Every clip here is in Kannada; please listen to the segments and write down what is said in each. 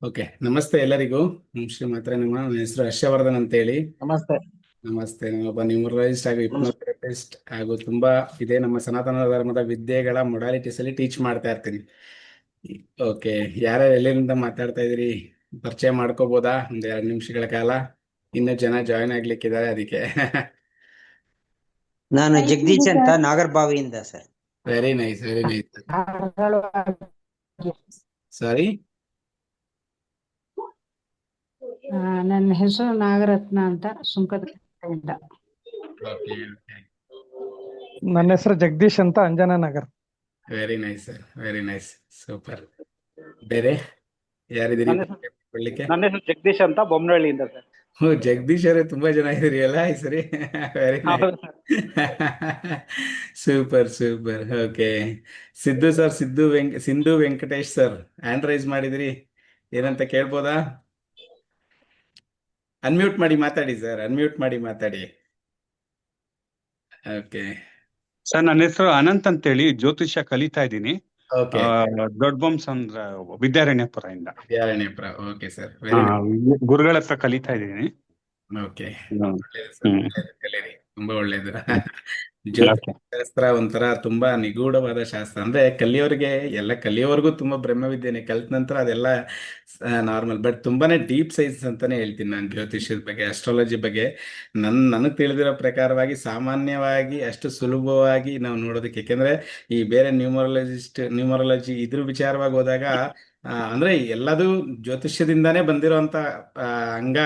ಓಕೆ, ನಮಸ್ತೆ ಎಲ್ಲರಿಗೂ. ಶ್ರೀ ಮಾತ್ರ ನಿಮ್ಮ ನನ್ನ ಹೆಸರು ಹರ್ಷವರ್ಧನ್ ಅಂತ ಹೇಳಿ. ನಮಸ್ತೆ. ನಮಸ್ತೆ. ನಾನೊಬ್ಬ ನ್ಯೂಮರಾಲಜಿಸ್ಟ್ ಹಾಗೂ ಹಿಪ್ನೋಥೆರಪಿಸ್ಟ್ ಹಾಗೂ ತುಂಬಾ ಇದೇ ನಮ್ಮ ಸನಾತನ ಧರ್ಮದ ವಿದ್ಯೆಗಳ ಮೊಡಾಲಿಟೀಸ್ ಅಲ್ಲಿ ಟೀಚ್ ಮಾಡ್ತಾ ಇರ್ತೀನಿ. ಓಕೆ, ಯಾರ್ಯಾರು ಎಲ್ಲಿಂದ ಮಾತಾಡ್ತಾ ಇದ್ರಿ ಪರಿಚಯ ಮಾಡ್ಕೋಬೋದಾ? ಒಂದ್ 2 ನಿಮಿಷಗಳ ಕಾಲ. ಇನ್ನೂ ಜನ ಜಾಯಿನ್ ಆಗ್ಲಿಕ್ಕಿದ್ದಾರೆ, ಅದಕ್ಕೆ. ನಾನು ಜಗದೀಶ್ ಅಂತ ನಾಗರಬಾವಿಯಿಂದ sir. Very nice, very nice. Sorry, ನನ್ನ ಹೆಸರು ನಾಗರತ್ನ ಅಂತ ಸುಂಕದಕಟ್ಟೆಯಿಂದ. ಓಕೆ ಓಕೆ, ನನ್ನ ಹೆಸರು ಜಗದೀಶ್ ಅಂತ Anjana Nagar. Very nice sir, very nice, super. ಬೇರೆ ಯಾರಿದ್ದೀರಿ ನನ್ನ ಕೊಡ್ಲಿಕ್ಕೆ? ಹೆಸರು ಜಗದೀಶ್ ಅಂತ ಬೊಮ್ಮನಹಳ್ಳಿಯಿಂದ ಸರ್. ಓ, ಜಗದೀಶ್ ಅವರೇ ತುಂಬಾ ಜನ ಇದ್ದೀರಿ ಅಲ್ಲ ಈ ಸರಿ. ವೆರಿ ನೈಸ್, ಹೌದು sir. Super super. Okay, Siddu sir, Sindhu Venkatesh sir hand raise ಮಾಡಿದ್ರಿ, ಏನಂತ ಕೇಳ್ಬೋದಾ? ಅನ್ಮ್ಯೂಟ್ ಮಾಡಿ ಮಾತಾಡಿ ಸರ್, ಅನ್ಮ್ಯೂಟ್ ಮಾಡಿ ಮಾತಾಡಿ. ಓಕೆ ಸರ್, ನನ್ನ ಹೆಸರು ಅನಂತ್ ಅಂತೇಳಿ ಜ್ಯೋತಿಷ್ಯ ಕಲಿತಾ ಇದ್ದೀನಿ. ಓಕೆ, ದೊಡ್ಡ ಬೊಮ್ಮಸಂದ್ರ ವಿದ್ಯಾರಣ್ಯಪುರ ಇಂದ. ವಿದ್ಯಾರಣ್ಯಪುರ. ಓಕೆ ಸರ್, ವೆರಿ ಗುರುಗಳ ಹತ್ರ ಕಲಿತಾ ಇದ್ದೀನಿ. ಓಕೆ, ಹ್ಮ್. ಒಳ್ಳೇದು ಸರ್, ಹ್ಮ್. ಒಳ್ಳೇದು, ಕಲೀರಿ, ತುಂಬಾ ಒಳ್ಳೇದು. Okay. ಜ್ಯೋತಿಷಾಸ್ತ್ರ ಒಂಥರ ತುಂಬಾ ನಿಗೂಢವಾದ ಶಾಸ್ತ್ರ. ಅಂದ್ರೆ ಕಲಿಯೋರ್ಗೆ ಎಲ್ಲ ಕಲಿಯೋವರೆಗೂ ತುಂಬಾ ಬ್ರಹ್ಮವಿದ್ಯೆನೆ, ಕಲ್ತ ನಂತರ ಅದೆಲ್ಲ ನಾರ್ಮಲ್. ಬಟ್ ತುಂಬಾನೇ ಡೀಪ್ ಸೈನ್ಸ್ ಅಂತಾನೆ ಹೇಳ್ತೀನಿ ನಾನು ಜ್ಯೋತಿಷ್ಯದ ಬಗ್ಗೆ, ಅಸ್ಟ್ರಾಲಜಿ ಬಗ್ಗೆ. ನನಗೆ ತಿಳಿದಿರೋ ಪ್ರಕಾರವಾಗಿ ಸಾಮಾನ್ಯವಾಗಿ ಅಷ್ಟು ಸುಲಭವಾಗಿ ನಾವು ನೋಡೋದಕ್ಕೆ, ಯಾಕೆಂದ್ರೆ ಈ ಬೇರೆ ನ್ಯೂಮರಾಲಜಿ ಇದ್ರ ವಿಚಾರವಾಗಿ ಹೋದಾಗ ಅಂದ್ರೆ ಎಲ್ಲದೂ ಜ್ಯೋತಿಷ್ಯದಿಂದಾನೇ ಬಂದಿರೋಂಥ ಅಂಗ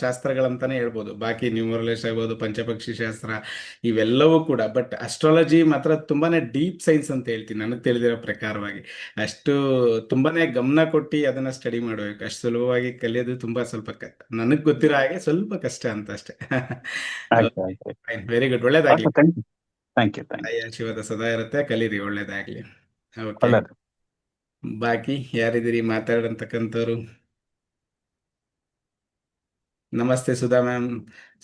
ಶಾಸ್ತ್ರಗಳಂತಾನೆ ಹೇಳ್ಬೋದು. ಬಾಕಿ ನ್ಯೂಮರಾಲಜಿ ಆಗ್ಬೋದು, ಪಂಚಪಕ್ಷಿ ಶಾಸ್ತ್ರ, ಇವೆಲ್ಲವೂ ಕೂಡ. ಬಟ್ ಅಸ್ಟ್ರಾಲಜಿ ಮಾತ್ರ ತುಂಬಾನೇ ಡೀಪ್ ಸೈನ್ಸ್ ಅಂತ ಹೇಳ್ತೀನಿ ನನಗೆ ತಿಳಿದಿರೋ ಪ್ರಕಾರವಾಗಿ. ಅಷ್ಟು ತುಂಬಾನೇ ಗಮನ ಕೊಟ್ಟು ಅದನ್ನ ಸ್ಟಡಿ ಮಾಡ್ಬೇಕು. ಅಷ್ಟು ಸುಲಭವಾಗಿ ಕಲಿಯೋದು ತುಂಬಾ ಸ್ವಲ್ಪ ನನಗ್ ಗೊತ್ತಿರೋ ಹಾಗೆ ಸ್ವಲ್ಪ ಕಷ್ಟ ಅಂತ ಅಷ್ಟೇ. ಆಯ್ತು, ಆಯ್ತು. ವೆರಿ ಗುಡ್, ಒಳ್ಳೇದಾಗ್ಲಿ. Thank you. ತಾಯಿ ಆಶೀರ್ವಾದ ಸದಾ ಇರುತ್ತೆ, ಕಲೀರಿ, ಒಳ್ಳೇದಾಗ್ಲಿ. ಓಕೆ, ಒಳ್ಳೇದು. ಬಾಕಿ ಯಾರಿದ್ದೀರಿ ಮಾತಾಡಂತಕ್ಕಂಥವ್ರು? ನಮಸ್ತೆ ಸುಧಾ ಮ್ಯಾಮ್.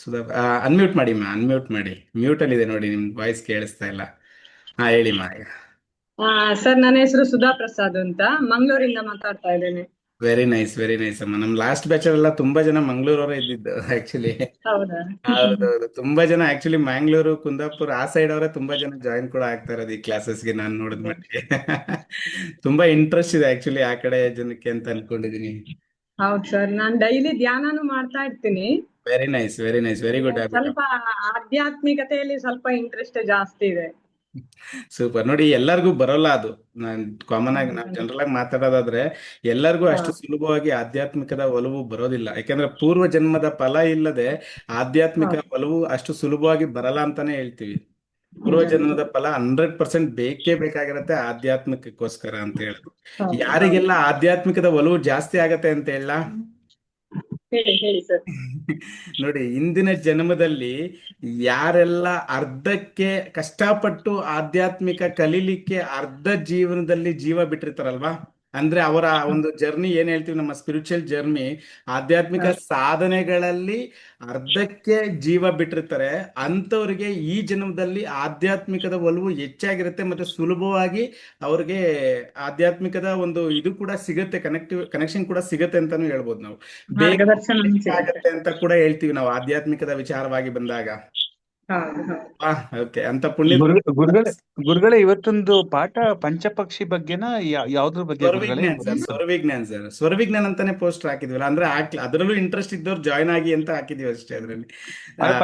ಸುಧಾ, ಅನ್ಮ್ಯೂಟ್ ಮಾಡಿ ಮಾ, ಅನ್ಮ್ಯೂಟ್ ಮಾಡಿ. ಮ್ಯೂಟ್ ಅಲ್ಲಿ ಇದೆ ನೋಡಿ, ನಿಮ್ ವಾಯ್ಸ್ ಕೇಳಿಸ್ತಾ ಇಲ್ಲ. ಹೇಳಿ ಮಾ. ಸರ್, ನನ್ನ ಹೆಸರು ಸುಧಾ ಪ್ರಸಾದ್ ಅಂತ ಮಂಗಳೂರಿಂದ ಮಾತಾಡ್ತಾ ಇದ್ದೇನೆ. ವೆರಿ ನೈಸ್, ವೆರಿ ನೈಸ್ ಅಮ್ಮ. ನಮ್ ಲಾಸ್ಟ್ ಬ್ಯಾಚ್ ಎಲ್ಲ ತುಂಬಾ ಜನ ಮಂಗಳೂರವರೇ ಇದ್ದಿದ್ದು ಆಕ್ಚುಲಿ. ಹೌದಾ? ಹೌದೌದು, ತುಂಬಾ ಜನ ಆಕ್ಚುಲಿ ಮ್ಯಾಂಗ್ಳೂರು, ಕುಂದಾಪುರ ಆ ಸೈಡ್ ಅವರೇ ತುಂಬಾ ಜನ ಜಾಯಿನ್ ಕೂಡ ಆಗ್ತಾ ಇರೋದು ಈ ಕ್ಲಾಸಸ್ಗೆ, ನಾನು ನೋಡಿದ ಮಟ್ಟಿಗೆ. ತುಂಬಾ ಇಂಟ್ರೆಸ್ಟ್ ಇದೆ ಆಕ್ಚುಲಿ ಆ ಕಡೆ ಜನಕ್ಕೆ ಅಂತ ಅನ್ಕೊಂಡಿದೀನಿ. ಹೌದು ಸರ್, ನಾನ್ ಡೈಲಿ ಧ್ಯಾನನು ಮಾಡ್ತಾ ಇರ್ತೀನಿ. Very nice, very nice, very good habit. ಸ್ವಲ್ಪ ಆಧ್ಯಾತ್ಮಿಕತೆಯಲ್ಲಿ ಸ್ವಲ್ಪ ಇಂಟ್ರೆಸ್ಟ್ ಜಾಸ್ತಿ ಇದೆ. ಸೂಪರ್. ನೋಡಿ, ಎಲ್ಲರಿಗೂ ಬರೋಲ್ಲ ಅದು. ಕಾಮನ್ ಆಗಿ ನಾವು ಜನರಲ್ ಆಗಿ ಮಾತಾಡೋದಾದ್ರೆ ಎಲ್ಲರಿಗೂ ಅಷ್ಟು ಸುಲಭವಾಗಿ ಆಧ್ಯಾತ್ಮಿಕದ ಒಲವು ಬರೋದಿಲ್ಲ. ಯಾಕಂದ್ರೆ ಪೂರ್ವ ಜನ್ಮದ ಫಲ ಇಲ್ಲದೆ ಆಧ್ಯಾತ್ಮಿಕ ಒಲವು ಅಷ್ಟು ಸುಲಭವಾಗಿ ಬರಲ್ಲ ಅಂತಾನೆ ಹೇಳ್ತೀವಿ. ಪೂರ್ವ ಜನ್ಮದ ಫಲ 100% ಬೇಕೇ ಬೇಕಾಗಿರತ್ತೆ ಆಧ್ಯಾತ್ಮಿಕಕ್ಕೋಸ್ಕರ ಅಂತ ಹೇಳುದು. ಯಾರಿಗೆಲ್ಲ ಆಧ್ಯಾತ್ಮಿಕದ ಒಲವು ಜಾಸ್ತಿ ಆಗತ್ತೆ ಅಂತ ಹೇಳ, ಹೇಳಿ ಸರ್. ನೋಡಿ, ಇಂದಿನ ಜನ್ಮದಲ್ಲಿ ಯಾರೆಲ್ಲ ಅರ್ಧಕ್ಕೆ ಕಷ್ಟಪಟ್ಟು ಆಧ್ಯಾತ್ಮಿಕ ಕಲೀಲಿಕ್ಕೆ ಅರ್ಧ ಜೀವನದಲ್ಲಿ ಜೀವ ಬಿಟ್ಟಿರ್ತಾರಲ್ವಾ, ಅಂದ್ರೆ ಅವರ ಒಂದು ಜರ್ನಿ ಏನ್ ಹೇಳ್ತೀವಿ, ನಮ್ಮ ಸ್ಪಿರಿಚುವಲ್ ಜರ್ನಿ, ಆಧ್ಯಾತ್ಮಿಕ ಸಾಧನೆಗಳಲ್ಲಿ ಅರ್ಧಕ್ಕೆ ಜೀವ ಬಿಟ್ಟಿರ್ತಾರೆ. ಅಂತವ್ರಿಗೆ ಈ ಜನ್ಮದಲ್ಲಿ ಆಧ್ಯಾತ್ಮಿಕದ ಒಲವು ಹೆಚ್ಚಾಗಿರುತ್ತೆ, ಮತ್ತೆ ಸುಲಭವಾಗಿ ಅವ್ರಿಗೆ ಆಧ್ಯಾತ್ಮಿಕದ ಒಂದು ಇದು ಕೂಡ ಸಿಗತ್ತೆ, ಕನೆಕ್ಷನ್ ಕೂಡ ಸಿಗತ್ತೆ ಅಂತಾನು ಹೇಳ್ಬೋದು. ನಾವು ಬೇಗ ಆಗತ್ತೆ ಅಂತ ಕೂಡ ಹೇಳ್ತೀವಿ ನಾವು ಆಧ್ಯಾತ್ಮಿಕದ ವಿಚಾರವಾಗಿ ಬಂದಾಗ. ಓಕೆ, ಅಂತ ಪುಣ್ಯ ಗುರುಗಳೇ, ಇವತ್ತೊಂದು ಪಾಠ ಪಂಚಪಕ್ಷಿ ಬಗ್ಗೆನಾ ಯಾವ್ದ್ರ ಬಗ್ಗೆ? ಸ್ವರವಿಜ್ಞಾನ್ ಸರ್, ಸ್ವರವಿಜ್ಞಾನ್ ಅಂತಾನೆ ಪೋಸ್ಟರ್ ಹಾಕಿದ್ವಲ್ಲ, ಅಂದ್ರೆ ಅದರಲ್ಲೂ ಇಂಟ್ರೆಸ್ಟ್ ಇದ್ದವ್ರು ಜಾಯ್ನ್ ಆಗಿ ಅಂತ ಹಾಕಿದ್ವಿ ಅಷ್ಟೇ. ಅದ್ರಲ್ಲಿ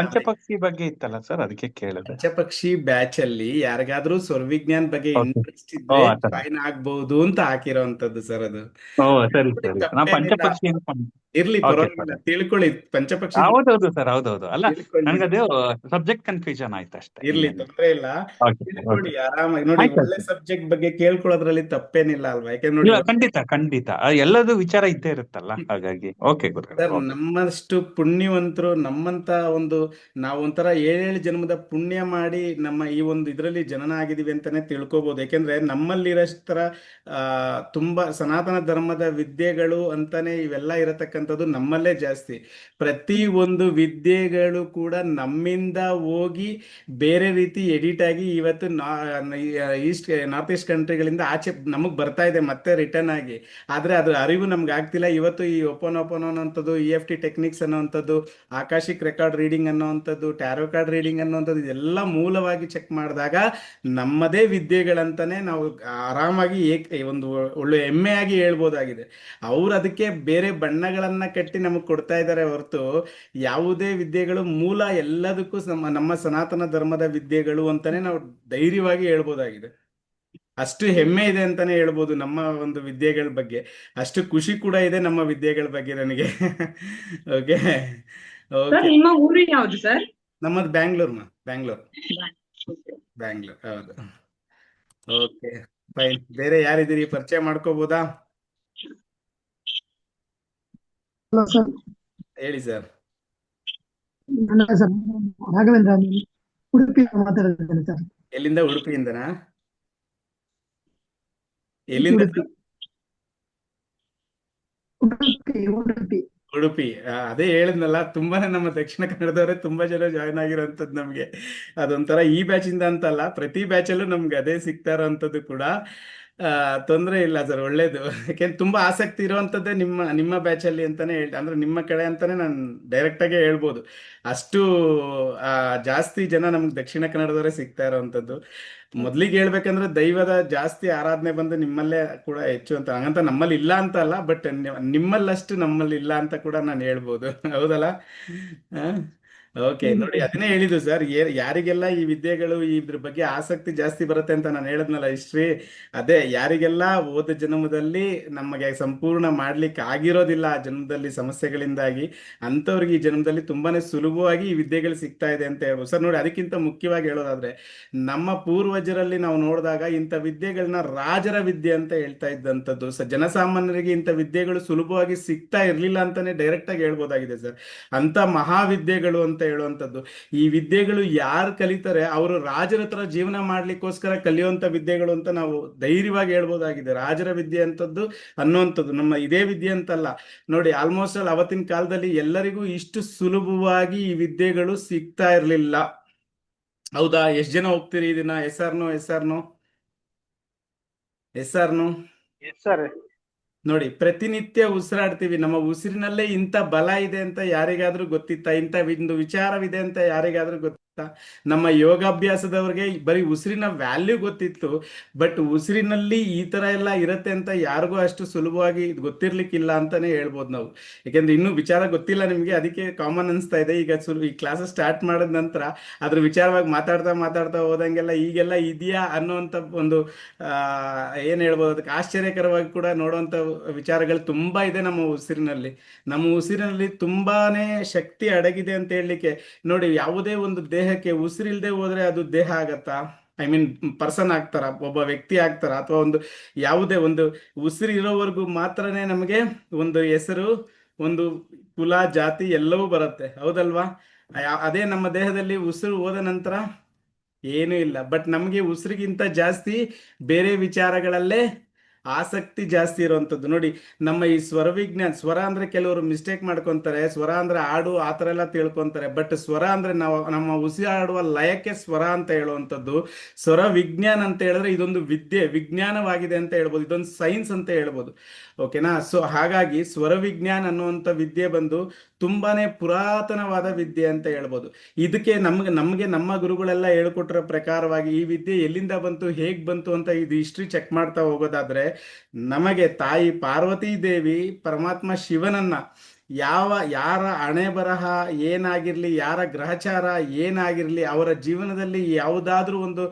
ಪಂಚಪಕ್ಷಿ ಬಗ್ಗೆ ಇತ್ತಲ್ಲ ಸರ್, ಅದಕ್ಕೆ ಕೇಳಿದೆ. ಪಂಚಪಕ್ಷಿ ಬ್ಯಾಚ್ ಅಲ್ಲಿ ಯಾರಿಗಾದ್ರೂ ಸ್ವರವಿಜ್ಞಾನ್ ಬಗ್ಗೆ ಇಂಟ್ರೆಸ್ಟ್ ಇದ್ರೆ ಜಾಯ್ನ್ ಆಗ್ಬಹುದು ಅಂತ ಹಾಕಿರೋಂಥದ್ದು ಸರ್ ಅದು. ಸರಿ ಸರಿ, ನಾ ಪಂಚಪಕ್ಷಿ ಇರ್ಲಿ, ಪರವಾಗಿಲ್ಲ, ತಿಳ್ಕೊಳ್ಳಿ ಪಂಚಪಕ್ಷಿ. ಹೌದೌದು ಸರ್, ಹೌದೌದು. ಅಲ್ಲ, ನನಗದೇ ಸಬ್ಜೆಕ್ಟ್ ಕನ್ಫ್ಯೂಷನ್ ಆಯ್ತು ಅಷ್ಟೇ. ಇರ್ಲಿ, ತೊಂದ್ರೆ ಇಲ್ಲ, ತಿಳ್ಕೊಳ್ಳಿ ಆರಾಮಾಗಿ. ನೋಡಿ, ಒಳ್ಳೆ ಸಬ್ಜೆಕ್ಟ್ ಬಗ್ಗೆ ಕೇಳ್ಕೊಳ್ಳೋದ್ರಲ್ಲಿ ತಪ್ಪೇನಿಲ್ಲ ಅಲ್ವಾ? ಯಾಕೆ ನೋಡಿ, ಖಂಡಿತ ಖಂಡಿತ ಎಲ್ಲದೂ ವಿಚಾರ ಇದ್ದೇ ಇರುತ್ತಲ್ಲ, ಹಾಗಾಗಿ ಓಕೆ ಸರ್, ನಮ್ಮಷ್ಟು ಪುಣ್ಯವಂತರು, ನಮ್ಮಂತ ಒಂದು ನಾವು ಒಂಥರ 7 ಜನ್ಮದ ಪುಣ್ಯ ಮಾಡಿ ನಮ್ಮ ಈ ಒಂದು ಇದರಲ್ಲಿ ಜನನ ಆಗಿದೀವಿ ಅಂತಾನೆ ತಿಳ್ಕೊಬಹುದು. ಯಾಕೆಂದ್ರೆ ನಮ್ಮಲ್ಲಿರೋಷ್ಟರ ತುಂಬಾ ಸನಾತನ ಧರ್ಮದ ವಿದ್ಯೆಗಳು ಅಂತಾನೆ ಇವೆಲ್ಲ ಇರತಕ್ಕಂಥದ್ದು ನಮ್ಮಲ್ಲೇ ಜಾಸ್ತಿ. ಪ್ರತಿ ಒಂದು ವಿದ್ಯೆಗಳು ಕೂಡ ನಮ್ಮಿಂದ ಹೋಗಿ ಬೇರೆ ರೀತಿ ಎಡಿಟ್ ಆಗಿ ಇವತ್ತು ನಾರ್ತ್ ಈಸ್ಟ್ ಕಂಟ್ರಿಗಳಿಂದ ಆಚೆ ನಮಗೆ ಬರ್ತಾ ಇದೆ ಮತ್ತೆ ರಿಟರ್ನ್ ಆಗಿ. ಆದರೆ ಅದು ಅರಿವು ನಮ್ಗೆ ಆಗ್ತಿಲ್ಲ. ಇವತ್ತು ಈ ಓಪನ್ ಅನ್ನೋಂಥದ್ದು, EFT ಟೆಕ್ನಿಕ್ಸ್ ಅನ್ನೋವಂಥದ್ದು, ಆಕಾಶಿಕ್ ರೆಕಾರ್ಡ್ ರೀಡಿಂಗ್ ಅನ್ನೋವಂಥದ್ದು, ಟ್ಯಾರೋ ಕಾರ್ಡ್ ರೀಡಿಂಗ್ ಅನ್ನೋವಂಥದ್ದು, ಇದೆಲ್ಲ ಮೂಲವಾಗಿ ಚೆಕ್ ಮಾಡಿದಾಗ ನಮ್ಮದೇ ವಿದ್ಯೆಗಳಂತಾನೆ ನಾವು ಆರಾಮಾಗಿ ಒಂದು ಒಳ್ಳೆ ಹೆಮ್ಮೆಯಾಗಿ ಹೇಳ್ಬೋದಾಗಿದೆ. ಅವ್ರು ಅದಕ್ಕೆ ಬೇರೆ ಬಣ್ಣಗಳನ್ನ ಕಟ್ಟಿ ನಮಗೆ ಕೊಡ್ತಾ ಇದ್ದಾರೆ ಹೊರತು ಯಾವುದೇ ವಿದ್ಯೆಗಳು ಮೂಲ ಎಲ್ಲದಕ್ಕೂ ನಮ್ಮ ಸನಾತನ ಧರ್ಮದ ವಿದ್ಯೆಗಳು ಅಂತಾನೆ ನಾವು ಧೈರ್ಯವಾಗಿ ಹೇಳ್ಬೋದಾಗಿದೆ. ಅಷ್ಟು ಹೆಮ್ಮೆ ಇದೆ ಅಂತಾನೆ ಹೇಳ್ಬೋದು ನಮ್ಮ ಒಂದು ವಿದ್ಯೆಗಳ ಬಗ್ಗೆ. ಅಷ್ಟು ಖುಷಿ ಕೂಡ ಇದೆ ನಮ್ಮ ವಿದ್ಯೆಗಳ ಬಗ್ಗೆ ನನಗೆ. Okay sir okay. ನಿಮ್ಮ ಊರು ಯಾವ್ದು ಸರ್? ನಮ್ಮದು ಬ್ಯಾಂಗ್ಳೂರ್. ಹೌದು. Okay fine. ಬೇರೆ ಯಾರಿದ್ದೀರಿ, ಪರಿಚಯ ಮಾಡ್ಕೋಬೋದಾ? ಹಲೋ ಸರ್, ಹೇಳಿ ಸರ್. ನನ್ನ ಹೆಸರು ರಾಘವೇಂದ್ರ, ಉಡುಪಿ ಮಾತಾಡ್ತಿದ್ದೇನೆ ಸರ್. ಎಲ್ಲಿಂದ? ಉಡುಪಿಯಿಂದನಾ? ಎಲ್ಲಿಂದ? ಉಡುಪಿ. ಅದೇ ಹೇಳಿದ್ನಲ್ಲ, ತುಂಬಾನೇ ನಮ್ಮ ದಕ್ಷಿಣ ಕನ್ನಡದವರೇ ತುಂಬಾ ಜನ ಜಾಯ್ನ್ ಆಗಿರೋಂಥದ್ದು ನಮ್ಗೆ. ಅದೊಂಥರ ಈ ಬ್ಯಾಚ್ ಇಂದ ಅಂತಲ್ಲ, ಪ್ರತಿ ಬ್ಯಾಚಲ್ಲೂ ನಮ್ಗೆ ಅದೇ ಸಿಗ್ತಾ ಇರೋಂಥದ್ದು ಕೂಡ. ತೊಂದರೆ ಇಲ್ಲ ಸರ್, ಒಳ್ಳೇದು. ಯಾಕೆಂದ್ರೆ ತುಂಬಾ ಆಸಕ್ತಿ ಇರುವಂತದ್ದೇ ನಿಮ್ಮ ಬ್ಯಾಚ್ ಅಲ್ಲಿ ಅಂತಾನೆ ಅಂದ್ರೆ ನಿಮ್ಮ ಕಡೆ ಅಂತಾನೆ ನಾನು ಡೈರೆಕ್ಟ್ ಆಗಿ ಹೇಳ್ಬೋದು. ಅಷ್ಟು ಜಾಸ್ತಿ ಜನ ನಮ್ಗೆ ದಕ್ಷಿಣ ಕನ್ನಡದವರೇ ಸಿಗ್ತಾ ಇರೋವಂಥದ್ದು. ಮೊದ್ಲಿಗೆ ಹೇಳ್ಬೇಕಂದ್ರೆ ದೈವದ ಜಾಸ್ತಿ ಆರಾಧನೆ ಬಂದು ನಿಮ್ಮಲ್ಲೇ ಕೂಡ ಹೆಚ್ಚು ಅಂತ. ಹಂಗಂತ ನಮ್ಮಲ್ಲಿ ಇಲ್ಲ ಅಂತ ಅಲ್ಲ, ಬಟ್ ನಿಮ್ಮಲ್ಲಷ್ಟು ನಮ್ಮಲ್ಲಿ ಇಲ್ಲ ಅಂತ ಕೂಡ ನಾನು ಹೇಳ್ಬೋದು. ಹೌದಲ್ಲ? ಓಕೆ, ನೋಡಿ ಅದನ್ನೇ ಹೇಳಿದ್ದು ಸರ್, ಯಾರಿಗೆಲ್ಲ ಈ ವಿದ್ಯೆಗಳು ಇದ್ರ ಬಗ್ಗೆ ಆಸಕ್ತಿ ಜಾಸ್ತಿ ಬರುತ್ತೆ ಅಂತ ನಾನು ಹೇಳಿದ್ನಲ್ಲ, ಹಿಸ್ಟ್ರಿ. ಅದೇ ಯಾರಿಗೆಲ್ಲ ಹೋದ ಜನ್ಮದಲ್ಲಿ ನಮಗೆ ಸಂಪೂರ್ಣ ಮಾಡ್ಲಿಕ್ಕೆ ಆಗಿರೋದಿಲ್ಲ ಆ ಜನ್ಮದಲ್ಲಿ ಸಮಸ್ಯೆಗಳಿಂದಾಗಿ, ಅಂಥವ್ರಿಗೆ ಈ ಜನ್ಮದಲ್ಲಿ ತುಂಬಾನೇ ಸುಲಭವಾಗಿ ಈ ವಿದ್ಯೆಗಳು ಸಿಗ್ತಾ ಇದೆ ಅಂತ ಹೇಳ್ಬೋದು ಸರ್. ನೋಡಿ, ಅದಕ್ಕಿಂತ ಮುಖ್ಯವಾಗಿ ಹೇಳೋದಾದ್ರೆ ನಮ್ಮ ಪೂರ್ವಜರಲ್ಲಿ ನಾವು ನೋಡಿದಾಗ ಇಂಥ ವಿದ್ಯೆಗಳನ್ನ ರಾಜರ ವಿದ್ಯೆ ಅಂತ ಹೇಳ್ತಾ ಇದ್ದಂಥದ್ದು. ಜನಸಾಮಾನ್ಯರಿಗೆ ಇಂಥ ವಿದ್ಯೆಗಳು ಸುಲಭವಾಗಿ ಸಿಗ್ತಾ ಇರ್ಲಿಲ್ಲ ಅಂತಾನೆ ಡೈರೆಕ್ಟ್ ಆಗಿ ಹೇಳ್ಬೋದಾಗಿದೆ ಸರ್. ಅಂತ ಮಹಾವಿದ್ಯೆಗಳು ಅಂತ ಹೇಳುವಂಥದ್ದು. ಈ ವಿದ್ಯೆಗಳು ಯಾರು ಕಲಿತಾರೆ ಅವರು ರಾಜರ ಹತ್ರ ಜೀವನ ಮಾಡ್ಲಿಕ್ಕೋಸ್ಕರ ಕಲಿಯುವಂತ ವಿದ್ಯೆಗಳು ಅಂತ ನಾವು ಧೈರ್ಯವಾಗಿ ಹೇಳ್ಬೋದಾಗಿದೆ. ರಾಜರ ವಿದ್ಯೆ ಅಂತದ್ದು ಅನ್ನುವಂಥದ್ದು ನಮ್ಮ ಇದೇ ವಿದ್ಯೆ ಅಂತಲ್ಲ. ನೋಡಿ, ಆಲ್ಮೋಸ್ಟ್ ಆಲ್ ಅವತ್ತಿನ ಕಾಲದಲ್ಲಿ ಎಲ್ಲರಿಗೂ ಇಷ್ಟು ಸುಲಭವಾಗಿ ಈ ವಿದ್ಯೆಗಳು ಸಿಗ್ತಾ ಇರ್ಲಿಲ್ಲ. ಹೌದಾ? ಎಷ್ಟು ಜನ ಹೋಗ್ತೀರಿ ಇದನ್ನ? Yes or no? Yes sir. ನೋಡಿ, ಪ್ರತಿನಿತ್ಯ ಉಸಿರಾಡ್ತೀವಿ. ನಮ್ಮ ಉಸಿರಿನಲ್ಲೇ ಇಂಥ ಬಲ ಇದೆ ಅಂತ ಯಾರಿಗಾದ್ರೂ ಗೊತ್ತಿತ್ತಾ? ಇಂಥ ಒಂದು ವಿಚಾರವಿದೆ ಅಂತ ಯಾರಿಗಾದ್ರೂ ಗೊತ್ತಿತ್ತಾ? ನಮ್ಮ ಯೋಗಾಭ್ಯಾಸದವ್ರಿಗೆ ಬರೀ ಉಸಿರಿನ ವ್ಯಾಲ್ಯೂ ಗೊತ್ತಿತ್ತು, ಬಟ್ ಉಸಿರಿನಲ್ಲಿ ಈ ತರ ಎಲ್ಲ ಇರತ್ತೆ ಅಂತ ಯಾರಿಗೂ ಅಷ್ಟು ಸುಲಭವಾಗಿ ಗೊತ್ತಿರ್ಲಿಕ್ಕಿಲ್ಲ ಅಂತಾನೆ ಹೇಳ್ಬೋದು ನಾವು. ಯಾಕೆಂದ್ರೆ ಇನ್ನೂ ವಿಚಾರ ಗೊತ್ತಿಲ್ಲ ನಿಮ್ಗೆ, ಅದಕ್ಕೆ ಕಾಮನ್ ಅನ್ಸ್ತಾ ಇದೆ. ಈಗ ಈ ಕ್ಲಾಸ್ ಸ್ಟಾರ್ಟ್ ಮಾಡಿದ ನಂತರ ಅದ್ರ ವಿಚಾರವಾಗಿ ಮಾತಾಡ್ತಾ ಹೋದಂಗೆಲ್ಲ ಈಗೆಲ್ಲ ಇದೆಯಾ ಅನ್ನೋಂಥ ಒಂದು ಏನ್ ಹೇಳ್ಬೋದು, ಅದಕ್ಕೆ ಆಶ್ಚರ್ಯಕರವಾಗಿ ಕೂಡ ನೋಡುವಂತ ವಿಚಾರಗಳು ತುಂಬಾ ಇದೆ ನಮ್ಮ ಉಸಿರಿನಲ್ಲಿ ತುಂಬಾನೇ ಶಕ್ತಿ ಅಡಗಿದೆ ಅಂತ ಹೇಳಲಿಕ್ಕೆ. ನೋಡಿ, ಯಾವುದೇ ಒಂದು ದೇಹಕ್ಕೆ ಉಸಿರಿಲ್ದೆ ಹೋದ್ರೆ ಅದು ದೇಹ ಆಗತ್ತಾ? ಐ ಮೀನ್ ಪರ್ಸನ್ ಆಗ್ತಾರ, ಒಬ್ಬ ವ್ಯಕ್ತಿ ಆಗ್ತಾರ? ಅಥವಾ ಒಂದು ಯಾವುದೇ ಒಂದು ಉಸಿರು ಇರೋವರೆಗೂ ಮಾತ್ರನೇ ನಮಗೆ ಒಂದು ಹೆಸರು, ಒಂದು ಕುಲ, ಜಾತಿ ಎಲ್ಲವೂ ಬರುತ್ತೆ. ಹೌದಲ್ವಾ? ಅದೇ ನಮ್ಮ ದೇಹದಲ್ಲಿ ಉಸಿರು ಹೋದ ನಂತರ ಏನೂ ಇಲ್ಲ. ಬಟ್ ನಮಗೆ ಉಸಿರಿಗಿಂತ ಜಾಸ್ತಿ ಬೇರೆ ವಿಚಾರಗಳಲ್ಲೇ ಆಸಕ್ತಿ ಜಾಸ್ತಿ ಇರುವಂಥದ್ದು. ನೋಡಿ, ನಮ್ಮ ಈ ಸ್ವರ ಅಂದ್ರೆ ಕೆಲವರು ಮಿಸ್ಟೇಕ್ ಮಾಡ್ಕೊಂತಾರೆ. ಸ್ವರ ಅಂದ್ರೆ ಹಾಡು ಆ ಥರ ಎಲ್ಲ ತಿಳ್ಕೊಂತಾರೆ. ಬಟ್ ಸ್ವರ ಅಂದ್ರೆ ನಮ್ಮ ಉಸಿರಾಡುವ ಲಯಕ್ಕೆ ಸ್ವರ ಅಂತ ಹೇಳುವಂಥದ್ದು. ಸ್ವರ ವಿಜ್ಞಾನ ಅಂತ ಹೇಳಿದ್ರೆ ಇದೊಂದು ವಿಜ್ಞಾನವಾಗಿದೆ ಅಂತ ಹೇಳ್ಬೋದು, ಇದೊಂದು ಸೈನ್ಸ್ ಅಂತ ಹೇಳ್ಬೋದು. ಓಕೆನಾ? ಸೊ ಹಾಗಾಗಿ ಸ್ವರ ವಿಜ್ಞಾನ ಅನ್ನುವಂಥ ವಿದ್ಯೆ ಬಂದು ತುಂಬಾನೇ ಪುರಾತನವಾದ ವಿದ್ಯೆ ಅಂತ ಹೇಳ್ಬೋದು. ಇದಕ್ಕೆ ನಮಗೆ ನಮ್ಮ ಗುರುಗಳೆಲ್ಲ ಹೇಳ್ಕೊಟ್ರ ಪ್ರಕಾರವಾಗಿ ಈ ವಿದ್ಯೆ ಎಲ್ಲಿಂದ ಬಂತು, ಹೇಗ್ ಬಂತು ಅಂತ ಇದು ಹಿಸ್ಟ್ರಿ ಚೆಕ್ ಮಾಡ್ತಾ ಹೋಗೋದಾದ್ರೆ, ನಮಗೆ ತಾಯಿ ಪಾರ್ವತೀ ದೇವಿ ಪರಮಾತ್ಮ ಶಿವನನ್ನ ಯಾರ ಹಣೆ ಬರಹ ಏನಾಗಿರ್ಲಿ, ಯಾರ ಗ್ರಹಚಾರ ಏನಾಗಿರ್ಲಿ, ಅವರ ಜೀವನದಲ್ಲಿ ಯಾವುದಾದ್ರೂ ಒಂದು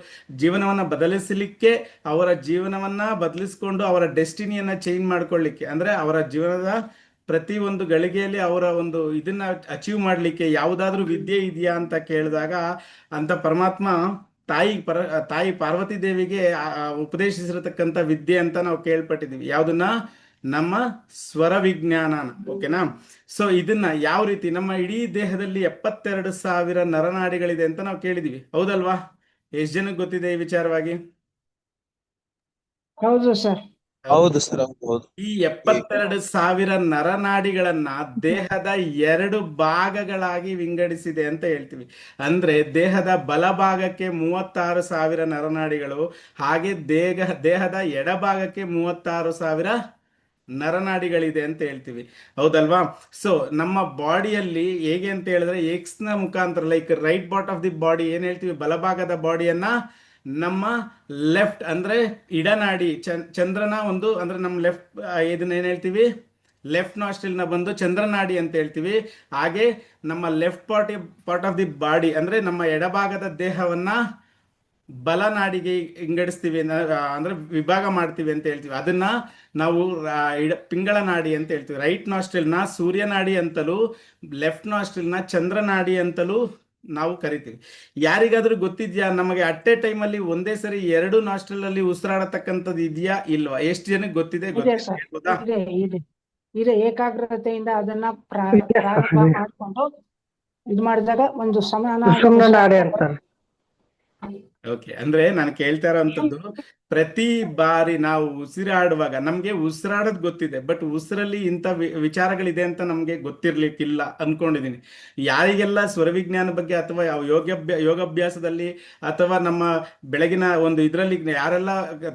ಜೀವನವನ್ನ ಬದಲಿಸಲಿಕ್ಕೆ, ಅವರ ಜೀವನವನ್ನ ಬದಲಿಸ್ಕೊಂಡು ಅವರ ಡೆಸ್ಟಿನಿಯನ್ನ ಚೇಂಜ್ ಮಾಡ್ಕೊಳ್ಳಿಕ್ಕೆ, ಅಂದ್ರೆ ಅವರ ಜೀವನದ ಪ್ರತಿ ಒಂದು ಗಳಿಗೆಯಲ್ಲಿ ಅವರ ಒಂದು ಇದನ್ನ ಅಚೀವ್ ಮಾಡ್ಲಿಕ್ಕೆ ಯಾವುದಾದ್ರೂ ವಿದ್ಯೆ ಇದೆಯಾ ಅಂತ ಕೇಳಿದಾಗ, ಅಂತ ಪರಮಾತ್ಮ ತಾಯಿ ಪಾರ್ವತಿ ದೇವಿಗೆ ಉಪದೇಶಿಸಿರತಕ್ಕಂಥ ವಿದ್ಯೆ ಅಂತ ನಾವು ಕೇಳ್ಪಟ್ಟಿದೀವಿ. ಯಾವುದನ್ನ? ನಮ್ಮ ಸ್ವರ ವಿಜ್ಞಾನ. ಓಕೆನಾ? ಸೊ ಇದನ್ನ ಯಾವ ರೀತಿ ನಮ್ಮ ಇಡೀ ದೇಹದಲ್ಲಿ 72,000 ನರನಾಡಿಗಳಿದೆ ಅಂತ ನಾವು ಕೇಳಿದೀವಿ. ಹೌದಲ್ವಾ? ಎಷ್ಟು ಜನಕ್ಕೆ ಗೊತ್ತಿದೆ ಈ ವಿಚಾರವಾಗಿ? ಹೌದು ಸರ್. ಹೌದು ಸರ್, ಹೌದು. ಈ 72,000 ನರನಾಡಿಗಳನ್ನ ದೇಹದ 2 ಭಾಗಗಳಾಗಿ ವಿಂಗಡಿಸಿದೆ ಅಂತ ಹೇಳ್ತೀವಿ. ಅಂದ್ರೆ ದೇಹದ ಬಲಭಾಗಕ್ಕೆ 36,000 ನರನಾಡಿಗಳು, ಹಾಗೆ ದೇಹದ ಎಡಭಾಗಕ್ಕೆ 36,000 ನರನಾಡಿಗಳಿದೆ ಅಂತ ಹೇಳ್ತೀವಿ. ಹೌದಲ್ವಾ? ಸೊ ನಮ್ಮ ಬಾಡಿಯಲ್ಲಿ ಹೇಗೆ ಅಂತ ಹೇಳಿದ್ರೆ ಎಕ್ಸ್ ನ ಮುಖಾಂತರ, like right part of the body ಏನ್ ಹೇಳ್ತೀವಿ, ಬಲಭಾಗದ ಬಾಡಿಯನ್ನ ನಮ್ಮ ಲೆಫ್ಟ್ ಅಂದ್ರೆ ಇಡನಾಡಿ, ಚಂದ್ರನ ಒಂದು ಅಂದ್ರೆ ನಮ್ಮ ಲೆಫ್ಟ್, ಇದನ್ನ ಏನ್ ಹೇಳ್ತೀವಿ, ಲೆಫ್ಟ್ ನಾಸ್ಟ್ರಿಲ್ ನ ಬಂದು ಚಂದ್ರನಾಡಿ ಅಂತ ಹೇಳ್ತೀವಿ. ಹಾಗೆ ನಮ್ಮ left part of the body ಅಂದ್ರೆ ನಮ್ಮ ಎಡಭಾಗದ ದೇಹವನ್ನ ಬಲನಾಡಿಗೆ ವಿಂಗಡಿಸ್ತೀವಿ, ಅಂದ್ರೆ ವಿಭಾಗ ಮಾಡ್ತೀವಿ ಅಂತ ಹೇಳ್ತೀವಿ. ಅದನ್ನ ನಾವು ಪಿಂಗಳ ನಾಡಿ ಅಂತ ಹೇಳ್ತೀವಿ. ರೈಟ್ ನಾಸ್ಟ್ರಿಲ್ ನ ಸೂರ್ಯನಾಡಿ ಅಂತಲೂ, ಲೆಫ್ಟ್ ನಾಸ್ಟ್ರಿಲ್ ನ ಚಂದ್ರನಾಡಿ ಅಂತಲೂ ನಾವು ಕರಿತೀವಿ. ಯಾರಿಗಾದ್ರೂ ಗೊತ್ತಿದ್ಯಾ ನಮಗೆ ಅಟ್ ಎ ಟೈಮ್ ಅಲ್ಲಿ ಒಂದೇ ಸರಿ 2 ನಾಸ್ಟ್ರಿಲ್ ಅಲ್ಲಿ ಉಸಿರಾಡತಕ್ಕಂಥದ್ದು ಇದೆಯಾ ಇಲ್ವಾ? ಎಷ್ಟು ಜನಕ್ಕೆ ಗೊತ್ತಿದೆ? ಇದೆ ಸರ್, ಹೇಳ್ಬೋದಾ? ಇದೆ ಏಕಾಗ್ರತೆಯಿಂದ ಅದನ್ನ ಪ್ರಾರಂಭ ಮಾಡ್ಕೊಂಡು ಇದು ಮಾಡಿದಾಗ ಒಂದು ಸುಮ್ನ ನಾಡಿ ಅಂತಾರೆ. ಓಕೆ, ಅಂದ್ರೆ ನಾನು ಕೇಳ್ತಾ ಇರೋಂಥದ್ದು, ಪ್ರತಿ ಬಾರಿ ನಾವು ಉಸಿರಾಡುವಾಗ ನಮ್ಗೆ ಉಸಿರಾಡೋದು ಗೊತ್ತಿದೆ, ಬಟ್ ಉಸಿರಲ್ಲಿ ಇಂಥ ವಿಚಾರಗಳಿದೆ ಅಂತ ನಮ್ಗೆ ಗೊತ್ತಿರ್ಲಿಕ್ಕಿಲ್ಲ ಅನ್ಕೊಂಡಿದೀನಿ. ಯಾರಿಗೆಲ್ಲ ಸ್ವರವಿಜ್ಞಾನ ಬಗ್ಗೆ ಅಥವಾ ಯೋಗಾಭ್ಯಾಸದಲ್ಲಿ ಅಥವಾ ನಮ್ಮ ಬೆಳಗಿನ ಒಂದು ಇದರಲ್ಲಿ ಯಾರೆಲ್ಲ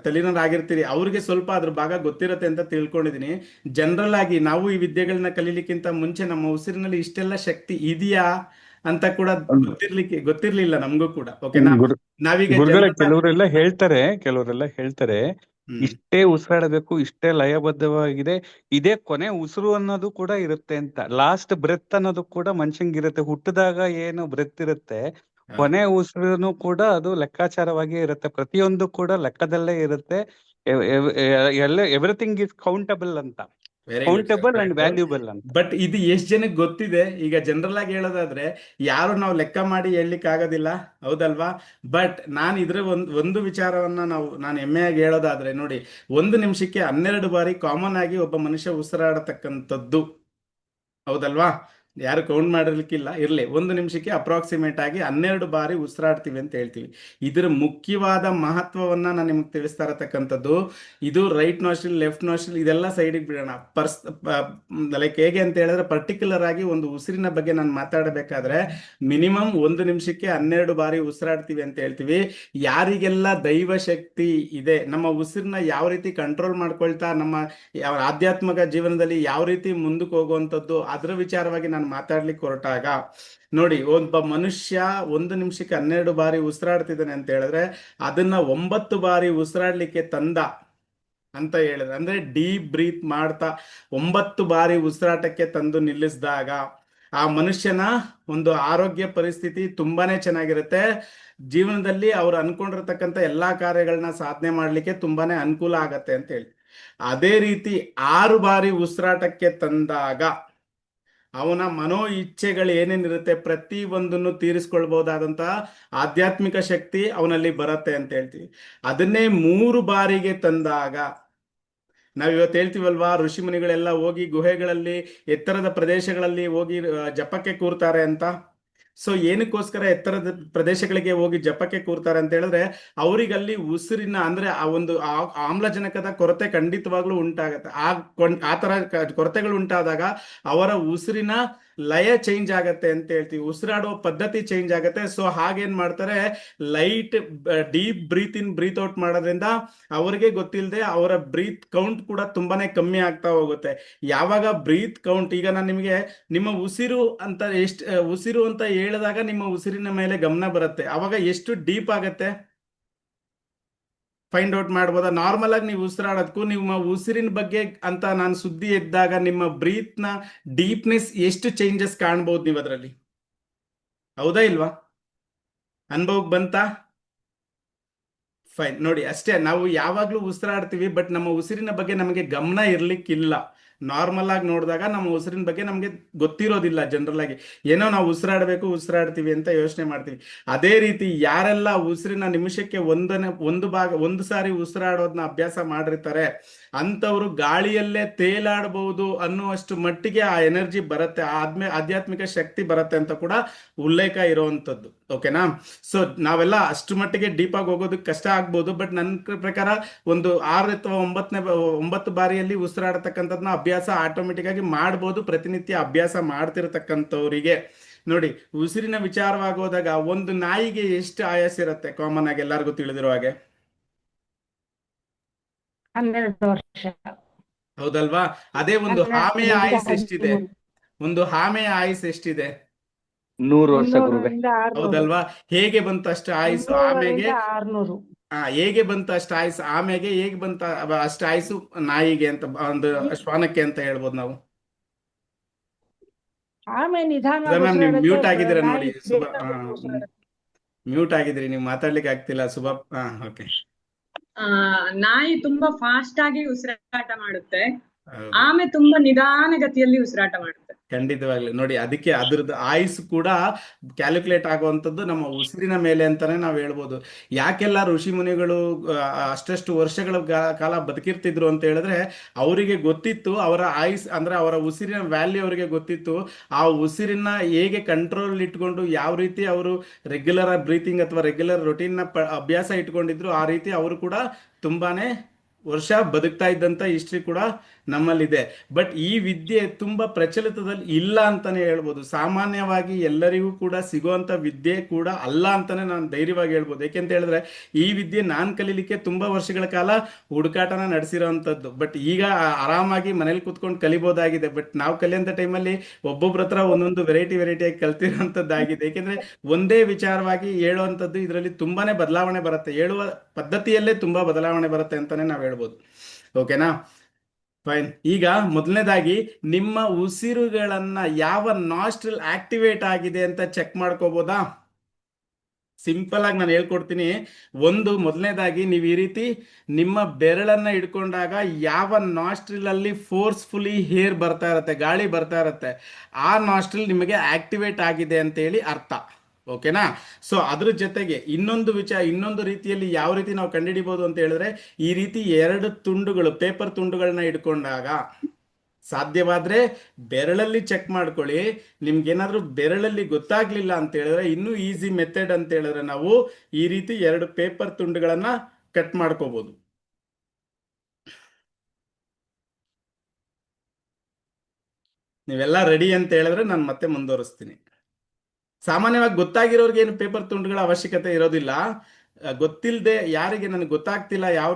ತಲ್ಲೀನರಾಗಿರ್ತೀರಿ ಅವ್ರಿಗೆ ಸ್ವಲ್ಪ ಅದ್ರ ಭಾಗ ಗೊತ್ತಿರುತ್ತೆ ಅಂತ ತಿಳ್ಕೊಂಡಿದೀನಿ. ಜನರಲ್ ಆಗಿ ನಾವು ಈ ವಿದ್ಯೆಗಳನ್ನ ಕಲೀಲಿಕ್ಕಿಂತ ಮುಂಚೆ ನಮ್ಮ ಉಸಿರಿನಲ್ಲಿ ಇಷ್ಟೆಲ್ಲ ಶಕ್ತಿ ಇದೆಯಾ ಅಂತ ಕೂಡ ಗೊತ್ತಿರ್ಲಿಲ್ಲ ನಮಗೂ ಕೂಡ. ಓಕೆನಾ? ನಾವೀಗ ಗುರುಗಳೇ ಕೆಲವರೆಲ್ಲ ಹೇಳ್ತಾರೆ ಇಷ್ಟೇ ಉಸಿರಾಡಬೇಕು, ಇಷ್ಟೇ ಲಯಬದ್ಧವಾಗಿದೆ, ಇದೇ ಕೊನೆ ಉಸಿರು ಅನ್ನೋದು ಕೂಡ ಇರುತ್ತೆ ಅಂತ. ಲಾಸ್ಟ್ ಬ್ರೆತ್ ಅನ್ನೋದು ಕೂಡ ಮನುಷ್ಯಂಗೆ ಇರುತ್ತೆ. ಹುಟ್ಟಿದಾಗ ಏನು ಬ್ರೆತ್ ಇರುತ್ತೆ, ಕೊನೆ ಉಸಿರುನು ಕೂಡ ಅದು ಲೆಕ್ಕಾಚಾರವಾಗಿ ಇರುತ್ತೆ. ಪ್ರತಿಯೊಂದು ಕೂಡ ಲೆಕ್ಕದಲ್ಲೇ ಇರುತ್ತೆ. ಎವ್ರಿಥಿಂಗ್ ಇಸ್ ಕೌಂಟಬಲ್ ಅಂತ, ಕೌಂಟಬಲ್ ಅಂಡ್ ವ್ಯಾಲ್ಯೂಬಲ್ ಅಂತ. ಬಟ್ ಇದು ಎಷ್ಟು ಜನಕ್ಕೆ ಗೊತ್ತಿದೆ? ಈಗ ಜನರಲ್ ಆಗಿ ಹೇಳೋದಾದ್ರೆ ಯಾರು ನಾವು ಲೆಕ್ಕ ಮಾಡಿ ಹೇಳಲಿಕ್ಕೆ ಆಗೋದಿಲ್ಲ, ಹೌದಲ್ವಾ? ಬಟ್ ನಾನು ಇದ್ರ ಒಂದು ವಿಚಾರವನ್ನ ನಾನು ಹೆಮ್ಮೆಯಾಗಿ ಹೇಳೋದಾದ್ರೆ, ನೋಡಿ, 1 ನಿಮಿಷಕ್ಕೆ 12 ಬಾರಿ ಕಾಮನ್ ಆಗಿ ಒಬ್ಬ ಮನುಷ್ಯ ಉಸಿರಾಡತಕ್ಕಂಥದ್ದು, ಹೌದಲ್ವಾ? ಯಾರು ಕೌಂಟ್ ಮಾಡಿರ್ಲಿಕ್ಕಿಲ್ಲ, ಇರ್ಲಿ, 1 ನಿಮಿಷಕ್ಕೆ ಅಪ್ರಾಕ್ಸಿಮೇಟ್ ಆಗಿ 12 ಬಾರಿ ಉಸಿರಾಡ್ತೀವಿ ಅಂತ ಹೇಳ್ತೀವಿ. ಇದರ ಮುಖ್ಯವಾದ ಮಹತ್ವವನ್ನ ನಾನು ನಿಮ್ಗೆ ತಿಳಿಸ್ತಾ ಇರತಕ್ಕಂಥದ್ದು, ಇದು ರೈಟ್ ನಾಸ್ಟ್ರಿಲ್, ಲೆಫ್ಟ್ ನಾಸ್ಟ್ರಿಲ್ ಇದೆಲ್ಲ ಸೈಡಿಗೆ ಬಿಡೋಣ. ಲೈಕ್ ಹೇಗೆ ಅಂತ ಹೇಳಿದ್ರೆ, ಪರ್ಟಿಕ್ಯುಲರ್ ಆಗಿ ಒಂದು ಉಸಿರಿನ ಬಗ್ಗೆ ನಾನು ಮಾತಾಡಬೇಕಾದ್ರೆ ಮಿನಿಮಮ್ 1 ನಿಮಿಷಕ್ಕೆ 12 ಬಾರಿ ಉಸಿರಾಡ್ತೀವಿ ಅಂತ ಹೇಳ್ತೀವಿ. ಯಾರಿಗೆಲ್ಲ ದೈವ ಶಕ್ತಿ ಇದೆ, ನಮ್ಮ ಉಸಿರನ್ನ ಯಾವ ರೀತಿ ಕಂಟ್ರೋಲ್ ಮಾಡ್ಕೊಳ್ತಾ ನಮ್ಮ ಆಧ್ಯಾತ್ಮಿಕ ಜೀವನದಲ್ಲಿ ಯಾವ ರೀತಿ ಮುಂದಕ್ಕೆ ಹೋಗುವಂಥದ್ದು, ಅದರ ವಿಚಾರವಾಗಿ ನಾನು ಮಾತಾಡ್ಲಿಕ್ಕೆ ಹೊರಟಾಗ, ನೋಡಿ, ಒಬ್ಬ ಮನುಷ್ಯ 1 ನಿಮಿಷಕ್ಕೆ 12 ಬಾರಿ ಉಸಿರಾಡ್ತಿದ್ದಾನೆ ಅಂತ ಹೇಳಿದ್ರೆ ಅದನ್ನ 9 ಬಾರಿ ಉಸಿರಾಡ್ಲಿಕ್ಕೆ ತಂದ ಅಂತ ಹೇಳಿದ್ರೆ, ಅಂದ್ರೆ ಡೀಪ್ ಬ್ರೀತ್ ಮಾಡ್ತಾ 9 ಬಾರಿ ಉಸಿರಾಟಕ್ಕೆ ತಂದು ನಿಲ್ಲಿಸಿದಾಗ ಆ ಮನುಷ್ಯನ ಒಂದು ಆರೋಗ್ಯ ಪರಿಸ್ಥಿತಿ ತುಂಬಾನೇ ಚೆನ್ನಾಗಿರುತ್ತೆ. ಜೀವನದಲ್ಲಿ ಅವ್ರು ಅನ್ಕೊಂಡಿರ್ತಕ್ಕಂಥ ಎಲ್ಲಾ ಕಾರ್ಯಗಳನ್ನ ಸಾಧನೆ ಮಾಡ್ಲಿಕ್ಕೆ ತುಂಬಾನೇ ಅನುಕೂಲ ಆಗತ್ತೆ ಅಂತ ಹೇಳಿ. ಅದೇ ರೀತಿ 6 ಬಾರಿ ಉಸಿರಾಟಕ್ಕೆ ತಂದಾಗ ಅವನ ಮನೋ ಇಚ್ಛೆಗಳು ಏನೇನಿರುತ್ತೆ ಪ್ರತಿ ಒಂದನ್ನು ತೀರಿಸ್ಕೊಳ್ಬಹುದಾದಂತಹ ಆಧ್ಯಾತ್ಮಿಕ ಶಕ್ತಿ ಅವನಲ್ಲಿ ಬರುತ್ತೆ ಅಂತ ಹೇಳ್ತೀವಿ. ಅದನ್ನೇ 3 ಬಾರಿಗೆ ತಂದಾಗ, ನಾವಿವತ್ತು ಹೇಳ್ತೀವಲ್ವಾ, ಋಷಿ ಮುನಿಗಳೆಲ್ಲ ಹೋಗಿ ಗುಹೆಗಳಲ್ಲಿ, ಎತ್ತರದ ಪ್ರದೇಶಗಳಲ್ಲಿ ಹೋಗಿ ಜಪಕ್ಕೆ ಕೂರ್ತಾರೆ ಅಂತ. ಸೊ ಏನಕ್ಕೋಸ್ಕರ ಎತ್ತರದ ಪ್ರದೇಶಗಳಿಗೆ ಹೋಗಿ ಜಪಕ್ಕೆ ಕೂರ್ತಾರೆ ಅಂತ ಹೇಳಿದ್ರೆ, ಅವರಿಗಲ್ಲಿ ಉಸಿರಿನ ಅಂದ್ರೆ ಆ ಒಂದು ಆಮ್ಲಜನಕದ ಕೊರತೆ ಖಂಡಿತವಾಗ್ಲೂ ಉಂಟಾಗತ್ತೆ. ಆ ತರ ಕೊರತೆಗಳು ಉಂಟಾದಾಗ ಅವರ ಉಸಿರಿನ ಲಯ ಚೇಂಜ್ ಆಗತ್ತೆ ಅಂತ ಹೇಳ್ತೀವಿ, ಉಸಿರಾಡುವ ಪದ್ಧತಿ ಚೇಂಜ್ ಆಗತ್ತೆ. ಸೊ ಹಾಗೇನ್ ಮಾಡ್ತಾರೆ, ಲೈಟ್ ಡೀಪ್ ಬ್ರೀತ್ ಇನ್ ಬ್ರೀತ್ ಔಟ್ ಮಾಡೋದ್ರಿಂದ ಅವರಿಗೆ ಗೊತ್ತಿಲ್ಲದೆ ಅವರ ಬ್ರೀತ್ ಕೌಂಟ್ ಕೂಡ ತುಂಬಾನೇ ಕಮ್ಮಿ ಆಗ್ತಾ ಹೋಗುತ್ತೆ. ಯಾವಾಗ ಬ್ರೀತ್ ಕೌಂಟ್, ಈಗ ನಾನು ನಿಮಗೆ ನಿಮ್ಮ ಉಸಿರು ಅಂತ ಹೇಳಿದಾಗ ನಿಮ್ಮ ಉಸಿರಿನ ಮೇಲೆ ಗಮನ ಬರುತ್ತೆ, ಅವಾಗ ಎಷ್ಟು ಡೀಪ್ ಆಗತ್ತೆ ಫೈಂಡ್ ಔಟ್ ಮಾಡ್ಬೋದಾ? ನಾರ್ಮಲ್ ಆಗಿ ನೀವು ಉಸಿರಾಡೋದಕ್ಕೂ ನಿಮ್ಮ ಉಸಿರಿನ ಬಗ್ಗೆ ಅಂತ ನಾನು ಸುದ್ದಿ ಎದ್ದಾಗ ನಿಮ್ಮ ಬ್ರೀತ್ ನ ಡೀಪ್ನೆಸ್ ಎಷ್ಟು ಚೇಂಜಸ್ ಕಾಣ್ಬೋದು ನೀವು ಅದರಲ್ಲಿ, ಹೌದಾ ಇಲ್ವಾ? ಅನುಭವಕ್ಕೆ ಬಂತಾ? ಫೈನ್. ನೋಡಿ, ಅಷ್ಟೇ, ನಾವು ಯಾವಾಗ್ಲೂ ಉಸಿರಾಡ್ತೀವಿ, ಬಟ್ ನಮ್ಮ ಉಸಿರಿನ ಬಗ್ಗೆ ನಮಗೆ ಗಮನ ಇರ್ಲಿಕ್ಕಿಲ್ಲ. ನಾರ್ಮಲ್ ಆಗಿ ನೋಡಿದಾಗ ನಮ್ಮ ಉಸಿರಿನ ಬಗ್ಗೆ ನಮಗೆ ಗೊತ್ತಿರೋದಿಲ್ಲ. ಜನರಲ್ ಆಗಿ ಏನೋ ನಾವು ಉಸಿರಾಡ್ತೀವಿ ಅಂತ ಯೋಚನೆ ಮಾಡ್ತೀವಿ. ಅದೇ ರೀತಿ ಯಾರೆಲ್ಲ ಉಸಿರಿನ ನಿಮಿಷಕ್ಕೆ ಒಂದು ಸಾರಿ ಉಸಿರಾಡೋದನ್ನ ಅಭ್ಯಾಸ ಮಾಡಿರ್ತಾರೆ ಅಂತವ್ರು ಗಾಳಿಯಲ್ಲೇ ತೇಲಾಡಬಹುದು ಅನ್ನುವಷ್ಟು ಮಟ್ಟಿಗೆ ಆ ಎನರ್ಜಿ ಬರುತ್ತೆ, ಆಧ್ಯಾತ್ಮಿಕ ಶಕ್ತಿ ಬರುತ್ತೆ ಅಂತ ಕೂಡ ಉಲ್ಲೇಖ ಇರುವಂತದ್ದು. ಓಕೆನಾ. ಸೊ ನಾವೆಲ್ಲ ಅಷ್ಟು ಮಟ್ಟಿಗೆ ಡೀಪ್ ಆಗಿ ಹೋಗೋದಕ್ಕೆ ಕಷ್ಟ ಆಗ್ಬೋದು, ಬಟ್ ನನ್ನ ಪ್ರಕಾರ ಒಂದು 6 ಅಥವಾ 9 ಬಾರಿಯಲ್ಲಿ ಉಸಿರಾಡತಕ್ಕಂಥದ್ನ ಅಭ್ಯಾಸ ಆಟೋಮೆಟಿಕ್ ಆಗಿ ಮಾಡ್ಬೋದು. ಪ್ರತಿನಿತ್ಯ ಅಭ್ಯಾಸ ಮಾಡ್ತಿರತಕ್ಕಂಥವ್ರಿಗೆ ನೋಡಿ, ಉಸಿರಿನ ವಿಚಾರವಾಗಿ ಹೋದಾಗ ಒಂದು ನಾಯಿಗೆ ಎಷ್ಟು ಆಯಾಸ ಇರುತ್ತೆ ಕಾಮನ್ ಆಗಿ ಎಲ್ಲರಿಗೂ ತಿಳಿದಿರೋ ಹಾಗೆ? 12 ವರ್ಷ. ಹೌದಲ್ವಾ? ಅದೇ ಒಂದು ಆಮೆಯ 12 ಆಯುಸ್ ಎಷ್ಟಿದೆ? 13. ಒಂದು ಆಮೆಯ ಆಯುಸ್ ಎಷ್ಟಿದೆ? 100 ವರ್ಷ ಗುರುವೆ. 300 ರಿಂದ 600. ಹೌದಲ್ವಾ? ಹೇಗೆ ಬಂತು ಅಷ್ಟು ಆಯುಸ್ 300 ಆಮೆಗೆ? ರಿಂದ 600. ಹೇಗೆ ಬಂತು ಅಷ್ಟು ಆಯುಸ್ ಆಮೆಗೆ, ಹೇಗೆ ಬಂತ ಅಷ್ಟು ಆಯುಸು ನಾಯಿಗೆ ಅಂತ, ಒಂದು ಶ್ವಾನಕ್ಕೆ ಅಂತ ಹೇಳ್ಬೋದು ನಾವು? ಆಮೇಲೆ ನಿಧಾನ ಮ್ಯಾಮ್ ನೀವು ಉಸಿರಾಡುತ್ತೆ, ಮ್ಯೂಟ್ ಆಗಿದ್ದೀರಾ ನಾಯಿ ನೋಡಿ, ಬೇಗ ಉಸಿರಾಡುತ್ತೆ. ಮ್ಯೂಟ್ ಆಗಿದ್ರಿ ನೀವು, ಮಾತಾಡ್ಲಿಕ್ಕೆ ಆಗ್ತಿಲ್ಲ ಸುಭಾ. ಓಕೆ. ನಾಯಿ ತುಂಬಾ ಫಾಸ್ಟ್ ಆಗಿ ಉಸಿರಾಟ ಮಾಡುತ್ತೆ, ಆಮೆ ತುಂಬಾ ನಿಧಾನಗತಿಯಲ್ಲಿ ಉಸಿರಾಟ ಮಾಡುತ್ತೆ. ಖಂಡಿತವಾಗ್ಲಿ ನೋಡಿ, ಅದಕ್ಕೆ ಅದ್ರದ್ದು ಆಯುಸ್ ಕೂಡ ಕ್ಯಾಲ್ಕುಲೇಟ್ ಆಗುವಂಥದ್ದು ನಮ್ಮ ಉಸಿರಿನ ಮೇಲೆ ಅಂತಾನೆ ನಾವು ಹೇಳ್ಬೋದು. ಯಾಕೆಲ್ಲ ಋಷಿ ಮುನಿಗಳು ಅಷ್ಟಷ್ಟು ವರ್ಷಗಳ ಕಾಲ ಬದುಕಿರ್ತಿದ್ರು ಅಂತ ಹೇಳಿದ್ರೆ, ಅವರಿಗೆ ಗೊತ್ತಿತ್ತು ಅವರ ಆಯುಸ್ ಅಂದ್ರೆ ಅವರ ಉಸಿರಿನ ವ್ಯಾಲ್ಯೂ ಅವರಿಗೆ ಗೊತ್ತಿತ್ತು. ಆ ಉಸಿರಿನ ಹೇಗೆ ಕಂಟ್ರೋಲ್ ಇಟ್ಕೊಂಡು ಯಾವ ರೀತಿ ಅವರು ರೆಗ್ಯುಲರ್ ಬ್ರೀತಿಂಗ್ ಅಥವಾ ರೆಗ್ಯುಲರ್ ರೊಟೀನ್ನ ಅಭ್ಯಾಸ ಇಟ್ಕೊಂಡಿದ್ರು, ಆ ರೀತಿ ಅವರು ಕೂಡ ತುಂಬಾನೇ ವರ್ಷ ಬದುಕ್ತಾ ಇದ್ದಂಥ ಹಿಸ್ಟ್ರಿ ಕೂಡ ನಮ್ಮಲ್ಲಿದೆ. ಬಟ್ ಈ ವಿದ್ಯೆ ತುಂಬಾ ಪ್ರಚಲಿತದಲ್ಲಿ ಇಲ್ಲ ಅಂತಾನೆ ಹೇಳ್ಬೋದು. ಸಾಮಾನ್ಯವಾಗಿ ಎಲ್ಲರಿಗೂ ಕೂಡ ಸಿಗುವಂತ ವಿದ್ಯೆ ಕೂಡ ಅಲ್ಲ ಅಂತಾನೆ ನಾನು ಧೈರ್ಯವಾಗಿ ಹೇಳ್ಬೋದು. ಯಾಕೆಂತ ಹೇಳಿದ್ರೆ ಈ ವಿದ್ಯೆ ನಾನು ಕಲೀಲಿಕ್ಕೆ ತುಂಬಾ ವರ್ಷಗಳ ಕಾಲ ಹುಡುಕಾಟನ ನಡೆಸಿರೋವಂಥದ್ದು. ಬಟ್ ಈಗ ಆರಾಮಾಗಿ ಮನೇಲಿ ಕೂತ್ಕೊಂಡು ಕಲಿಬೋದಾಗಿದೆ. ಬಟ್ ನಾವು ಕಲಿಯೋಂಥ ಟೈಮಲ್ಲಿ ಒಬ್ಬೊಬ್ರ ಹತ್ರ ಒಂದೊಂದು ವೆರೈಟಿಯಾಗಿ ಕಲ್ತಿರೋಂಥದ್ದಾಗಿದೆ. ಏಕೆಂದ್ರೆ ಒಂದೇ ವಿಚಾರವಾಗಿ ಹೇಳುವಂಥದ್ದು ಇದರಲ್ಲಿ ತುಂಬಾನೇ ಬದಲಾವಣೆ ಬರುತ್ತೆ, ಹೇಳುವ ಪದ್ಧತಿಯಲ್ಲೇ ತುಂಬಾ ಬದಲಾವಣೆ ಬರುತ್ತೆ ಅಂತಾನೆ ನಾವು ಹೇಳ್ಬೋದು. ಓಕೆನಾ, ಫೈನ್. ಈಗ ಮೊದಲನೇದಾಗಿ ನಿಮ್ಮ ಉಸಿರುಗಳನ್ನ ಯಾವ ನಾಸ್ಟ್ರಿಲ್ ಆಕ್ಟಿವೇಟ್ ಆಗಿದೆ ಅಂತ ಚೆಕ್ ಮಾಡ್ಕೋಬೋದಾ? ಸಿಂಪಲ್ ಆಗಿ ನಾನು ಹೇಳ್ಕೊಡ್ತೀನಿ. ಮೊದಲನೇದಾಗಿ ನೀವು ಈ ರೀತಿ ನಿಮ್ಮ ಬೆರಳನ್ನ ಹಿಡ್ಕೊಂಡಾಗ ಯಾವ ನಾಸ್ಟ್ರಿಲ್ ಅಲ್ಲಿ ಫೋರ್ಸ್ಫುಲಿ ಏರ್ ಬರ್ತಾ ಇರುತ್ತೆ, ಗಾಳಿ ಬರ್ತಾ ಇರುತ್ತೆ, ಆ ನಾಸ್ಟ್ರಿಲ್ ನಿಮಗೆ ಆಕ್ಟಿವೇಟ್ ಆಗಿದೆ ಅಂತ ಹೇಳಿ ಅರ್ಥ. ಓಕೆನಾ. ಸೊ ಅದ್ರ ಜೊತೆಗೆ ಇನ್ನೊಂದು ರೀತಿಯಲ್ಲಿ ಯಾವ ರೀತಿ ನಾವು ಕಂಡುಹಿಡಿಬಹುದು ಅಂತ ಹೇಳಿದ್ರೆ, ಈ ರೀತಿ 2 ತುಂಡುಗಳು ಪೇಪರ್ ತುಂಡುಗಳನ್ನ ಹಿಡ್ಕೊಂಡಾಗ, ಸಾಧ್ಯವಾದ್ರೆ ಬೆರಳಲ್ಲಿ ಚೆಕ್ ಮಾಡ್ಕೊಳ್ಳಿ. ನಿಮ್ಗೇನಾದ್ರೂ ಬೆರಳಲ್ಲಿ ಗೊತ್ತಾಗ್ಲಿಲ್ಲ ಅಂತ ಹೇಳಿದ್ರೆ ಇನ್ನೂ ಈಸಿ ಮೆಥಡ್ ಅಂತ ಹೇಳಿದ್ರೆ ನಾವು ಈ ರೀತಿ 2 ಪೇಪರ್ ತುಂಡುಗಳನ್ನ ಕಟ್ ಮಾಡ್ಕೋಬಹುದು. ನೀವೆಲ್ಲ ರೆಡಿ ಅಂತ ಹೇಳಿದ್ರೆ ನಾನು ಮತ್ತೆ ಮುಂದುವರಿಸ್ತೀನಿ. ಸಾಮಾನ್ಯವಾಗಿ ಗೊತ್ತಾಗಿರೋರ್ಗೆ ಏನು ಪೇಪರ್ ತುಂಡುಗಳ ಅವಶ್ಯಕತೆ ಇರೋದಿಲ್ಲ. ಗೊತ್ತಿಲ್ಲದೆ ಯಾರಿಗೆ ನನಗೆ ಗೊತ್ತಾಗ್ತಿಲ್ಲ ಯಾವ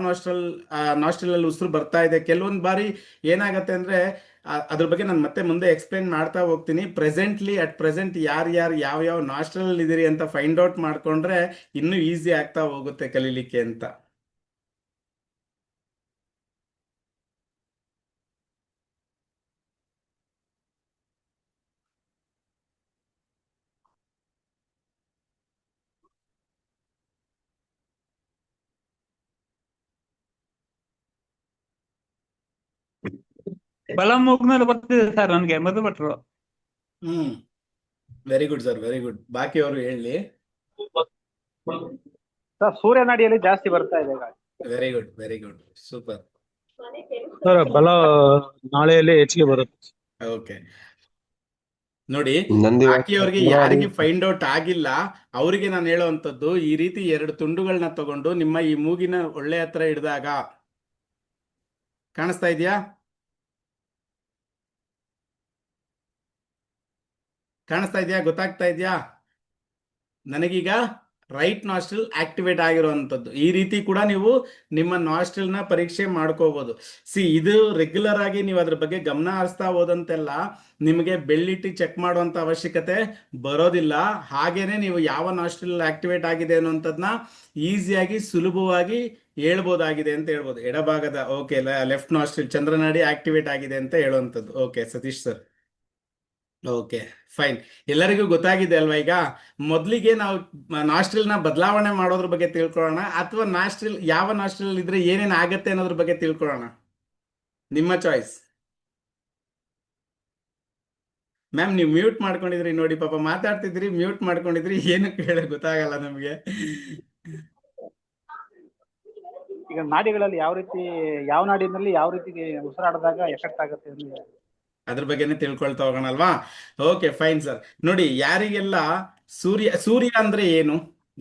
ನಾಸ್ಟ್ರಲ್ ಅಲ್ಲಿ ಉಸಿರು ಬರ್ತಾ ಇದೆ, ಕೆಲವೊಂದು ಬಾರಿ ಏನಾಗತ್ತೆ ಅಂದ್ರೆ ಅದ್ರ ಬಗ್ಗೆ ನಾನು ಮತ್ತೆ ಮುಂದೆ ಎಕ್ಸ್ಪ್ಲೈನ್ ಮಾಡ್ತಾ ಹೋಗ್ತೀನಿ. ಅಟ್ ಪ್ರೆಸೆಂಟ್ ಯಾವ ನಾಸ್ಟ್ರಲ್ ಅಲ್ಲಿ ಇದೀರಿ ಅಂತ ಫೈಂಡ್ ಔಟ್ ಮಾಡ್ಕೊಂಡ್ರೆ ಇನ್ನೂ ಈಸಿ ಆಗ್ತಾ ಹೋಗುತ್ತೆ ಕಲೀಲಿಕ್ಕೆ ಅಂತ. ಬಲ ಮೂಗ್ನಲ್ಲಿ ಬರ್ತಿದೆ ಸರ್ ನನ್ಗೆ ಮಧು ಭಟ್ರು. Very good sir, very good. ಬಾಕಿ ಅವರು ಹೇಳಿ. ಸರ್ ಸೂರ್ಯನಾಡಿಯಲ್ಲಿ ಜಾಸ್ತಿ ಬರ್ತಾ ಇದೆ ಈಗ. Very good, very good, super. Sir ಬಲ ನಾಳೆಯಲ್ಲಿ ಹೆಚ್ಚಿಗೆ ಬರುತ್ತೆ. ಓಕೆ ನೋಡಿ, ಬಾಕಿಯವ್ರಿಗೆ ಯಾರಿಗೆ ಫೈಂಡ್ ಔಟ್ ಆಗಿಲ್ಲ ಅವರಿಗೆ ನಾನು ಹೇಳುವಂಥದ್ದು, ಈ ರೀತಿ 2 ತುಂಡುಗಳನ್ನ ತಗೊಂಡು ನಿಮ್ಮ ಈ ಮೂಗಿನ ಒಳ್ಳೆ ಹತ್ರ ಹಿಡಿದಾಗ, ಕಾಣಿಸ್ತಾ ಇದೆಯಾ? ಗೊತ್ತಾಗ್ತಾ ಇದೆಯಾ? ನನಗೀಗ ರೈಟ್ ನಾಸ್ಟ್ರಿಲ್ ಆಕ್ಟಿವೇಟ್ ಆಗಿರುವಂಥದ್ದು. ಈ ರೀತಿ ಕೂಡ ನೀವು ನಿಮ್ಮ ನಾಸ್ಟ್ರಿಲ್ನ ಪರೀಕ್ಷೆ ಮಾಡ್ಕೋಬಹುದು. ಇದು ರೆಗ್ಯುಲರ್ ಆಗಿ ನೀವು ಅದ್ರ ಬಗ್ಗೆ ಗಮನ ಹರಿಸ್ತಾ ಹೋದಂತೆಲ್ಲ ನಿಮಗೆ ಬೆಳ್ಳಿಟ್ಟು ಚೆಕ್ ಮಾಡುವಂತ ಅವಶ್ಯಕತೆ ಬರೋದಿಲ್ಲ. ಹಾಗೇನೆ ನೀವು ಯಾವ ನಾಸ್ಟ್ರಿಲ್ ಆಕ್ಟಿವೇಟ್ ಆಗಿದೆ ಅನ್ನುವಂಥದ್ದನ್ನ ಈಸಿಯಾಗಿ ಸುಲಭವಾಗಿ ಹೇಳ್ಬೋದಾಗಿದೆ ಅಂತ ಹೇಳ್ಬೋದು. ಎಡಭಾಗದ ಓಕೆ, ಲೆಫ್ಟ್ ನಾಸ್ಟ್ರಿಲ್ ಚಂದ್ರನಾಡಿ ಆಕ್ಟಿವೇಟ್ ಆಗಿದೆ ಅಂತ ಹೇಳುವಂಥದ್ದು. Okay Satish sir, okay fine. ಎಲ್ಲರಿಗೂ ಗೊತ್ತಾಗಿದೆ ಅಲ್ವಾ? ಈಗ ಮೊದಲಿಗೆ ನಾವು ನಾಸ್ಟ್ರಿಲ್ನ ಬದಲಾವಣೆ ಮಾಡೋದ್ರ ಬಗ್ಗೆ ತಿಳ್ಕೊಳ್ಳೋಣ, ಅಥವಾ ಯಾವ ನಾಸ್ಟ್ರಿಲ್ ಇದ್ರೆ ಏನೇನು ಆಗತ್ತೆ ಅನ್ನೋದ್ರ ಬಗ್ಗೆ ತಿಳ್ಕೊಳ್ಳೋಣ? ನಿಮ್ಮ ಚಾಯ್ಸ್. ಮ್ಯಾಮ್ ನೀವು ಮ್ಯೂಟ್ ಮಾಡ್ಕೊಂಡಿದ್ರಿ ನೋಡಿ, ಪಾಪ ಮಾತಾಡ್ತಿದ್ರಿ, ಮ್ಯೂಟ್ ಮಾಡ್ಕೊಂಡಿದ್ರಿ, ಏನು ಕೇಳ ಗೊತ್ತಾಗಲ್ಲ ನಮಗೆ. ಈಗ ನಾಡಿಗಳಲ್ಲಿ ಯಾವ ನಾಡಿನಲ್ಲಿ ಯಾವ ರೀತಿ ಉಸಿರಾಡಿದಾಗ ಎಫೆಕ್ಟ್ ಆಗುತ್ತೆ ಅದ್ರ ಬಗ್ಗೆನೇ ತಿಳ್ಕೊಳ್ತಾ ಹೋಗೋಣಲ್ವಾ? Okay fine sir. ನೋಡಿ, ಯಾರಿಗೆಲ್ಲ ಸೂರ್ಯ ಅಂದ್ರೆ ಏನು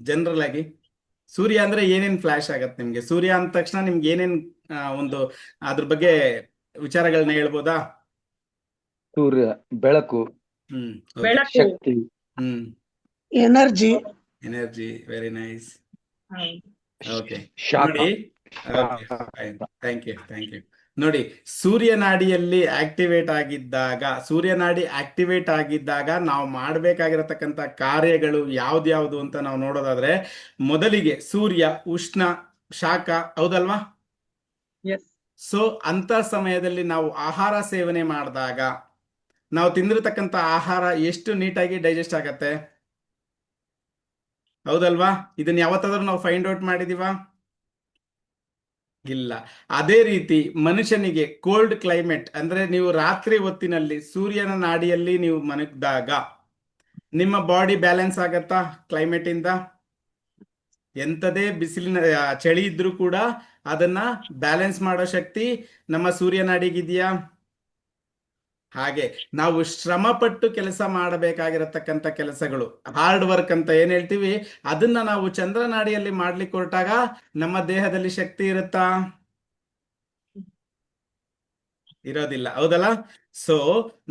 ಜನರಲ್ ಆಗಿ? ಸೂರ್ಯ ಅಂದ್ರೆ ಏನೇನ್ ಫ್ಲಾಶ್ ಆಗತ್ತೆ ನಿಮ್ಗೆ? ಸೂರ್ಯ ಅಂದ ತಕ್ಷಣ ನಿಮ್ಗೆ ಏನೇನ್ ಒಂದು ಅದ್ರ ಬಗ್ಗೆ ವಿಚಾರಗಳನ್ನ ಹೇಳ್ಬೋದಾ? ಸೂರ್ಯ ಬೆಳಕು, ಹ್ಮ್. okay. ಬೆಳಕು. ಶಕ್ತಿ, ಹ್ಮ್. Energy, energy, very nice. Okay ಶಾಖ. ನೋಡಿ, ಥ್ಯಾಂಕ್ ಯು. ನೋಡಿ, ಸೂರ್ಯನಾಡಿಯಲ್ಲಿ ಆಕ್ಟಿವೇಟ್ ಆಗಿದ್ದಾಗ ನಾವು ಮಾಡಬೇಕಾಗಿರತಕ್ಕಂಥ ಕಾರ್ಯಗಳು ಯಾವ್ದ್ಯಾವ್ದು ಅಂತ ನಾವು ನೋಡೋದಾದ್ರೆ, ಮೊದಲಿಗೆ ಸೂರ್ಯ ಉಷ್ಣ, ಶಾಖ, ಹೌದಲ್ವಾ? ಎಸ್. ಸೊ ಅಂತ ಸಮಯದಲ್ಲಿ ನಾವು ಆಹಾರ ಸೇವನೆ ಮಾಡಿದಾಗ ನಾವು ತಿಂದಿರತಕ್ಕಂಥ ಆಹಾರ ಎಷ್ಟು ನೀಟಾಗಿ ಡೈಜೆಸ್ಟ್ ಆಗತ್ತೆ, ಹೌದಲ್ವಾ? ಇದನ್ನ ಯಾವತ್ತಾದ್ರೂ ನಾವು ಫೈಂಡ್ ಔಟ್ ಮಾಡಿದೀವಾ? ಇಲ್ಲ. ಅದೇ ರೀತಿ ಮನುಷ್ಯನಿಗೆ ಕೋಲ್ಡ್ ಕ್ಲೈಮೇಟ್ ಅಂದ್ರೆ, ನೀವು ರಾತ್ರಿ ಹೊತ್ತಿನಲ್ಲಿ ಸೂರ್ಯನ ನಾಡಿಯಲ್ಲಿ ನೀವು ಮನಗಿದಾಗ ನಿಮ್ಮ ಬಾಡಿ ಬ್ಯಾಲೆನ್ಸ್ ಆಗತ್ತಾ ಕ್ಲೈಮೇಟ್ ಇಂದ? ಎಂಥದೇ ಬಿಸಿಲಿನ ಚಳಿ ಇದ್ರೂ ಕೂಡ ಅದನ್ನ ಬ್ಯಾಲೆನ್ಸ್ ಮಾಡೋ ಶಕ್ತಿ ನಮ್ಮ ಸೂರ್ಯನಾಡಿಗಿದೆಯಾ? ಹಾಗೆ ನಾವು ಶ್ರಮ ಪಟ್ಟು ಕೆಲಸ ಮಾಡಬೇಕಾಗಿರತಕ್ಕಂಥ ಕೆಲಸಗಳು, ಹಾರ್ಡ್ ವರ್ಕ್ ಅಂತ ಏನ್ ಹೇಳ್ತೀವಿ, ಅದನ್ನ ನಾವು ಚಂದ್ರನಾಡಿಯಲ್ಲಿ ಮಾಡ್ಲಿಕ್ಕೆ ಹೊರಟಾಗ ನಮ್ಮ ದೇಹದಲ್ಲಿ ಶಕ್ತಿ ಇರುತ್ತಾ? ಇರೋದಿಲ್ಲ, ಹೌದಲ್ಲ? ಸೊ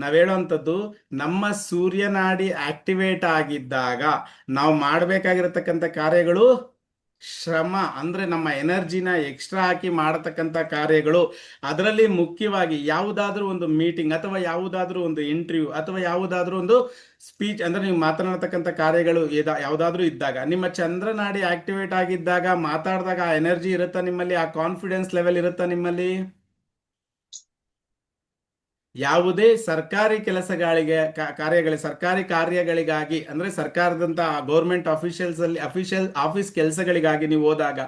ನಾವ್ ಹೇಳುವಂಥದ್ದು, ನಮ್ಮ ಸೂರ್ಯನಾಡಿ ಆಕ್ಟಿವೇಟ್ ಆಗಿದ್ದಾಗ ನಾವು ಮಾಡಬೇಕಾಗಿರತಕ್ಕಂಥ ಕಾರ್ಯಗಳು ಶ್ರಮ, ಅಂದ್ರೆ ನಮ್ಮ ಎನರ್ಜಿನ ಎಕ್ಸ್ಟ್ರಾ ಹಾಕಿ ಮಾಡತಕ್ಕಂಥ ಕಾರ್ಯಗಳು. ಅದರಲ್ಲಿ ಮುಖ್ಯವಾಗಿ ಯಾವುದಾದ್ರೂ ಒಂದು ಮೀಟಿಂಗ್ ಅಥವಾ ಯಾವುದಾದ್ರೂ ಒಂದು ಇಂಟರ್ವ್ಯೂ ಅಥವಾ ಯಾವುದಾದ್ರೂ ಒಂದು ಸ್ಪೀಚ್, ಅಂದ್ರೆ ನೀವು ಮಾತನಾಡತಕ್ಕಂಥ ಕಾರ್ಯಗಳು ಯಾವುದಾದ್ರೂ ಇದ್ದಾಗ, ನಿಮ್ಮ ಚಂದ್ರನಾಡಿ ಆಕ್ಟಿವೇಟ್ ಆಗಿದ್ದಾಗ ಮಾತಾಡಿದಾಗ ಆ ಎನರ್ಜಿ ಇರುತ್ತಾ ನಿಮ್ಮಲ್ಲಿ? ಆ ಕಾನ್ಫಿಡೆನ್ಸ್ ಲೆವೆಲ್ ಇರುತ್ತಾ ನಿಮ್ಮಲ್ಲಿ? ಯಾವುದೇ ಸರ್ಕಾರಿ ಸರ್ಕಾರಿ ಕಾರ್ಯಗಳಿಗಾಗಿ, ಅಂದ್ರೆ ಸರ್ಕಾರದಂತ ಗೌರ್ಮೆಂಟ್ ಆಫೀಸ್ ಕೆಲಸಗಳಿಗಾಗಿ ನೀವು ಹೋದಾಗ,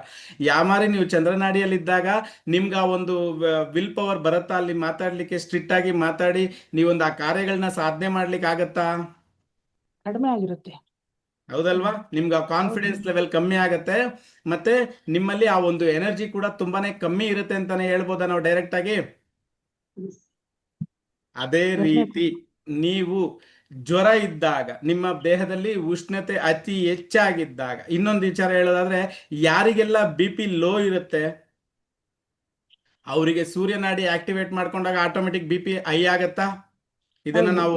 ಯಾಮಾರಿ ನೀವು ಚಂದ್ರನಾಡಿಯಲ್ಲಿದ್ದಾಗ ನಿಮ್ಗೆ ಆ ಒಂದು ವಿಲ್ ಪವರ್ ಬರುತ್ತಾ ಅಲ್ಲಿ ಮಾತಾಡ್ಲಿಕ್ಕೆ? ಸ್ಟ್ರಿಕ್ಟ್ ಆಗಿ ಮಾತಾಡಿ ನೀವೊಂದು ಆ ಕಾರ್ಯಗಳನ್ನ ಸಾಧನೆ ಮಾಡ್ಲಿಕ್ಕೆ ಆಗತ್ತಾ? ಕಡಿಮೆ ಆಗಿರುತ್ತೆ. ಹೌದಲ್ವಾ? ನಿಮ್ಗೆ ಆ ಕಾನ್ಫಿಡೆನ್ಸ್ ಲೆವೆಲ್ ಕಮ್ಮಿ ಆಗತ್ತೆ, ಮತ್ತೆ ನಿಮ್ಮಲ್ಲಿ ಆ ಒಂದು ಎನರ್ಜಿ ಕೂಡ ತುಂಬಾನೇ ಕಮ್ಮಿ ಇರುತ್ತೆ ಅಂತಾನೆ ಹೇಳ್ಬೋದಾ ನಾವು ಡೈರೆಕ್ಟ್ ಆಗಿ? ಅದೇ ರೀತಿ ನೀವು ಜ್ವರ ಇದ್ದಾಗ, ನಿಮ್ಮ ದೇಹದಲ್ಲಿ ಉಷ್ಣತೆ ಅತಿ ಹೆಚ್ಚಾಗಿದ್ದಾಗ, ಇನ್ನೊಂದು ವಿಚಾರ ಹೇಳೋದಾದ್ರೆ, ಯಾರಿಗೆಲ್ಲ BP ಲೋ ಇರುತ್ತೆ ಅವರಿಗೆ ಸೂರ್ಯನಾಡಿ ಆಕ್ಟಿವೇಟ್ ಮಾಡ್ಕೊಂಡಾಗ ಆಟೋಮೆಟಿಕ್ BP ಹೈ ಆಗತ್ತಾ? ಇದನ್ನ ನಾವು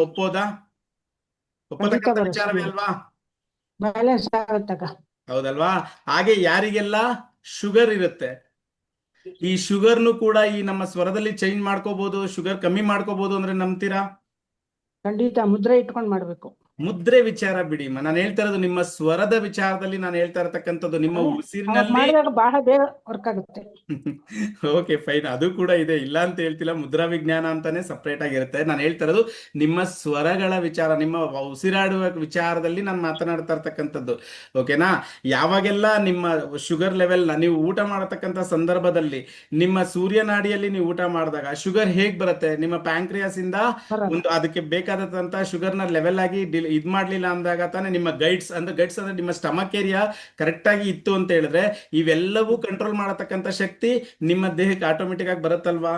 ಒಪ್ಪತಕ್ಕಂಥ ವಿಚಾರವೇ ಅಲ್ವಾ? ಬ್ಯಾಲೆನ್ಸ್ ಆಗುತ್ತಾಗ. ಹೌದಲ್ವಾ? ಹಾಗೆ ಯಾರಿಗೆಲ್ಲ ಶುಗರ್ ಇರುತ್ತೆ, ಈ ಶುಗರ್ನು ಕೂಡ ಈ ನಮ್ಮ ಸ್ವರದಲ್ಲಿ ಚೇಂಜ್ ಮಾಡ್ಕೋಬಹುದು, ಶುಗರ್ ಕಮ್ಮಿ ಮಾಡ್ಕೋಬಹುದು ಅಂದ್ರೆ ನಂಬ್ತೀರಾ? ಖಂಡಿತ ಮುದ್ರೆ ಇಟ್ಕೊಂಡ್ ಮಾಡ್ಬೇಕು. ಮುದ್ರೆ ವಿಚಾರ ಬಿಡಿ, ನಾನು ಹೇಳ್ತಾ ಇರೋದು ನಿಮ್ಮ ಸ್ವರದ ವಿಚಾರದಲ್ಲಿ ನಾನು ಹೇಳ್ತಾ ಇರತಕ್ಕಂಥದ್ದು. ನಿಮ್ಮ ಉಸಿರಿನಲ್ಲಿ ಮಾಡಿದಾಗ ಬಹಳ ಬೇಗ ವರ್ಕ್ ಆಗುತ್ತೆ. ಓಕೆ ಫೈನ್, ಅದು ಕೂಡ ಇದೆ, ಇಲ್ಲ ಅಂತ ಹೇಳ್ತಿಲ್ಲ. ಮುದ್ರಾ ವಿಜ್ಞಾನ ಅಂತಾನೆ ಸಪ್ರೇಟ್ ಆಗಿರುತ್ತೆ. ನಾನು ಹೇಳ್ತಾ ಇರೋದು ನಿಮ್ಮ ಸ್ವರಗಳ ವಿಚಾರ, ನಿಮ್ಮ ಉಸಿರಾಡುವ ವಿಚಾರದಲ್ಲಿ ನಾನು ಮಾತನಾಡ್ತಾ ಇರ್ತಕ್ಕಂಥದ್ದು. ಓಕೆನಾ? ಯಾವಾಗೆಲ್ಲ ನಿಮ್ಮ ಶುಗರ್ ಲೆವೆಲ್ ನೀವು ಊಟ ಮಾಡತಕ್ಕಂಥ ಸಂದರ್ಭದಲ್ಲಿ, ನಿಮ್ಮ ಸೂರ್ಯನಾಡಿಯಲ್ಲಿ ನೀವು ಊಟ ಮಾಡಿದಾಗ ಶುಗರ್ ಹೇಗ್ ಬರುತ್ತೆ? ನಿಮ್ಮ ಪ್ಯಾಂಕ್ರಿಯಾಸ್ ಇಂದ ಒಂದು ಅದಕ್ಕೆ ಬೇಕಾದಂತ ಶುಗರ್ನ ಲೆವೆಲ್ ಆಗಿ ಇದ್ ಮಾಡ್ಲಿಲ್ಲ ಅಂದಾಗ ತಾನೇ ನಿಮ್ಮ ಗೈಡ್ಸ್ ಅಂದ್ರೆ ನಿಮ್ಮ ಸ್ಟಮಕ್ ಏರಿಯಾ ಕರೆಕ್ಟ್ ಆಗಿ ಇತ್ತು ಅಂತ ಹೇಳಿದ್ರೆ ಇವೆಲ್ಲವೂ ಕಂಟ್ರೋಲ್ ಮಾಡತಕ್ಕಂತ ಶಕ್ತಿ ನಿಮ್ಮ ದೇಹಕ್ಕೆ ಆಟೋಮೆಟಿಕ್ ಆಗಿ ಬರುತ್ತಲ್ವಾ?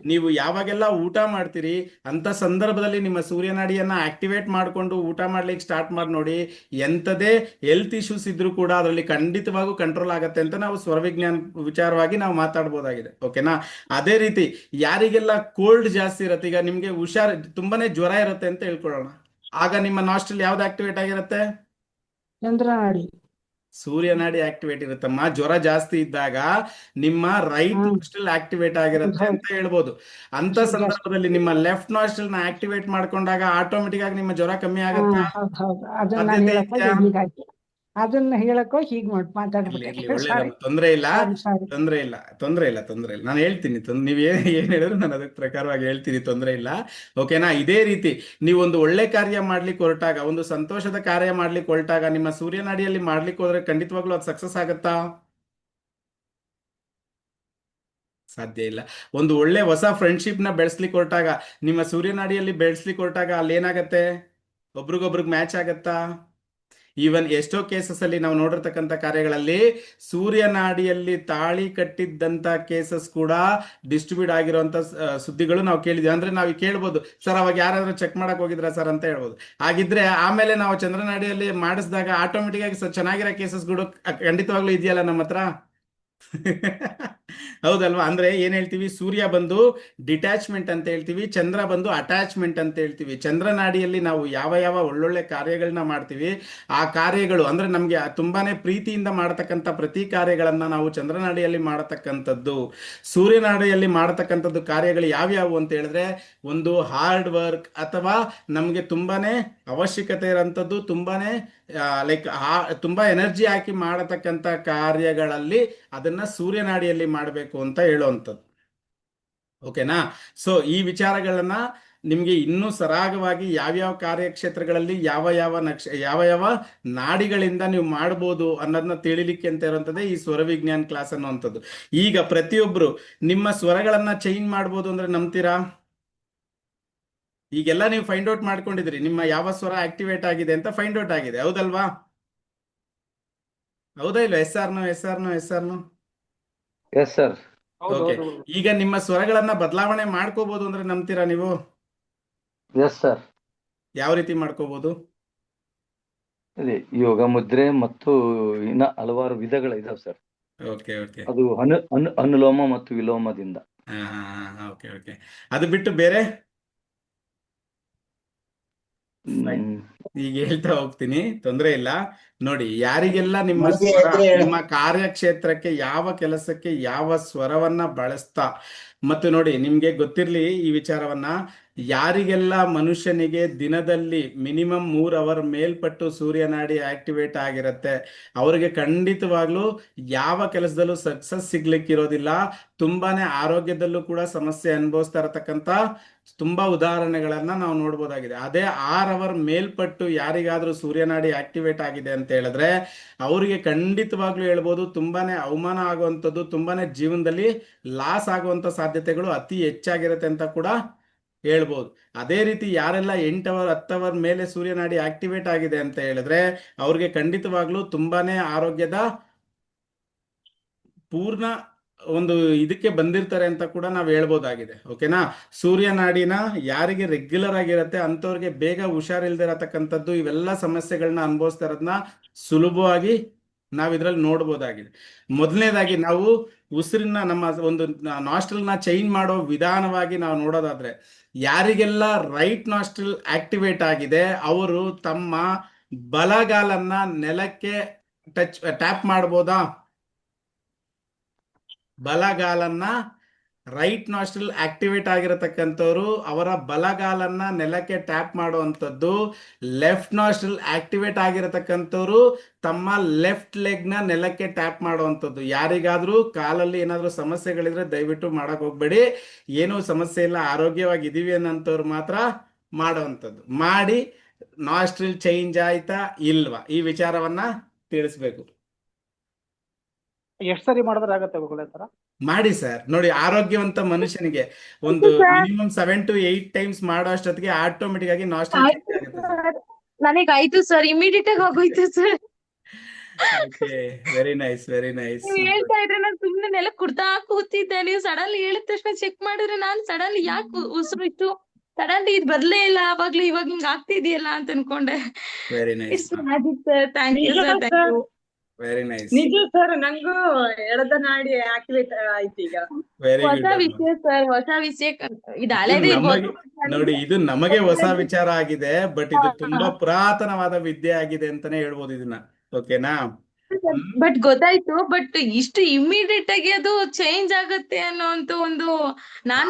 ನೀವು ಯಾವಾಗೆಲ್ಲ ಊಟ ಮಾಡ್ತೀರಿ ಅಂತ ಸಂದರ್ಭದಲ್ಲಿ ನಿಮ್ಮ ಸೂರ್ಯನಾಡಿಯನ್ನ ಆಕ್ಟಿವೇಟ್ ಮಾಡ್ಕೊಂಡು ಊಟ ಮಾಡ್ಲಿಕ್ಕೆ ಸ್ಟಾರ್ಟ್ ಮಾಡಿ ನೋಡಿ, ಎಂತದೇ ಹೆಲ್ತ್ ಇಶ್ಯೂಸ್ ಇದ್ರೂ ಕೂಡ ಅದರಲ್ಲಿ ಖಂಡಿತವಾಗೂ ಕಂಟ್ರೋಲ್ ಆಗತ್ತೆ ಅಂತ ನಾವು ಸ್ವರವಿಜ್ಞಾನ ವಿಚಾರವಾಗಿ ನಾವು ಮಾತಾಡ್ಬೋದಾಗಿದೆ. ಓಕೆನಾ? ಅದೇ ರೀತಿ ಯಾರಿಗೆಲ್ಲ ಕೋಲ್ಡ್ ಜಾಸ್ತಿ ಇರುತ್ತೆ, ಈಗ ನಿಮ್ಗೆ ತುಂಬಾನೇ ಜ್ವರ ಇರುತ್ತೆ ಅಂತ ಹೇಳ್ಕೊಳ್ಳೋಣ, ಆಗ ನಿಮ್ಮ ನಾಸ್ಟ್ರಲ್ ಯಾವ್ದು ಆಕ್ಟಿವೇಟ್ ಆಗಿರುತ್ತೆ? ಚಂದ್ರನಾಡಿ, ಸೂರ್ಯನಾಡಿ ಆಕ್ಟಿವೇಟ್ ಇರುತ್ತಮ್ಮ. ಜ್ವರ ಜಾಸ್ತಿ ಇದ್ದಾಗ ನಿಮ್ಮ ರೈಟ್ ನಾಸ್ಟ್ರಲ್ ಆಕ್ಟಿವೇಟ್ ಆಗಿರುತ್ತೆ ಅಂತ ಹೇಳ್ಬೋದು. ಅಂತ ಸಂದರ್ಭದಲ್ಲಿ ನಿಮ್ಮ ಲೆಫ್ಟ್ ನಾಸ್ಟ್ರಲ್ ನ ಆಕ್ಟಿವೇಟ್ ಮಾಡ್ಕೊಂಡಾಗ ಆಟೋಮೆಟಿಕ್ ಆಗಿ ನಿಮ್ಮ ಜ್ವರ ಕಮ್ಮಿ ಆಗುತ್ತೆ. ಅದನ್ನ ಹೇಳಕ್ಕೋ ಹೀಗ್ ಮಾತಾಡ್ಬೇಕು. ತೊಂದ್ರೆ ಇಲ್ಲ. ನಾನು ಹೇಳ್ತೀನಿ, ನೀವ್ ಏನ್ ಹೇಳಿದ್ರು ನಾನು ಅದಕ್ಕೆ ಪ್ರಕಾರವಾಗಿ ಹೇಳ್ತೀನಿ, ತೊಂದ್ರೆ ಇಲ್ಲ. ಓಕೆನಾ? ಇದೇ ರೀತಿ ನೀವು ಒಂದು ಒಳ್ಳೆ ಕಾರ್ಯ ಮಾಡ್ಲಿಕ್ಕೆ ಹೊರಟಾಗ, ಒಂದು ಸಂತೋಷದ ಕಾರ್ಯ ಮಾಡ್ಲಿಕ್ಕೆ ಹೊರಟಾಗ ನಿಮ್ಮ ಸೂರ್ಯನಾಡಿಯಲ್ಲಿ ಮಾಡ್ಲಿಕ್ಕೆ ಹೋದ್ರೆ ಖಂಡಿತವಾಗ್ಲೂ ಅದು ಸಕ್ಸಸ್ ಆಗತ್ತಾ? ಸಾಧ್ಯ ಇಲ್ಲ. ಒಂದು ಒಳ್ಳೆ ಹೊಸ ಫ್ರೆಂಡ್ಶಿಪ್ ನ ಬೆಳೆಸ್ಲಿಕ್ಕೆ ಹೊರಟಾಗ, ನಿಮ್ಮ ಸೂರ್ಯನಾಡಿಯಲ್ಲಿ ಬೆಳೆಸ್ಲಿಕ್ಕೆ ಹೊರಟಾಗ ಅಲ್ಲಿ ಏನಾಗತ್ತೆ? ಒಬ್ರಿಗೊಬ್ರಿಗೆ ಮ್ಯಾಚ್ ಆಗತ್ತಾ? ಈವನ್ ಎಷ್ಟೋ ಕೇಸಸ್ ಅಲ್ಲಿ ನಾವು ನೋಡಿರ್ತಕ್ಕಂಥ ಕಾರ್ಯಗಳಲ್ಲಿ ಸೂರ್ಯನಾಡಿಯಲ್ಲಿ ತಾಳಿ ಕಟ್ಟಿದ್ದಂತ ಕೇಸಸ್ ಕೂಡ ಡಿಸ್ಟ್ರಿಬ್ಯೂಟ್ ಆಗಿರುವಂತ ಸುದ್ದಿಗಳು ನಾವು ಕೇಳಿದ್ವಿ. ಅಂದ್ರೆ ನಾವು ಕೇಳ್ಬೋದು, ಸರ್ ಅವಾಗ ಯಾರಾದ್ರೂ ಚೆಕ್ ಮಾಡಕ್ ಹೋಗಿದ್ರ ಸರ್ ಅಂತ ಹೇಳ್ಬೋದು. ಹಾಗಿದ್ರೆ ಆಮೇಲೆ ನಾವು ಚಂದ್ರನಾಡಿಯಲ್ಲಿ ಮಾಡಿಸಿದಾಗ ಆಟೋಮೆಟಿಕ್ ಆಗಿ ಚೆನ್ನಾಗಿರೋ ಕೇಸಸ್ಗಳು ಖಂಡಿತವಾಗ್ಲೂ ಇದೆಯಲ್ಲ ನಮ್ಮ ಹತ್ರ. ಹೌದಲ್ವಾ? ಅಂದ್ರೆ ಏನ್ ಹೇಳ್ತೀವಿ, ಸೂರ್ಯ ಬಂದು ಡಿಟ್ಯಾಚ್ಮೆಂಟ್ ಅಂತ ಹೇಳ್ತೀವಿ, ಚಂದ್ರ ಬಂದು ಅಟ್ಯಾಚ್ಮೆಂಟ್ ಅಂತ ಹೇಳ್ತೀವಿ. ಚಂದ್ರನಾಡಿಯಲ್ಲಿ ನಾವು ಯಾವ ಯಾವ ಒಳ್ಳೊಳ್ಳೆ ಕಾರ್ಯಗಳನ್ನ ಮಾಡ್ತೀವಿ, ಆ ಕಾರ್ಯಗಳು ಅಂದ್ರೆ ನಮ್ಗೆ ತುಂಬಾನೇ ಪ್ರೀತಿಯಿಂದ ಮಾಡತಕ್ಕಂಥ ಪ್ರತಿ ಕಾರ್ಯಗಳನ್ನ ನಾವು ಚಂದ್ರನಾಡಿಯಲ್ಲಿ ಮಾಡತಕ್ಕಂಥದ್ದು. ಸೂರ್ಯನಾಡಿಯಲ್ಲಿ ಮಾಡತಕ್ಕಂಥದ್ದು ಕಾರ್ಯಗಳು ಯಾವ್ಯಾವು ಅಂತ ಹೇಳಿದ್ರೆ, ಒಂದು ಹಾರ್ಡ್ ವರ್ಕ್ ಅಥವಾ ನಮ್ಗೆ ತುಂಬಾನೇ ಅವಶ್ಯಕತೆ ಇರೋಂಥದ್ದು, ತುಂಬಾನೇ ಲೈಕ್ ತುಂಬಾ ಎನರ್ಜಿ ಹಾಕಿ ಮಾಡತಕ್ಕಂಥ ಕಾರ್ಯಗಳಲ್ಲಿ ಅದನ್ನ ಸೂರ್ಯನಾಡಿಯಲ್ಲಿ ಮಾಡಬೇಕು ಅಂತ ಹೇಳುವಂಥದ್ದು. ಓಕೆನಾ? ಸೊ ಈ ವಿಚಾರಗಳನ್ನ ನಿಮ್ಗೆ ಇನ್ನೂ ಸರಾಗವಾಗಿ ಯಾವ್ಯಾವ ಕಾರ್ಯಕ್ಷೇತ್ರಗಳಲ್ಲಿ ಯಾವ ಯಾವ ನಾಡಿಗಳಿಂದ ನೀವು ಮಾಡ್ಬೋದು ಅನ್ನೋದನ್ನ ತಿಳಿಲಿಕ್ಕೆ ಅಂತ ಇರುವಂಥದ್ದೇ ಈ ಸ್ವರ ವಿಜ್ಞಾನ್ ಕ್ಲಾಸ್ ಅನ್ನುವಂಥದ್ದು. ಈಗ ಪ್ರತಿಯೊಬ್ರು ನಿಮ್ಮ ಸ್ವರಗಳನ್ನ ಚೇಂಜ್ ಮಾಡ್ಬೋದು ಅಂದ್ರೆ ನಂಬ್ತೀರಾ? ಈಗೆಲ್ಲ ನೀವು ಫೈಂಡ್ ಔಟ್ ಮಾಡ್ಕೊಂಡಿದ್ರಿ, ನಿಮ್ಮ ಯಾವ ಸ್ವರ ಆಕ್ಟಿವೇಟ್ ಆಗಿದೆ ಅಂತ ಫೈಂಡ್ ಔಟ್ ಆಗಿದೆ, ಹೌದಲ್ವಾ? ಹೌದಾ ಇಲ್ವಾ? Yes or no? Yes sir. Okay. ಈಗ ನಿಮ್ಮ ಸ್ವರಗಳನ್ನ ಬದಲಾವಣೆ ಮಾಡ್ಕೋಬಹುದು ಅಂದ್ರೆ ನಂಬ್ತೀರಾ ನೀವು? Yes sir. ಯಾವ ರೀತಿ ಮಾಡ್ಕೋಬಹುದು? ಅದೇ ಯೋಗ ಮುದ್ರೆ ಮತ್ತು ಇನ್ನ ಹಲವಾರು ವಿಧಗಳಿದಾವೆ ಸರ್. Okay okay. ಅದು ಅನುಲೋಮ ಮತ್ತು ವಿಲೋಮದಿಂದ. ಓಕೆ. ಅದು ಬಿಟ್ಟು ಬೇರೆ ಈಗ ಹೇಳ್ತಾ ಹೋಗ್ತೀನಿ, ತೊಂದರೆ ಇಲ್ಲ. ನೋಡಿ, ಯಾರಿಗೆಲ್ಲ ನಿಮ್ಮ ಸ್ವರ ನಿಮ್ಮ ಕಾರ್ಯಕ್ಷೇತ್ರಕ್ಕೆ ಯಾವ ಕೆಲಸಕ್ಕೆ ಯಾವ ಸ್ವರವನ್ನ ಬಳಸ್ತಾ, ಮತ್ತು ನೋಡಿ ನಿಮ್ಗೆ ಗೊತ್ತಿರ್ಲಿ ಈ ವಿಚಾರವನ್ನ, ಯಾರಿಗೆಲ್ಲ ಮನುಷ್ಯನಿಗೆ ದಿನದಲ್ಲಿ ಮಿನಿಮಮ್ 3 ಅವರ್ ಮೇಲ್ಪಟ್ಟು ಸೂರ್ಯನಾಡಿ ಆಕ್ಟಿವೇಟ್ ಆಗಿರುತ್ತೆ, ಅವ್ರಿಗೆ ಖಂಡಿತವಾಗ್ಲೂ ಯಾವ ಕೆಲಸದಲ್ಲೂ ಸಕ್ಸಸ್ ಸಿಗ್ಲಿಕ್ಕಿರೋದಿಲ್ಲ. ತುಂಬಾನೇ ಆರೋಗ್ಯದಲ್ಲೂ ಕೂಡ ಸಮಸ್ಯೆ ಅನುಭವಿಸ್ತಾ ಇರತಕ್ಕಂತ ತುಂಬಾ ಉದಾಹರಣೆಗಳನ್ನ ನಾವು ನೋಡ್ಬೋದಾಗಿದೆ. ಅದೇ 6 ಅವರ್ ಮೇಲ್ಪಟ್ಟು ಯಾರಿಗಾದ್ರೂ ಸೂರ್ಯನಾಡಿ ಆಕ್ಟಿವೇಟ್ ಆಗಿದೆ ಅಂತ ಹೇಳಿದ್ರೆ ಅವರಿಗೆ ಖಂಡಿತವಾಗ್ಲೂ ಹೇಳ್ಬೋದು ತುಂಬಾನೇ ಅವಮಾನ ಆಗುವಂಥದ್ದು, ತುಂಬಾನೇ ಜೀವನದಲ್ಲಿ ಲಾಸ್ ಆಗುವಂತ ಸಾಧ್ಯತೆಗಳು ಅತಿ ಹೆಚ್ಚಾಗಿರುತ್ತೆ ಅಂತ ಕೂಡ ಹೇಳ್ಬೋದು. ಅದೇ ರೀತಿ ಯಾರೆಲ್ಲ 8 ಅವರ್ 10 ಅವರ್ ಮೇಲೆ ಸೂರ್ಯನಾಡಿ ಆಕ್ಟಿವೇಟ್ ಆಗಿದೆ ಅಂತ ಹೇಳಿದ್ರೆ ಅವ್ರಿಗೆ ಖಂಡಿತವಾಗ್ಲೂ ತುಂಬಾನೇ ಆರೋಗ್ಯದ ಪೂರ್ಣ ಒಂದು ಇದಕ್ಕೆ ಬಂದಿರ್ತಾರೆ ಅಂತ ಕೂಡ ನಾವು ಹೇಳ್ಬೋದಾಗಿದೆ. ಓಕೆನಾ? ಸೂರ್ಯನಾಡಿನ ಯಾರಿಗೆ ರೆಗ್ಯುಲರ್ ಆಗಿರುತ್ತೆ ಅಂತವ್ರಿಗೆ ಬೇಗ ಹುಷಾರಿಲ್ದಿರತಕ್ಕಂಥದ್ದು, ಇವೆಲ್ಲ ಸಮಸ್ಯೆಗಳನ್ನ ಅನುಭವಿಸ್ತಾ ಇರೋದನ್ನ ಸುಲಭವಾಗಿ ನಾವ್ ಇದ್ರಲ್ಲಿ ನೋಡ್ಬೋದಾಗಿದೆ. ಮೊದಲನೇದಾಗಿ ನಾವು ಉಸಿರನ್ನ ನಮ್ಮ ಒಂದು ನಾಸ್ಟ್ರಲ್ನ ಚೇಂಜ್ ಮಾಡೋ ವಿಧಾನವಾಗಿ ನಾವು ನೋಡೋದಾದ್ರೆ, ಯಾರಿಗೆಲ್ಲ ರೈಟ್ ನಾಸ್ಟ್ರಲ್ ಆಕ್ಟಿವೇಟ್ ಆಗಿದೆ ಅವರು ತಮ್ಮ ಬಲಗಾಲನ್ನ ನೆಲಕ್ಕೆ ಟ್ಯಾಪ್ ಮಾಡ್ಬೋದಾ? ಬಲಗಾಲನ್ನ ರೈಟ್ ನಾಸ್ಟ್ರಲ್ ಆಕ್ಟಿವೇಟ್ ಆಗಿರತಕ್ಕಂಥವ್ರು ಅವರ ಬಲಗಾಲನ್ನ ನೆಲಕ್ಕೆ ಟ್ಯಾಪ್ ಮಾಡುವಂಥದ್ದು. ಲೆಫ್ಟ್ ನಾಸ್ಟ್ರಲ್ ಆಕ್ಟಿವೇಟ್ ಆಗಿರತಕ್ಕಂಥವ್ರು ತಮ್ಮ ಲೆಫ್ಟ್ ಲೆಗ್ ನ ನೆಲಕ್ಕೆ ಟ್ಯಾಪ್ ಮಾಡುವಂಥದ್ದು. ಯಾರಿಗಾದ್ರೂ ಕಾಲಲ್ಲಿ ಏನಾದ್ರೂ ಸಮಸ್ಯೆಗಳಿದ್ರೆ ದಯವಿಟ್ಟು ಮಾಡಕ್ ಹೋಗ್ಬೇಡಿ, ಏನೂ ಸಮಸ್ಯೆ ಇಲ್ಲ, ಆರೋಗ್ಯವಾಗಿದ್ದೀವಿ ಅನ್ನೋಂಥವ್ರು ಮಾತ್ರ ಮಾಡುವಂಥದ್ದು. ಮಾಡಿ ನಾಸ್ಟ್ರಲ್ ಚೇಂಜ್ ಆಯ್ತಾ ಇಲ್ವಾ ಈ ವಿಚಾರವನ್ನ ತಿಳಿಸ್ಬೇಕು. ಎಷ್ಟ್ ಸರಿ ಮಾಡಿದ್ರೆ ಆಗತ್ತೆ ಗುರುಗಳೇ ತರ? ಮಾಡಿ ಸರ್. ನೋಡಿ, ಆರೋಗ್ಯವಂತ ಮನುಷ್ಯನಿಗೆ ಒಂದು ಮಿನಿಮಮ್ 7 to 8 ಟೈಮ್ಸ್ ಮಾಡೋ ಅಷ್ಟೊತ್ತಿಗೆ ಆಟೋಮೆಟಿಕ್ ಆಗಿ ನಾಸ್ಟ್ರಲ್ ಚೇಂಜ್ ಆಗುತ್ತೆ ಸರ್. ನನಗೆ ಆಯ್ತು ಸರ್, ಇಮಿಡಿಯೇಟ್ ಆಗಿ ಆಗೋಯ್ತು ಸರ್. Okay, very nice. ನೀವ್ ಹೇಳ್ತಾ ಇದ್ರೆ ನಾನು ಸುಮ್ನೆ ನೆಲ ಕುಡ್ತಾ ಕೂತಿದ್ದೆ, ನೀವು ಸಡನ್ಲಿ ಹೇಳಿದ ತಕ್ಷಣ ಚೆಕ್ ಮಾಡಿದ್ರೆ ನಾನು ಸಡನ್ಲಿ ಯಾಕೆ ಉಸಿರು ಇತ್ತು, ಸಡನ್ಲಿ ಇದು ಬರ್ಲೇ ಇಲ್ಲ, ಆವಾಗ್ಲೂ ಇವಾಗ ಹಿಂಗ್ ಆಗ್ತಿದೆಯಲ್ಲ ಅಂತ ಅನ್ಕೊಂಡೆ. Very nice, it's magic sir. Thank you sir, thank you. Very nice. ನಿಜ ಸರ್, ನಂಗೂ ಎಡದ ನಾಡಿ ಆಕ್ಟಿವೇಟ್ ಆಯ್ತು ಈಗ. ವೆರಿ ಹೊಸ ಗುಡ್. ವಿಷಯ ಸರ್, ಹೊಸ ವಿಷಯ. ಇದು ಹಳೇದೇ ಇರ್ಬೋದು. ನೋಡಿ, ಇದು ನಮಗೆ ಹೊಸ ವಿಚಾರ ಆಗಿದೆ, ಬಟ್ ಇದು ತುಂಬಾ ಪುರಾತನವಾದ ವಿದ್ಯೆ ಆಗಿದೆ ಅಂತಾನೆ ಹೇಳ್ಬೋದು ಇದನ್ನ. ಓಕೆನಾ? ಬಟ್ ಗೊತ್ತಾಯ್ತು, ಬಟ್ ಇಷ್ಟು ಇಮಿಡಿಯೇಟ್ ಆಗಿ ಅದು ಚೇಂಜ್ ಆಗತ್ತೆ ಅನ್ನೋಂತ ಒಂದು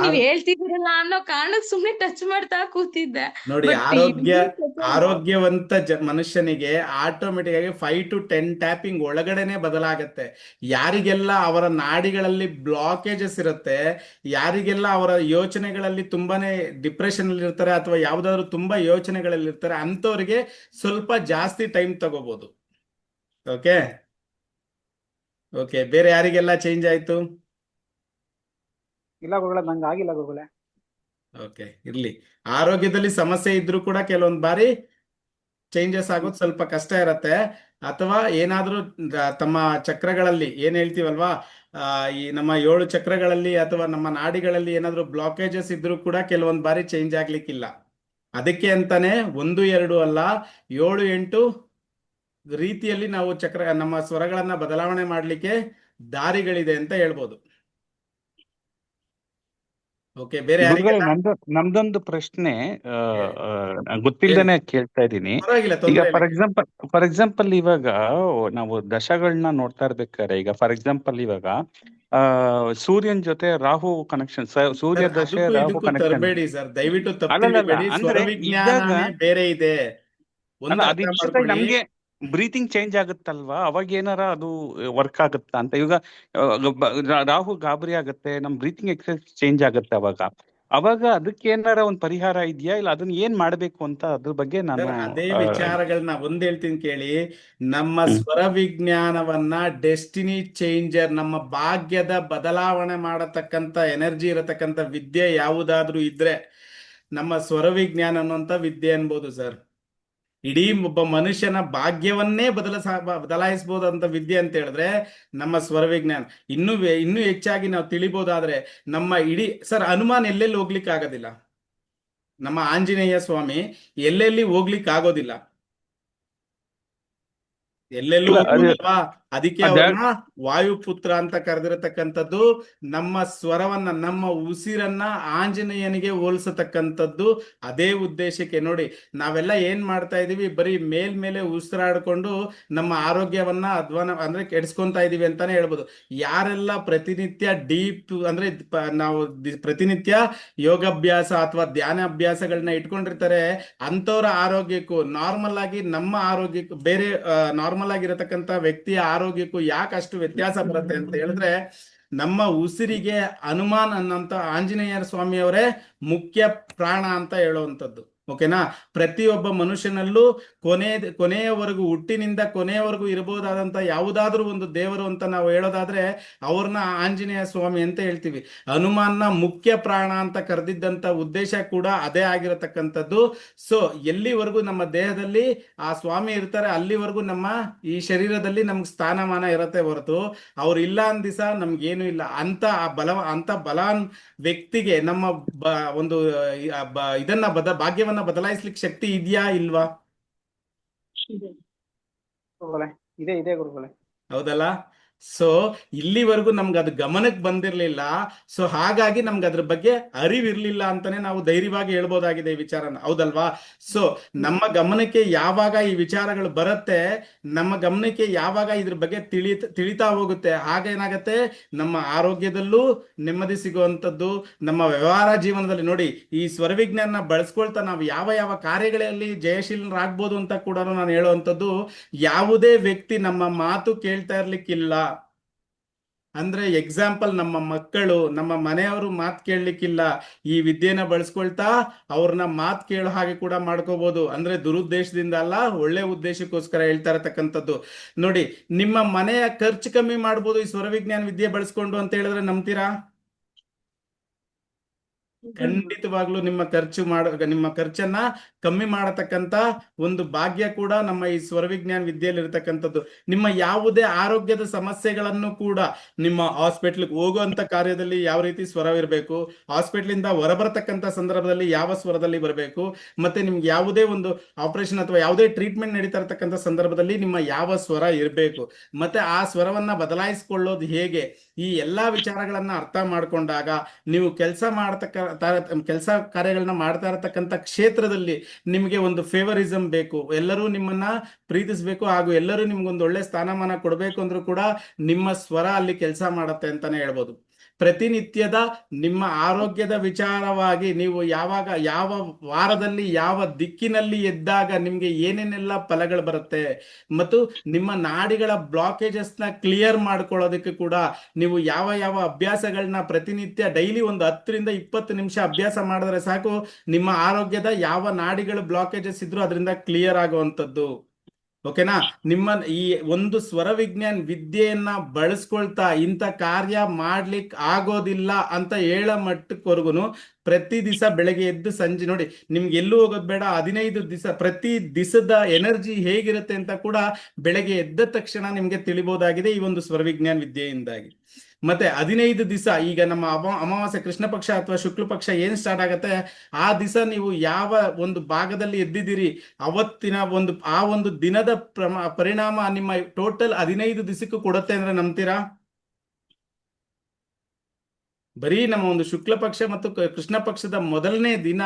ನೀವ್ ಹೇಳ್ತಿದ್ದೀರಲ್ಲ ಅನ್ನೋ ಕಾರಣಕ್ಕೆ ಸುಮ್ನೆ ಟಚ್ ಮಾಡ್ತಾ ಕೂತಿದ್ದೆ. ನೋಡಿ, ಆರೋಗ್ಯವಂತ ಮನುಷ್ಯನಿಗೆ ಆಟೋಮೆಟಿಕ್ ಆಗಿ 5 to 10 ಟ್ಯಾಪಿಂಗ್ ಒಳಗಡೆನೆ ಬದಲಾಗತ್ತೆ. ಯಾರಿಗೆಲ್ಲ ಅವರ ನಾಡಿಗಳಲ್ಲಿ ಬ್ಲಾಕೇಜಸ್ ಇರುತ್ತೆ, ಯಾರಿಗೆಲ್ಲ ಅವರ ಯೋಚನೆಗಳಲ್ಲಿ ತುಂಬಾನೇ ಡಿಪ್ರೆಷನ್ ಅಲ್ಲಿ ಇರ್ತಾರೆ ಅಥವಾ ಯಾವ್ದಾದ್ರು ತುಂಬಾ ಯೋಚನೆಗಳಲ್ಲಿ ಇರ್ತಾರೆ ಅಂತವ್ರಿಗೆ ಸ್ವಲ್ಪ ಜಾಸ್ತಿ ಟೈಮ್ ತಗೋಬಹುದು. ಓಕೆ, ಬೇರೆ ಯಾರಿಗೆಲ್ಲ ಚೇಂಜ್ ಆಯ್ತು? ಇಲ್ಲ ಗುರುಗಳೇ, ನಂಗೆ ಆಗಿಲ್ಲ ಗುರುಗಳೇ. ಓಕೆ, ಇರ್ಲಿ. ಆರೋಗ್ಯದಲ್ಲಿ ಸಮಸ್ಯೆ ಇದ್ರೂ ಕೂಡ ಕೆಲವೊಂದ್ ಬಾರಿ ಚೇಂಜಸ್ ಆಗೋದು ಸ್ವಲ್ಪ ಕಷ್ಟ ಇರತ್ತೆ. ಅಥವಾ ಏನಾದ್ರೂ ತಮ್ಮ ಚಕ್ರಗಳಲ್ಲಿ ಏನ್ ಹೇಳ್ತೀವಲ್ವಾ, ಈ ನಮ್ಮ 7 ಚಕ್ರಗಳಲ್ಲಿ ಅಥವಾ ನಮ್ಮ ನಾಡಿಗಳಲ್ಲಿ ಏನಾದ್ರೂ ಬ್ಲಾಕೇಜಸ್ ಇದ್ರೂ ಕೂಡ ಕೆಲವೊಂದು ಬಾರಿ ಚೇಂಜ್ ಆಗ್ಲಿಕ್ಕಿಲ್ಲ. ಅದಕ್ಕೆ ಅಂತಾನೆ 1, 2 ಅಲ್ಲ 7, 8 ರೀತಿಯಲ್ಲಿ ನಾವು ನಮ್ಮ ಸ್ವರಗಳನ್ನ ಬದಲಾವಣೆ ಮಾಡ್ಲಿಕ್ಕೆ ದಾರಿಗಳಿದೆ ಅಂತ ಹೇಳ್ಬೋದು. ಓಕೆ, ಬೇರೆ ಗುರುಗಳೇ, ಯಾರಿಗೆಲ್ಲ ನಮ್ದೊಂದು ಪ್ರಶ್ನೆ ಹೇಳಿ. ಗೊತ್ತಿಲ್ದೇನೆ ಕೇಳ್ತಾ ಇದ್ದೀನಿ. ಪರವಾಗಿಲ್ಲ, ಈಗ ತೊಂದರೆ ಫಾರ್ ಎಕ್ಸಾಂಪಲ್ ಇವಾಗ ನಾವು ದಶಗಳನ್ನ ನೋಡ್ತಾ ಇರ್ಬೇಕಾದ್ರೆ, ಈಗ ಫಾರ್ ಎಕ್ಸಾಂಪಲ್ ಇವಾಗ ಸೂರ್ಯನ್ ಜೊತೆ ರಾಹು ಕನೆಕ್ಷನ್, ಸೂರ್ಯ ದಶೆ ಅದಕ್ಕೂ ರಾಹು ಇದಕ್ಕೂ ಕನೆಕ್ಷನ್. ತರಬೇಡಿ ಸರ್, ದಯವಿಟ್ಟು ತಪ್ಪು ಅಲ್ಲಲ್ಲ ತಿಳಿಬೇಡಿ. ಅಂದ್ರೆ ಇದ್ದಾಗ ಸ್ವರವಿಜ್ಞಾನನೇ ಬೇರೆ ಇದೆ, ಅಲ್ಲ, ಒಂದು ಅದು ಅರ್ಥ ಇದ್ದಾಗ ಮಾಡ್ಕೊಳ್ಳಿ. ನಮ್ಗೆ ಬ್ರೀತಿಂಗ್ ಚೇಂಜ್ ಆಗುತ್ತಲ್ವಾ, ಅವಾಗ ಏನಾರ ಅದು ವರ್ಕ್ ಆಗುತ್ತಾ ಅಂತ. ಇವಾಗ ರಾಹು ಗಾಬರಿ ಆಗುತ್ತೆ, ನಮ್ ಬ್ರೀತಿಂಗ್ ಎಕ್ಸರ್ಸೈಸ್ ಚೇಂಜ್ ಆಗುತ್ತೆ. ಅವಾಗ ಅದಕ್ಕೆ ಏನಾರ ಒಂದು ಪರಿಹಾರ ಇದೆಯಾ, ಇಲ್ಲ ಅದನ್ನ ಏನ್ ಮಾಡ್ಬೇಕು ಅಂತ ಅದ್ರ ಬಗ್ಗೆ ನಾನು ಸರ್, ಅದೇ ವಿಚಾರಗಳನ್ನ ಒಂದ್ ಹೇಳ್ತೀನಿ ಕೇಳಿ. ನಮ್ಮ ಸ್ವರ ವಿಜ್ಞಾನವನ್ನ ಡೆಸ್ಟಿನಿ ಚೇಂಜರ್, ನಮ್ಮ ಭಾಗ್ಯದ ಬದಲಾವಣೆ ಮಾಡತಕ್ಕಂತ ಎನರ್ಜಿ ಇರತಕ್ಕಂತ ವಿದ್ಯೆ ಯಾವುದಾದ್ರೂ ಇದ್ರೆ ನಮ್ಮ ಸ್ವರ ವಿಜ್ಞಾನ ಅನ್ನುವಂತ ವಿದ್ಯೆ ಅನ್ಬೋದು ಸರ್. ಇಡೀ ಒಬ್ಬ ಮನುಷ್ಯನ ಭಾಗ್ಯವನ್ನೇ ಬದಲಾಯಿಸಬಹುದಂತ ವಿದ್ಯೆ ಅಂತ ಹೇಳಿದ್ರೆ ನಮ್ಮ ಸ್ವರ ವಿಜ್ಞಾನ. ಇನ್ನೂ ಹೆಚ್ಚಾಗಿ ನಾವು ತಿಳಿಬಹುದಾದ್ರೆ ನಮ್ಮ ಇಡೀ ಸರ್, ಹನುಮಾನ್ ಎಲ್ಲೆಲ್ಲಿ ಹೋಗ್ಲಿಕ್ಕೆ ಆಗೋದಿಲ್ಲ, ನಮ್ಮ ಆಂಜನೇಯ ಸ್ವಾಮಿ ಎಲ್ಲೆಲ್ಲಿ ಹೋಗ್ಲಿಕ್ಕೆ ಆಗೋದಿಲ್ಲ, ಎಲ್ಲೆಲ್ಲೂ ಹೋಗ್ಬೋದಲ್ವಾ. ಅದಕ್ಕೆ ಅವ್ರನ್ನ ವಾಯುಪುತ್ರ ಅಂತ ಕರೆದಿರತಕ್ಕಂಥದ್ದು. ನಮ್ಮ ಸ್ವರವನ್ನ, ನಮ್ಮ ಉಸಿರನ್ನ ಆಂಜನೇಯನಿಗೆ ಹೋಲಿಸತಕ್ಕಂಥದ್ದು ಅದೇ ಉದ್ದೇಶಕ್ಕೆ. ನೋಡಿ, ನಾವೆಲ್ಲ ಏನ್ ಮಾಡ್ತಾ ಇದೀವಿ, ಬರೀ ಮೇಲ್ಮೇಲೆ ಉಸಿರಾಡ್ಕೊಂಡು ನಮ್ಮ ಆರೋಗ್ಯವನ್ನ ಅಂದ್ರೆ ಕೆಡಿಸ್ಕೊಂತಾ ಇದೀವಿ ಅಂತಾನೆ ಹೇಳ್ಬೋದು. ಯಾರೆಲ್ಲ ಪ್ರತಿನಿತ್ಯ ಡೀಪ್ ಅಂದ್ರೆ ನಾವು ಪ್ರತಿನಿತ್ಯ ಯೋಗಾಭ್ಯಾಸ ಅಥವಾ ಧ್ಯಾನ ಅಭ್ಯಾಸಗಳನ್ನ ಇಟ್ಕೊಂಡಿರ್ತಾರೆ, ಅಂಥವ್ರ ಆರೋಗ್ಯಕ್ಕೂ ನಾರ್ಮಲ್ ಆಗಿ ನಮ್ಮ ಆರೋಗ್ಯಕ್ಕೂ, ಬೇರೆ ನಾರ್ಮಲ್ ಆಗಿರತಕ್ಕಂತ ವ್ಯಕ್ತಿಯ ಆರೋಗ್ಯಕ್ಕೂ ಯಾಕೆ ಅಷ್ಟು ವ್ಯತ್ಯಾಸ ಬರುತ್ತೆ ಅಂತ ಹೇಳಿದ್ರೆ, ನಮ್ಮ ಉಸಿರಿಗೆ ಹನುಮಾನ್ ಅನ್ನಂತ ಆಂಜನೇಯ ಸ್ವಾಮಿಯವರೇ ಮುಖ್ಯ ಪ್ರಾಣ ಅಂತ ಹೇಳುವಂಥದ್ದು. ಓಕೆನಾ. ಪ್ರತಿಯೊಬ್ಬ ಮನುಷ್ಯನಲ್ಲೂ ಕೊನೆಯವರೆಗೂ, ಹುಟ್ಟಿನಿಂದ ಕೊನೆಯವರೆಗೂ ಇರಬಹುದಾದಂತ ಯಾವುದಾದ್ರೂ ಒಂದು ದೇವರು ಅಂತ ನಾವು ಹೇಳೋದಾದ್ರೆ ಅವ್ರನ್ನ ಆಂಜನೇಯ ಸ್ವಾಮಿ ಅಂತ ಹೇಳ್ತೀವಿ. ಹನುಮಾನ್ನ ಮುಖ್ಯ ಪ್ರಾಣ ಅಂತ ಕರೆದಿದ್ದಂತ ಉದ್ದೇಶ ಕೂಡ ಅದೇ ಆಗಿರತಕ್ಕಂಥದ್ದು. ಸೊ ಎಲ್ಲಿವರೆಗೂ ನಮ್ಮ ದೇಹದಲ್ಲಿ ಆ ಸ್ವಾಮಿ ಇರ್ತಾರೆ ಅಲ್ಲಿವರೆಗೂ ನಮ್ಮ ಈ ಶರೀರದಲ್ಲಿ ನಮ್ಗೆ ಸ್ಥಾನಮಾನ ಇರತ್ತೆ ಹೊರತು ಅವ್ರು ಇಲ್ಲ ಅಂದಿಸ ನಮ್ಗೇನು ಇಲ್ಲ ಅಂತ ಬಲಾನ್ ವ್ಯಕ್ತಿಗೆ ನಮ್ಮ ಒಂದು ಇದನ್ನ ಭಾಗ್ಯವನ್ನ ಬದಲಾಯಿಸ್ಲಿಕ್ಕೆ ಶಕ್ತಿ ಇದೆಯಾ ಇಲ್ವಾ? ಗುರುಗಳೇ, ಇದೆ ಗುರುಗಳೇ. ಹೌದಲ್ಲ. ಸೊ ಇಲ್ಲಿವರೆಗೂ ನಮ್ಗೆ ಅದು ಗಮನಕ್ಕೆ ಬಂದಿರಲಿಲ್ಲ. ಸೊ ಹಾಗಾಗಿ ನಮ್ಗೆ ಅದ್ರ ಬಗ್ಗೆ ಅರಿವಿರ್ಲಿಲ್ಲ ಅಂತಾನೆ ನಾವು ಧೈರ್ಯವಾಗಿ ಹೇಳ್ಬೋದಾಗಿದೆ ಈ ವಿಚಾರನ, ಹೌದಲ್ವಾ? ಸೊ ನಮ್ಮ ಗಮನಕ್ಕೆ ಯಾವಾಗ ಈ ವಿಚಾರಗಳು ಬರುತ್ತೆ, ನಮ್ಮ ಗಮನಕ್ಕೆ ಯಾವಾಗ ಇದ್ರ ಬಗ್ಗೆ ತಿಳಿತಾ ಹೋಗುತ್ತೆ, ಹಾಗೇನಾಗತ್ತೆ, ನಮ್ಮ ಆರೋಗ್ಯದಲ್ಲೂ ನೆಮ್ಮದಿ ಸಿಗುವಂಥದ್ದು, ನಮ್ಮ ವ್ಯವಹಾರ ಜೀವನದಲ್ಲಿ ನೋಡಿ, ಈ ಸ್ವರವಿಜ್ಞಾನ ಬಳಸ್ಕೊಳ್ತಾ ನಾವು ಯಾವ ಕಾರ್ಯಗಳಲ್ಲಿ ಜಯಶೀಲರಾಗ್ಬೋದು ಅಂತ ಕೂಡ ನಾನು ಹೇಳುವಂಥದ್ದು. ಯಾವುದೇ ವ್ಯಕ್ತಿ ನಮ್ಮ ಮಾತು ಕೇಳ್ತಾ ಇರ್ಲಿಕ್ಕಿಲ್ಲ ಅಂದ್ರೆ, ಎಕ್ಸಾಂಪಲ್ ನಮ್ಮ ಮಕ್ಕಳು, ನಮ್ಮ ಮನೆಯವರು ಮಾತು ಕೇಳಲಿಕ್ಕಿಲ್ಲ, ಈ ವಿದ್ಯೆನ ಬಳಸ್ಕೊಳ್ತಾ ಅವ್ರನ್ನ ಮಾತು ಕೇಳೋ ಹಾಗೆ ಕೂಡ ಮಾಡ್ಕೋಬಹುದು. ಅಂದ್ರೆ ದುರುದ್ದೇಶದಿಂದ ಅಲ್ಲ, ಒಳ್ಳೆ ಉದ್ದೇಶಕ್ಕೋಸ್ಕರ ಹೇಳ್ತಾ ಇರತಕ್ಕಂಥದ್ದು. ನೋಡಿ, ನಿಮ್ಮ ಮನೆಯ ಖರ್ಚು ಕಮ್ಮಿ ಮಾಡ್ಬೋದು ಈ ಸ್ವರವಿಜ್ಞಾನ ವಿದ್ಯೆ ಬಳಸ್ಕೊಂಡು ಅಂತ ಹೇಳಿದ್ರೆ ನಂಬ್ತೀರಾ? ಖಂಡಿತವಾಗ್ಲೂ ನಿಮ್ಮ ಖರ್ಚನ್ನ ಕಮ್ಮಿ ಮಾಡತಕ್ಕಂತ ಒಂದು ಭಾಗ್ಯ ಕೂಡ ನಮ್ಮ ಈ ಸ್ವರವಿಜ್ಞಾನ ವಿದ್ಯೆಯಲ್ಲಿ ಇರತಕ್ಕಂಥದ್ದು. ನಿಮ್ಮ ಯಾವುದೇ ಆರೋಗ್ಯದ ಸಮಸ್ಯೆಗಳನ್ನು ಕೂಡ ನಿಮ್ಮ ಹಾಸ್ಪಿಟ್ಲ್ಗೆ ಹೋಗುವಂತ ಕಾರ್ಯದಲ್ಲಿ ಯಾವ ರೀತಿ ಸ್ವರ ಇರಬೇಕು, ಹಾಸ್ಪಿಟ್ಲಿಂದ ಹೊರಬರತಕ್ಕಂತ ಸಂದರ್ಭದಲ್ಲಿ ಯಾವ ಸ್ವರದಲ್ಲಿ ಬರಬೇಕು, ಮತ್ತೆ ನಿಮ್ಗೆ ಯಾವುದೇ ಒಂದು ಆಪರೇಷನ್ ಅಥವಾ ಯಾವುದೇ ಟ್ರೀಟ್ಮೆಂಟ್ ನಡೀತಾ ಇರತಕ್ಕಂಥ ಸಂದರ್ಭದಲ್ಲಿ ನಿಮ್ಮ ಯಾವ ಸ್ವರ ಇರಬೇಕು, ಮತ್ತೆ ಆ ಸ್ವರವನ್ನ ಬದಲಾಯಿಸಿಕೊಳ್ಳೋದು ಹೇಗೆ, ಈ ಎಲ್ಲಾ ವಿಚಾರಗಳನ್ನ ಅರ್ಥ ಮಾಡ್ಕೊಂಡಾಗ ನೀವು ಕೆಲಸ ಕಾರ್ಯಗಳನ್ನ ಮಾಡ್ತಾ ಇರತಕ್ಕಂಥ ಕ್ಷೇತ್ರದಲ್ಲಿ ನಿಮಗೆ ಒಂದು ಫೇವರಿಸಮ್ ಬೇಕು, ಎಲ್ಲರೂ ನಿಮ್ಮನ್ನ ಪ್ರೀತಿಸ್ಬೇಕು, ಹಾಗೂ ಎಲ್ಲರೂ ನಿಮ್ಗೊಂದು ಒಳ್ಳೆ ಸ್ಥಾನಮಾನ ಕೊಡಬೇಕು ಅಂದ್ರೂ ಕೂಡ ನಿಮ್ಮ ಸ್ವರ ಅಲ್ಲಿ ಕೆಲಸ ಮಾಡತ್ತೆ ಅಂತಾನೆ ಹೇಳ್ಬೋದು. ಪ್ರತಿನಿತ್ಯದ ನಿಮ್ಮ ಆರೋಗ್ಯದ ವಿಚಾರವಾಗಿ ನೀವು ಯಾವ ವಾರದಲ್ಲಿ ಯಾವ ದಿಕ್ಕಿನಲ್ಲಿ ಎದ್ದಾಗ ನಿಮ್ಗೆ ಏನೇನೆಲ್ಲ ಫಲಗಳು ಬರುತ್ತೆ, ಮತ್ತು ನಿಮ್ಮ ನಾಡಿಗಳ ಬ್ಲಾಕೇಜಸ್ನ ಕ್ಲಿಯರ್ ಮಾಡ್ಕೊಳ್ಳೋದಕ್ಕೆ ಕೂಡ ನೀವು ಯಾವ ಅಭ್ಯಾಸಗಳನ್ನ ಪ್ರತಿನಿತ್ಯ ಡೈಲಿ ಒಂದು 10 ರಿಂದ 20 ನಿಮಿಷ ಅಭ್ಯಾಸ ಮಾಡಿದ್ರೆ ಸಾಕು, ನಿಮ್ಮ ಆರೋಗ್ಯದ ಯಾವ ನಾಡಿಗಳು ಬ್ಲಾಕೇಜಸ್ ಇದ್ರೂ ಅದರಿಂದ ಕ್ಲಿಯರ್ ಆಗುವಂಥದ್ದು. ಓಕೆನಾ? ನಿಮ್ಮ ಈ ಒಂದು ಸ್ವರ ವಿಜ್ಞಾನ ವಿದ್ಯೆಯನ್ನ ಬಳಸ್ಕೊಳ್ತಾ ಇಂಥ ಕಾರ್ಯ ಮಾಡ್ಲಿಕ್ಕೆ ಆಗೋದಿಲ್ಲ ಅಂತ ಹೇಳೋ ಮಟ್ಟಕ್ವರ್ಗುನು ಪ್ರತಿ ದಿವಸ ಬೆಳಗ್ಗೆ ಎದ್ದು ಸಂಜೆ ನೋಡಿ, ನಿಮ್ಗೆ ಎಲ್ಲೂ ಹೋಗೋದು ಬೇಡ. 15 ದಿವಸ ಪ್ರತಿ ದಿವಸದ ಎನರ್ಜಿ ಹೇಗಿರುತ್ತೆ ಅಂತ ಕೂಡ ಬೆಳಗ್ಗೆ ಎದ್ದ ತಕ್ಷಣ ನಿಮ್ಗೆ ತಿಳಿಬಹುದಾಗಿದೆ ಈ ಒಂದು ಸ್ವರ ವಿಜ್ಞಾನ ವಿದ್ಯೆಯಿಂದಾಗಿ. ಮತ್ತೆ 15 ದಿವಸ ಈಗ ನಮ್ಮ ಅಮಾವಾಸ್ಯೆ ಕೃಷ್ಣ ಪಕ್ಷ ಅಥವಾ ಶುಕ್ಲ ಪಕ್ಷ ಏನ್ ಸ್ಟಾರ್ಟ್ ಆಗತ್ತೆ, ಆ ದಿವಸ ನೀವು ಯಾವ ಒಂದು ಭಾಗದಲ್ಲಿ ಎದ್ದಿದ್ದೀರಿ ಅವತ್ತಿನ ಆ ಒಂದು ದಿನದ ಪರಿಣಾಮ ನಿಮ್ಮ ಟೋಟಲ್ 15 ದಿವಸಕ್ಕೂ ಕೊಡುತ್ತೆ ಅಂದ್ರೆ ನಂಬ್ತೀರಾ? ಬರೀ ನಮ್ಮ ಒಂದು ಶುಕ್ಲ ಪಕ್ಷ ಮತ್ತು ಕೃಷ್ಣ ಪಕ್ಷದ ಮೊದಲನೇ ದಿನ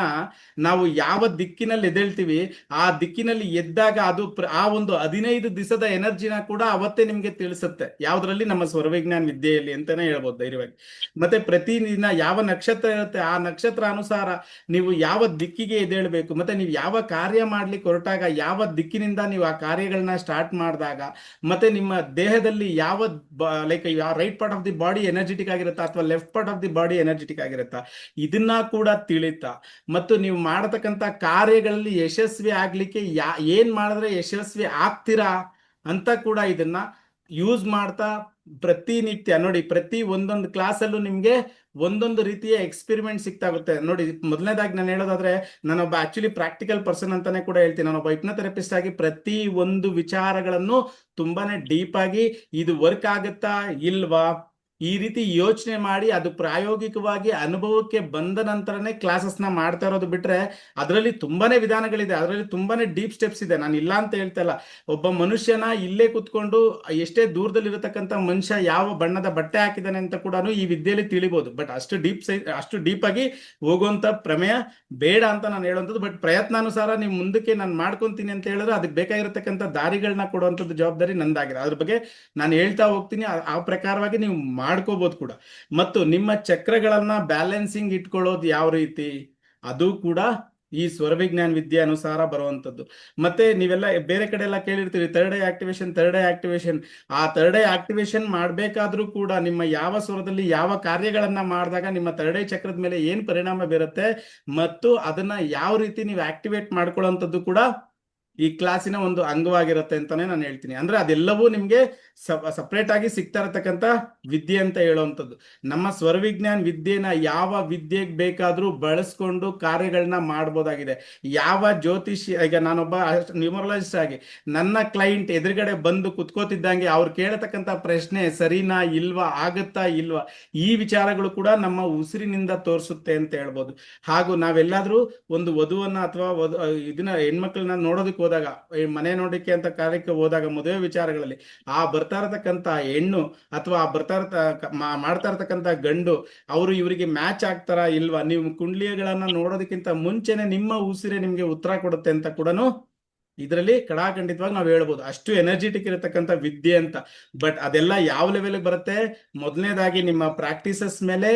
ನಾವು ಯಾವ ದಿಕ್ಕಿನಲ್ಲಿ ಎದ್ದೇಳ್ತೀವಿ ಆ ದಿಕ್ಕಿನಲ್ಲಿ ಎದ್ದಾಗ ಅದು ಆ ಒಂದು 15 ದಿವಸದ ಎನರ್ಜಿನ ಕೂಡ ಅವತ್ತೇ ನಿಮ್ಗೆ ತಿಳಿಸುತ್ತೆ. ಯಾವ್ದ್ರಲ್ಲಿ? ನಮ್ಮ ಸ್ವರವಿಜ್ಞಾನ ವಿದ್ಯೆಯಲ್ಲಿ ಅಂತಾನೆ ಹೇಳ್ಬೋದು ಧೈರ್ಯವಾಗಿ. ಮತ್ತೆ ಪ್ರತಿದಿನ ಯಾವ ನಕ್ಷತ್ರ ಇರುತ್ತೆ ಆ ನಕ್ಷತ್ರ ಅನುಸಾರ ನೀವು ಯಾವ ದಿಕ್ಕಿಗೆ ಎದ್ದೇಳ್ಬೇಕು, ಮತ್ತೆ ನೀವು ಯಾವ ಕಾರ್ಯ ಮಾಡ್ಲಿಕ್ಕೆ ಹೊರಟಾಗ ಯಾವ ದಿಕ್ಕಿನಿಂದ ನೀವು ಆ ಕಾರ್ಯಗಳನ್ನ ಸ್ಟಾರ್ಟ್ ಮಾಡಿದಾಗ, ಮತ್ತೆ ನಿಮ್ಮ ದೇಹದಲ್ಲಿ ಯಾವ like right part of the body energetic ಆಗಿರುತ್ತಾ ಅಥವಾ left part of the body energetic ಆಗಿರುತ್ತಾ, ಇದನ್ನ ಕೂಡ ತಿಳಿತಾ. ಮತ್ತು ನೀವು ಮಾಡತಕ್ಕಂತ ಕಾರ್ಯಗಳಲ್ಲಿ ಯಶಸ್ವಿ ಆಗ್ಲಿಕ್ಕೆ ಏನ್ ಮಾಡಿದ್ರೆ ಯಶಸ್ವಿ ಆಗ್ತೀರಾ ಅಂತ ಕೂಡ ಇದನ್ನ ಯೂಸ್ ಮಾಡ್ತಾ ಪ್ರತಿನಿತ್ಯ ನೋಡಿ, ಪ್ರತಿ ಒಂದೊಂದು ಕ್ಲಾಸಲ್ಲೂ ನಿಮ್ಗೆ ಒಂದೊಂದು ರೀತಿಯ ಎಕ್ಸ್ಪೆರಿಮೆಂಟ್ ಸಿಗ್ತಾಗುತ್ತೆ. ನೋಡಿ, ಮೊದಲನೇದಾಗಿ ನಾನು ಹೇಳೋದಾದ್ರೆ, ನಾನೊಬ್ಬ ಆಕ್ಚುಲಿ ಪ್ರಾಕ್ಟಿಕಲ್ ಪರ್ಸನ್ ಅಂತಾನೆ ಕೂಡ ಹೇಳ್ತೀನಿ. ನಾನೊಬ್ಬ ಹಿಪ್ನೋಥೆರಪಿಸ್ಟ್ ಆಗಿ ಪ್ರತಿ ಒಂದು ವಿಚಾರಗಳನ್ನು ತುಂಬಾನೇ ಡೀಪ್ ಆಗಿ ಇದು ವರ್ಕ್ ಆಗುತ್ತಾ ಇಲ್ವಾ ಈ ರೀತಿ ಯೋಚನೆ ಮಾಡಿ ಅದು ಪ್ರಾಯೋಗಿಕವಾಗಿ ಅನುಭವಕ್ಕೆ ಬಂದ ನಂತರನೇ ಕ್ಲಾಸಸ್ನ ಮಾಡ್ತಾ ಇರೋದು ಬಿಟ್ರೆ, ಅದರಲ್ಲಿ ತುಂಬಾನೇ ವಿಧಾನಗಳಿದೆ, ಅದರಲ್ಲಿ ತುಂಬಾನೇ ಡೀಪ್ ಸ್ಟೆಪ್ಸ್ ಇದೆ. ನಾನು ಇಲ್ಲ ಅಂತ ಹೇಳ್ತಾ ಇಲ್ಲ. ಒಬ್ಬ ಮನುಷ್ಯನ ಇಲ್ಲೇ ಕುತ್ಕೊಂಡು ಎಷ್ಟೇ ದೂರದಲ್ಲಿರತಕ್ಕಂಥ ಮನುಷ್ಯ ಯಾವ ಬಣ್ಣದ ಬಟ್ಟೆ ಹಾಕಿದಾನೆ ಅಂತ ಕೂಡ ಈ ವಿದ್ಯೆಯಲ್ಲಿ ತಿಳಿಬಹುದು. ಬಟ್ ಅಷ್ಟು ಡೀಪ್ ಆಗಿ ಹೋಗುವಂತ ಪ್ರಮೇಯ ಬೇಡ ಅಂತ ನಾನು ಹೇಳುವಂಥದ್ದು. ಬಟ್ ಪ್ರಯತ್ನಾನುಸಾರ ನೀವು ಮುಂದಕ್ಕೆ ನಾನು ಮಾಡ್ಕೊಂತೀನಿ ಅಂತ ಹೇಳಿದ್ರೆ ಅದಕ್ಕೆ ಬೇಕಾಗಿರತಕ್ಕಂಥ ದಾರಿಗಳನ್ನ ಕೊಡುವಂಥದ್ದು ಜವಾಬ್ದಾರಿ ನಂದಾಗಿದೆ. ಅದ್ರ ಬಗ್ಗೆ ನಾನು ಹೇಳ್ತಾ ಹೋಗ್ತೀನಿ. ಆ ಪ್ರಕಾರವಾಗಿ ನೀವು ಮಾಡ್ಕೋಬಹುದು ಕೂಡ. ಮತ್ತು ನಿಮ್ಮ ಚಕ್ರಗಳನ್ನ ಬ್ಯಾಲೆನ್ಸಿಂಗ್ ಇಟ್ಕೊಳ್ಳೋದು ಯಾವ ರೀತಿ, ಅದು ಕೂಡ ಈ ಸ್ವರವಿಜ್ಞಾನ ವಿದ್ಯೆ ಅನುಸಾರ ಬರುವಂತದ್ದು. ಮತ್ತೆ ನೀವೆಲ್ಲ ಬೇರೆ ಕಡೆ ಎಲ್ಲ ಕೇಳಿರ್ತೀರಿ ಥರ್ಡ್ ಐ ಆಕ್ಟಿವೇಶನ್. ಆ ಥರ್ಡ್ ಐ ಆಕ್ಟಿವೇಶನ್ ಮಾಡ್ಬೇಕಾದ್ರೂ ಕೂಡ ನಿಮ್ಮ ಯಾವ ಸ್ವರದಲ್ಲಿ ಯಾವ ಕಾರ್ಯಗಳನ್ನ ಮಾಡಿದಾಗ ನಿಮ್ಮ ಥರ್ಡ್ ಐ ಚಕ್ರದ ಮೇಲೆ ಏನ್ ಪರಿಣಾಮ ಬೀರುತ್ತೆ ಮತ್ತು ಅದನ್ನ ಯಾವ ರೀತಿ ನೀವು ಆಕ್ಟಿವೇಟ್ ಮಾಡ್ಕೊಳ್ಳುವಂಥದ್ದು ಕೂಡ ಈ ಕ್ಲಾಸಿನ ಒಂದು ಅಂಗವಾಗಿರುತ್ತೆ ಅಂತಾನೆ ನಾನು ಹೇಳ್ತೀನಿ. ಅಂದ್ರೆ ಅದೆಲ್ಲವೂ ನಿಮ್ಗೆ ಸಪ್ರೇಟ್ ಆಗಿ ಸಿಗ್ತಾ ಇರತಕ್ಕಂತ ವಿದ್ಯೆ ಅಂತ ಹೇಳುವಂಥದ್ದು. ನಮ್ಮ ಸ್ವರವಿಜ್ಞಾನ ವಿದ್ಯೆನ ಯಾವ ವಿದ್ಯೆಗೆ ಬೇಕಾದ್ರೂ ಬಳಸ್ಕೊಂಡು ಕಾರ್ಯಗಳನ್ನ ಮಾಡ್ಬೋದಾಗಿದೆ. ಯಾವ ಜ್ಯೋತಿಷಿ, ಈಗ ನಾನೊಬ್ಬ ನ್ಯೂಮರಾಲಜಿಸ್ಟ್ ಆಗಿ ನನ್ನ ಕ್ಲೈಂಟ್ ಎದುರುಗಡೆ ಬಂದು ಕುತ್ಕೋತಿದ್ದಂಗೆ ಅವ್ರು ಕೇಳತಕ್ಕಂತ ಪ್ರಶ್ನೆ ಸರಿನಾ ಇಲ್ವಾ, ಆಗುತ್ತಾ ಇಲ್ವಾ, ಈ ವಿಚಾರಗಳು ಕೂಡ ನಮ್ಮ ಉಸಿರಿನಿಂದ ತೋರಿಸುತ್ತೆ ಅಂತ ಹೇಳ್ಬೋದು. ಹಾಗೂ ನಾವೆಲ್ಲಾದ್ರೂ ಒಂದು ವಧುವನ್ನ ಅಥವಾ ಇದನ್ನ ಹೆಣ್ಮಕ್ಳನ್ನ ನೋಡೋದಕ್ಕೆ ಹೋದಾಗ, ಮನೆ ನೋಡಲಿಕ್ಕೆ ಅಂತ ಕಾರ್ಯಕ್ಕೆ ಹೋದಾಗ, ಮದುವೆ ವಿಚಾರಗಳಲ್ಲಿ ಆ ಬರ್ತಾ ಇರತಕ್ಕಂತ ಹೆಣ್ಣು ಅಥವಾ ಮಾಡ್ತಾ ಇರತಕ್ಕಂತ ಗಂಡು ಅವರು ಇವರಿಗೆ ಮ್ಯಾಚ್ ಆಗ್ತಾರಾ ಇಲ್ವಾ, ನೀವು ಕುಂಡ್ಲಿಗಳನ್ನ ನೋಡೋದಕ್ಕಿಂತ ಮುಂಚೆನೆ ನಿಮ್ಮ ಉಸಿರೇ ನಿಮ್ಗೆ ಉತ್ತರ ಕೊಡುತ್ತೆ ಅಂತ ಕೂಡ ಇದರಲ್ಲಿ ಕಡಾಖಂಡಿತವಾಗಿ ನಾವು ಹೇಳ್ಬೋದು. ಅಷ್ಟು ಎನರ್ಜೆಟಿಕ್ ಇರತಕ್ಕಂತ ವಿದ್ಯೆ ಅಂತ. ಬಟ್ ಅದೆಲ್ಲ ಯಾವ ಲೆವೆಲ್ ಬರುತ್ತೆ, ಮೊದಲನೇದಾಗಿ ನಿಮ್ಮ ಪ್ರಾಕ್ಟೀಸಸ್ ಮೇಲೆ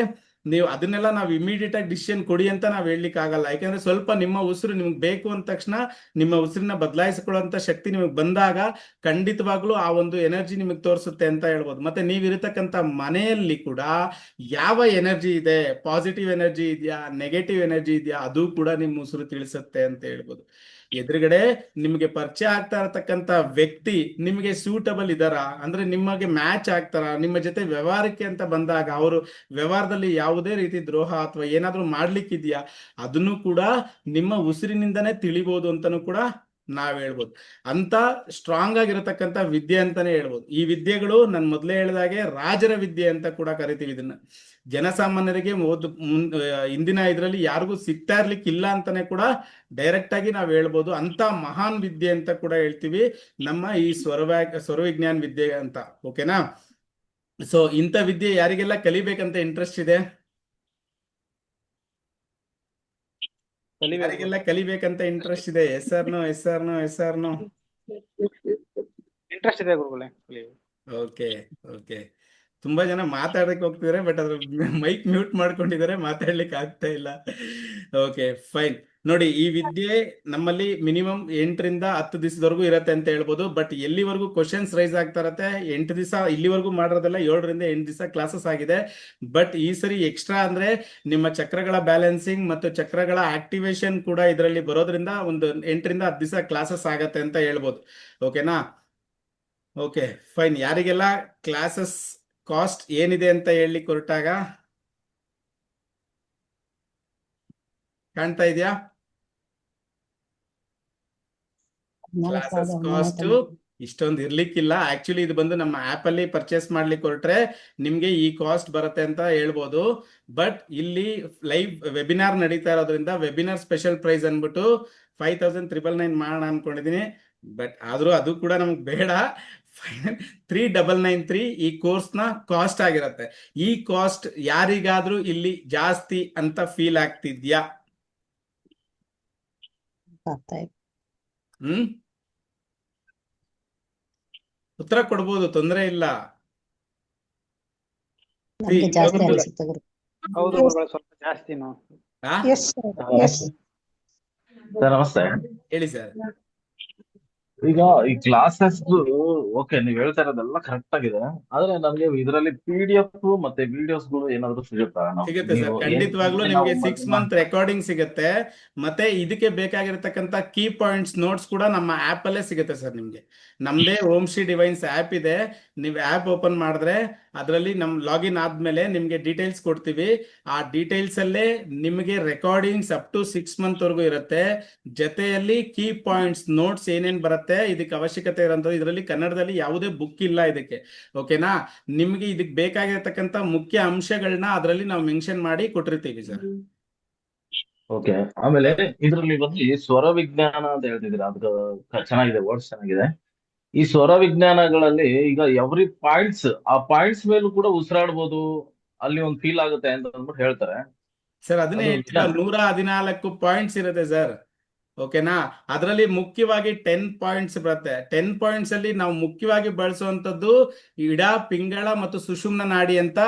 ನೀವು ಅದನ್ನೆಲ್ಲ ನಾವು ಇಮಿಡಿಯೇಟ್ ಆಗಿ ಡಿಸಿಷನ್ ಕೊಡಿ ಅಂತ ನಾವು ಹೇಳಲಿಕ್ಕೆ ಆಗಲ್ಲ. ಯಾಕಂದ್ರೆ ಸ್ವಲ್ಪ ನಿಮ್ಮ ಉಸಿರು ನಿಮ್ಗೆ ಬೇಕು ಅಂದ ತಕ್ಷಣ ನಿಮ್ಮ ಉಸಿರನ್ನ ಬದಲಾಯಿಸಿಕೊಳ್ಳುವಂತ ಶಕ್ತಿ ನಿಮಗೆ ಬಂದಾಗ ಖಂಡಿತವಾಗ್ಲೂ ಆ ಒಂದು ಎನರ್ಜಿ ನಿಮಗೆ ತೋರಿಸುತ್ತೆ ಅಂತ ಹೇಳ್ಬೋದು. ಮತ್ತೆ ನೀವಿರತಕ್ಕಂತ ಮನೆಯಲ್ಲಿ ಕೂಡ ಯಾವ ಎನರ್ಜಿ ಇದೆ, ಪಾಸಿಟಿವ್ ಎನರ್ಜಿ ಇದೆಯಾ, ನೆಗೆಟಿವ್ ಎನರ್ಜಿ ಇದೆಯಾ, ಅದು ಕೂಡ ನಿಮ್ಮ ಉಸಿರು ತಿಳಿಸುತ್ತೆ ಅಂತ ಹೇಳ್ಬೋದು. ಎದುರುಗಡೆ ನಿಮಗೆ ಪರಿಚಯ ಆಗ್ತಾ ಇರತಕ್ಕಂತ ವ್ಯಕ್ತಿ ನಿಮಗೆ ಸೂಟಬಲ್ ಇದಾರ ಅಂದ್ರೆ ನಿಮಗೆ ಮ್ಯಾಚ್ ಆಗ್ತಾರ, ನಿಮ್ಮ ಜೊತೆ ವ್ಯವಹಾರಕ್ಕೆ ಅಂತ ಬಂದಾಗ ಅವರು ವ್ಯವಹಾರದಲ್ಲಿ ಯಾವುದೇ ರೀತಿ ದ್ರೋಹ ಅಥವಾ ಏನಾದ್ರೂ ಮಾಡ್ಲಿಕ್ಕಿದ್ಯಾ, ಅದನ್ನು ಕೂಡ ನಿಮ್ಮ ಉಸಿರಿನಿಂದನೇ ತಿಳಿಬಹುದು ಅಂತಾನು ಕೂಡ ನಾವ್ ಹೇಳ್ಬೋದು. ಅಂತ ಸ್ಟ್ರಾಂಗ್ ಆಗಿರತಕ್ಕಂತ ವಿದ್ಯೆ ಅಂತಾನೆ ಹೇಳ್ಬೋದು. ಈ ವಿದ್ಯೆಗಳು ನಾನು ಮೊದಲೇ ಹೇಳಿದಾಗೆ ರಾಜರ ವಿದ್ಯೆ ಅಂತ ಕೂಡ ಕರಿತೀವಿ ಇದನ್ನ. ಜನಸಾಮಾನ್ಯರಿಗೆ ಇಂದಿನ ಇದರಲ್ಲಿ ಯಾರಿಗೂ ಸಿಗ್ತಾ ಇರ್ಲಿಕ್ಕಿಲ್ಲ ಅಂತಾನೆ ಕೂಡ ಡೈರೆಕ್ಟ್ ಆಗಿ ನಾವ್ ಹೇಳ್ಬೋದು. ಅಂತ ಮಹಾನ್ ವಿದ್ಯೆ ಅಂತ ಕೂಡ ಹೇಳ್ತೀವಿ ನಮ್ಮ ಈ ಸ್ವರವಿಜ್ಞಾನ ವಿದ್ಯೆ ಅಂತ. ಓಕೆನಾ? ಸೊ ಇಂಥ ವಿದ್ಯೆ ಯಾರಿಗೆಲ್ಲ ಕಲಿಬೇಕಂತ ಇಂಟ್ರೆಸ್ಟ್ ಇದೆ, ಯಾರಿಗೆಲ್ಲ ಕಲಿಬೇಕಂತ ಇಂಟ್ರೆಸ್ಟ್ ಇದೆ? Yes or no? ಇಂಟ್ರೆಸ್ಟ್ ಇದೆ ಗುರುಗಳೇ. ಓಕೆ. ತುಂಬಾ ಜನ ಮಾತಾಡಕ್ಕೆ ಹೋಗ್ತಿದಾರೆ, ಬಟ್ ಅದ್ರ ಮೈಕ್ ಮ್ಯೂಟ್ ಮಾಡ್ಕೊಂಡಿದ್ದಾರೆ, ಮಾತಾಡ್ಲಿಕ್ಕೆ ಆಗ್ತಾ ಇಲ್ಲ. Okay fine. ನೋಡಿ, ಈ ವಿದ್ಯೆ ನಮ್ಮಲ್ಲಿ ಮಿನಿಮಮ್ 8ರಿಂದ 10 ದಿವಸದವರೆಗೂ ಇರತ್ತೆ ಅಂತ ಹೇಳ್ಬೋದು. ಬಟ್ ಎಲ್ಲಿವರೆಗೂ ಕ್ವಶನ್ಸ್ ರೈಸ್ ಆಗ್ತಾ ಇರತ್ತೆ, 8 ದಿವಸ ಇಲ್ಲಿವರೆಗೂ ಮಾಡಿರೋದೆಲ್ಲ 7ರಿಂದ 8 ದಿವಸ ಕ್ಲಾಸಸ್ ಆಗಿದೆ. ಬಟ್ ಈ ಸರಿ ಎಕ್ಸ್ಟ್ರಾ ಅಂದ್ರೆ ನಿಮ್ಮ ಚಕ್ರಗಳ ಬ್ಯಾಲೆನ್ಸಿಂಗ್ ಮತ್ತು ಚಕ್ರಗಳ ಆಕ್ಟಿವೇಶನ್ ಕೂಡ ಇದರಲ್ಲಿ ಬರೋದ್ರಿಂದ ಒಂದು 8ರಿಂದ 10 ದಿವಸ ಕ್ಲಾಸಸ್ ಆಗತ್ತೆ ಅಂತ ಹೇಳ್ಬೋದು. ಓಕೆನಾ? Okay fine. ಯಾರಿಗೆಲ್ಲ ಕ್ಲಾಸಸ್ ಕಾಸ್ಟ್ ಏನಿದೆ ಅಂತ ಹೇಳಲಿಕ್ಕೆ ಹೊರಟಾಗ ಕಾಣ್ತಾ ಇದೆಯಾ? ಕ್ಲಾಸಸ್ ಕಾಸ್ಟ್ ಇಷ್ಟೊಂದು ಇರ್ಲಿಕ್ಕಿಲ್ಲ. ಆಕ್ಚುಲಿ ಇದು ಬಂದು ನಮ್ಮ ಆಪ್ ಅಲ್ಲಿ ಪರ್ಚೇಸ್ ಮಾಡ್ಲಿಕ್ಕೆ ಹೊರಟ್ರೆ ನಿಮ್ಗೆ ಈ ಕಾಸ್ಟ್ ಬರುತ್ತೆ ಅಂತ ಹೇಳ್ಬೋದು. ಬಟ್ ಇಲ್ಲಿ ಲೈವ್ ವೆಬಿನಾರ್ ನಡೀತಾ ಇರೋದ್ರಿಂದ ವೆಬಿನಾರ್ ಸ್ಪೆಷಲ್ ಪ್ರೈಸ್ ಅನ್ಬಿಟ್ಟು 5,999 ಮಾಡೋಣ ಅನ್ಕೊಂಡಿದೀನಿ. ಬಟ್ ಆದ್ರೂ ಅದು ಕೂಡ ನಮ್ಗೆ ಬೇಡ. 3,993 ಈ ಕೋರ್ಸ್ ನ ಕಾಸ್ಟ್ ಆಗಿರತ್ತೆ. ಈ ಕಾಸ್ಟ್ ಯಾರಿಗಾದ್ರೂ ಇಲ್ಲಿ ಜಾಸ್ತಿ ಅಂತ ಫೀಲ್ ಆಗ್ತಿದ್ಯಾ? ಉತ್ತರ ಕೊಡ್ಬೋದು, ತೊಂದರೆ ಇಲ್ಲ. ಹೌದು ಗುರುಗಳೇ, ಸ್ವಲ್ಪ ಜಾಸ್ತಿನೂ. ಸರ್ ನಮಸ್ತೆ. ಹೇಳಿ ಸರ್. ಈಗ ಈ ಕ್ಲಾಸಸ್ ಓಕೆ, ನೀವ್ ಹೇಳ್ತಾ ಇರೋದೆಲ್ಲ ಕರೆಕ್ಟ್ ಆಗಿದೆ. ಆದ್ರೆ ನಮ್ಗೆ ಇದರಲ್ಲಿ PDF ಮತ್ತೆ ವಿಡಿಯೋಸ್ ಗಳು ಏನಾದ್ರು ಸಿಗುತ್ತಾ? ಸಿಗುತ್ತೆ ಸರ್, ಖಂಡಿತವಾಗ್ಲೂ ನಿಮ್ಗೆ 6 ಮಂತ್ ರೆಕಾರ್ಡಿಂಗ್ ಸಿಗುತ್ತೆ. ಮತ್ತೆ ಇದಕ್ಕೆ ಬೇಕಾಗಿರತಕ್ಕಂತ ಕೀ ಪಾಯಿಂಟ್ಸ್ ನೋಟ್ಸ್ ಕೂಡ ನಮ್ಮ ಆಪ್ ಅಲ್ಲೇ ಸಿಗುತ್ತೆ ಸರ್. ನಿಮ್ಗೆ ನಮ್ದೇ ಓಂ ಶ್ರೀ ಡಿವೈನ್ಸ್ ಆಪ್ ಇದೆ. ನೀವು ಆಪ್ ಓಪನ್ ಮಾಡಿದ್ರೆ ಅದರಲ್ಲಿ ನಮ್ ಲಾಗಿನ್ ಆದ್ಮೇಲೆ ನಿಮ್ಗೆ ಡೀಟೇಲ್ಸ್ ಕೊಡ್ತೀವಿ. ಆ ಡೀಟೇಲ್ಸ್ ಅಲ್ಲೇ ನಿಮಗೆ ರೆಕಾರ್ಡಿಂಗ್ಸ್ ಅಪ್ ಟು 6 ಮಂತ್ ವರೆಗೂ ಇರುತ್ತೆ. ಜೊತೆಯಲ್ಲಿ ಕೀ ಪಾಯಿಂಟ್ಸ್ ನೋಟ್ಸ್ ಏನೇನ್ ಬರುತ್ತೆ, ಇದಕ್ಕೆ ಅವಶ್ಯಕತೆ ಇರೋಂಥದ್ದು. ಇದರಲ್ಲಿ ಕನ್ನಡದಲ್ಲಿ ಯಾವುದೇ ಬುಕ್ ಇಲ್ಲ ಇದಕ್ಕೆ. ಓಕೆನಾ? ನಿಮ್ಗೆ ಇದಕ್ಕೆ ಬೇಕಾಗಿರತಕ್ಕಂತ ಮುಖ್ಯ ಅಂಶಗಳನ್ನ ಅದರಲ್ಲಿ ನಾವು ಮೆನ್ಷನ್ ಮಾಡಿ ಕೊಟ್ಟಿರ್ತೀವಿ ಸರ್. ಓಕೆ. ಆಮೇಲೆ ಇದರಲ್ಲಿ ಬಂದು ಸ್ವರ ವಿಜ್ಞಾನ ಅಂತ ಹೇಳ್ತಿದ್ದೀರಾ, ಅದು ಚೆನ್ನಾಗಿದೆ, ವರ್ಡ್ಸ್ ಚೆನ್ನಾಗಿದೆ. ಈ ಸ್ವರ ವಿಜ್ಞಾನಗಳಲ್ಲಿ ಈಗ ಎವ್ರಿ ಪಾಯಿಂಟ್ಸ್, ಆ ಪಾಯಿಂಟ್ಸ್ ಮೇಲೂ ಕೂಡ ಉಸಿರಾಡ್ಬೋದು, ಅಲ್ಲಿ ಒಂದು ಫೀಲ್ ಆಗುತ್ತೆ ಅಂತ ಅಂದ್ಬಿಟ್ಟು ಹೇಳ್ತಾರೆ ಸರ್. ಅದನ್ನೇ ಅದು ಹೇಳ್ತೀರಾ, 114 ಪಾಯಿಂಟ್ಸ್ ಇರುತ್ತೆ ಸರ್. ಓಕೆನಾ? ಅದರಲ್ಲಿ ಮುಖ್ಯವಾಗಿ 10 ಪಾಯಿಂಟ್ಸ್ ಬರುತ್ತೆ. 10 ಪಾಯಿಂಟ್ಸ್ ಅಲ್ಲಿ ನಾವು ಮುಖ್ಯವಾಗಿ ಬಳಸುವಂತದ್ದು ಇಡ, ಪಿಂಗಳ ಮತ್ತು ಸುಷುಮ್ನ ನಾಡಿ ಅಂತ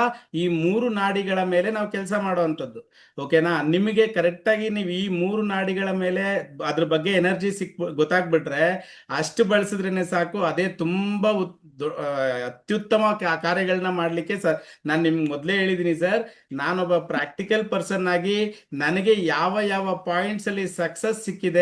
ಈ 3 ನಾಡಿಗಳ ಮೇಲೆ ನಾವು ಕೆಲಸ ಮಾಡುವಂತದ್ದು. ಓಕೆನಾ? ನಿಮಗೆ ಕರೆಕ್ಟ್ ಆಗಿ ನೀವು ಈ 3 ನಾಡಿಗಳ ಮೇಲೆ ಅದ್ರ ಬಗ್ಗೆ ಎನರ್ಜಿ ಗೊತ್ತಾಗ್ಬಿಟ್ರೆ ಅಷ್ಟು ಬಳಸಿದ್ರೇನೆ ಸಾಕು. ಅದೇ ತುಂಬಾ ಅತ್ಯುತ್ತಮ ಕಾರ್ಯಗಳನ್ನ ಮಾಡ್ಲಿಕ್ಕೆ ಸರ್. ನಾನು ನಿಮ್ಗೆ ಮೊದಲೇ ಹೇಳಿದೀನಿ ಸರ್, ನಾನೊಬ್ಬ ಪ್ರಾಕ್ಟಿಕಲ್ ಪರ್ಸನ್ ಆಗಿ ನನಗೆ ಯಾವ ಪಾಯಿಂಟ್ಸ್ ಅಲ್ಲಿ ಸಕ್ಸಸ್ ಸಿಕ್ಕಿದೆ,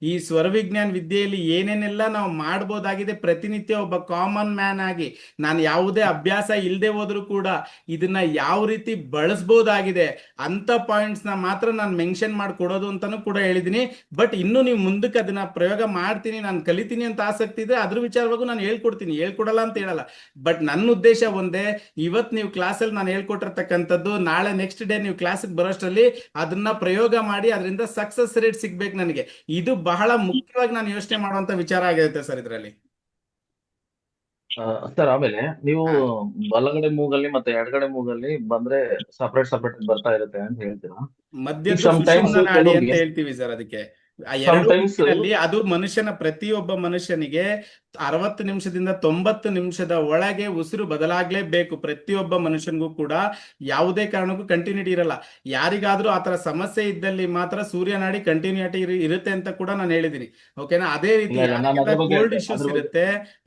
ಈ ಸ್ವರವಿಜ್ಞಾನ ವಿದ್ಯೆಯಲ್ಲಿ ಏನೇನೆಲ್ಲ ನಾವು ಮಾಡ್ಬೋದಾಗಿದೆ, ಪ್ರತಿನಿತ್ಯ ಒಬ್ಬ ಕಾಮನ್ ಮ್ಯಾನ್ ಆಗಿ ನಾನು ಯಾವುದೇ ಅಭ್ಯಾಸ ಇಲ್ಲದೆ ಹೋದ್ರು ಕೂಡ ಇದನ್ನ ಯಾವ ರೀತಿ ಬಳಸ್ಬೋದಾಗಿದೆ ಅಂತ ಪಾಯಿಂಟ್ಸ್ ನ ಮಾತ್ರ ನಾನು ಮೆನ್ಷನ್ ಮಾಡಿ ಕೊಡೋದು ಅಂತಾನು ಕೂಡ ಹೇಳಿದೀನಿ. ಬಟ್ ಇನ್ನು ನೀವು ಮುಂದಕ್ಕೆ ಅದನ್ನ ಪ್ರಯೋಗ ಮಾಡ್ತೀನಿ, ನಾನು ಕಲಿತೀನಿ ಅಂತ ಆಸಕ್ತಿ ಇದೆ, ಅದ್ರ ವಿಚಾರವಾಗೂ ನಾನು ಹೇಳ್ಕೊಡ್ತೀನಿ, ಹೇಳ್ಕೊಡಲ್ಲ ಅಂತ ಹೇಳಲ್ಲ. ಬಟ್ ನನ್ನ ಉದ್ದೇಶ ಒಂದೇ, ಇವತ್ತು ನೀವು ಕ್ಲಾಸಲ್ಲಿ ನಾನು ಹೇಳ್ಕೊಟ್ಟಿರ್ತಕ್ಕಂಥದ್ದು ನಾಳೆ ನೆಕ್ಸ್ಟ್ ಡೇ ನೀವು ಕ್ಲಾಸಿಗೆ ಬರೋಷ್ಟರಲ್ಲಿ ಅದನ್ನ ಪ್ರಯೋಗ ಮಾಡಿ ಅದರಿಂದ ಸಕ್ಸಸ್ ರೇಟ್ ಸಿಗ್ಬೇಕು ನನಗೆ. ಇದು ಬಹಳ ಮುಖ್ಯವಾಗಿ ನಾನು ಯೋಚನೆ ಮಾಡುವಂತ ವಿಚಾರ ಆಗಿರುತ್ತೆ ಸರ್ ಇದರಲ್ಲಿ. ಸರ್ ಆಮೇಲೆ ನೀವು ಬಲಗಡೆ ಮೂಗಲ್ಲಿ ಮತ್ತೆ ಎಡಗಡೆ ಮೂಗಲ್ಲಿ ಬಂದ್ರೆ ಸಪರೇಟ್ ಬರ್ತಾ ಇರುತ್ತೆ ಅಂತ ಹೇಳ್ತೀರಾ? ಮಧ್ಯದ ಸುಷುಮ್ನ ನಾಡಿ ಅಂತ ಹೇಳ್ತೀವಿ ಸರ್ ಅದಕ್ಕೆ. ಅದು ಮನುಷ್ಯನ, ಪ್ರತಿಯೊಬ್ಬ ಮನುಷ್ಯನಿಗೆ 60 ನಿಮಿಷದಿಂದ 90 ನಿಮಿಷದ ಒಳಗೆ ಉಸಿರು ಬದಲಾಗ್ಲೇಬೇಕು. ಪ್ರತಿಯೊಬ್ಬ ಮನುಷ್ಯನಿಗೂ ಕೂಡ ಯಾವುದೇ ಕಾರಣಕ್ಕೂ ಕಂಟಿನ್ಯೂಟಿ ಇರಲ್ಲ. ಯಾರಿಗಾದ್ರೂ ಆತರ ಸಮಸ್ಯೆ ಇದ್ದಲ್ಲಿ ಮಾತ್ರ ಸೂರ್ಯನಾಡಿ ಕಂಟಿನ್ಯೂಟಿ ಇರುತ್ತೆ ಅಂತ ಕೂಡ ನಾನು ಹೇಳಿದೀನಿ. ಓಕೆನಾ? ಅದೇ ರೀತಿ ಕೋಲ್ಡ್ ಇಶ್ಯೂಸ್ ಇರುತ್ತೆ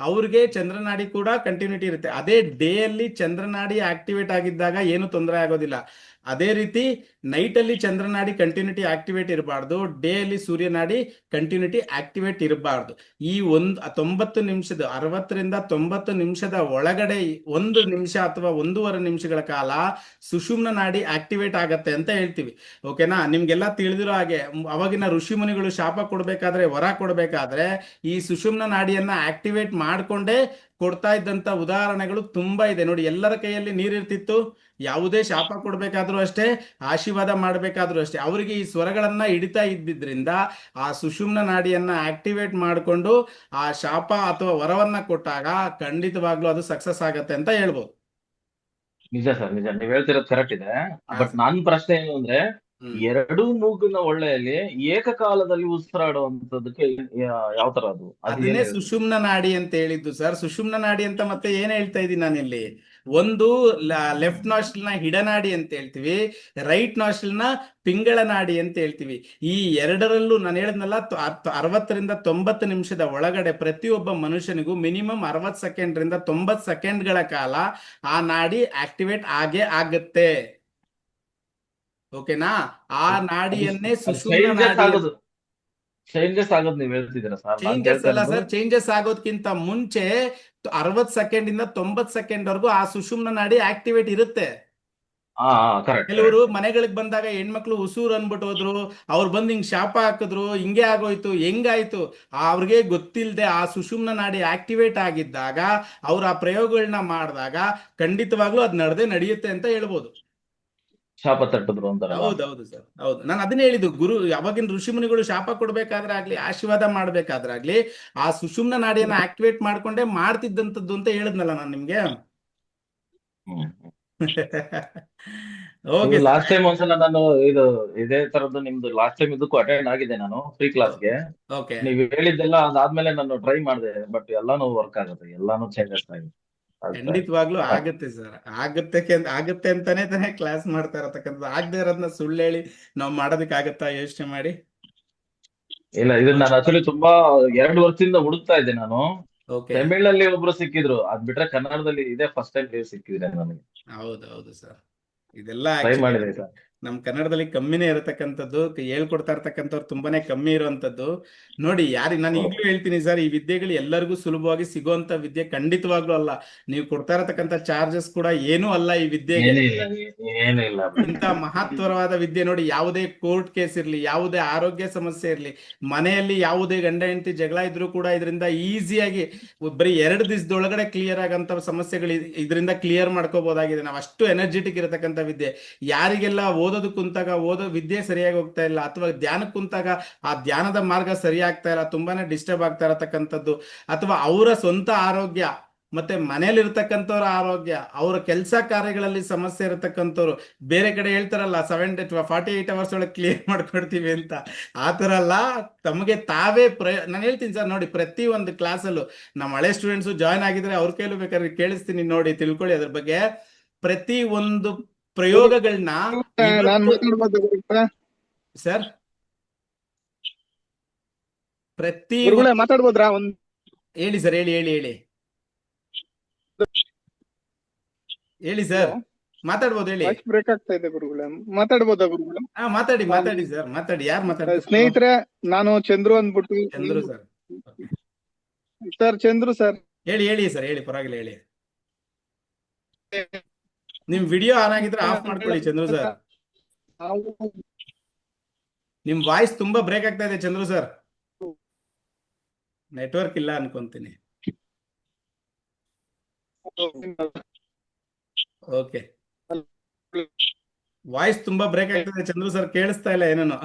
ಅವ್ರಿಗೆ ಚಂದ್ರನಾಡಿ ಕೂಡ ಕಂಟಿನ್ಯೂಟಿ ಇರುತ್ತೆ. ಅದೇ ಡೇ ಅಲ್ಲಿ ಚಂದ್ರನಾಡಿ ಆಕ್ಟಿವೇಟ್ ಆಗಿದ್ದಾಗ ಏನು ತೊಂದರೆ ಆಗೋದಿಲ್ಲ. ಅದೇ ರೀತಿ ನೈಟ್ ಅಲ್ಲಿ ಚಂದ್ರನಾಡಿ ಕಂಟಿನ್ಯೂಟಿ ಆಕ್ಟಿವೇಟ್ ಇರಬಾರ್ದು, ಡೇ ಅಲ್ಲಿ ಸೂರ್ಯನಾಡಿ ಕಂಟಿನ್ಯೂಟಿ ಆಕ್ಟಿವೇಟ್ ಇರಬಾರ್ದು. ಈ 90 ನಿಮಿಷದ 60ರಿಂದ 90 ನಿಮಿಷದ ಒಳಗಡೆ 1 ನಿಮಿಷ ಅಥವಾ 1.5 ನಿಮಿಷಗಳ ಕಾಲ ಸುಷುಮ್ನ ನಾಡಿ ಆಕ್ಟಿವೇಟ್ ಆಗತ್ತೆ ಅಂತ ಹೇಳ್ತೀವಿ. ಓಕೆನಾ? ನಿಮ್ಗೆಲ್ಲ ತಿಳಿದಿರೋ ಹಾಗೆ ಅವಾಗಿನ ಋಷಿ ಮುನಿಗಳು ಶಾಪ ಕೊಡ್ಬೇಕಾದ್ರೆ, ವರ ಕೊಡ್ಬೇಕಾದ್ರೆ ಈ ಸುಷುಮ್ನ ನಾಡಿಯನ್ನ ಆಕ್ಟಿವೇಟ್ ಮಾಡ್ಕೊಂಡೇ ಕೊಡ್ತಾ ಇದ್ದಂತ ಉದಾಹರಣೆಗಳು ತುಂಬಾ ಇದೆ ನೋಡಿ. ಎಲ್ಲರ ಕೈಯಲ್ಲಿ ನೀರಿರ್ತಿತ್ತು. ಯಾವುದೇ ಶಾಪ ಕೊಡ್ಬೇಕಾದ್ರೂ ಅಷ್ಟೇ, ಆಶೀರ್ವಾದ ಮಾಡ್ಬೇಕಾದ್ರೂ ಅಷ್ಟೇ, ಅವರಿಗೆ ಈ ಸ್ವರಗಳನ್ನ ಹಿಡಿತಾ ಇದ್ದಿದ್ರಿಂದ ಆ ಸುಷುಮ್ನ ನಾಡಿಯನ್ನ ಆಕ್ಟಿವೇಟ್ ಮಾಡಿಕೊಂಡು ಆ ಶಾಪ ಅಥವಾ ವರವನ್ನ ಕೊಟ್ಟಾಗ ಖಂಡಿತವಾಗ್ಲೂ ಅದು ಸಕ್ಸಸ್ ಆಗತ್ತೆ ಅಂತ ಹೇಳ್ಬೋದು. ನಿಜ ಸರ್, ನಿಜ, ನೀವ್ ಹೇಳ್ತಿರೋದು ಕರೆಕ್ಟ್ ಇದೆ. ಬಟ್ ನನ್ನ ಪ್ರಶ್ನೆ ಏನು ಅಂದ್ರೆ, ಎರಡು ಮೂಗಿನ ಒಳ್ಳೆಯಲ್ಲಿ ಏಕಕಾಲದಲ್ಲಿ ಉಸಿರಾಡುವಂತದಕ್ಕೆ ಯಾವ ತರ ಅದು? ಅದನ್ನೇ ಸುಷುಮ್ನ ನಾಡಿ ಅಂತ ಹೇಳಿದ್ದು ಸರ್. ಸುಷುಮ್ನ ನಾಡಿ ಅಂತ ಮತ್ತೆ ಏನ್ ಹೇಳ್ತಾ ಇದ್ದೀನಿ ನಾನಿಲ್ಲಿ? ಒಂದು ಲೆಫ್ಟ್ ನಾಸ್ಟ್ರಿಲ್ ನ ಹಿಡನಾಡಿ ಅಂತ ಹೇಳ್ತೀವಿ, ರೈಟ್ ನಾಸ್ಟ್ರಿಲ್ ನ ಪಿಂಗಳ ನಾಡಿ ಅಂತ ಹೇಳ್ತೀವಿ. ಈ ಎರಡರಲ್ಲೂ ನಾನು ಹೇಳಿದ್ನಲ್ಲ 60ರಿಂದ 90 ನಿಮಿಷದ ಒಳಗಡೆ ಪ್ರತಿಯೊಬ್ಬ ಮನುಷ್ಯನಿಗೂ ಮಿನಿಮಮ್ 60 ಸೆಕೆಂಡ್ರಿಂದ 90 ಸೆಕೆಂಡ್ಗಳ ಕಾಲ ಆ ನಾಡಿ ಆಕ್ಟಿವೇಟ್ ಆಗೇ ಆಗುತ್ತೆ. ಓಕೆನಾ? ಆ ನಾಡಿಯನ್ನೇ ಸುಷುಮ್ನ ನಾಡಿ. ಚೇಂಜಸ್ ಆಗೋದು ನೀವ್ ಹೇಳ್ತಿದ್ದೀರಾ ಸರ್? ಚೇಂಜಸ್ ಅಲ್ಲ ಸರ್, ಚೇಂಜಸ್ ಆಗೋದ್ಕಿಂತ ಮುಂಚೆ 60 ಸೆಕೆಂಡ್ ಇಂದ 90 ಸೆಕೆಂಡ್ ವರೆಗೂ ಆ ಸುಷುಮ್ನ ನಾಡಿ ಆಕ್ಟಿವೇಟ್ ಇರುತ್ತೆ. ಕರೆಕ್ಟ್. ಕೆಲವರು ಮನೆಗಳಿಗೆ ಬಂದಾಗ ಹೆಣ್ಮಕ್ಳು ಉಸೂರು ಅನ್ಬಿಟ್ಟು ಹೋದ್ರು, ಅವ್ರು ಬಂದು ಹಿಂಗ್ ಶಾಪ ಹಾಕಿದ್ರು, ಹಿಂಗೆ ಆಗೋಯ್ತು ಹೆಂಗಾಯ್ತು, ಅವ್ರಿಗೆ ಗೊತ್ತಿಲ್ಲದೆ ಆ ಸುಷುಮ್ನ ನಾಡಿ ಆಕ್ಟಿವೇಟ್ ಆಗಿದ್ದಾಗ ಅವ್ರು ಆ ಪ್ರಯೋಗಗಳನ್ನ ಮಾಡಿದಾಗ ಖಂಡಿತವಾಗ್ಲೂ ಅದ್ ನಡೆಯುತ್ತೆ ಅಂತ ಹೇಳ್ಬೋದು. ಶಾಪ ತಟ್ಟಿದ್ರು ಅಂತಾರಲ್ಲ. ಹೌದೌದು ಸರ್, ಹೌದು. ನಾನು ಅದನ್ನೇ ಹೇಳಿದ್ದು, ಗುರು ಯಾವಾಗಿನ ಋಷಿ ಮುನಿಗಳು ಶಾಪ ಕೊಡ್ಬೇಕಾದ್ರೆ ಆಗ್ಲಿ, ಆಶೀರ್ವಾದ ಮಾಡ್ಬೇಕಾದ್ರಾಗ್ಲಿ ಆ ಸುಷುಮ್ನ ನಾಡಿಯನ್ನ ಆಕ್ಟಿವೇಟ್ ಮಾಡ್ಕೊಂಡೇ ಮಾಡ್ತಿದ್ದಂಥದ್ದು ಅಂತ ಹೇಳಿದ್ನಲ್ಲ ನಾನು ನಿಮ್ಗೆ. ಓಕೆ. ಲಾಸ್ಟ್ ಟೈಮ್ ಒಂದ್ಸಲ ನಾನು ಇದೇ ತರದ್ದು ನಿಮ್ದು ಲಾಸ್ಟ್ ಟೈಮ್ ಇದಕ್ಕೂ ಅಟೆಂಡ್ ಆಗಿದೆ ನಾನು ಫ್ರೀ ಕ್ಲಾಸ್ಗೆ. ಓಕೆ. ನೀವ್ ಹೇಳಿದ್ದೆಲ್ಲ ಅದಾದ್ಮೇಲೆ ನಾನು ಟ್ರೈ ಮಾಡಿದೆ, ಬಟ್ ಎಲ್ಲಾನು ವರ್ಕ್ ಆಗುತ್ತೆ, ಎಲ್ಲಾನು ಚೇಂಜಸ್ ಆಗಿದೆ. ಖಂಡಿತವಾಗ್ಲೂ ಆಗುತ್ತೆ ಸರ್, ಆಗುತ್ತೆ ಅಂತಾನೆ ತಾನೇ ಕ್ಲಾಸ್ ಮಾಡ್ತಾ ಇರತಕ್ಕಂಥದ್ದು. ಆಗದೆ ಇರೋದನ್ನ ಸುಳ್ಳು ಹೇಳಿ ನಾವ್ ಮಾಡೋದಕ್ಕೆ ಆಗತ್ತಾ? ಯೋಚನೆ ಮಾಡಿ. ಇಲ್ಲ, ಇದನ್ನ ನಾನು ಆಕ್ಚುಲಿ ತುಂಬಾ 2 ವರ್ಷದಿಂದ ಹುಡುಕ್ತಾ ಇದ್ದೆ ನಾನು. ಓಕೆ. ತಮಿಳಲ್ಲಿ ಒಬ್ರು ಸಿಕ್ಕಿದ್ರು, ಅದ್ ಬಿಟ್ರೆ ಕನ್ನಡದಲ್ಲಿ ಇದೇ ಫಸ್ಟ್ ಟೈಮ್ ನೀವು ಸಿಕ್ಕಿದ್ರೆ ನನಗೆ. ಹೌದು ಸರ್, ಇದೆಲ್ಲ ಟ್ರೈ actually ಮಾಡಿದೆ ಸರ್. ನಮ್ ಕನ್ನಡದಲ್ಲಿ ಕಮ್ಮಿನೇ ಇರತಕ್ಕಂಥದ್ದು, ಹೇಳ್ಕೊಡ್ತಾ ಇರ್ತಕ್ಕಂಥವ್ರು ತುಂಬಾನೇ ಕಮ್ಮಿ ಇರುವಂತದ್ದು. ನೋಡಿ, ನಾನು ಈಗಲೂ ಹೇಳ್ತೀನಿ ಸರ್, ಈ ವಿದ್ಯೆಗಳು ಎಲ್ಲರಿಗೂ ಸುಲಭವಾಗಿ ಸಿಗುವಂತ ವಿದ್ಯೆ ಖಂಡಿತವಾಗ್ಲೂ ಅಲ್ಲ. ನೀವು ಕೊಡ್ತಾ ಇರತಕ್ಕಂಥ ಚಾರ್ಜಸ್ ಕೂಡ ಏನೂ ಅಲ್ಲ ಈ ವಿದ್ಯೆಗೆ. ಏನಿಲ್ಲ. ಇಂಥ ಮಹತ್ತರವಾದ ವಿದ್ಯೆ ನೋಡಿ, ಯಾವುದೇ ಕೋರ್ಟ್ ಕೇಸ್ ಇರ್ಲಿ, ಯಾವುದೇ ಆರೋಗ್ಯ ಸಮಸ್ಯೆ ಇರ್ಲಿ, ಮನೆಯಲ್ಲಿ ಯಾವುದೇ ಗಂಡ ಹೆಂಡತಿ ಜಗಳ ಇದ್ರೂ ಕೂಡ ಇದರಿಂದ ಈಸಿಯಾಗಿ ಬರೀ 2 ದಿವಸದೊಳಗಡೆ ಕ್ಲಿಯರ್ ಆಗಂತ ಸಮಸ್ಯೆಗಳು ಇದರಿಂದ ಕ್ಲಿಯರ್ ಮಾಡ್ಕೋಬಹುದಾಗಿದೆ. ನಾವು ಅಷ್ಟು ಎನರ್ಜೆಟಿಕ್ ಇರತಕ್ಕಂಥ ವಿದ್ಯೆ. ಯಾರಿಗೆಲ್ಲ ಓದೋದು ಕುಂತಾಗ ಓದೋ ವಿದ್ಯೆ ಸರಿಯಾಗಿ ಹೋಗ್ತಾ ಇಲ್ಲ, ಅಥವಾ ಧ್ಯಾನಕ್ಕೆ ಕುಂತಾಗ ಆ ಧ್ಯಾನದ ಮಾರ್ಗ ಸರಿ ಆಗ್ತಾ ಇಲ್ಲ, ತುಂಬಾನೇ ಡಿಸ್ಟರ್ಬ್ ಆಗ್ತಾ ಇರತಕ್ಕಂಥದ್ದು, ಅಥವಾ ಅವರ ಸ್ವಂತ ಆರೋಗ್ಯ ಮತ್ತೆ ಮನೇಲಿ ಇರ್ತಕ್ಕಂಥವ್ರ ಆರೋಗ್ಯ, ಅವರ ಕೆಲಸ ಕಾರ್ಯಗಳಲ್ಲಿ ಸಮಸ್ಯೆ ಇರತಕ್ಕಂಥವ್ರು, ಬೇರೆ ಕಡೆ ಹೇಳ್ತಾರಲ್ಲ 48 ಅವರ್ಸ್ ಒಳಗೆ ಕ್ಲಿಯರ್ ಮಾಡ್ಕೊಡ್ತೀವಿ ಅಂತ, ಆ ಥರ ಅಲ್ಲ. ತಮಗೆ ತಾವೇ ನಾನು ಹೇಳ್ತೀನಿ ಸರ್, ನೋಡಿ, ಪ್ರತಿ ಒಂದು ಕ್ಲಾಸಲ್ಲೂ ನಮ್ಮ ಹಳೆ ಸ್ಟೂಡೆಂಟ್ಸು ಜಾಯ್ನ್ ಆಗಿದ್ರೆ ಅವ್ರ ಕೈಲೂ ಬೇಕಾದ್ರೆ ಕೇಳಿಸ್ತೀನಿ, ನೋಡಿ ತಿಳ್ಕೊಳ್ಳಿ ಅದ್ರ ಬಗ್ಗೆ. ಪ್ರತಿ ಒಂದು ಪ್ರಯೋಗಗಳನ್ನ ಸರ್ ಪ್ರತಿ ಮಾತಾಡ್ಬೋದ್ರಾ? ಹೇಳಿ ಸರ್, ಹೇಳಿ ಸರ್, ಮಾತಾಡ್ಬೋದು, ಹೇಳಿ. ಬ್ರೇಕ್ ಆಗ್ತಾ ಇದೆ ಗುರುಗಳೇ, ಮಾತಾಡ್ಬೋದಾ ಗುರುಗಳೇ? ಮಾತಾಡಿ ಸರ್, ಮಾತಾಡಿ. ಯಾರು ಮಾತಾಡ್ತಾರೆ? ಸ್ನೇಹಿತರೆ, ನಾನು ಚಂದ್ರು ಅಂದ್ಬಿಟ್ಟು. Chandru sir. Sir Chandru sir. ಹೇಳಿ ಸರ್, ಹೇಳಿ, ಪರವಾಗಿಲ್ಲ, ಹೇಳಿ. ನಿಮ್ ವಿಡಿಯೋ ಆನ್ ಆಗಿದ್ರೆ ಆಫ್ ಮಾಡ್ಕೊಳ್ಳಿ ಚಂದ್ರು ಸರ್. ನಿಮ್ ವಾಯ್ಸ್ ತುಂಬಾ ಬ್ರೇಕ್ ಆಗ್ತಾ ಇದೆ ಚಂದ್ರು ಸರ್. ನೆಟ್ವರ್ಕ್ ಇಲ್ಲ ಅನ್ಕೊಂತೀನಿ. ಓಕೆ, ವಾಯ್ಸ್ ತುಂಬಾ ಬ್ರೇಕ್ ಆಗ್ತದೆ ಚಂದ್ರು ಸರ್, ಕೇಳಿಸ್ತಾ ಇಲ್ಲ ಏನೇನೋ.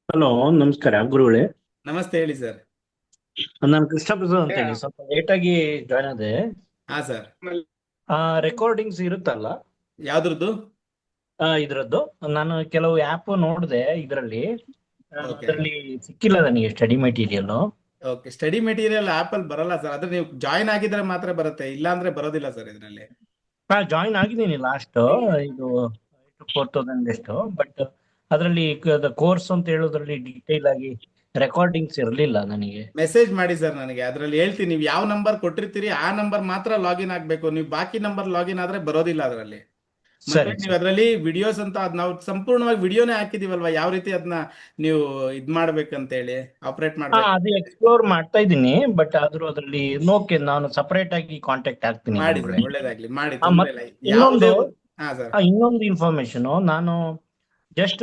ಹಲೋ, ನಮಸ್ಕಾರ ಗುರುಗಳೇ. ನಮಸ್ತೆ, ಹೇಳಿ ಸರ್. ನಾನು ಕೃಷ್ಣ ಪ್ರಸಾದ್ ಅಂತ ಹೇಳಿ, ಸ್ವಲ್ಪ ಲೇಟ್ ಆಗಿ ಜಾಯ್ನ್ ಆದೆ. ಹಾ ಸರ್. ರೆಕಾರ್ಡಿಂಗ್ಸ್ ಇರುತ್ತಲ್ಲ, ಯಾವ್ದ್ರದ್ದು? ಇದ್ರದ್ದು ನಾನು ಕೆಲವು ಆ್ಯಪ್ ನೋಡಿದೆ, ಇದರಲ್ಲಿ ಸಿಕ್ಕಿಲ್ಲ ನನಗೆ study material. Okay, study material apple ಬರಲ್ಲ ಸರ್, ಅದ್ರ ನೀವು ಜಾಯಿನ್ ಆಗಿದ್ರೆ ಮಾತ್ರ ಬರುತ್ತೆ, ಇಲ್ಲ ಅಂದ್ರೆ ಬರೋದಿಲ್ಲ ಸರ್ ಇದರಲ್ಲಿ. ಜಾಯಿನ್ ಆಗಿದ್ದೀನಿ ಲಾಸ್ಟ್, ಇದು 4000 ಎಷ್ಟು, ಬಟ್ ಅದರಲ್ಲಿ ಕೋರ್ಸ್ ಅಂತ ಹೇಳೋದ್ರಲ್ಲಿ ಡೀಟೇಲ್ ಆಗಿ ರೆಕಾರ್ಡಿಂಗ್ಸ್ ಇರಲಿಲ್ಲ ನನಗೆ. ಮೆಸೇಜ್ ಮಾಡಿ ಸರ್ ನನಗೆ, ಅದ್ರಲ್ಲಿ ಹೇಳ್ತೀನಿ. ನೀವು ಯಾವ ನಂಬರ್ ಕೊಟ್ಟಿರ್ತೀರಿ ಆ ನಂಬರ್ ಮಾತ್ರ ಲಾಗಿನ್ ಆಗ್ಬೇಕು, ನೀವು ಬಾಕಿ ನಂಬರ್ ಲಾಗಿನ್ ಆದ್ರೆ ಬರೋದಿಲ್ಲ ಅದರಲ್ಲಿ. ನೀವು ಅದರಲ್ಲಿ ವಿಡಿಯೋಸ್ ಅಂತ ನಾವು ಸಂಪೂರ್ಣವಾಗಿ ವಿಡಿಯೋನೇ ಹಾಕಿದೀವಲ್ವಾ, ಯಾವ ರೀತಿ ಅದನ್ನ ನೀವು ಇದ್ ಮಾಡ್ಬೇಕಂತ ಹೇಳಿ ಆಪರೇಟ್ ಮಾಡ್ಬೇಕು. ಅದು ಎಕ್ಸ್ಪ್ಲೋರ್ ಮಾಡ್ತಾ ಇದ್ದೀನಿ, ಬಟ್ ಆದ್ರೂ ಅದರಲ್ಲಿ ಓಕೆ, ನಾನು ಸಪರೇಟ್ ಆಗಿ ಕಾಂಟ್ಯಾಕ್ಟ್ ಆಗ್ತೀನಿ. ಮಾಡಿ, ಒಳ್ಳೇದಾಗ್ಲಿ, ಮಾಡಿ. ಇನ್ನೊಂದು ಇನ್ಫಾರ್ಮೇಶನ್, ನಾನು ಜಸ್ಟ್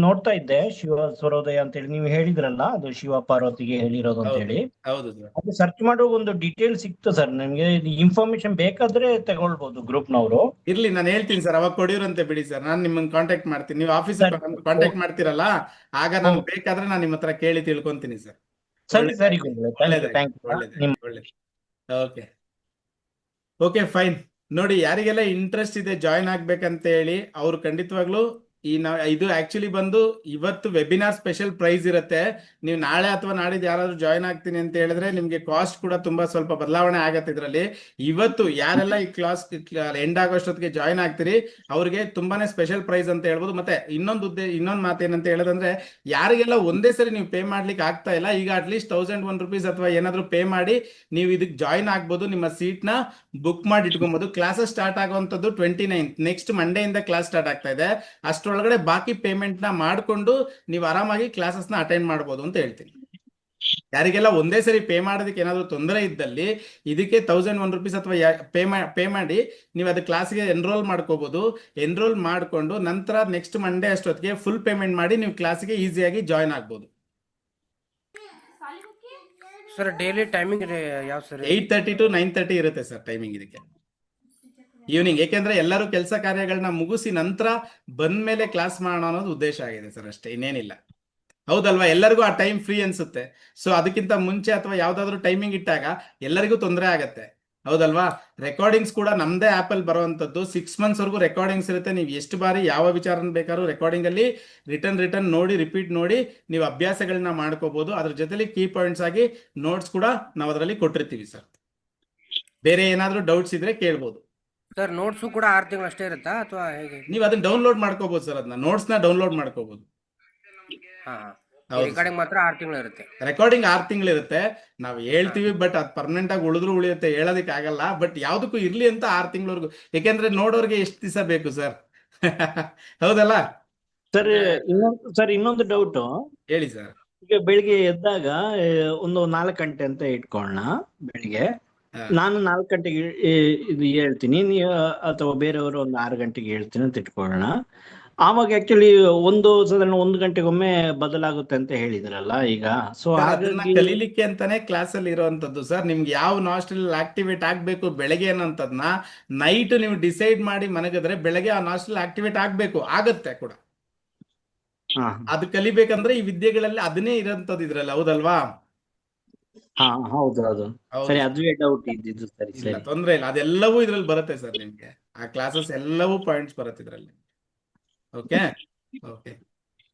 ನೋಡ್ತಾ ಇದ್ದೆ, ಶಿವ ಸ್ವರೋದಯ ಅಂತ ಹೇಳಿ ನೀವು ಹೇಳಿದ್ರಲ್ಲ, ಅದು ಶಿವ ಪಾರ್ವತಿಗೆ ಹೇಳಿರೋದು ಅಂತ ಹೇಳಿ. ಅದು ಸರ್ಚ್ ಮಾಡೋ ಒಂದು ಡೀಟೇಲ್ ಸಿಕ್ತು ಸರ್ ನಿಮ್ಗೆ. ಇನ್ಫಾರ್ಮೇಶನ್ ಬೇಕಾದ್ರೆ ತಗೊಳ್ಬಹುದು ಗ್ರೂಪ್ನವರು. ಇರ್ಲಿ, ನಾನು ಹೇಳ್ತೀನಿ ಸರ್, ಅವಾಗ ಕೊಡಿರಂತೆ ಬಿಡಿ ಸರ್, ನಾನು ನಿಮ್ಮನ್ನ ಕಾಂಟ್ಯಾಕ್ಟ್ ಮಾಡ್ತೀನಿ. ನೀವು ಆಫೀಸ್ ಕಾಂಟ್ಯಾಕ್ಟ್ ಮಾಡ್ತೀರಲ್ಲ, ಆಗ ನಾನು ಬೇಕಾದ್ರೆ ನಾನು ನಿಮ್ಮ ಹತ್ರ ಕೇಳಿ ತಿಳ್ಕೊಂತೀನಿ ಸರ್. ಸರಿ, ಓಕೆ, ಫೈನ್. ನೋಡಿ, ಯಾರಿಗೆಲ್ಲ ಇಂಟ್ರೆಸ್ಟ್ ಇದೆ ಜಾಯಿನ್ ಆಗ್ಬೇಕಂತ ಹೇಳಿ, ಅವ್ರು ಖಂಡಿತವಾಗ್ಲೂ ಇದು ಆಕ್ಚುಲಿ ಬಂದು ಇವತ್ತು ವೆಬಿನಾರ್ ಸ್ಪೆಷಲ್ ಪ್ರೈಸ್ ಇರುತ್ತೆ. ನೀವು ನಾಳೆ ಅಥವಾ ನಾಡಿದ್ದು ಯಾರಾದ್ರೂ ಜಾಯ್ನ್ ಆಗ್ತೀನಿ ಅಂತ ಹೇಳಿದ್ರೆ ನಿಮ್ಗೆ ಕಾಸ್ಟ್ ಕೂಡ ತುಂಬಾ ಸ್ವಲ್ಪ ಬದಲಾವಣೆ ಆಗತ್ತೆ ಇದರಲ್ಲಿ. ಇವತ್ತು ಯಾರೆಲ್ಲ ಈ ಕ್ಲಾಸ್ ಎಂಡ್ ಆಗೋಷ್ಟೊತ್ತಿಗೆ ಜಾಯ್ನ್ ಆಗ್ತೀರಿ ಅವ್ರಿಗೆ ತುಂಬಾನೇ ಸ್ಪೆಷಲ್ ಪ್ರೈಸ್ ಅಂತ ಹೇಳ್ಬೋದು. ಮತ್ತೆ ಇನ್ನೊಂದು ಮಾತೇನಂತ ಹೇಳೋದಂದ್ರೆ, ಯಾರಿಗೆಲ್ಲ ಒಂದೇ ಸರಿ ನೀವು ಪೇ ಮಾಡ್ಲಿಕ್ಕೆ ಆಗ್ತಾ ಇಲ್ಲ, ಈಗ ಅಟ್ಲೀಸ್ಟ್ 1001 rupees ಅಥವಾ ಏನಾದ್ರು ಪೇ ಮಾಡಿ ನೀವು ಇದಕ್ಕೆ ಜಾಯ್ನ್ ಆಗ್ಬೋದು. ನಿಮ್ಮ ಸೀಟ್ ನ ಬುಕ್ ಮಾಡಿ ಇಟ್ಕೊಬಹುದು. ಕ್ಲಾಸಸ್ ಸ್ಟಾರ್ಟ್ ಆಗುವಂತದ್ದು 29th, ನೆಕ್ಸ್ಟ್ ಮಂಡೇ ಇಂದ ಕ್ಲಾಸ್ ಸ್ಟಾರ್ಟ್ ಆಗ್ತಾ ಇದೆ. ಅಷ್ಟರೊಳಗಡೆ ಬಾಕಿ ಪೇಮೆಂಟ್ ನ ಮಾಡ್ಕೊಂಡು ನೀವು ಆರಾಮಾಗಿ ಕ್ಲಾಸಸ್ ನ ಅಟೆಂಡ್ ಮಾಡ್ಬೋದು ಅಂತ ಹೇಳ್ತೀನಿ. ಯಾರಿಗೆಲ್ಲ ಒಂದೇ ಸರಿ ಪೇ ಮಾಡೋದಕ್ಕೆ ಏನಾದ್ರು ತೊಂದರೆ ಇದ್ದಲ್ಲಿ ಇದಕ್ಕೆ 1001 rupees ಅಥವಾ ಪೇ ಮಾಡಿ ನೀವು ಅದು ಕ್ಲಾಸ್ಗೆ ಎನ್ರೋಲ್ ಮಾಡ್ಕೋಬಹುದು. ಎನ್ರೋಲ್ ಮಾಡ್ಕೊಂಡು ನಂತರ ನೆಕ್ಸ್ಟ್ ಮಂಡೇ ಅಷ್ಟೊತ್ತಿಗೆ ಫುಲ್ ಪೇಮೆಂಟ್ ಮಾಡಿ ನೀವು ಕ್ಲಾಸ್ಗೆ ಈಸಿಯಾಗಿ ಜಾಯ್ನ್ ಆಗ್ಬೋದು. ಸರ್ ಡೈಲಿ ಟೈಮಿಂಗ್ ಯಾವ ಸರ್? 8:30 to 9:30 ಇರುತ್ತೆ ಸರ್ ಟೈಮಿಂಗ್ ಇದಕ್ಕೆ, ಈವ್ನಿಂಗ್. ಏಕೆಂದ್ರೆ ಎಲ್ಲರೂ ಕೆಲಸ ಕಾರ್ಯಗಳನ್ನ ಮುಗಿಸಿ ನಂತರ ಬಂದ್ಮೇಲೆ ಕ್ಲಾಸ್ ಮಾಡೋಣ ಅನ್ನೋದು ಉದ್ದೇಶ ಆಗಿದೆ ಸರ್, ಅಷ್ಟೇ, ಇನ್ನೇನಿಲ್ಲ. ಹೌದಲ್ವಾ? ಎಲ್ಲರಿಗೂ ಆ ಟೈಮ್ ಫ್ರೀ ಅನ್ಸುತ್ತೆ. ಸೊ ಅದಕ್ಕಿಂತ ಮುಂಚೆ ಅಥವಾ ಯಾವ್ದಾದ್ರು ಟೈಮಿಂಗ್ ಇಟ್ಟಾಗ ಎಲ್ಲರಿಗೂ ತೊಂದರೆ ಆಗತ್ತೆ. ಹೌದಲ್ವಾ? ರೆಕಾರ್ಡಿಂಗ್ಸ್ ಕೂಡ ನಮ್ದೇ ಆಪ್ ಅಲ್ಲಿ ಬರುವಂತದ್ದು. 6 months ವರೆಗೂ ರೆಕಾರ್ಡಿಂಗ್ಸ್ ಇರುತ್ತೆ. ನೀವು ಎಷ್ಟು ಬಾರಿ ಯಾವ ವಿಚಾರನ ಬೇಕಾದ್ರೂ ರೆಕಾರ್ಡಿಂಗ್ ಅಲ್ಲಿ ರಿಟರ್ನ್ ನೋಡಿ ರಿಪೀಟ್ ನೋಡಿ ನೀವು ಅಭ್ಯಾಸಗಳನ್ನ ಮಾಡ್ಕೋಬಹುದು. ಅದ್ರ ಜೊತೆಲಿ ಕೀ ಪಾಯಿಂಟ್ಸ್ ಆಗಿ ನೋಟ್ಸ್ ಕೂಡ ನಾವು ಅದರಲ್ಲಿ ಕೊಟ್ಟಿರ್ತೀವಿ ಸರ್. ಬೇರೆ ಏನಾದ್ರೂ ಡೌಟ್ಸ್ ಇದ್ರೆ ಕೇಳ್ಬೋದು ಸರ್. ನೋಟ್ಸ್ ಕೂಡ 6 ತಿಂಗಳು ಅಷ್ಟೇ ಇರುತ್ತಾ ಅಥವಾ ಹೇಗೆ? ನೀವು ಅದನ್ನ ಡೌನ್ಲೋಡ್ ಮಾಡ್ಕೋಬಹುದು ಸರ್. ಅದನ್ನ ನೋಟ್ಸ್ ನ ಡೌನ್ಲೋಡ್ ಮಾಡ್ಕೋಬಹುದು. ರೆಕಾರ್ಡಿಂಗ್ ಮಾತ್ರ 6 ತಿಂಗಳು ಇರುತ್ತೆ. ರೆಕಾರ್ಡಿಂಗ್ 6 ತಿಂಗಳು ಇರುತ್ತೆ. ನಾವು ಹೇಳ್ತೀವಿ, ಬಟ್ ಅದು ಪರ್ಮನೆಂಟ್ ಆಗಿ ಉಳಿಯುತ್ತೆ, ಹೇಳೋದಕ್ಕೆ ಆಗಲ್ಲ. ಬಟ್ ಯಾವ್ದಕ್ಕೂ ಇರ್ಲಿ ಅಂತ 6 ತಿಂಗಳವರೆಗೂ. ಯಾಕೆಂದ್ರೆ ನೋಡೋರ್ಗೆ ಎಷ್ಟು ದಿವಸ ಬೇಕು ಸರ್? ಹೌದಲ್ಲ ಸರ್? ಇನ್ನೊಂದು ಡೌಟ್ ಹೇಳಿ ಸರ್. ಈಗ ಬೆಳಿಗ್ಗೆ ಎದ್ದಾಗ ಒಂದು 4 ಗಂಟೆ ಅಂತ ಇಟ್ಕೊಳ್ಳೋಣ. ಬೆಳಿಗ್ಗೆ ನಾನು 4 ಗಂಟೆಗೆ ಇದು ಹೇಳ್ತೀನಿ, ಅಥವಾ ಬೇರೆಯವರು ಒಂದು 6 ಗಂಟೆಗೆ ಹೇಳ್ತೀನಿ ಅಂತ ಇಟ್ಕೊಳ್ಳೋಣ. ಆವಾಗ ಆಕ್ಚುಲಿ ಸಾಧಾರಣ 1 ಗಂಟೆಗೊಮ್ಮೆ ಬದಲಾಗುತ್ತೆ ಅಂತ ಹೇಳಿದ್ರಲ್ಲ ಈಗ. ಸೊ ಅದನ್ನ ಕಲೀಲಿಕ್ಕೆ ಅಂತಾನೆ ಕ್ಲಾಸ್ ಅಲ್ಲಿ ಇರುವಂತದ್ದು ಸರ್. ನಿಮ್ಗೆ ಯಾವ ನಾಸ್ಟ್ರಲ್ ಆಕ್ಟಿವೇಟ್ ಆಗ್ಬೇಕು ಬೆಳಗ್ಗೆ ಅನ್ನೋಂಥದ್ನ ನೈಟ್ ನೀವು ಡಿಸೈಡ್ ಮಾಡಿ ಮನಗಿದ್ರೆ ಬೆಳಗ್ಗೆ ಆ ನಾಸ್ಟ್ರಲ್ ಆಕ್ಟಿವೇಟ್ ಆಗ್ಬೇಕು, ಆಗತ್ತೆ ಕೂಡ. ಅದು ಕಲಿಬೇಕಂದ್ರೆ ಈ ವಿದ್ಯೆಗಳಲ್ಲಿ ಅದನ್ನೇ ಇರೋಂಥದ್ದು ಇದ್ರಲ್ಲ. ಹೌದಲ್ವಾ? ಹೌದು. ಸರಿ, ಅದುವೇ ಡೌಟ್ ಇದ್ದಿದ್ದು. ಸರಿ, ತೊಂದ್ರೆ ಇಲ್ಲ, ಅದೆಲ್ಲವೂ ಇದ್ರಲ್ಲಿ ಬರುತ್ತೆ ಸರ್. ನಿಮ್ಗೆ ಆ ಕ್ಲಾಸಸ್ ಎಲ್ಲವೂ ಪಾಯಿಂಟ್ಸ್ ಬರುತ್ತೆ ಇದ್ರಲ್ಲಿ. ಓಕೆ.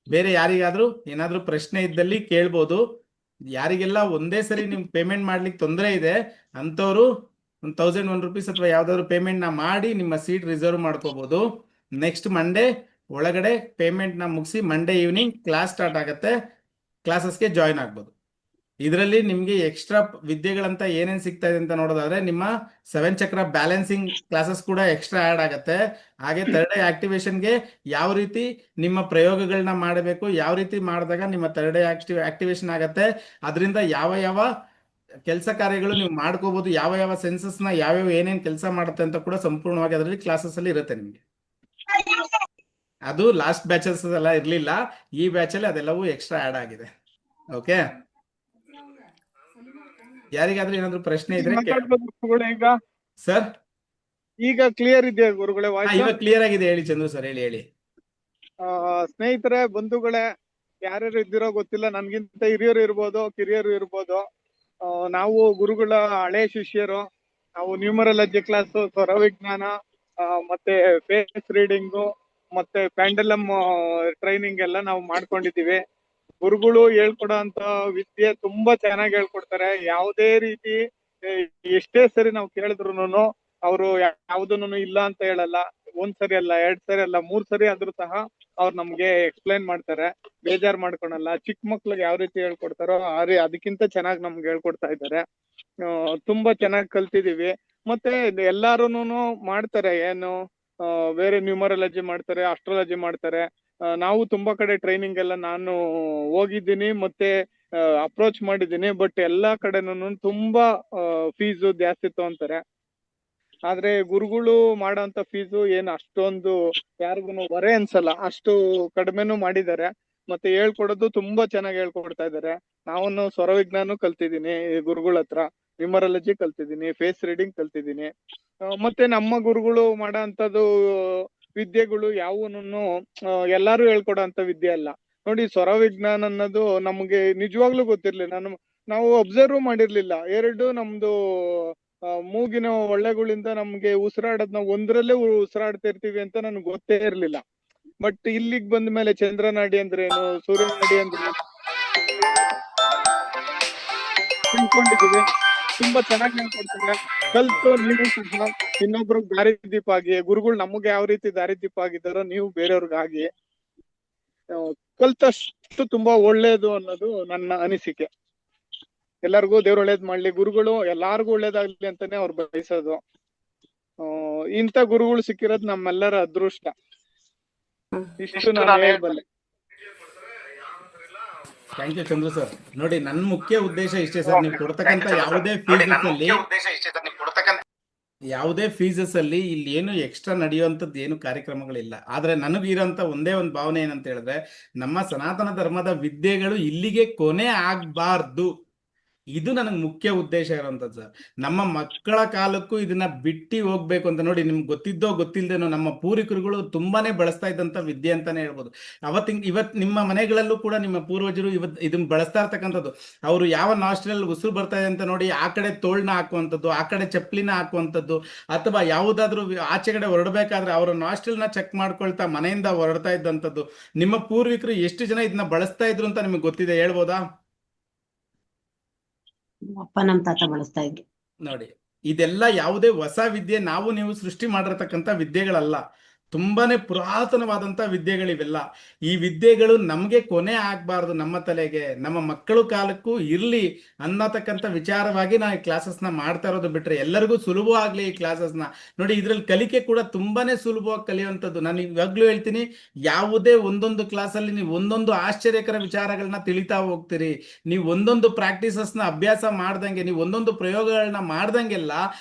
ಬೇರೆ ಯಾರಿಗಾದ್ರೂ ಏನಾದ್ರೂ ಪ್ರಶ್ನೆ ಇದ್ದಲ್ಲಿ ಕೇಳ್ಬೋದು. ಯಾರಿಗೆಲ್ಲ ಒಂದೇ ಸರಿ ನಿಮ್ ಪೇಮೆಂಟ್ ಮಾಡ್ಲಿಕ್ಕೆ ತೊಂದರೆ ಇದೆ ಅಂತವ್ರು 1001 rupees ಅಥವಾ ಯಾವ್ದಾದ್ರು ಪೇಮೆಂಟ್ ನ ಮಾಡಿ ನಿಮ್ಮ ಸೀಟ್ ರಿಸರ್ವ್ ಮಾಡ್ಕೋಬಹುದು. ನೆಕ್ಸ್ಟ್ ಮಂಡೇ ಒಳಗಡೆ ಪೇಮೆಂಟ್ ನ ಮುಗಿಸಿ ಮಂಡೇ ಈವ್ನಿಂಗ್ ಕ್ಲಾಸ್ ಸ್ಟಾರ್ಟ್ ಆಗುತ್ತೆ. ಕ್ಲಾಸಸ್ಗೆ ಜಾಯ್ನ್ ಆಗ್ಬೋದು. ಇದರಲ್ಲಿ ನಿಮ್ಗೆ ಎಕ್ಸ್ಟ್ರಾ ವಿದ್ಯೆಗಳಂತ ಏನೇನ್ ಸಿಗ್ತಾ ಇದೆ ಅಂತ ನೋಡೋದಾದ್ರೆ, ನಿಮ್ಮ 7 ಚಕ್ರ ಬ್ಯಾಲೆನ್ಸಿಂಗ್ ಕ್ಲಾಸಸ್ ಕೂಡ ಎಕ್ಸ್ಟ್ರಾ ಆಡ್ ಆಗುತ್ತೆ. ಹಾಗೆ ಥರ್ಡ್ ಐ ಆಕ್ಟಿವೇಶನ್ಗೆ ಯಾವ ರೀತಿ ನಿಮ್ಮ ಪ್ರಯೋಗಗಳನ್ನ ಮಾಡಬೇಕು, ಯಾವ ರೀತಿ ಮಾಡಿದಾಗ ನಿಮ್ಮ ಥರ್ಡ್ ಐ ಆಕ್ಟಿವೇಶನ್ ಆಗತ್ತೆ, ಅದರಿಂದ ಯಾವ ಕೆಲಸ ಕಾರ್ಯಗಳು ನೀವು ಮಾಡ್ಕೋಬಹುದು, ಯಾವ ಸೆನ್ಸಸ್ ನ ಯಾವ್ಯಾವ ಏನೇನ್ ಕೆಲಸ ಮಾಡುತ್ತೆ ಅಂತ ಕೂಡ ಸಂಪೂರ್ಣವಾಗಿ ಅದರಲ್ಲಿ ಕ್ಲಾಸಸ್ ಅಲ್ಲಿ ಇರುತ್ತೆ ನಿಮ್ಗೆ. ಅದು ಲಾಸ್ಟ್ ಬ್ಯಾಚಸ್ ಎಲ್ಲ ಇರ್ಲಿಲ್ಲ, ಈ ಬ್ಯಾಚ್ ಅಲ್ಲಿ ಅದೆಲ್ಲವೂ ಎಕ್ಸ್ಟ್ರಾ ಆಡ್ ಆಗಿದೆ. ಓಕೆ. ಯಾರಿಗಾದ್ರೂ ಏನಾದ್ರು ಪ್ರಶ್ನೆ ಇದ್ರೆ ಈಗ ಸರ್. ಈಗ ಕ್ಲಿಯರ್ ಇದೆಯಾ ಗುರುಗಳೇ? ಇವಾಗ ಕ್ಲಿಯರ್ ಆಗಿದೆ. ಹೇಳಿ ಚಂದ್ರು ಸರ್, ಹೇಳಿ. ಸ್ನೇಹಿತರೆ, ಬಂಧುಗಳೇ, ಯಾರ್ಯಾರು ಇದ್ದಿರೋ ಗೊತ್ತಿಲ್ಲ, ನನ್ಗಿಂತ ಹಿರಿಯರು ಇರ್ಬೋದು, ಕಿರಿಯರು ಇರ್ಬೋದು. ನಾವು ಗುರುಗಳ ಹಳೆ ಶಿಷ್ಯರು. ನಾವು ನ್ಯೂಮರಾಲಜಿ ಕ್ಲಾಸ್, ಸ್ವರ ವಿಜ್ಞಾನ, ಮತ್ತೆ ಫೇಸ್ ರೀಡಿಂಗು, ಮತ್ತೆ ಪ್ಯಾಂಡಲಮ್ ಟ್ರೈನಿಂಗ್ ಎಲ್ಲ ನಾವು ಮಾಡ್ಕೊಂಡಿದೀವಿ. ಗುರುಗಳು ಹೇಳ್ಕೊಡೋ ಅಂತ ವಿದ್ಯೆ ತುಂಬಾ ಚೆನ್ನಾಗಿ ಹೇಳ್ಕೊಡ್ತಾರೆ. ಯಾವುದೇ ರೀತಿ ಎಷ್ಟೇ ಸರಿ ನಾವು ಕೇಳಿದ್ರು ಅವರು ಯಾವ್ದನ್ನು ಇಲ್ಲ ಅಂತ ಹೇಳಲ್ಲ. 1 ಸರಿ ಅಲ್ಲ, 2 ಸರಿ ಅಲ್ಲ, 3 ಸರಿ ಆದ್ರೂ ಸಹ ಅವ್ರು ನಮ್ಗೆ ಎಕ್ಸ್ಪ್ಲೈನ್ ಮಾಡ್ತಾರೆ. ಬೇಜಾರ್ ಮಾಡ್ಕೊಳಲ್ಲ. ಚಿಕ್ಕ ಮಕ್ಳಿಗೆ ಯಾವ ರೀತಿ ಹೇಳ್ಕೊಡ್ತಾರೋ ಅದಕ್ಕಿಂತ ಚೆನ್ನಾಗಿ ನಮ್ಗೆ ಹೇಳ್ಕೊಡ್ತಾ ಇದ್ದಾರೆ. ತುಂಬಾ ಚೆನ್ನಾಗಿ ಕಲ್ತಿದೀವಿ. ಮತ್ತೆ ಎಲ್ಲಾರುನು ಮಾಡ್ತಾರೆ. ಏನು ಬೇರೆ ನ್ಯೂಮರಾಲಜಿ ಮಾಡ್ತಾರೆ, ಆಸ್ಟ್ರಾಲಜಿ ಮಾಡ್ತಾರೆ. ನಾವು ತುಂಬಾ ಕಡೆ ಟ್ರೈನಿಂಗ್ ಎಲ್ಲ ನಾನು ಹೋಗಿದ್ದೀನಿ, ಮತ್ತೆ ಅಪ್ರೋಚ್ ಮಾಡಿದ್ದೀನಿ. ಬಟ್ ಎಲ್ಲಾ ಕಡೆನೂ ತುಂಬಾ ಫೀಸು ಜಾಸ್ತಿ ತಗೊಂತಾರೆ. ಆದ್ರೆ ಗುರುಗಳು ಮಾಡೋಂತ ಫೀಸು ಏನು ಅಷ್ಟೊಂದು ಯಾರಿಗೂ ಹೊರೆ ಅನ್ಸಲ್ಲ, ಅಷ್ಟು ಕಡಿಮೆನೂ ಮಾಡಿದ್ದಾರೆ. ಮತ್ತೆ ಹೇಳ್ಕೊಡೋದು ತುಂಬಾ ಚೆನ್ನಾಗಿ ಹೇಳ್ಕೊಡ್ತಾ ಇದ್ದಾರೆ. ನಾನು ಸ್ವರ ವಿಜ್ಞಾನ ಕಲ್ತಿದ್ದೀನಿ ಗುರುಗಳ ಹತ್ರ, ನ್ಯೂಮರಾಲಜಿ ಕಲ್ತಿದ್ದೀನಿ, ಫೇಸ್ ರೀಡಿಂಗ್ ಕಲ್ತಿದ್ದೀನಿ. ಮತ್ತೆ ನಮ್ಮ ಗುರುಗಳು ಮಾಡೋ ಅಂತದ್ದು ವಿದ್ಯೆಗಳು ಯಾವೂನು ಎಲ್ಲಾರು ಹೇಳ್ಕೊಡೋ ಅಂತ ವಿದ್ಯೆ ಅಲ್ಲ. ನೋಡಿ, ಸ್ವರ ವಿಜ್ಞಾನ ಅನ್ನೋದು ನಮ್ಗೆ ನಿಜವಾಗ್ಲೂ ಗೊತ್ತಿರ್ಲಿಲ್ಲ. ನಾವು ಅಬ್ಸರ್ವ್ ಮಾಡಿರ್ಲಿಲ್ಲ. 2 ನಮ್ದು ಮೂಗಿನ ಒಳ್ಳೆಗಳಿಂದ ನಮ್ಗೆ ಉಸಿರಾಡೋದ್ನ ಒಂದ್ರಲ್ಲೇ ಉಸಿರಾಡ್ತಾ ಇರ್ತೀವಿ ಅಂತ ನನ್ಗೆ ಗೊತ್ತೇ ಇರ್ಲಿಲ್ಲ. ಬಟ್ ಇಲ್ಲಿಗ್ ಬಂದ ಮೇಲೆ ಚಂದ್ರನಾಡಿ ಅಂದ್ರೇನು, ಸೂರ್ಯನಾಡಿ ಅಂದ್ರೆ ತಿಳ್ಕೊಂಡಿದೀವಿ. ತುಂಬಾ ಚೆನ್ನಾಗಿ ಹೇಳ್ಕೊಡ್ತಾರೆ. ಕಲ್ತು ನೀವು ಸಹ ಇನ್ನೊಬ್ರಿಗೆ ದಾರಿದೀಪ ಆಗಿ, ಗುರುಗಳು ನಮಗೆ ಯಾವ ರೀತಿ ದಾರಿದೀಪ ಆಗಿದ್ದಾರೋ ನೀವು ಬೇರೆಯವ್ರಿಗಾಗಿ ಕಲ್ತಷ್ಟು ತುಂಬಾ ಒಳ್ಳೇದು ಅನ್ನೋದು ನನ್ನ ಅನಿಸಿಕೆ. ಎಲ್ಲರಿಗೂ ದೇವ್ರು ಒಳ್ಳೇದ್ ಮಾಡ್ಲಿ, ಗುರುಗಳು ಎಲ್ಲಾರ್ಗು ಒಳ್ಳೇದಾಗ್ಲಿ ಅಂತಾನೆ ಅವ್ರು ಬಯಸೋದು. ಇಂಥ ಗುರುಗಳು ಸಿಕ್ಕಿರೋದು ನಮ್ಮೆಲ್ಲರ ಅದೃಷ್ಟ. ಇಷ್ಟು ನಾನು ಹೇಳ್ಬಲ್ಲೆ. Thank you Chandru sir. ನೋಡಿ, ನನ್ನ ಮುಖ್ಯ ಉದ್ದೇಶ ಇಷ್ಟೇ ಸರ್, ನೀವು ಕೊಡ್ತಕ್ಕಂಥ ಯಾವುದೇ ಫೀಸಸ್ ಅಲ್ಲಿ ಇಲ್ಲಿ ಏನು ಎಕ್ಸ್ಟ್ರಾ ನಡೆಯುವಂಥದ್ದು ಏನು ಕಾರ್ಯಕ್ರಮಗಳಿಲ್ಲ. ಆದ್ರೆ ನನಗಿರೋಂಥ ಒಂದೇ ಒಂದು ಭಾವನೆ ಏನಂತ ಹೇಳಿದ್ರೆ, ನಮ್ಮ ಸನಾತನ ಧರ್ಮದ ವಿದ್ಯೆಗಳು ಇಲ್ಲಿಗೆ ಕೊನೆ ಆಗ್ಬಾರ್ದು. ಇದು ನನಗೆ ಮುಖ್ಯ ಉದ್ದೇಶ ಇರುವಂತದ್ದು ಸರ್. ನಮ್ಮ ಮಕ್ಕಳ ಕಾಲಕ್ಕೂ ಇದನ್ನ ಬಿಟ್ಟು ಹೋಗ್ಬೇಕು ಅಂತ. ನೋಡಿ, ನಿಮ್ಗೆ ಗೊತ್ತಿದ್ದೋ ಗೊತ್ತಿಲ್ಲದೇನೋ ನಮ್ಮ ಪೂರ್ವಿಕರುಗಳು ತುಂಬಾನೇ ಬಳಸ್ತಾ ಇದ್ದಂತ ವಿದ್ಯೆ ಅಂತಾನೆ ಹೇಳ್ಬೋದು. ಇವತ್ತು ನಿಮ್ಮ ಮನೆಗಳಲ್ಲೂ ಕೂಡ ನಿಮ್ಮ ಪೂರ್ವಜರು ಇದನ್ನ ಬಳಸ್ತಾ ಇರ್ತಕ್ಕಂಥದ್ದು. ಅವರು ಯಾವ ನಾಸ್ಟ್ರಿಲ್ ಉಸಿರು ಬರ್ತಾ ಇದೆ ಅಂತ ನೋಡಿ ಆ ಕಡೆ ತೋಳ್ನ ಹಾಕುವಂಥದ್ದು, ಆ ಕಡೆ ಚಪ್ಪಲಿನ ಹಾಕುವಂಥದ್ದು, ಅಥವಾ ಯಾವುದಾದ್ರೂ ಆಚೆ ಕಡೆ ಹೊರಡ್ಬೇಕಾದ್ರೆ ಅವರ ನಾಸ್ಟ್ರಿಲ್ನ ಚೆಕ್ ಮಾಡ್ಕೊಳ್ತಾ ಮನೆಯಿಂದ ಹೊರಡ್ತಾ ಇದ್ದಂಥದ್ದು. ನಿಮ್ಮ ಪೂರ್ವಿಕರು ಎಷ್ಟು ಜನ ಇದನ್ನ ಬಳಸ್ತಾ ಇದ್ರು ಅಂತ ನಿಮ್ಗೆ ಗೊತ್ತಿದೆ, ಹೇಳ್ಬೋದಾ? ಅಪ್ಪ ನಮ್ ತಾತ ಬಳಸ್ತಾ ಇದ್ರು. ನೋಡಿ, ಇದೆಲ್ಲ ಯಾವುದೇ ಹೊಸ ವಿದ್ಯೆ ನಾವು ನೀವು ಸೃಷ್ಟಿ ಮಾಡಿರ್ತಕ್ಕಂಥ ವಿದ್ಯೆಗಳಲ್ಲ. ತುಂಬಾನೇ ಪುರಾತನವಾದಂತ ವಿದ್ಯೆಗಳಿವೆಲ್ಲ. ಈ ವಿದ್ಯೆಗಳು ನಮ್ಗೆ ಕೊನೆ ಆಗ್ಬಾರ್ದು, ನಮ್ಮ ತಲೆಗೆ, ನಮ್ಮ ಮಕ್ಕಳು ಕಾಲಕ್ಕೂ ಇರ್ಲಿ ಅನ್ನತಕ್ಕಂಥ ವಿಚಾರವಾಗಿ ನಾವು ಈ ಕ್ಲಾಸಸ್ನ ಮಾಡ್ತಾ ಇರೋದು. ಬಿಟ್ರೆ ಎಲ್ಲರಿಗೂ ಸುಲಭವಾಗ್ಲಿ ಈ ಕ್ಲಾಸಸ್ನ. ನೋಡಿ, ಇದ್ರಲ್ಲಿ ಕಲಿಕೆ ಕೂಡ ತುಂಬಾನೇ ಸುಲಭವಾಗಿ ಕಲಿಯುವಂಥದ್ದು. ನಾನು ಇವಾಗ್ಲೂ ಹೇಳ್ತೀನಿ, ಯಾವುದೇ ಒಂದೊಂದು ಕ್ಲಾಸಲ್ಲಿ ನೀವು ಒಂದೊಂದು ಆಶ್ಚರ್ಯಕರ ವಿಚಾರಗಳನ್ನ ತಿಳಿತಾ ಹೋಗ್ತೀರಿ. ನೀವು ಒಂದೊಂದು ಪ್ರಾಕ್ಟೀಸಸ್ನ ಅಭ್ಯಾಸ ಮಾಡ್ದಂಗೆ, ನೀವು ಒಂದೊಂದು ಪ್ರಯೋಗಗಳನ್ನ ಮಾಡ್ದಂಗೆಲ್ಲ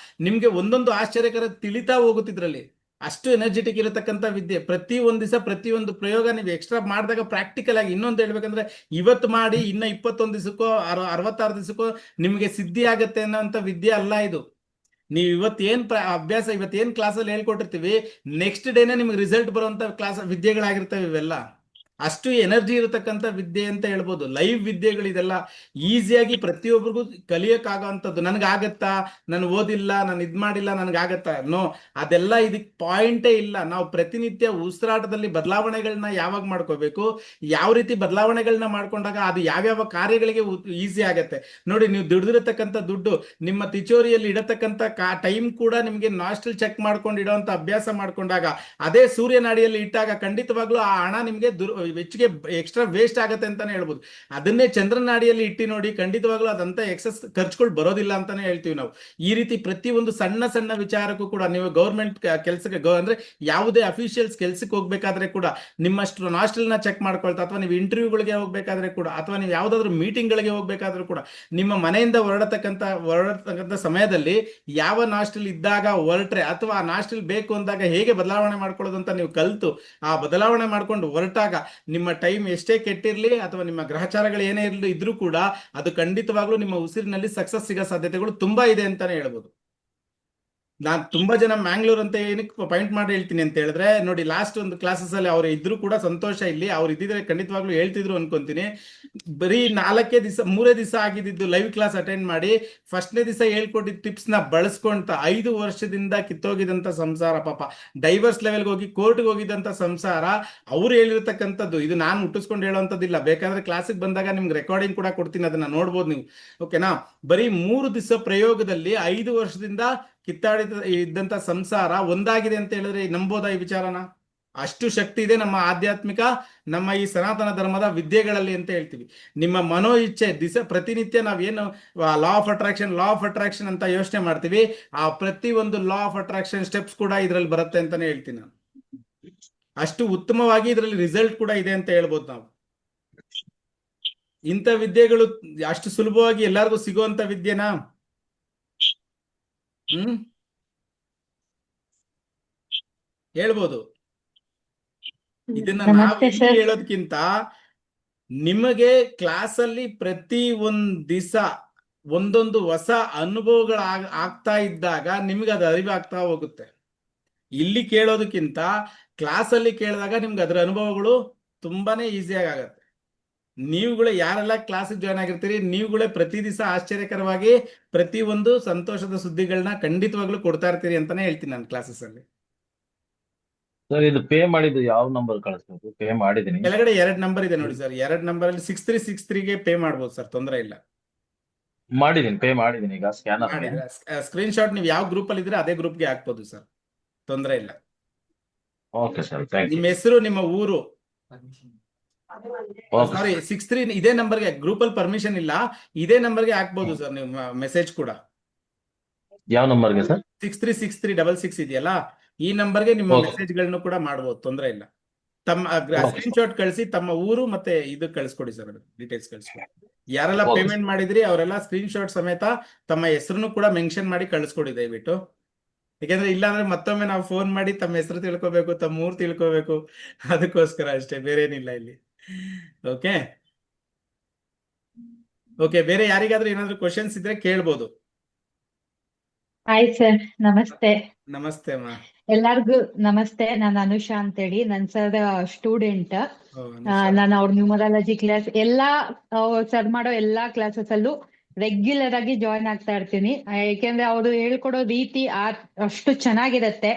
ನಿಮ್ಗೆ ಒಂದೊಂದು ಆಶ್ಚರ್ಯಕರ ತಿಳಿತಾ ಹೋಗುತ್ತಿದ್ರಲ್ಲಿ. ಅಷ್ಟು ಎನರ್ಜೆಟಿಕ್ ಇರತಕ್ಕಂಥ ವಿದ್ಯೆ. ಪ್ರತಿಯೊಂದು ದಿವಸ ಪ್ರತಿಯೊಂದು ಪ್ರಯೋಗ ನೀವು ಎಕ್ಸ್ಟ್ರಾ ಮಾಡಿದಾಗ ಪ್ರಾಕ್ಟಿಕಲ್ ಆಗಿ, ಇನ್ನೊಂದು ಹೇಳ್ಬೇಕಂದ್ರೆ ಇವತ್ತು ಮಾಡಿ ಇನ್ನ 21 ದಿವಸಕ್ಕೋ 66 ದಿವಸಕ್ಕೋ ನಿಮಗೆ ಸಿದ್ಧಿ ಆಗತ್ತೆ ಅನ್ನೋಂಥ ವಿದ್ಯೆ ಅಲ್ಲ ಇದು. ನೀವು ಇವತ್ತೇನ್ ಅಭ್ಯಾಸ, ಇವತ್ತೇನ್ ಕ್ಲಾಸಲ್ಲಿ ಹೇಳ್ಕೊಟ್ಟಿರ್ತೀವಿ, ನೆಕ್ಸ್ಟ್ ಡೇನೆ ನಿಮ್ಗೆ ರಿಸಲ್ಟ್ ಬರುವಂತ ವಿದ್ಯೆಗಳಾಗಿರ್ತವೆ ಇವೆಲ್ಲ. ಅಷ್ಟು ಎನರ್ಜಿ ಇರತಕ್ಕಂಥ ವಿದ್ಯೆ ಅಂತ ಹೇಳ್ಬೋದು. ಲೈವ್ ವಿದ್ಯೆಗಳಿದೆಲ್ಲ ಈಸಿಯಾಗಿ ಪ್ರತಿಯೊಬ್ಬರಿಗೂ ಕಲಿಯಕ್ಕಾಗೋವಂಥದ್ದು. ನನಗಾಗತ್ತಾ, ನಾನು ಓದಿಲ್ಲ, ನಾನು ಇದ್ ಮಾಡಿಲ್ಲ, ನನಗಾಗತ್ತಾ? ನೋ, ಅದೆಲ್ಲ ಇದಕ್ಕೆ ಪಾಯಿಂಟೇ ಇಲ್ಲ. ನಾವು ಪ್ರತಿನಿತ್ಯ ಉಸಿರಾಟದಲ್ಲಿ ಬದಲಾವಣೆಗಳನ್ನ ಯಾವಾಗ ಮಾಡ್ಕೋಬೇಕು, ಯಾವ ರೀತಿ ಬದಲಾವಣೆಗಳನ್ನ ಮಾಡ್ಕೊಂಡಾಗ ಅದು ಯಾವ್ಯಾವ ಕಾರ್ಯಗಳಿಗೆ ಈಸಿ ಆಗತ್ತೆ. ನೋಡಿ, ನೀವು ದುಡ್ದಿರತಕ್ಕಂಥ ದುಡ್ಡು ನಿಮ್ಮ ತಿಚೋರಿಯಲ್ಲಿ ಇಡತಕ್ಕಂಥ ಟೈಮ್ ಕೂಡ ನಿಮ್ಗೆ ನಾಸ್ಟ್ರಲ್ ಚೆಕ್ ಮಾಡ್ಕೊಂಡು ಇಡೋಂಥ ಅಭ್ಯಾಸ ಮಾಡ್ಕೊಂಡಾಗ, ಅದೇ ಸೂರ್ಯನಾಡಿಯಲ್ಲಿ ಇಟ್ಟಾಗ ಖಂಡಿತವಾಗ್ಲೂ ಆ ಹಣ ನಿಮ್ಗೆ ಹೆಚ್ಚಿಗೆ ಎಕ್ಸ್ಟ್ರಾ ವೇಸ್ಟ್ ಆಗತ್ತೆ ಅಂತಾನೆ ಹೇಳ್ಬೋದು. ಅದನ್ನೇ ಚಂದ್ರನಾಡಿಯಲ್ಲಿ ಇಟ್ಟು ನೋಡಿ, ಖಂಡಿತವಾಗ್ಲೂ ಅದಂತ ಎಕ್ಸಸ್ ಖರ್ಚುಗಳು ಬರೋದಿಲ್ಲ ಅಂತಾನೆ ಹೇಳ್ತೀವಿ ನಾವು. ಈ ರೀತಿ ಪ್ರತಿಯೊಂದು ಸಣ್ಣ ಸಣ್ಣ ವಿಚಾರಕ್ಕೂ ಕೂಡ ನೀವು ಗೌರ್ಮೆಂಟ್ ಕೆಲಸಕ್ಕೆ ಅಂದ್ರೆ ಯಾವುದೇ ಅಫಿಷಿಯಲ್ಸ್ ಕೆಲ್ಸಕ್ಕೆ ಹೋಗ್ಬೇಕಾದ್ರೆ ಕೂಡ ನಿಮ್ಮಷ್ಟು ನಾಸ್ಟ್ರಲ್ನ ಚೆಕ್ ಮಾಡ್ಕೊಳ್ತಾ, ಅಥವಾ ನೀವು ಇಂಟರ್ವ್ಯೂಗಳಿಗೆ ಹೋಗ್ಬೇಕಾದ್ರೆ ಕೂಡ, ಅಥವಾ ನೀವು ಯಾವ್ದಾದ್ರು ಮೀಟಿಂಗ್ಗಳಿಗೆ ಹೋಗ್ಬೇಕಾದ್ರೂ ಕೂಡ, ನಿಮ್ಮ ಮನೆಯಿಂದ ಹೊರಡತಕ್ಕಂಥ ಸಮಯದಲ್ಲಿ ಯಾವ ನಾಸ್ಟ್ರಲ್ ಇದ್ದಾಗ ಹೊರಟ್ರೆ, ಅಥವಾ ಆ ನಾಸ್ಟ್ರಲ್ ಬೇಕು ಅಂದಾಗ ಹೇಗೆ ಬದಲಾವಣೆ ಮಾಡ್ಕೊಳ್ಳೋದು ಅಂತ ನೀವು ಕಲ್ತು ಆ ಬದಲಾವಣೆ ಮಾಡ್ಕೊಂಡು ಹೊರಟಾಗ ನಿಮ್ಮ ಟೈಮ್ ಎಷ್ಟೇ ಕೆಟ್ಟಿರ್ಲಿ ಅಥವಾ ನಿಮ್ಮ ಗ್ರಹಚಾರಗಳು ಏನೇ ಇದ್ರೂ ಕೂಡ ಅದು ಖಂಡಿತವಾಗ್ಲೂ ನಿಮ್ಮ ಉಸಿರಿನಲ್ಲಿ ಸಕ್ಸಸ್ ಸಿಗೋ ಸಾಧ್ಯತೆಗಳು ತುಂಬಾ ಇದೆ ಅಂತಾನೆ ಹೇಳ್ಬೋದು. ನಾನು ತುಂಬಾ ಜನ ಮ್ಯಾಂಗ್ಳೂರ್ ಅಂತ ಏನಕ್ಕೆ ಪಾಯಿಂಟ್ ಮಾಡಿ ಹೇಳ್ತೀನಿ ಅಂತ ಹೇಳಿದ್ರೆ, ನೋಡಿ, ಲಾಸ್ಟ್ ಒಂದು ಕ್ಲಾಸಸ್ ಅಲ್ಲಿ ಅವ್ರು ಇದ್ರು ಕೂಡ ಸಂತೋಷ. ಇಲ್ಲಿ ಅವ್ರು ಇದ್ದಿದ್ರೆ ಖಂಡಿತವಾಗ್ಲೂ ಹೇಳ್ತಿದ್ರು ಅನ್ಕೊಂತೀನಿ. ಬರೀ 3 ದಿವಸ ಆಗಿದ್ದು ಲೈವ್ ಕ್ಲಾಸ್ ಅಟೆಂಡ್ ಮಾಡಿ, ಫಸ್ಟ್ನೇ ದಿವಸ ಹೇಳ್ಕೊಟ್ಟಿದ್ದ ಟಿಪ್ಸ್ ನ ಬಳಸ್ಕೊಂತ 5 ವರ್ಷದಿಂದ ಕಿತ್ತೋಗಿದಂತ ಸಂಸಾರ, ಪಾಪ ಡೈವರ್ಸ್ ಲೆವೆಲ್ಗೆ ಹೋಗಿ ಕೋರ್ಟ್ಗೆ ಹೋಗಿದ್ದಂತ ಸಂಸಾರ, ಅವ್ರು ಹೇಳಿರ್ತಕ್ಕಂಥದ್ದು. ಇದು ನಾನು ಹುಟ್ಟಿಸ್ಕೊಂಡು ಹೇಳೋಂಥದ್ದಿಲ್ಲ. ಬೇಕಾದ್ರೆ ಕ್ಲಾಸಿಗೆ ಬಂದಾಗ ನಿಮ್ಗೆ ರೆಕಾರ್ಡಿಂಗ್ ಕೂಡ ಕೊಡ್ತೀನಿ, ಅದನ್ನ ನೋಡ್ಬೋದು ನೀವು. ಓಕೆನಾ? ಬರೀ 3 ದಿವಸ ಪ್ರಯೋಗದಲ್ಲಿ 5 ವರ್ಷದಿಂದ ಇದ್ದಂತ ಸಂಸಾರ ಒಂದಾಗಿದೆ ಅಂತ ಹೇಳಿದ್ರೆ ನಂಬೋದಾ ಈ ವಿಚಾರನ? ಅಷ್ಟು ಶಕ್ತಿ ಇದೆ ನಮ್ಮ ಆಧ್ಯಾತ್ಮಿಕ, ನಮ್ಮ ಈ ಸನಾತನ ಧರ್ಮದ ವಿದ್ಯೆಗಳಲ್ಲಿ ಅಂತ ಹೇಳ್ತೀವಿ. ನಿಮ್ಮ ಮನೋ ಇಚ್ಛೆ ಪ್ರತಿನಿತ್ಯ ನಾವೇನು ಲಾ ಆಫ್ ಅಟ್ರಾಕ್ಷನ್ ಅಂತ ಯೋಚನೆ ಮಾಡ್ತೀವಿ, ಆ ಪ್ರತಿ ಒಂದು ಲಾ ಆಫ್ ಅಟ್ರಾಕ್ಷನ್ ಸ್ಟೆಪ್ಸ್ ಕೂಡ ಇದ್ರಲ್ಲಿ ಬರುತ್ತೆ ಅಂತಾನೆ ಹೇಳ್ತೀನಿ ನಾನು. ಅಷ್ಟು ಉತ್ತಮವಾಗಿ ಇದರಲ್ಲಿ ರಿಸಲ್ಟ್ ಕೂಡ ಇದೆ ಅಂತ ಹೇಳ್ಬೋದು ನಾವು. ಇಂಥ ವಿದ್ಯೆಗಳು ಅಷ್ಟು ಸುಲಭವಾಗಿ ಎಲ್ಲರಿಗೂ ಸಿಗುವಂತ ವಿದ್ಯೆನಾ? ಹೇಳ್ಬೋದು. ಇದನ್ನ ನಾವು ಹೇಳೋದಕ್ಕಿಂತ ನಿಮಗೆ ಕ್ಲಾಸಲ್ಲಿ ಪ್ರತಿ ಒಂದ್ ದಿವಸ ಒಂದೊಂದು ಹೊಸ ಅನುಭವಗಳು ಆಗ್ತಾ ಇದ್ದಾಗ ನಿಮ್ಗೆ ಅದು ಅರಿವಾಗ್ತಾ ಹೋಗುತ್ತೆ. ಇಲ್ಲಿ ಕೇಳೋದಕ್ಕಿಂತ ಕ್ಲಾಸಲ್ಲಿ ಕೇಳಿದಾಗ ನಿಮ್ಗೆ ಅದರ ಅನುಭವಗಳು ತುಂಬಾನೇ ಈಸಿಯಾಗಿ ಆಗತ್ತೆ. ನೀವುಗಳೇ ಯಾರೆಲ್ಲ ಕ್ಲಾಸಿಗೆ ಜಾಯ್ನ್ ಆಗಿರ್ತೀರಿ, ನೀವುಗಳೇ ಪ್ರತಿ ದಿವಸ ಆಶ್ಚರ್ಯಕರವಾಗಿ ಪ್ರತಿ ಒಂದು ಸಂತೋಷದ ಸುದ್ದಿಗಳನ್ನ ಖಂಡಿತವಾಗ್ಲೂ ಕೊಡ್ತಾ ಇರ್ತೀರಿ ಅಂತಾನೆ ಹೇಳ್ತೀನಿ ನಾನು ಕ್ಲಾಸಸ್ ಅಲ್ಲಿ. ಸರ್ ಇದು ಪೇ ಮಾಡಿದ್ದು ಯಾವ ನಂಬರ್ ಕಳಿಸ್ಬೇಕು? ಪೇ ಮಾಡಿದೀನಿ. ಕೆಳಗಡೆ 2 ನಂಬರ್ ಇದೆ ನೋಡಿ ಸರ್, 2 ನಂಬರ್ ಅಲ್ಲಿ 6363ಗೆ ಪೇ ಮಾಡ್ಬೋದು ಸರ್, ತೊಂದರೆ ಇಲ್ಲ. ಮಾಡಿದೀನಿ, ಪೇ ಮಾಡಿದೀನಿ ಈಗ ಸ್ಕ್ಯಾನರ್. ಮಾಡಿದ್ರೆ ಸ್ಕ್ರೀನ್ ಶಾಟ್ ನೀವು ಯಾವ ಗ್ರೂಪ್ ಅಲ್ಲಿ ಇದ್ರೆ ಅದೇ ಗ್ರೂಪ್ಗೆ ಹಾಕ್ಬೋದು ಸರ್, ತೊಂದರೆ ಇಲ್ಲ. Okay sir, thank you. ನಿಮ್ಮ ಹೆಸರು, ನಿಮ್ಮ ಊರು. ಓಕೆ ಸಾರಿ, 63 ಇದೇ ನಂಬರ್ಗೆ, ಗ್ರೂಪ್ ಅಲ್ಲಿ ಪರ್ಮಿಷನ್ ಇಲ್ಲ, ಇದೇ ನಂಬರ್ಗೆ ಹಾಕ್ಬೋದು ಸರ್ ನೀವು ಮೆಸೇಜ್ ಕೂಡ. ಯಾವ ನಂಬರ್ಗೆ ಸರ್? 636366 ಇದೆಯಲ್ಲ, ಈ ನಂಬರ್ಗೆ ನಿಮ್ಮ Okay. ಮೆಸೇಜ್ ಗಳನ್ನು ಕೂಡ ಮಾಡ್ಬೋದು, ತೊಂದರೆ ಇಲ್ಲ. ತಮ್ಮ ಸ್ಕ್ರೀನ್ ಶಾಟ್ ಕಳಿಸಿ, ತಮ್ಮ ಊರು ಮತ್ತೆ ಇದು ಕಳಿಸ್ಕೊಡಿ ಸರ್, ಡೀಟೇಲ್ಸ್ ಕಳಿಸ್ಕೊಡಿ. ಯಾರೆಲ್ಲ Okay. ಪೇಮೆಂಟ್ ಮಾಡಿದ್ರಿ ಅವರೆಲ್ಲ ಸ್ಕ್ರೀನ್ ಶಾಟ್ ಸಮೇತ ತಮ್ಮ ಹೆಸರನ್ನು ಕೂಡ ಮೆನ್ಷನ್ ಮಾಡಿ ಕಳಿಸ್ಕೊಡಿ ದಯವಿಟ್ಟು. ಯಾಕೆಂದ್ರೆ ಇಲ್ಲಾಂದ್ರೆ ಮತ್ತೊಮ್ಮೆ ನಾವು ಫೋನ್ ಮಾಡಿ ತಮ್ಮ ಹೆಸರು ತಿಳ್ಕೊಬೇಕು, ತಮ್ಮ ಊರು ತಿಳ್ಕೊಬೇಕು, ಅದಕ್ಕೋಸ್ಕರ ಅಷ್ಟೇ, ಬೇರೆ ಏನಿಲ್ಲ ಇಲ್ಲಿ. ಓಕೆ ಓಕೆ, ಬೇರೆ ಯಾರಿಗಾದ್ರೂ ಏನಾದ್ರು ಕ್ವಶನ್ಸ್ ಇದ್ರೆ ಕೇಳ್ಬೋದು. ಹಾಯ್ ಸರ್, ನಮಸ್ತೆ. ನಮಸ್ತೆ ಅಮ್ಮ. ಎಲ್ಲಾರ್ಗು ನಮಸ್ತೆ. ನಾನು ಅನುಷಾ ಅಂತೇಳಿ, ನನ್ ಸರ್ ಸ್ಟೂಡೆಂಟ್. ನಾನು ಅವ್ರ ನ್ಯೂಮರಾಲಜಿ ಕ್ಲಾಸ್ ಎಲ್ಲಾ ಸರ್ ಮಾಡೋ ಎಲ್ಲಾ ಕ್ಲಾಸಸ್ ಅಲ್ಲೂ ರೆಗ್ಯುಲರ್ ಆಗಿ ಜಾಯಿನ್ ಆಗ್ತಾ ಇರ್ತೀನಿ. ಯಾಕೆಂದ್ರೆ ಅವ್ರು ಹೇಳ್ಕೊಡೋ ರೀತಿ ಅಷ್ಟು ಚೆನ್ನಾಗಿರತ್ತೆ.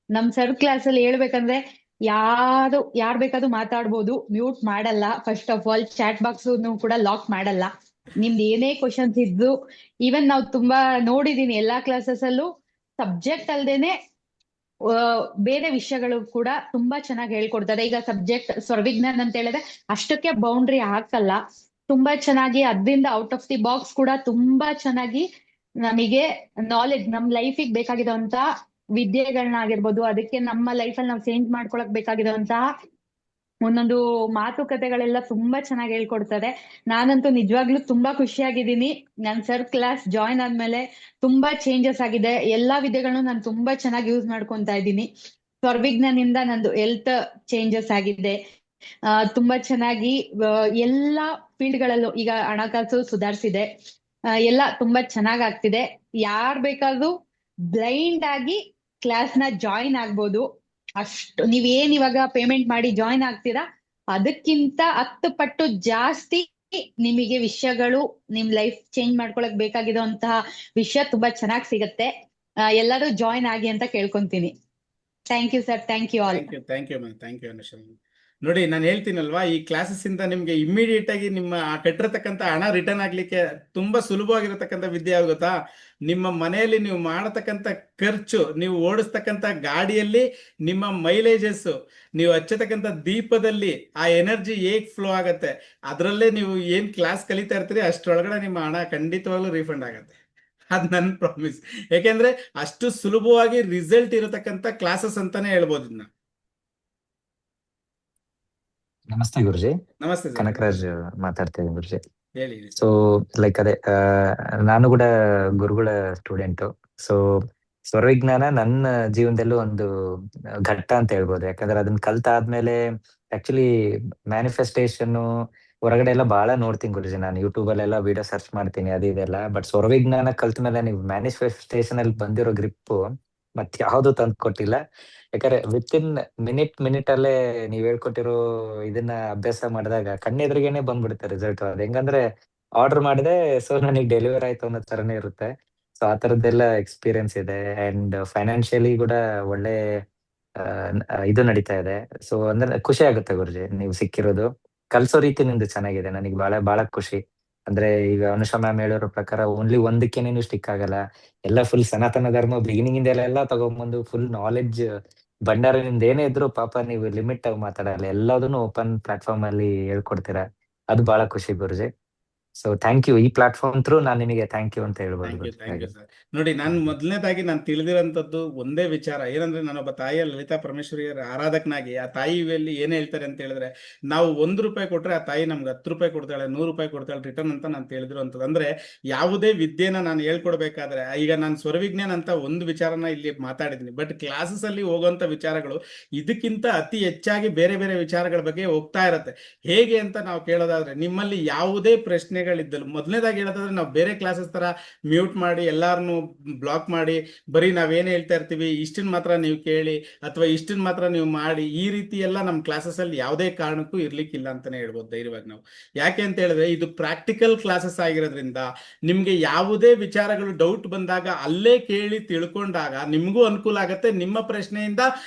ನಮ್ ಸರ್ ಕ್ಲಾಸ್ ಅಲ್ಲಿ ಹೇಳ್ಬೇಕಂದ್ರೆ ಯಾರ್ ಬೇಕಾದ್ರೂ ಮಾತಾಡ್ಬೋದು, ಮ್ಯೂಟ್ ಮಾಡಲ್ಲ. First of all chat box ಕೂಡ ಲಾಕ್ ಮಾಡಲ್ಲ. ನಿಮ್ದು ಏನೇ ಕ್ವಶನ್ಸ್ ಇದ್ದು, ಈವನ್ ನಾವು ತುಂಬಾ ನೋಡಿದೀನಿ ಎಲ್ಲಾ ಕ್ಲಾಸಸ್ ಅಲ್ಲೂ ಸಬ್ಜೆಕ್ಟ್ ಅಲ್ದೇನೆ ಬೇರೆ ವಿಷಯಗಳು ಕೂಡ ತುಂಬಾ ಚೆನ್ನಾಗಿ ಹೇಳ್ಕೊಡ್ತಾರೆ. ಈಗ ಸಬ್ಜೆಕ್ಟ್ ಸ್ವರವಿಜ್ಞಾನ ಅಂತ ಹೇಳಿದ್ರೆ ಅಷ್ಟಕ್ಕೆ ಬೌಂಡ್ರಿ ಹಾಕಲ್ಲ, ತುಂಬಾ ಚೆನ್ನಾಗಿ ಅದ್ರಿಂದ ಔಟ್ ಆಫ್ ದಿ ಬಾಕ್ಸ್ ಕೂಡ ತುಂಬಾ ಚೆನ್ನಾಗಿ ನಮಗೆ ನಾಲೆಡ್ಜ್, ನಮ್ ಲೈಫಿಗೆ ಬೇಕಾಗಿರುವಂತಹ ವಿದ್ಯೆಗಳನ್ನಾಗಿರ್ಬೋದು, ಅದಕ್ಕೆ ನಮ್ಮ ಲೈಫಲ್ಲಿ ನಾವು ಚೇಂಜ್ ಮಾಡ್ಕೊಳಕ್ ಬೇಕಾಗಿರುವಂತಹ ಒಂದೊಂದು ಮಾತುಕತೆಗಳೆಲ್ಲ ತುಂಬಾ ಚೆನ್ನಾಗಿ ಹೇಳ್ಕೊಡ್ತಾರೆ. ನಾನಂತೂ ನಿಜವಾಗ್ಲೂ ತುಂಬಾ ಖುಷಿಯಾಗಿದ್ದೀನಿ. ನನ್ ಸರ್ ಕ್ಲಾಸ್ ಜಾಯಿನ್ ಆದ್ಮೇಲೆ ತುಂಬಾ ಚೇಂಜಸ್ ಆಗಿದೆ. ಎಲ್ಲಾ ವಿದ್ಯೆಗಳನ್ನು ನಾನು ತುಂಬಾ ಚೆನ್ನಾಗಿ ಯೂಸ್ ಮಾಡ್ಕೊಂತಾ ಇದ್ದೀನಿ. ಸ್ವರವಿಜ್ಞಾನದಿಂದ ನಂದು ಹೆಲ್ತ್ ಚೇಂಜಸ್ ಆಗಿದೆ. ತುಂಬಾ ಚೆನ್ನಾಗಿ ಎಲ್ಲಾ ಫೀಲ್ಡ್ ಗಳಲ್ಲೂ ಈಗ ಹಣಕಾಸು ಸುಧಾರಿಸಿದೆ. ಎಲ್ಲ ತುಂಬಾ ಚೆನ್ನಾಗ್ ಆಗ್ತಿದೆ. ಯಾರ್ ಬೇಕಾದ್ರೂ ಬ್ಲೈಂಡ್ ಆಗಿ ಕ್ಲಾಸ್ ನ ಜಾಯಿನ್ ಆಗ್ಬೋದು. ಅಷ್ಟು ನೀವೇನ್ ಇವಾಗ ಪೇಮೆಂಟ್ ಮಾಡಿ ಜಾಯಿನ್ ಆಗ್ತೀರಾ, ಅದಕ್ಕಿಂತ 10 ಪಟ್ಟು ಜಾಸ್ತಿ ನಿಮಗೆ ವಿಷಯಗಳು, ನಿಮ್ ಲೈಫ್ ಚೇಂಜ್ ಮಾಡ್ಕೊಳಕ್ ಬೇಕಾಗಿರುವಂತಹ ವಿಷಯ ತುಂಬಾ ಚೆನ್ನಾಗಿ ಸಿಗತ್ತೆ. ಎಲ್ಲರೂ ಜಾಯಿನ್ ಆಗಿ ಅಂತ ಕೇಳ್ಕೊಂತೀನಿ. Thank you sir, thank you all. Thank you ma'am, thank you Anusha. ನೋಡಿ, ನಾನು ಹೇಳ್ತೀನಲ್ವಾ, ಈ ಕ್ಲಾಸಸ್ ಇಂದ ನಿಮ್ಗೆ ಇಮ್ಮಿಡಿಯೇಟ್ ಆಗಿ ನಿಮ್ಮ ಕಟ್ಟಿರತಕ್ಕಂಥ ಹಣ ರಿಟರ್ನ್ ಆಗ್ಲಿಕ್ಕೆ ತುಂಬಾ ಸುಲಭವಾಗಿರತಕ್ಕಂಥ ವಿದ್ಯೆ ಯಾವ್ದು ಗೊತ್ತಾ? ನಿಮ್ಮ ಮನೆಯಲ್ಲಿ ನೀವು ಮಾಡತಕ್ಕಂಥ ಖರ್ಚು, ನೀವು ಓಡಿಸ್ತಕ್ಕಂಥ ಗಾಡಿಯಲ್ಲಿ ನಿಮ್ಮ ಮೈಲೇಜಸ್, ನೀವು ಹಚ್ಚತಕ್ಕಂಥ ದೀಪದಲ್ಲಿ ಆ ಎನರ್ಜಿ ಹೇಗ್ ಫ್ಲೋ ಆಗತ್ತೆ, ಅದರಲ್ಲೇ ನೀವು ಏನ್ ಕ್ಲಾಸ್ ಕಲಿತಾ ಇರ್ತೀರಿ ಅಷ್ಟರೊಳಗಡೆ ನಿಮ್ಮ ಹಣ ಖಂಡಿತವಾಗ್ಲೂ ರೀಫಂಡ್ ಆಗತ್ತೆ. ಅದ್ ನನ್ ಪ್ರಾಮಿಸ್. ಯಾಕೆಂದ್ರೆ ಅಷ್ಟು ಸುಲಭವಾಗಿ ರಿಸಲ್ಟ್ ಇರತಕ್ಕಂಥ ಕ್ಲಾಸಸ್ ಅಂತಾನೆ ಹೇಳ್ಬೋದು ಇದನ್ನ. ನಮಸ್ತೆ ಗುರುಜಿ. ನಮಸ್ತೆ ಸರ್. ಕನಕರಾಜ್ ಮಾತಾಡ್ತೇನೆ ಗುರುಜಿ. ಹೇಳಿ. ಸೊ ಲೈಕ್ ಅದೇ ನಾನು ಕೂಡ ಗುರುಗಳ ಸ್ಟೂಡೆಂಟ್. ಸೊ ಸ್ವರವಿಜ್ಞಾನ ನನ್ನ ಜೀವನದಲ್ಲೂ ಒಂದು ಘಟ್ಟ ಅಂತ ಹೇಳ್ಬೋದು. ಯಾಕಂದ್ರೆ ಅದನ್ನ ಕಲ್ತಾದ್ಮೇಲೆ ಆಕ್ಚುಲಿ ಮ್ಯಾನಿಫೆಸ್ಟೇಷನ್ ಹೊರಗಡೆ ಎಲ್ಲ ಬಹಳ ನೋಡ್ತೀನಿ ಗುರುಜಿ. ನಾನು ಯೂಟ್ಯೂಬ್ ಅಲ್ಲೆಲ್ಲ ವಿಡಿಯೋ ಸರ್ಚ್ ಮಾಡ್ತೀನಿ, ಅದು ಇದೆಲ್ಲ. ಬಟ್ ಸ್ವರವಿಜ್ಞಾನ ಕಲ್ತ ಮೇಲೆ ನೀವು ಮ್ಯಾನಿಫೆಸ್ಟೇಷನ್ ಅಲ್ಲಿ ಬಂದಿರೋ ಗ್ರಿಪ್ ಮತ್ ಯಾವ್ದು ತಂದು ಕೊಟ್ಟಿಲ್ಲ. ಯಾಕಂದ್ರೆ ವಿತ್ ಇನ್ ಮಿನಿಟ್ ಅಲ್ಲೇ ನೀವ್ ಹೇಳ್ಕೊಟ್ಟಿರೋ ಇದನ್ನ ಅಭ್ಯಾಸ ಮಾಡಿದಾಗ ಕಣ್ಣೆದ್ರಿಗೇನೆ ಬಂದ್ಬಿಡುತ್ತೆ ರಿಸಲ್ಟ್. ಅದ್ ಹೆಂಗಂದ್ರೆ ಆರ್ಡರ್ ಮಾಡಿದೆ, ಸೊ ನನಗೆ ಡೆಲಿವರ್ ಆಯ್ತು ಅನ್ನೋ ತರನೇ ಇರುತ್ತೆ. ಸೊ ಆ ತರದ್ದೆಲ್ಲ ಎಕ್ಸ್ಪೀರಿಯನ್ಸ್ ಇದೆ. ಅಂಡ್ ಫೈನಾನ್ಷಿಯಲಿ ಕೂಡ ಒಳ್ಳೆ ಇದು ನಡೀತಾ ಇದೆ. ಸೊ ಅಂದ್ರೆ ಖುಷಿ ಆಗುತ್ತೆ ಗುರುಜಿ, ನೀವು ಸಿಕ್ಕಿರೋದು. ಕಲ್ಸೋ ರೀತಿ ನಿಮ್ದು ಚೆನ್ನಾಗಿದೆ, ನನಗೆ ಬಹಳ ಖುಷಿ. ಅಂದ್ರೆ ಈಗ ಅನುಷಾ ಮ್ಯಾಮ್ ಹೇಳಿರೋ ಪ್ರಕಾರ ಓನ್ಲಿ ಒಂದಕ್ಕೆ ನೀನು ಸ್ಟಿಕ್ ಆಗಲ್ಲ, ಎಲ್ಲ ಫುಲ್ ಸನಾತನ ಧರ್ಮ ಬಿಗಿನಿಂಗ್ ಇಂದ ಎಲ್ಲ ತಗೊಂಡ್ಬಂದು ಫುಲ್ ನಾಲೆಡ್ಜ್ ಭಂಡಾರ ನಿಮ್ದು ಏನೇ ಇದ್ರು ಪಾಪ ನೀವು ಲಿಮಿಟ್ ಆಗಿ ಮಾತಾಡಲ್ಲ, ಎಲ್ಲದನ್ನು ಓಪನ್ ಪ್ಲಾಟ್ಫಾರ್ಮ್ ಅಲ್ಲಿ ಹೇಳ್ಕೊಡ್ತೀರಾ. ಅದು ಬಹಳ ಖುಷಿ ಗುರುಜಿ. So thank you. ಈ ಪ್ಲಾಟ್ಫಾರ್ಮ್ ಥ್ರೂ ನಾನು ನಿಮಗೆ ಥ್ಯಾಂಕ್ ಯು ಅಂತ ಹೇಳ್ಬೋದು. Thank you sir. ನೋಡಿ, ನಾನು ಮೊದಲನೇದಾಗಿ ನಾನು ತಿಳಿದಿರೋಂಥದ್ದು ಒಂದೇ ವಿಚಾರ ಏನಂದ್ರೆ, ನಾನೊಬ್ಬ ತಾಯಿಯ ಲಲಿತಾ ಪರಮೇಶ್ವರಿಯರ ಆರಾಧಕನಾಗಿ ಆ ತಾಯಿಯಲ್ಲಿ ಏನ್ ಹೇಳ್ತಾರೆ ಅಂತ ಹೇಳಿದ್ರೆ, ನಾವು 1 ರೂಪಾಯಿ ಕೊಟ್ರೆ ಆ ತಾಯಿ ನಮ್ಗೆ 10 ರೂಪಾಯಿ ಕೊಡ್ತಾಳೆ, 100 ರೂಪಾಯಿ ಕೊಡ್ತಾಳೆ ರಿಟರ್ನ್ ಅಂತ ನಾನು ತಿಳಿದಿರೋಂಥದ್ದು. ಅಂದ್ರೆ ಯಾವುದೇ ವಿದ್ಯೆನ ನಾನು ಹೇಳ್ಕೊಡ್ಬೇಕಾದ್ರೆ, ಈಗ ನಾನು ಸ್ವರವಿಜ್ಞಾನ ಅಂತ ಒಂದು ವಿಚಾರನ ಇಲ್ಲಿ ಮಾತಾಡಿದ್ದೀನಿ, ಬಟ್ ಕ್ಲಾಸಸ್ ಅಲ್ಲಿ ಹೋಗುವಂತ ವಿಚಾರಗಳು ಇದಕ್ಕಿಂತ ಅತಿ ಹೆಚ್ಚಾಗಿ ಬೇರೆ ಬೇರೆ ವಿಚಾರಗಳ ಬಗ್ಗೆ ಹೋಗ್ತಾ ಇರತ್ತೆ. ಹೇಗೆ ಅಂತ ನಾವು ಕೇಳೋದಾದ್ರೆ, ನಿಮ್ಮಲ್ಲಿ ಯಾವುದೇ ಪ್ರಶ್ನೆಗಳು ವಿಷಯಗಳಿದ್ದಲು. ಮೊದಲನೇದಾಗಿ ಹೇಳೋದಾದ್ರೆ ನಾವು ಬೇರೆ ಕ್ಲಾಸಸ್ ತರ ಮ್ಯೂಟ್ ಮಾಡಿ ಎಲ್ಲಾರನ್ನು ಬ್ಲಾಕ್ ಮಾಡಿ ಬರೀ ನಾವೇನ್ ಹೇಳ್ತಾ ಇರ್ತೀವಿ ಇಷ್ಟನ್ ಮಾತ್ರ ನೀವು ಕೇಳಿ ಅಥವಾ ಇಷ್ಟನ್ ಮಾತ್ರ ನೀವು ಮಾಡಿ, ಈ ರೀತಿ ಎಲ್ಲ ನಮ್ಮ ಕ್ಲಾಸಸ್ ಅಲ್ಲಿ ಯಾವುದೇ ಕಾರಣಕ್ಕೂ ಇರ್ಲಿಕ್ಕಿಲ್ಲ ಅಂತಾನೆ ಹೇಳ್ಬೋದು ಧೈರ್ಯವಾಗಿ ನಾವು. ಯಾಕೆ ಅಂತ ಹೇಳಿದ್ರೆ ಇದು ಪ್ರಾಕ್ಟಿಕಲ್ ಕ್ಲಾಸಸ್ ಆಗಿರೋದ್ರಿಂದ ನಿಮ್ಗೆ ಯಾವುದೇ ವಿಚಾರಗಳು ಡೌಟ್ ಬಂದಾಗ ಅಲ್ಲೇ ಕೇಳಿ ತಿಳ್ಕೊಂಡಾಗ ನಿಮ್ಗೂ ಅನುಕೂಲ ಆಗತ್ತೆ, ನಿಮ್ಮ ಪ್ರಶ್ನೆಯಿಂದ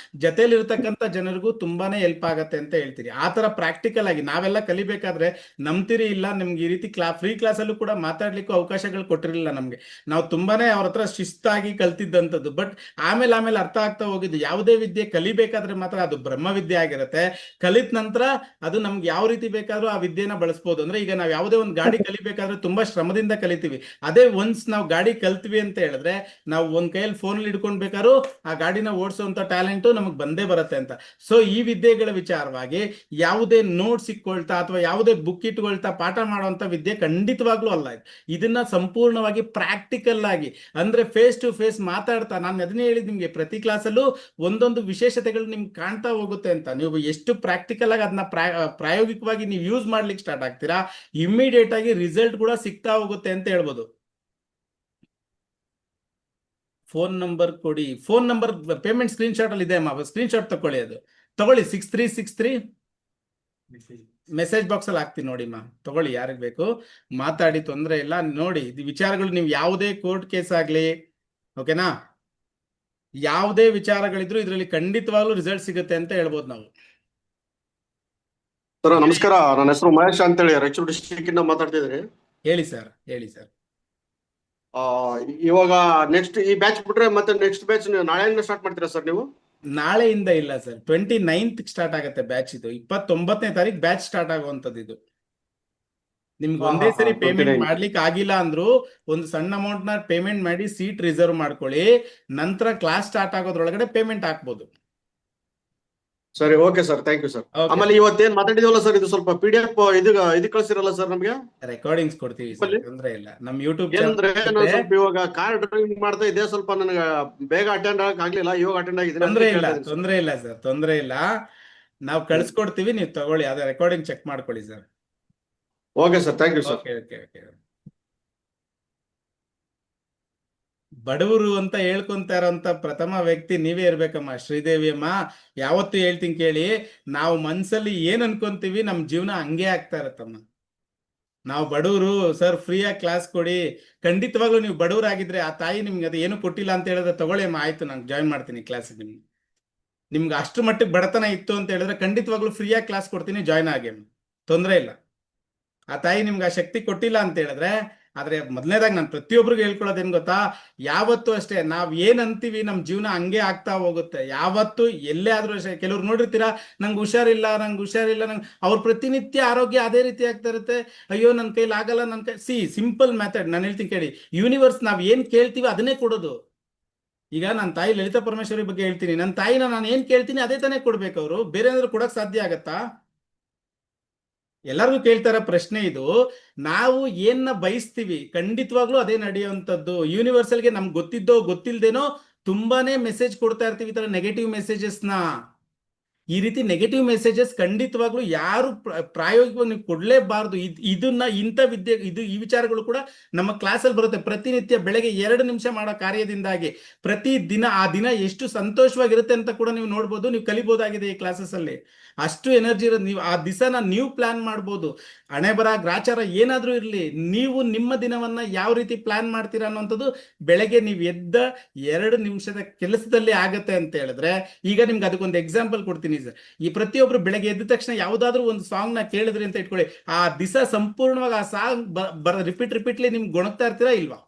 ಜೊತೆಲಿರ್ತಕ್ಕಂಥ ಜನರಿಗೂ ತುಂಬಾನೇ ಹೆಲ್ಪ್ ಆಗತ್ತೆ ಅಂತ ಹೇಳ್ತೀರಿ. ಆ ತರ ಪ್ರಾಕ್ಟಿಕಲ್ ಆಗಿ ನಾವೆಲ್ಲ ಕಲಿಬೇಕಾದ್ರೆ ನಂಬ್ತಿರಿ ಇಲ್ಲ, ನಿಮ್ಗೆ ಈ ರೀತಿ ಫ್ರೀ ಕ್ಲಾಸ್ ಅಲ್ಲೂ ಕೂಡ ಮಾತಾಡ್ಲಿಕ್ಕೂ ಅವಕಾಶಗಳು ಕೊಟ್ಟಿರಲಿಲ್ಲ ನಮ್ಗೆ. ನಾವು ತುಂಬಾನೇ ಅವ್ರ ಹತ್ರ ಶಿಸ್ತಾಗಿ ಕಲ್ತಿದ್ದಂಥದ್ದು. ಬಟ್ ಆಮೇಲೆ ಅರ್ಥ ಆಗ್ತಾ ಹೋಗಿದ್ದು ಯಾವುದೇ ವಿದ್ಯೆ ಕಲಿಬೇಕಾದ್ರೆ ಮಾತ್ರ ಅದು ಬ್ರಹ್ಮವಿದ್ಯೆ ಆಗಿರುತ್ತೆ. ಕಲಿತ ನಂತರ ಅದು ನಮ್ಗೆ ಯಾವ ರೀತಿ ಬೇಕಾದ್ರೂ ಆ ವಿದ್ಯೆನ ಬಳಸ್ಬೋದು. ಅಂದ್ರೆ ಈಗ ನಾವು ಯಾವುದೇ ಒಂದು ಗಾಡಿ ಕಲಿಬೇಕಾದ್ರೆ ತುಂಬಾ ಶ್ರಮದಿಂದ ಕಲಿತೀವಿ. ಅದೇ ಒನ್ಸ್ ನಾವು ಗಾಡಿ ಕಲ್ತ್ವಿ ಅಂತ ಹೇಳಿದ್ರೆ ನಾವು ಒಂದ್ ಕೈಯಲ್ಲಿ ಫೋನ್ ಹಿಡ್ಕೊಂಡ್ ಬೇಕಾದ್ರೂ ಆ ಗಾಡಿನ ಓಡಿಸುವಂತ ಟ್ಯಾಲೆಂಟ್ ನಮಗ್ ಬಂದೇ ಬರುತ್ತೆ ಅಂತ. ಸೊ ಈ ವಿದ್ಯೆಗಳ ವಿಚಾರವಾಗಿ ಯಾವುದೇ ನೋಟ್ಸ್ ಇಟ್ಕೊಳ್ತಾ ಅಥವಾ ಯಾವುದೇ ಬುಕ್ ಇಟ್ಕೊಳ್ತಾ ಪಾಠ ಮಾಡುವಂತ ವಿದ್ಯೆ ಖಂಡಿತವಾಗ್ಲೂ ಅಲ್ಲ. ಇದನ್ನ ಸಂಪೂರ್ಣವಾಗಿ ಪ್ರಾಕ್ಟಿಕಲ್ ಆಗಿ ಅಂದ್ರೆ ಫೇಸ್ ಟು ಫೇಸ್ ಮಾತಾಡ್ತಾ, ನಾನು ಅದನ್ನೇ ಹೇಳಿದ್ ನಿಮ್ಗೆ ಪ್ರತಿ ಕ್ಲಾಸಲ್ಲೂ ಒಂದೊಂದು ವಿಶೇಷತೆಗಳು ನಿಮ್ಗೆ ಕಾಣ್ತಾ ಹೋಗುತ್ತೆ ಅಂತ. ನೀವು ಎಷ್ಟು ಪ್ರಾಕ್ಟಿಕಲ್ ಆಗಿ ಅದನ್ನ ಪ್ರಾಯೋಗಿಕವಾಗಿ ನೀವು ಯೂಸ್ ಮಾಡ್ಲಿಕ್ಕೆ ಸ್ಟಾರ್ಟ್ ಆಗ್ತೀರಾ, ಇಮಿಡಿಯೇಟ್ ಆಗಿ ರಿಸಲ್ಟ್ ಕೂಡ ಸಿಗ್ತಾ ಹೋಗುತ್ತೆ ಅಂತ ಹೇಳ್ಬೋದು. ಫೋನ್ ನಂಬರ್ ಕೊಡಿ. Phone number payment screen shot ಅಲ್ಲಿ ಇದೆ ಅಮ್ಮ, ಸ್ಕ್ರೀನ್ ಶಾಟ್ ತಗೊಳ್ಳಿ. ಅದು ತಗೊಳ್ಳಿ 6363 ಮೆಸೇಜ್ ಬಾಕ್ಸ್ ಅಲ್ಲಿ ಹಾಕ್ತೀನಿ ನೋಡಿ ಮಾ, ತಗೊಳ್ಳಿ ಯಾರಿಗೆ ಬೇಕು ಮಾತಾಡಿ, ತೊಂದರೆ ಇಲ್ಲ. ನೋಡಿ ಇದು ವಿಚಾರಗಳು ನೀವು ಯಾವುದೇ ಕೋರ್ಟ್ ಕೇಸ್ ಆಗ್ಲಿ, ಓಕೆನಾ, ಯಾವುದೇ ವಿಚಾರಗಳಿದ್ರು ಇದರಲ್ಲಿ ಖಂಡಿತವಾಗ್ಲೂ ರಿಸಲ್ಟ್ ಸಿಗುತ್ತೆ ಅಂತ ಹೇಳ್ಬೋದು ನಾವು. ಸರ್ ನಮಸ್ಕಾರ, ನನ್ನ ಹೆಸರು ಮಹೇಶ್ ಅಂತೇಳಿ ರಾಯಚೂರು ಡಿಸ್ಟ್ರಿಕ್ಟ್ ಇಂದ ಮಾತಾಡ್ತಿದ್ರಿ. ಹೇಳಿ ಸರ್, ಹೇಳಿ ಸರ್. ಇವಾಗ ನೆಕ್ಸ್ಟ್ ಈ ಬ್ಯಾಚ್ ಬಿಟ್ರೆ ಮತ್ತೆ ನೆಕ್ಸ್ಟ್ ಬ್ಯಾಚ್ ನಾಳೆಯಿಂದ ಸ್ಟಾರ್ಟ್ ಮಾಡ್ತೀರಾ ಸರ್ ನೀವು? ನಾಳೆಯಿಂದ ಇಲ್ಲ ಸರ್, 29th ಸ್ಟಾರ್ಟ್ ಆಗುತ್ತೆ ಬ್ಯಾಚ್. ಇದು 29ನೇ ತಾರೀಕು ಬ್ಯಾಚ್ ಸ್ಟಾರ್ಟ್ ಆಗುವಂತದ್ದು. ಇದು ನಿಮ್ಗೆ ಒಂದೇ ಸರಿ ಪೇಮೆಂಟ್ ಮಾಡ್ಲಿಕ್ಕೆ ಆಗಿಲ್ಲ ಅಂದ್ರು ಒಂದು ಸಣ್ಣ ಅಮೌಂಟ್ ನ ಪೇಮೆಂಟ್ ಮಾಡಿ ಸೀಟ್ ರಿಸರ್ವ್ ಮಾಡ್ಕೊಳ್ಳಿ. ನಂತರ ಕ್ಲಾಸ್ ಸ್ಟಾರ್ಟ್ ಆಗೋದ್ರೊಳಗಡೆ ಪೇಮೆಂಟ್ ಹಾಕ್ಬೋದು. ಸರಿ, okay sir, thank you sir. ಆಮೇಲೆ ಇವತ್ತೇನ್ ಮಾತಾಡಿದವಲ್ಲ ಸರ್, ಇದು ಸ್ವಲ್ಪ PDF ಇದು ಕಳಿಸಿರಲ್ಲ ಸರ್ ನಮ್ಗೆ? ರೆಕಾರ್ಡಿಂಗ್ಸ್ ಕೊಡ್ತೀವಿ ಸರ್, ತೊಂದ್ರೆ ಇಲ್ಲ. ನಮ್ ಯೂಟ್ಯೂಬ್ ಏನಂದ್ರೆ ನಾನು ಸ್ವಲ್ಪ ಇವಾಗ ಕಾರ್ ಡ್ರೈವಿಂಗ್ ಮಾಡ್ತಾ ಇದ್ದೆ, ಸ್ವಲ್ಪ ನನಗೆ ಬೇಗ ಅಟೆಂಡ್ ಆಗಕ್ ಆಗ್ಲಿಲ್ಲ, ಇವಾಗ ಅಟೆಂಡ್ ಆಗಿದ್ದೀನಿ. ತೊಂದ್ರೆ ಇಲ್ಲ ಸರ್, ತೊಂದ್ರೆ ಇಲ್ಲ. ನಾವು ಕಳ್ಸ್ಕೊಡ್ತೀವಿ, ನೀವು ತಗೊಳ್ಳಿ, ಅದೇ ರೆಕಾರ್ಡಿಂಗ್ ಚೆಕ್ ಮಾಡ್ಕೊಳ್ಳಿ sir. Okay sir, thank you sir. Okay. ಬಡವರು ಅಂತ ಹೇಳ್ಕೊಂತ ಇರೋಂತ ಪ್ರಥಮ ವ್ಯಕ್ತಿ ನೀವೇ ಇರ್ಬೇಕಮ್ಮ ಶ್ರೀದೇವಿ ಅಮ್ಮ. ಯಾವತ್ತು ಹೇಳ್ತೀನಿ ಕೇಳಿ, ನಾವು ಮನ್ಸಲ್ಲಿ ಏನ್ ಅನ್ಕೊಂತೀವಿ ನಮ್ ಜೀವನ ಹಂಗೆ ಆಗ್ತಾ ಇರತ್ತಮ್ಮ. ನಾವು ಬಡವರು ಸರ್, ಫ್ರೀಯಾಗಿ ಕ್ಲಾಸ್ ಕೊಡಿ. ಖಂಡಿತವಾಗ್ಲೂ ನೀವು ಬಡವರಾಗಿದ್ರೆ ಆ ತಾಯಿ ನಿಮ್ಗೆ ಅದು ಏನು ಕೊಟ್ಟಿಲ್ಲ ಅಂತ ಹೇಳಿದ್ರೆ ತಗೊಳ್ಳಿ ಅಮ್ಮ, ಆಯ್ತು ನಾನು ಜಾಯಿನ್ ಮಾಡ್ತೀನಿ ಕ್ಲಾಸಿಗೆ. ನಿಮ್ಗೆ ಅಷ್ಟು ಮಟ್ಟಿಗೆ ಬಡತನ ಇತ್ತು ಅಂತ ಹೇಳಿದ್ರೆ ಖಂಡಿತವಾಗ್ಲೂ ಫ್ರೀಯಾಗಿ ಕ್ಲಾಸ್ ಕೊಡ್ತೀನಿ, ಜಾಯಿನ್ ಆಗಿ ಅಮ್ಮ, ತೊಂದರೆ ಇಲ್ಲ. ಆ ತಾಯಿ ನಿಮ್ಗೆ ಆ ಶಕ್ತಿ ಕೊಟ್ಟಿಲ್ಲ ಅಂತ ಹೇಳಿದ್ರೆ, ಆದ್ರೆ ಮೊದಲನೇದಾಗಿ ನಾನು ಪ್ರತಿಯೊಬ್ಬರಿಗೂ ಹೇಳ್ಕೊಳ್ಳೋದೇನ್ ಗೊತ್ತಾ, ಯಾವತ್ತೂ ಅಷ್ಟೇ ನಾವ್ ಏನ್ ಅಂತೀವಿ ನಮ್ ಜೀವನ ಹಂಗೆ ಆಗ್ತಾ ಹೋಗುತ್ತೆ. ಯಾವತ್ತು ಎಲ್ಲೇ ಆದ್ರೂ ಅಷ್ಟೇ. ಕೆಲವ್ರು ನೋಡಿರ್ತೀರಾ, ನಂಗೆ ಹುಷಾರಿಲ್ಲ, ಅವ್ರ ಪ್ರತಿನಿತ್ಯ ಆರೋಗ್ಯ ಅದೇ ರೀತಿ ಆಗ್ತಾ ಇರುತ್ತೆ. ಅಯ್ಯೋ ನನ್ ಕೈಲಿ ಆಗಲ್ಲ, ಸಿಂಪಲ್ ಮೆಥಡ್ ನಾನು ಹೇಳ್ತೀನಿ ಕೇಳಿ. ಯೂನಿವರ್ಸ್ ನಾವ್ ಏನ್ ಕೇಳ್ತೀವಿ ಅದನ್ನೇ ಕೊಡೋದು. ಈಗ ನನ್ನ ತಾಯಿ ಲಲಿತಾ ಪರಮೇಶ್ವರಿ ಬಗ್ಗೆ ಹೇಳ್ತೀನಿ, ನನ್ನ ತಾಯಿನ ನಾನು ಏನ್ ಕೇಳ್ತೀನಿ ಅದೇ ತಾನೇ ಕೊಡ್ಬೇಕು. ಅವರು ಬೇರೆ ಏನಾದ್ರು ಕೊಡಕ್ ಸಾಧ್ಯ ಆಗತ್ತಾ? ಎಲ್ಲರಿಗೂ ಕೇಳ್ತಾರ ಪ್ರಶ್ನೆ ಇದು. ನಾವು ಏನ್ನ ಬಯಸ್ತೀವಿ ಖಂಡಿತವಾಗ್ಲೂ ಅದೇ ನಡೆಯುವಂಥದ್ದು. ಯೂನಿವರ್ಸಲ್ಗೆ ನಮ್ಗೆ ಗೊತ್ತಿದ್ದೋ ಗೊತ್ತಿಲ್ದೇನೋ ತುಂಬಾನೇ ಮೆಸೇಜ್ ಕೊಡ್ತಾ ಇರ್ತೀವಿ, ಈ ತರ ನೆಗೆಟಿವ್ ಮೆಸೇಜಸ್ನ. ಈ ರೀತಿ ನೆಗೆಟಿವ್ ಮೆಸೇಜಸ್ ಖಂಡಿತವಾಗ್ಲೂ ಯಾರು ಪ್ರಾಯೋಗಿಕವಾಗಿ ನೀವು ಕೊಡ್ಲೇಬಾರ್ದು. ಇದನ್ನ ಇಂಥ ವಿದ್ಯೆ ಈ ವಿಚಾರಗಳು ಕೂಡ ನಮ್ಮ ಕ್ಲಾಸಲ್ಲಿ ಬರುತ್ತೆ. ಪ್ರತಿನಿತ್ಯ ಬೆಳಗ್ಗೆ 2 ನಿಮಿಷ ಮಾಡೋ ಕಾರ್ಯದಿಂದಾಗಿ ಪ್ರತಿ ದಿನ ಆ ದಿನ ಎಷ್ಟು ಸಂತೋಷವಾಗಿರುತ್ತೆ ಅಂತ ಕೂಡ ನೀವು ನೋಡ್ಬೋದು, ನೀವು ಕಲಿಬಹುದಾಗಿದೆ ಈ ಕ್ಲಾಸಸ್ ಅಲ್ಲಿ. ಅಷ್ಟು ಎನರ್ಜಿ ಇರೋದು. ನೀವು ಆ ದಿವಸನ ನೀವು ಪ್ಲಾನ್ ಮಾಡ್ಬೋದು. ಹಣೆ ಬರ ಗ್ರಾಚಾರ ಏನಾದ್ರೂ ಇರ್ಲಿ, ನೀವು ನಿಮ್ಮ ದಿನವನ್ನ ಯಾವ ರೀತಿ ಪ್ಲಾನ್ ಮಾಡ್ತೀರಾ ಅನ್ನೋಂಥದ್ದು ಬೆಳಗ್ಗೆ ನೀವು ಎದ್ದ 2 ನಿಮಿಷದ ಕೆಲಸದಲ್ಲಿ ಆಗತ್ತೆ ಅಂತ ಹೇಳಿದ್ರೆ, ಈಗ ನಿಮ್ಗೆ ಅದಕ್ಕೊಂದು ಎಕ್ಸಾಂಪಲ್ ಕೊಡ್ತೀನಿ ಸರ್. ಈ ಪ್ರತಿಯೊಬ್ರು ಬೆಳಗ್ಗೆ ಎದ್ದ ತಕ್ಷಣ ಯಾವ್ದಾದ್ರು ಒಂದು ಸಾಂಗ್ ನ ಕೇಳಿದ್ರಿ ಅಂತ ಇಟ್ಕೊಳ್ಳಿ, ಆ ದಿವಸ ಸಂಪೂರ್ಣವಾಗಿ ಆ ಸಾಂಗ್ ರಿಪೀಟ್ಲಿ ನಿಮ್ಗೆ ಗೊಣಗ್ತಾ ಇರ್ತೀರಾ ಇಲ್ವಾ?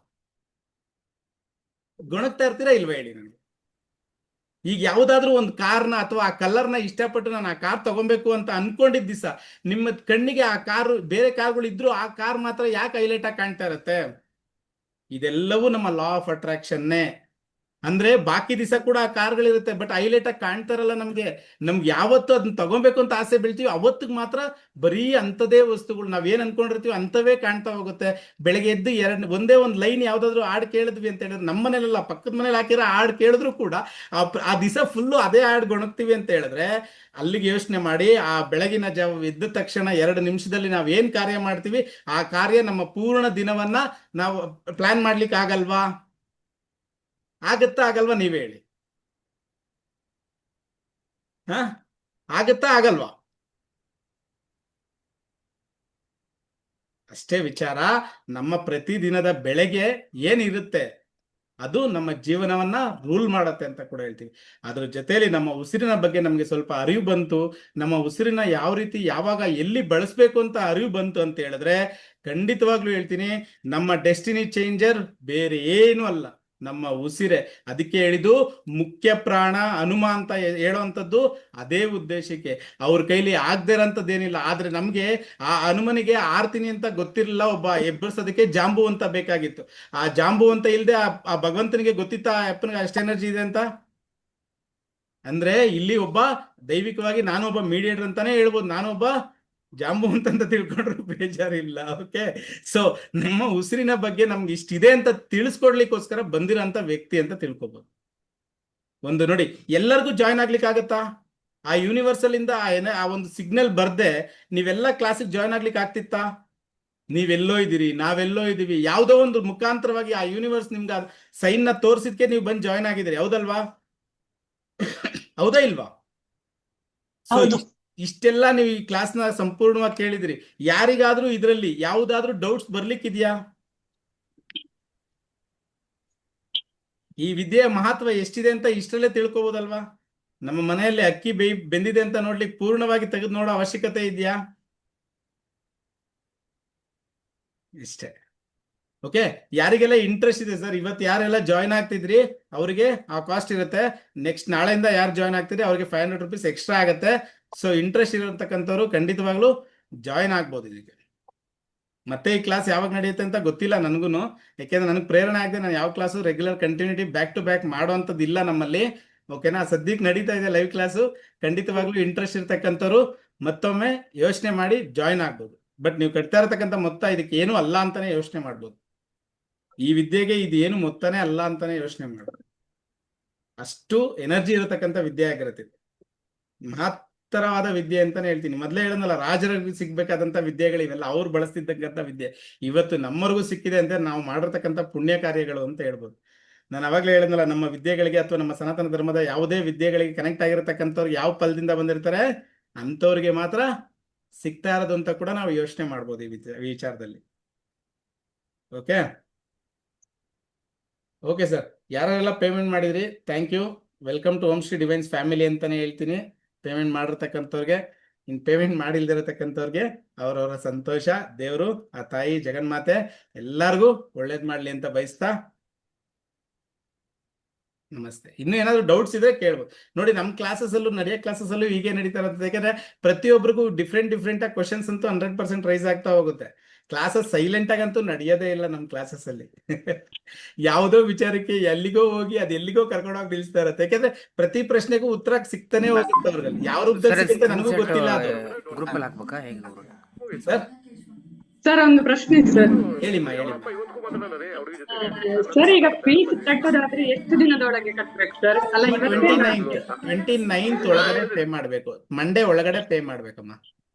ಗೊಣಗ್ತಾ ಇರ್ತೀರಾ ಇಲ್ವಾ ಹೇಳಿ ನನಗೆ. ಈಗ ಯಾವ್ದಾದ್ರು ಒಂದು ಕಾರ್ನ ಅಥವಾ ಆ ಕಲರ್ನ ಇಷ್ಟಪಟ್ಟು ನಾನು ಆ ಕಾರ್ ತಗೊಬೇಕು ಅಂತ ಅನ್ಕೊಂಡಿದ್ದ ದಿವಸ ನಿಮ್ಮ ಕಣ್ಣಿಗೆ ಆ ಕಾರು, ಬೇರೆ ಕಾರ್ಗಳು ಇದ್ರು ಆ ಕಾರ್ ಮಾತ್ರ ಯಾಕೆ ಹೈಲೈಟ್ ಆಗಿ ಕಾಣ್ತಾ ಇರತ್ತೆ? ಇದೆಲ್ಲವೂ ನಮ್ಮ ಲಾ ಆಫ್ ಅಟ್ರಾಕ್ಷನ್ನೇ. ಅಂದ್ರೆ ಬಾಕಿ ದಿವಸ ಕೂಡ ಆ ಕಾರ್ಗಳಿರುತ್ತೆ, ಬಟ್ ಹೈಲೈಟ್ ಆಗಿ ಕಾಣ್ತಾರಲ್ಲ ನಮ್ಗೆ ಯಾವತ್ತು ಅದನ್ನ ತಗೊಬೇಕು ಅಂತ ಆಸೆ ಬೀಳ್ತೀವಿ ಅವತ್ತಿಗೆ ಮಾತ್ರ ಬರೀ ಅಂಥದೇ ವಸ್ತುಗಳು ನಾವೇನ್ ಅನ್ಕೊಂಡಿರ್ತೀವಿ ಅಂಥವೇ ಕಾಣ್ತಾ ಹೋಗುತ್ತೆ. ಬೆಳಗ್ಗೆ ಎದ್ದು ಒಂದೇ ಒಂದು ಲೈನ್ ಯಾವ್ದಾದ್ರು ಹಾಡು ಕೇಳಿದ್ವಿ ಅಂತ ಹೇಳಿದ್ರೆ, ನಮ್ಮ ಮನೇಲೆಲ್ಲ ಪಕ್ಕದ ಮನೇಲಿ ಹಾಕಿರೋ ಹಾಡು ಕೇಳಿದ್ರು ಕೂಡ ಆ ದಿವಸ ಫುಲ್ಲು ಅದೇ ಹಾಡು ಗೊಣಗ್ತೀವಿ ಅಂತ ಹೇಳಿದ್ರೆ, ಅಲ್ಲಿಗೆ ಯೋಚನೆ ಮಾಡಿ, ಆ ಬೆಳಗಿನ ಜಾವ ಎದ್ದ ತಕ್ಷಣ 2 ನಿಮಿಷದಲ್ಲಿ ನಾವು ಏನ್ ಕಾರ್ಯ ಮಾಡ್ತೀವಿ ಆ ಕಾರ್ಯ ನಮ್ಮ ಪೂರ್ಣ ದಿನವನ್ನ ನಾವು ಪ್ಲಾನ್ ಮಾಡ್ಲಿಕ್ಕೆ ಆಗಲ್ವಾ? ಆಗಲ್ವಾ? ನೀವೇ ಹೇಳಿ. ಆಗತ್ತಾ ಆಗಲ್ವಾ? ಅಷ್ಟೇ ವಿಚಾರ. ನಮ್ಮ ಪ್ರತಿದಿನದ ಬೆಳಗ್ಗೆ ಏನಿರುತ್ತೆ ಅದು ನಮ್ಮ ಜೀವನವನ್ನ ರೂಲ್ ಮಾಡತ್ತೆ ಅಂತ ಕೂಡ ಹೇಳ್ತೀವಿ. ಅದ್ರ ಜೊತೆಯಲ್ಲಿ ನಮ್ಮ ಉಸಿರಿನ ಬಗ್ಗೆ ನಮ್ಗೆ ಸ್ವಲ್ಪ ಅರಿವು ಬಂತು, ನಮ್ಮ ಉಸಿರಿನ ಯಾವ ರೀತಿ ಯಾವಾಗ ಎಲ್ಲಿ ಬಳಸ್ಬೇಕು ಅಂತ ಅರಿವು ಬಂತು ಅಂತ ಹೇಳಿದ್ರೆ, ಖಂಡಿತವಾಗ್ಲೂ ಹೇಳ್ತೀನಿ, ನಮ್ಮ ಡೆಸ್ಟಿನಿ ಚೇಂಜರ್ ಬೇರೆ ಏನು ಅಲ್ಲ, ನಮ್ಮ ಉಸಿರೇ. ಅದಕ್ಕೆ ಹೇಳಿದ್ದು ಮುಖ್ಯ ಪ್ರಾಣ ಹನುಮ ಅಂತ ಹೇಳುವಂಥದ್ದು ಅದೇ ಉದ್ದೇಶಕ್ಕೆ. ಅವ್ರ ಕೈಲಿ ಆಗದಿರೋಂಥದ್ದೇನಿಲ್ಲ. ಆದ್ರೆ ನಮ್ಗೆ ಆ ಹನುಮನಿಗೆ ಆರ್ತೀನಿ ಅಂತ ಗೊತ್ತಿರಲಿಲ್ಲ, ಒಬ್ಬ ಎಬ್ಬರಿಸೋದಕ್ಕೆ ಜಾಂಬು ಅಂತ ಬೇಕಾಗಿತ್ತು. ಆ ಜಾಂಬು ಅಂತ ಇಲ್ದೆ ಆ ಭಗವಂತನಿಗೆ ಗೊತ್ತಿತ್ತ ಅಪ್ಪನಿಗೆ ಅಷ್ಟು ಎನರ್ಜಿ ಇದೆ ಅಂತ? ಅಂದ್ರೆ ಇಲ್ಲಿ ಒಬ್ಬ ದೈವಿಕವಾಗಿ ನಾನೊಬ್ಬ ಮೀಡಿಯೇಟರ್ ಅಂತಾನೆ ಹೇಳ್ಬೋದು, ನಾನೊಬ್ಬ ಜಾಂಬು ಅಂತಂತ ತಿಳ್ಕೊಂಡ್ರು ಬೇಜಾರಿಲ್ಲ. ಓಕೆ, ಸೊ ನಮ್ಮ ಉಸಿರಿನ ಬಗ್ಗೆ ನಮ್ಗೆ ಇಷ್ಟಿದೆ ಅಂತ ತಿಳಿಸ್ಕೊಡ್ಲಿಕ್ಕೋಸ್ಕರ ಬಂದಿರೋಂಥ ವ್ಯಕ್ತಿ ಅಂತ ತಿಳ್ಕೊಬಹುದು. ಒಂದು ನೋಡಿ, ಎಲ್ಲರಿಗೂ ಜಾಯ್ನ್ ಆಗ್ಲಿಕ್ಕೆ ಆಗತ್ತಾ? ಆ ಯೂನಿವರ್ಸಲ್ ಇಂದ ಆ ಒಂದು ಸಿಗ್ನಲ್ ಬರ್ದೆ ನೀವೆಲ್ಲ ಕ್ಲಾಸಿಗೆ ಜಾಯ್ನ್ ಆಗ್ಲಿಕ್ಕೆ ಆಗ್ತಿತ್ತಾ? ನೀವೆಲ್ಲೋ ಇದ್ದೀರಿ, ನಾವೆಲ್ಲೋ ಇದೀವಿ, ಯಾವುದೋ ಒಂದು ಮುಖಾಂತರವಾಗಿ ಆ ಯೂನಿವರ್ಸ್ ನಿಮ್ಗೆ ಸೈನ್ ನ ತೋರ್ಸಿದ್ಕೆ ನೀವು ಬಂದು ಜಾಯ್ನ್ ಆಗಿದ್ದೀರಿ, ಹೌದಲ್ವಾ? ಹೌದಾ ಇಲ್ವಾ? ಇಷ್ಟೆಲ್ಲ ನೀವು ಈ ಕ್ಲಾಸ್ನ ಸಂಪೂರ್ಣವಾಗಿ ಕೇಳಿದ್ರಿ. ಯಾರಿಗಾದ್ರೂ ಇದರಲ್ಲಿ ಯಾವುದಾದ್ರೂ ಡೌಟ್ಸ್ ಬರ್ಲಿಕ್ಕಿದ್ಯಾ? ಈ ವಿದ್ಯೆಯ ಮಹತ್ವ ಎಷ್ಟಿದೆ ಅಂತ ಇಷ್ಟರಲ್ಲೇ ತಿಳ್ಕೊಬೋದಲ್ವಾ? ನಮ್ಮ ಮನೆಯಲ್ಲಿ ಅಕ್ಕಿ ಬೆಂದಿದೆ ಅಂತ ನೋಡ್ಲಿಕ್ಕೆ ಪೂರ್ಣವಾಗಿ ತೆಗೆದು ನೋಡೋ ಅವಶ್ಯಕತೆ ಇದೆಯಾ? ಇಷ್ಟೇ. ಓಕೆ, ಯಾರಿಗೆಲ್ಲ ಇಂಟ್ರೆಸ್ಟ್ ಇದೆ ಸರ್, ಇವತ್ತು ಯಾರೆಲ್ಲ ಜಾಯ್ನ್ ಆಗ್ತಿದ್ರಿ ಅವರಿಗೆ ಆ ಕಾಸ್ಟ್ ಇರುತ್ತೆ. ನೆಕ್ಸ್ಟ್ ನಾಳೆಯಿಂದ ಯಾರು ಜಾಯ್ನ್ ಆಗ್ತಿದ್ರಿ ಅವ್ರಿಗೆ 500 ರೂಪೀಸ್ ಎಕ್ಸ್ಟ್ರಾ ಆಗುತ್ತೆ. ಸೊ ಇಂಟ್ರೆಸ್ಟ್ ಇರತಕ್ಕಂಥವ್ರು ಖಂಡಿತವಾಗ್ಲೂ ಜಾಯ್ನ್ ಆಗ್ಬೋದು ಇದಕ್ಕೆ. ಮತ್ತೆ ಈ ಕ್ಲಾಸ್ ಯಾವಾಗ ನಡೆಯುತ್ತೆ ಅಂತ ಗೊತ್ತಿಲ್ಲ ನನಗೂ, ಯಾಕೆಂದ್ರೆ ನನಗೆ ಪ್ರೇರಣೆ ಆಗದೆ ನಾನು ಯಾವ class regular continuity back to back ಮಾಡುವಂಥದ್ದು ಇಲ್ಲ ನಮ್ಮಲ್ಲಿ. ಓಕೆನಾ, ಸದ್ಯಕ್ಕೆ ನಡೀತಾ ಇದೆ ಲೈವ್ ಕ್ಲಾಸು. ಖಂಡಿತವಾಗ್ಲೂ ಇಂಟ್ರೆಸ್ಟ್ ಇರ್ತಕ್ಕಂಥವ್ರು ಮತ್ತೊಮ್ಮೆ ಯೋಚನೆ ಮಾಡಿ ಜಾಯ್ನ್ ಆಗ್ಬೋದು. ಬಟ್ ನೀವು ಕಟ್ತಾ ಇರತಕ್ಕಂಥ ಮೊತ್ತ ಇದಕ್ಕೆ ಏನು ಅಲ್ಲ ಅಂತಾನೆ ಯೋಚನೆ ಮಾಡ್ಬೋದು. ಈ ವಿದ್ಯೆಗೆ ಇದು ಏನು ಮೊತ್ತನೇ ಅಲ್ಲ ಅಂತಾನೆ ಯೋಚನೆ ಮಾಡ್ಬೋದು. ಅಷ್ಟು ಎನರ್ಜಿ ಇರತಕ್ಕಂಥ ವಿದ್ಯೆ ಆಗಿರುತ್ತೆ. ಮಹತ್ತರವಾದ ವಿದ್ಯೆ ಅಂತಾನೆ ಹೇಳ್ತೀನಿ. ಮೊದಲೇ ಹೇಳೋದಲ್ಲ, ರಾಜರಿಗೆ ಸಿಗ್ಬೇಕಾದಂತ ವಿದ್ಯೆಗಳು ಇವೆಲ್ಲ ಅವ್ರು ಬಳಸ್ತಿದ್ದಕ್ಕಂಥ ವಿದ್ಯೆ ಇವತ್ತು ನಮ್ಮವರೆಗೂ ಸಿಕ್ಕಿದೆ ಅಂತ ನಾವು ಮಾಡಿರ್ತಕ್ಕಂಥ ಪುಣ್ಯ ಕಾರ್ಯಗಳು ಅಂತ ಹೇಳ್ಬೋದು. ನಾನು ಅವಾಗಲೇ ಹೇಳಿದ್ನಲ್ಲ, ನಮ್ಮ ವಿದ್ಯೆಗಳಿಗೆ ಅಥವಾ ನಮ್ಮ ಸನಾತನ ಧರ್ಮದ ಯಾವುದೇ ವಿದ್ಯೆಗಳಿಗೆ ಕನೆಕ್ಟ್ ಆಗಿರತಕ್ಕಂಥವ್ರು ಯಾವ ಫಲದಿಂದ ಬಂದಿರ್ತಾರೆ ಅಂಥವ್ರಿಗೆ ಮಾತ್ರ ಸಿಗ್ತಾ ಇರೋದು ಅಂತ ಕೂಡ ನಾವು ಯೋಚನೆ ಮಾಡ್ಬೋದು ಈ ವಿಚಾರದಲ್ಲಿ. ಓಕೆ ಓಕೆ ಸರ್, ಯಾರೆಲ್ಲ ಪೇಮೆಂಟ್ ಮಾಡಿದ್ರಿ thank you. Welcome to Om Shri divines family ಅಂತಾನೆ ಹೇಳ್ತೀನಿ. ಪೇಮೆಂಟ್ ಮಾಡಿರ್ತಕ್ಕಂಥವ್ರಿಗೆ, ಇನ್ ಪೇಮೆಂಟ್ ಮಾಡಿಲ್ದಿರತಕ್ಕಂಥವ್ರಿಗೆ ಅವರವರ ಸಂತೋಷ, ದೇವರು ಆ ತಾಯಿ ಜಗನ್ಮಾತೆ ಎಲ್ಲರಿಗೂ ಒಳ್ಳೇದ್ ಮಾಡ್ಲಿ ಅಂತ ಬಯಸ್ತಾ ನಮಸ್ತೆ. ಇನ್ನು ಏನಾದ್ರು ಡೌಟ್ಸ್ ಇದ್ರೆ ಕೇಳ್ಬೋದು. ನೋಡಿ, ನಮ್ಮ ಕ್ಲಾಸಸ್ ಅಲ್ಲೂ ನಡೆಯೋ ಕ್ಲಾಸಸ್ ಅಲ್ಲೂ ಹೀಗೆ ನಡೀತಾ ಇರುತ್ತೆ. ಯಾಕಂದ್ರೆ ಪ್ರತಿಯೊಬ್ಬರಿಗೂ ಡಿಫ್ರೆಂಟ್ ಆಗಿ ಕ್ವಶನ್ಸ್ ಅಂತೂ 100% ರೈಸ್ ಆಗ್ತಾ ಹೋಗುತ್ತೆ. ಕ್ಲಾಸಸ್ ಸೈಲೆಂಟ್ ಆಗಂತೂ ನಡೆಯೋದೇ ಇಲ್ಲ ನಮ್ಮ ಕ್ಲಾಸಸ್ ಅಲ್ಲಿ. ಯಾವುದೋ ವಿಚಾರಕ್ಕೆ ಎಲ್ಲಿಗೋ ಹೋಗಿ ಅದೆಲ್ಲಿಗೋ ಕರ್ಕೊಂಡೋಗಿ ನಿಲ್ಸ್ತಾ ಇರುತ್ತೆ. ಯಾಕಂದ್ರೆ ಪ್ರತಿ ಪ್ರಶ್ನೆಗೂ ಉತ್ತರ ಸಿಗ್ತಾನೆ ಹೋಗುತ್ತೆ ಅವ್ರಲ್ಲಿ. ಯಾವ ಉತ್ತರ ಸಿಗುತ್ತೆ ನನಗೂ ಗೊತ್ತಿಲ್ಲ ಅದು. ಗ್ರೂಪ್ ಅಲ್ಲಿ ಹಾಕ್ಬೇಕಾ ಹೇಗೆ ಸರ್? ಸರ್ ಒಂದು ಪ್ರಶ್ನೆ ಸರ್. ಹೇಳಿಮ್ಮ. ಸರ್ ಈಗ ಫೀಸ್ ಕಟ್ಟೋದಾದ್ರೆ ಎಷ್ಟು ದಿನದೊಳಗೆ ಕಟ್ಬೇಕು ಸರ್? ಅಲ್ಲ 29th ಒಳಗಡೆ ಪೇ ಮಾಡ್ಬೇಕು. ಮಂಡೇ ಒಳಗಡೆ ಪೇ ಮಾಡ್ಬೇಕಮ್ಮ.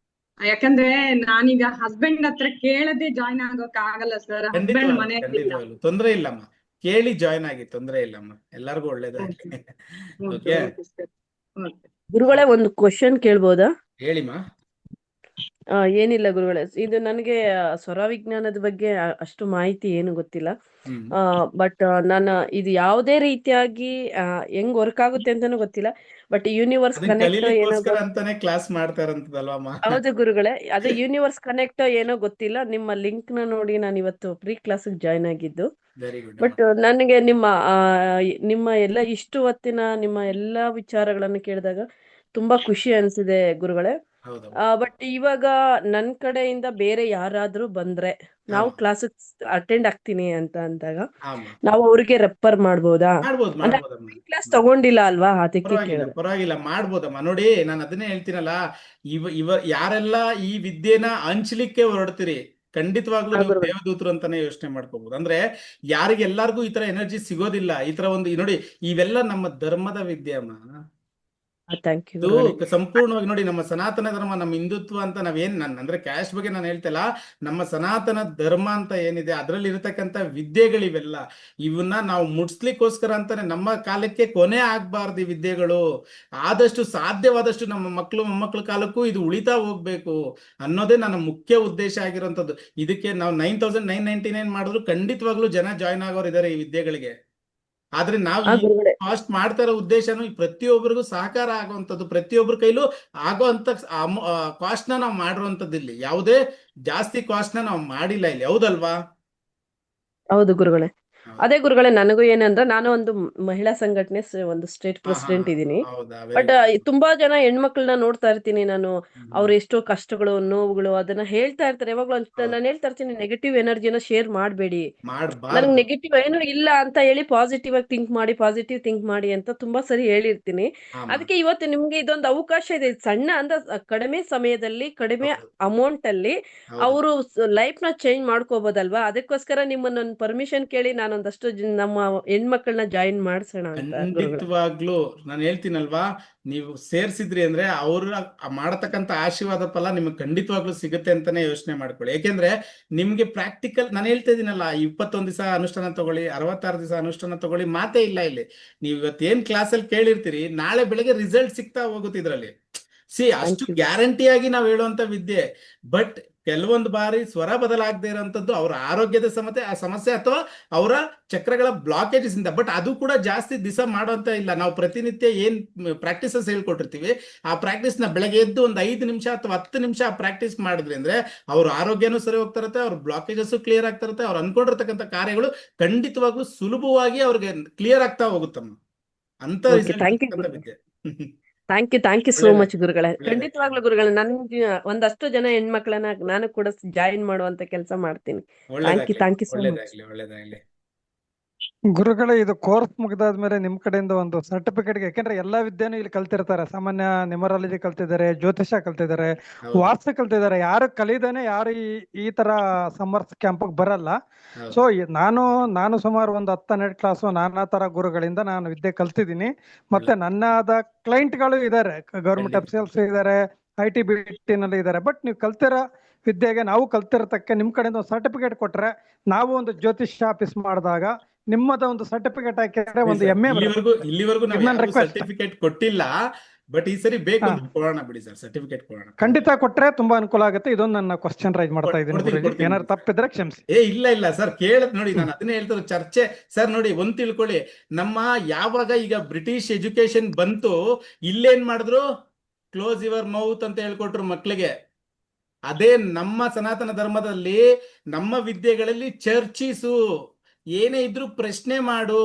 ಯಾಕಂದ್ರೆ ನಾನೀಗ ಹಸ್ಬೆಂಡ್ ಹತ್ರ ಕೇಳದೆ ಜಾಯ್ನ್ ಆಗೋಕ್ ಆಗಲ್ಲ ಸರ್. ಹಸ್ಬೆಂಡ್ ಮನೆಯಲ್ಲಿ ತೊಂದ್ರೆ ಇಲ್ಲಮ್ಮ, ಕೇಳಿ ಜಾಯ್ನ್ ಆಗಿ, ತೊಂದ್ರೆ ಇಲ್ಲಮ್ಮ, ಎಲ್ಲರಿಗೂ ಒಳ್ಳೇದಾಗ್ಲಿ. ಓಕೆ ಗುರುಗಳೇ, ಒಂದು ಕ್ವಶನ್ ಕೇಳ್ಬೋದಾ? ಹೇಳಿಮ್ಮ. ಏನಿಲ್ಲ ಗುರುಗಳೇ, ಇದು ನನಗೆ ಸ್ವರ ವಿಜ್ಞಾನದ ಬಗ್ಗೆ ಅಷ್ಟು ಮಾಹಿತಿ ಏನು ಗೊತ್ತಿಲ್ಲ. ಬಟ್ ನಾನು ಇದು ಯಾವುದೇ ರೀತಿಯಾಗಿ ಹೆಂಗ್ ವರ್ಕ್ ಆಗುತ್ತೆ ಅಂತಾನು ಗೊತ್ತಿಲ್ಲ. ಬಟ್ ಯೂನಿವರ್ಸ್ ಕನೆಕ್ಟ್ ಏನೋ ಅಂತಾನೆ ಕ್ಲಾಸ್ ಮಾಡ್ತಾ ಇರೋಂತದಲ್ವಾ? ಹೌದು ಗುರುಗಳೇ, ಅದೇ ಯೂನಿವರ್ಸ್ ಕನೆಕ್ಟ್ ಏನೋ ಗೊತ್ತಿಲ್ಲ. ನಿಮ್ಮ ಲಿಂಕ್ ನ ನೋಡಿ ನಾನು ಇವತ್ತು ಪ್ರೀ ಕ್ಲಾಸ್ ಜಾಯ್ನ್ ಆಗಿದ್ದು. ಬಟ್ ನನಗೆ ನಿಮ್ಮ ಎಲ್ಲ ಇಷ್ಟು ಹೊತ್ತಿನ ನಿಮ್ಮ ಎಲ್ಲಾ ವಿಚಾರಗಳನ್ನು ಕೇಳಿದಾಗ ತುಂಬಾ ಖುಷಿ ಅನ್ಸಿದೆ ಗುರುಗಳೇ. ಹೌದೌದು ಬಟ್ ಇವಾಗ ನನ್ ಕಡೆಯಿಂದ ಬೇರೆ ಯಾರಾದ್ರೂ ಬಂದ್ರೆ ನಾವು ಆಮ ಕ್ಲಾಸ್ ಅಟೆಂಡ್ ಆಗ್ತೀನಿ ಅಂತ ಅಂದಾಗ ಆಮ ನಾವು ಅವ್ರಿಗೆ ರೆಫರ್ ಮಾಡ್ಬೋದಾ? ಮಾಡ್ಬೋದು ಅಂದ್ರೆ ಮಾಡ್ಬೋದಮ್ಮ. ಕ್ಲಾಸ್ ತಗೊಂಡಿಲ್ಲ ಅಲ್ವಾ, ಅದಕ್ಕೆ ಪರವಾಗಿಲ್ಲ ಕೇಳಿದೆ. ಪರವಾಗಿಲ್ಲ ಮಾಡ್ಬೋದಮ್ಮ. ನೋಡಿ ನಾನು ಅದನ್ನೇ ಹೇಳ್ತೀನಲ್ಲ, ಯಾರೆಲ್ಲ ಈ ವಿದ್ಯೆನ ಹಂಚ್ಲಿಕ್ಕೆ ಹೊರಡ್ತೀರಿ, ಖಂಡಿತವಾಗ್ಲೂ ಹಾ ನೀವು ಗುರುಗಳೇ. ದೇವದೂತರು ಅಂತಾನೆ ಯೋಚನೆ ಮಾಡ್ಕೋಬಹುದು. ಅಂದ್ರೆ ಯಾರಿಗೆಲ್ಲಾರ್ಗೂ ಈ ತರ ಎನರ್ಜಿ ಸಿಗೋದಿಲ್ಲ. ಈ ತರ ಒಂದು ನೋಡಿ, ಇವೆಲ್ಲ ನಮ್ಮ ಧರ್ಮದ ವಿದ್ಯೆ ಅಮ್ಮ. ಥ್ಯಾಂಕ್ ಯು ಇದು ಗುರುಗಳೇ. ಸಂಪೂರ್ಣವಾಗಿ ನೋಡಿ, ನಮ್ಮ ಸನಾತನ ಧರ್ಮ, ನಮ್ಮ ಹಿಂದುತ್ವ ಅಂತ ನಾವೇನ್ ಅಂದ್ರೆ ಕ್ಯಾಸ್ಟ್ ಬಗ್ಗೆ ನಾನು ಹೇಳ್ತಿಲ್ಲ, ನಮ್ಮ ಸನಾತನ ಧರ್ಮ ಅಂತ ಏನಿದೆ ಅದರಲ್ಲಿ ಇರತಕ್ಕಂತ ವಿದ್ಯೆಗಳಿವೆಲ್ಲ, ಇವನ್ನ ನಾವು ಮುಟ್ಸ್ಲಿಕ್ಕೋಸ್ಕರ ಅಂತಾನೆ ನಮ್ಮ ಕಾಲಕ್ಕೆ ಕೊನೆ ಆಗ್ಬಾರ್ದು ಈ ವಿದ್ಯೆಗಳು. ಆದಷ್ಟು ಸಾಧ್ಯವಾದಷ್ಟು ನಮ್ಮ ಮಕ್ಕಳು ಮೊಮ್ಮಕ್ಕಳ ಕಾಲಕ್ಕೂ ಇದು ಉಳಿತಾ ಹೋಗ್ಬೇಕು ಅನ್ನೋದೇ ನನ್ನ ಮುಖ್ಯ ಉದ್ದೇಶ ಆಗಿರುವಂತದ್ದು. ಇದಕ್ಕೆ ನಾವು 9999 ಮಾಡಿದ್ರು ಖಂಡಿತವಾಗ್ಲೂ ಜನ ಜಾಯ್ನ್ ಆಗೋರು ಇದಾರೆ ಈ ವಿದ್ಯೆಗಳಿಗೆ. ಆದ್ರೆ ನಾವು ಹಾ ಈ ಗುರುಗಳೇ. ಕಾಸ್ಟ್ ಮಾಡ್ತಾ ಇರೋ ಉದ್ದೇಶನು ಈ ಪ್ರತಿಯೊಬ್ಬರಿಗೂ ಸಹಕಾರ ಆಗುವಂಥದ್ದು, ಪ್ರತಿಯೊಬ್ಬರ ಕೈಲೂ ಆಗುವಂತ ಕಾಸ್ಟ್ ನ ನಾವು ಮಾಡಿರುವಂತದ್ದು. ಇಲ್ಲಿ ಯಾವುದೇ ಜಾಸ್ತಿ ಕಾಸ್ಟ್ ನ ನಾವು ಮಾಡಿಲ್ಲ ಇಲ್ಲಿ, ಹೌದಲ್ವಾ? ಹೌದು ಗುರುಗಳೇ. ಹೌದು. ಅದೇ ಗುರುಗಳೇ, ನನಗೂ ಏನಂದ್ರೆ ನಾನು ಒಂದು ಮಹಿಳಾ ಸಂಘಟನೆ ಒಂದು ಸ್ಟೇಟ್ ಹಾ ಹಾ ಪ್ರೆಸಿಡೆಂಟ್ ಇದ್ದೀನಿ. ಹೌದಾ, ಬಟ್ ವೆರಿ ಗುಡ್. ತುಂಬಾ ಜನ ಹೆಣ್ಮಕ್ಳನ್ನ ನೋಡ್ತಾ ಇರ್ತೀನಿ ನಾನು. ಅವ್ರ ಎಷ್ಟೋ ಕಷ್ಟಗಳು ನೋವುಗಳು ಅದನ್ನ ಹೇಳ್ತಾ ಇರ್ತಾರೆ. ಯಾವಾಗ್ಲೂ ನಾನು ಹೇಳ್ತಾ ಇರ್ತೀನಿ, ನೆಗೆಟಿವ್ ಎನರ್ಜಿನ ಶೇರ್ ಮಾಡಬೇಡಿ. ನನಗೆ ಮಾಡಬಾರ್ದು. ನೆಗೆಟಿವ್ ಏನು ಇಲ್ಲ ಅಂತ ಹೇಳಿ ಪಾಸಿಟಿವ್ ಆಗಿ ಪಾಸಿಟಿವ್ ಥಿಂಕ್ ಮಾಡಿ ಅಂತ ತುಂಬಾ ಸರಿ ಹೇಳಿರ್ತೀನಿ. ಆಮ ಅದಕ್ಕೆ ಇವತ್ತು ನಿಮ್ಗೆ ಇದೊಂದು ಅವಕಾಶ ಇದೆ. ಸಣ್ಣ ಅಂದ್ರೆ ಕಡಿಮೆ ಸಮಯದಲ್ಲಿ ಕಡಿಮೆ ಹೌದು ಅಮೌಂಟ್ ಅಲ್ಲಿ ಹೌದು ಅವರು ಲೈಫ್ ನ ಚೇಂಜ್ ಮಾಡ್ಕೋಬಹುದಲ್ವಾ? ಅದಕ್ಕೋಸ್ಕರ ನಿಮ್ಮನ್ನ ಪರ್ಮಿಷನ್ ಕೇಳಿ ನಾನೊಂದಷ್ಟು ನಮ್ಮ ಹೆಣ್ಮಕ್ಳನ್ನ ಜಾಯಿನ್ ಮಾಡ್ಸೋಣ ಅಂತ ಗುರುಗಳೇ. ಖಂಡಿತವಾಗ್ಲೂ ನಾನು ಹೇಳ್ತೀನಲ್ವಾ, ನೀವು ಸೇರ್ಸಿದ್ರಿ ಅಂದ್ರೆ ಅವ್ರ ಮಾಡತಕ್ಕಂತ ಆಶೀರ್ವಾದ ಫಲ ನಿಮ್ಗೆ ಖಂಡಿತವಾಗ್ಲೂ ಸಿಗುತ್ತೆ ಅಂತಾನೆ ಯೋಚನೆ ಮಾಡ್ಕೊಳ್ಳಿ. ಯಾಕೆಂದ್ರೆ ನಿಮ್ಗೆ ಪ್ರಾಕ್ಟಿಕಲ್, ನಾನು ಹೇಳ್ತಾ ಇದೀನಲ್ಲ, 21 ದಿವಸ ಅನುಷ್ಠಾನ ತಗೊಳ್ಳಿ, 66 ದಿವಸ ಅನುಷ್ಠಾನ ತಗೊಳ್ಳಿ, ಮಾತೇ ಇಲ್ಲ ಇಲ್ಲಿ. ನೀವು ಇವತ್ತೇನ್ ಕ್ಲಾಸಲ್ಲಿ ಕೇಳಿರ್ತೀರಿ, ನಾಳೆ ಬೆಳಗ್ಗೆ ರಿಸಲ್ಟ್ ಸಿಗ್ತಾ ಹೋಗುತ್ತೆ ಇದ್ರಲ್ಲಿ. ಅಷ್ಟು ಥ್ಯಾಂಕ್ ಯು. ಗ್ಯಾರಂಟಿಯಾಗಿ ನಾವು ಹೇಳುವಂತ ವಿದ್ಯೆ. ಬಟ್ ಕೆಲವೊಂದು ಬಾರಿ ಸ್ವರ ಬದಲಾಗದೆ ಇರೋಂಥದ್ದು ಅವರ ಆರೋಗ್ಯದ ಸಮಸ್ಯೆ ಅಥವಾ ಅವರ ಚಕ್ರಗಳ ಬ್ಲಾಕೇಜಸ್ ಇಂದ. ಬಟ್ ಅದು ಕೂಡ ಜಾಸ್ತಿ ದಿವಸ ಮಾಡುವಂತ ಇಲ್ಲ. ನಾವು ಪ್ರತಿನಿತ್ಯ ಏನ್ ಪ್ರಾಕ್ಟೀಸಸ್ ಹೇಳ್ಕೊಟ್ಟಿರ್ತೀವಿ, ಆ ಪ್ರಾಕ್ಟೀಸ್ ನ ಬೆಳಗ್ಗೆ ಎದ್ದು ಒಂದು 5 ನಿಮಿಷ ಅಥವಾ 10 ನಿಮಿಷ ಪ್ರಾಕ್ಟೀಸ್ ಮಾಡಿದ್ರಿ ಅಂದ್ರೆ ಅವ್ರ ಆರೋಗ್ಯನೂ ಸರಿ ಹೋಗ್ತಾ ಇರುತ್ತೆ, ಅವ್ರ ಬ್ಲಾಕೇಜಸ್ ಕ್ಲಿಯರ್ ಆಗ್ತಾ ಇರುತ್ತೆ, ಅವ್ರು ಅನ್ಕೊಂಡಿರ್ತಕ್ಕಂಥ ಕಾರ್ಯಗಳು ಖಂಡಿತವಾಗ್ಲೂ ಸುಲಭವಾಗಿ ಅವ್ರಿಗೆ ಕ್ಲಿಯರ್ ಆಗ್ತಾ ಹೋಗುತ್ತಮ್ಮ. ಅಂತ ಓಕೆ, ರಿಸಲ್ಟ್ ಥ್ಯಾಂಕ್ ಯು ಇರ್ತಕ್ಕಂಥ ಗುರುಗಳೇ. ವಿದ್ಯೆ. ಥ್ಯಾಂಕ್ ಯು ಸೋ ಒಳ್ಳೇದಾಗ್ಲಿ ಮಚ್ ಗುರುಗಳೇ. ಒಳ್ಳೇದಾಗ್ಲಿ. ಖಂಡಿತವಾಗ್ಲೂ ಗುರುಗಳೇ, ನನ್ಗೆ ಒಂದಷ್ಟು ಜನ ಹೆಣ್ಮಕ್ಳನ್ನ ನಾನು ಕೂಡ ಜಾಯಿನ್ ಮಾಡುವಂತ ಕೆಲಸ ಮಾಡ್ತೀನಿ. ಒಳ್ಳೇದಾಗ್ಲಿ ಥ್ಯಾಂಕ್ ಯು ಸೋ ಮಚ್. ಒಳ್ಳೇದಾಗ್ಲಿ ಒಳ್ಳೇದಾಗ್ಲಿ. ಗುರುಗಳೇ, ಇದು ಕೋರ್ಸ್ ಮುಗಿದಾದ್ಮೇಲೆ ನಿಮ್ ಕಡೆಯಿಂದ ಒಂದು ಸರ್ಟಿಫಿಕೇಟ್, ಯಾಕೆಂದ್ರೆ ಎಲ್ಲಾ ವಿದ್ಯೆನೂ ಇಲ್ಲಿ ಕಲ್ತಿರ್ತಾರೆ. ಸಾಮಾನ್ಯ ನ್ಯೂಮರಾಲಜಿ ಕಲ್ತಿದ್ದಾರೆ, ಜ್ಯೋತಿಷ ಕಲ್ತಿದ್ದಾರೆ, ಹೌದು ವಾಸ್ತು ಕಲ್ತಿದ್ದಾರೆ. ಯಾರು ಕಲಿದೇನೆ ಯಾರು ಈ ತರ ಸಮರ್ಥ ಕ್ಯಾಂಪ್ ಬರಲ್ಲ. ಹೌದು ಸೊ ನಾನು ಸುಮಾರು ಒಂದು 10-12 ಕ್ಲಾಸು ನಾನಾ ತರ ಗುರುಗಳಿಂದ ನಾನು ವಿದ್ಯೆ ಕಲ್ತಿದ್ದೀನಿ. ಮತ್ತೆ ಒಳ್ಳೆ ನನ್ನಾದ ಕ್ಲೈಂಟ್ಗಳು ಇದ್ದಾರೆ, ಗೌರ್ಮೆಂಟ್ ಖಂಡಿತ ಅಫಿಷಿಯಲ್ಸ್ ಇದ್ದಾರೆ, IT BT ನಲ್ಲಿ ಇದ್ದಾರೆ. ಬಟ್ ನೀವು ಕಲ್ತಿರೋ ವಿದ್ಯೆಗೆ ನಾವು ಕಲ್ತಿರತಕ್ಕೆ ನಿಮ್ ಕಡೆಯಿಂದ ಒಂದು ಸರ್ಟಿಫಿಕೇಟ್ ಕೊಟ್ರೆ, ನಾವು ಒಂದು ಜ್ಯೋತಿಷ ಆಫೀಸ್ ಮಾಡಿದಾಗ ನಿಮ್ಮದ ಒಂದು ಸರ್ಟಿಫಿಕೇಟ್ ಹಾಕಿದ್ರೆ ಒಂದು ಸರ್, ಹೆಮ್ಮೆ ಬರುತ್ತೆ. ಇಲ್ಲಿವರೆಗೂ ನಾವು ಇದು ನನ್ನ ಯಾರು ರಿಕ್ವೆಸ್ಟ್. ಸರ್ಟಿಫಿಕೇಟ್ ಕೊಟ್ಟಿಲ್ಲ. ಬಟ್ ಈ ಸರಿ ಬೇಕು ಹಾ, ಅಂದ್ರೆ ಕೊಡೋಣ ಬಿಡಿ ಸರ್, ಸರ್ಟಿಫಿಕೇಟ್ ಕೊಡೋಣ. ಖಂಡಿತ ಕೊಟ್ರೆ ತುಂಬಾ ಅನುಕೂಲ ಆಗುತ್ತೆ. ಇದೊಂದು ನನ್ನ ಕ್ವಶನ್ ರೈಸ್ ಮಾಡ್ತಾ ಇದ್ದೀನಿ ಕೊಡ್ತೀನಿ ಗುರುಜಿ. ಕೊಡ್ತೀನಿ ಏನಾದ್ರು ಬಿಡಿ ಸರ್. ತಪ್ಪಿದ್ರೆ ಕ್ಷಮಿಸಿ. ಇಲ್ಲ ಸರ್, ಕೇಳದ್ ನೋಡಿ, ನಾನು ಅದನ್ನೇ ಹೇಳ್ತಾರೆ ಚರ್ಚೆ. ಸರ್ ನೋಡಿ, ಒಂದ್ ತಿಳ್ಕೊಳ್ಳಿ, ನಮ್ಮ ಯಾವಾಗ ಈಗ ಬ್ರಿಟಿಷ್ ಎಜುಕೇಶನ್ ಬಂತು, ಇಲ್ಲೇನ್ ಮಾಡಿದ್ರು, ಕ್ಲೋಸ್ ಯುವರ್ ಮೌತ್ ಅಂತ ಹೇಳ್ಕೊಟ್ರು ಮಕ್ಳಿಗೆ. ಅದೇ ನಮ್ಮ ಸನಾತನ ಧರ್ಮದಲ್ಲಿ ನಮ್ಮ ವಿದ್ಯೆಗಳಲ್ಲಿ ಚರ್ಚಿಸು, ಏನೇ ಇದ್ರೂ ಪ್ರಶ್ನೆ ಮಾಡು.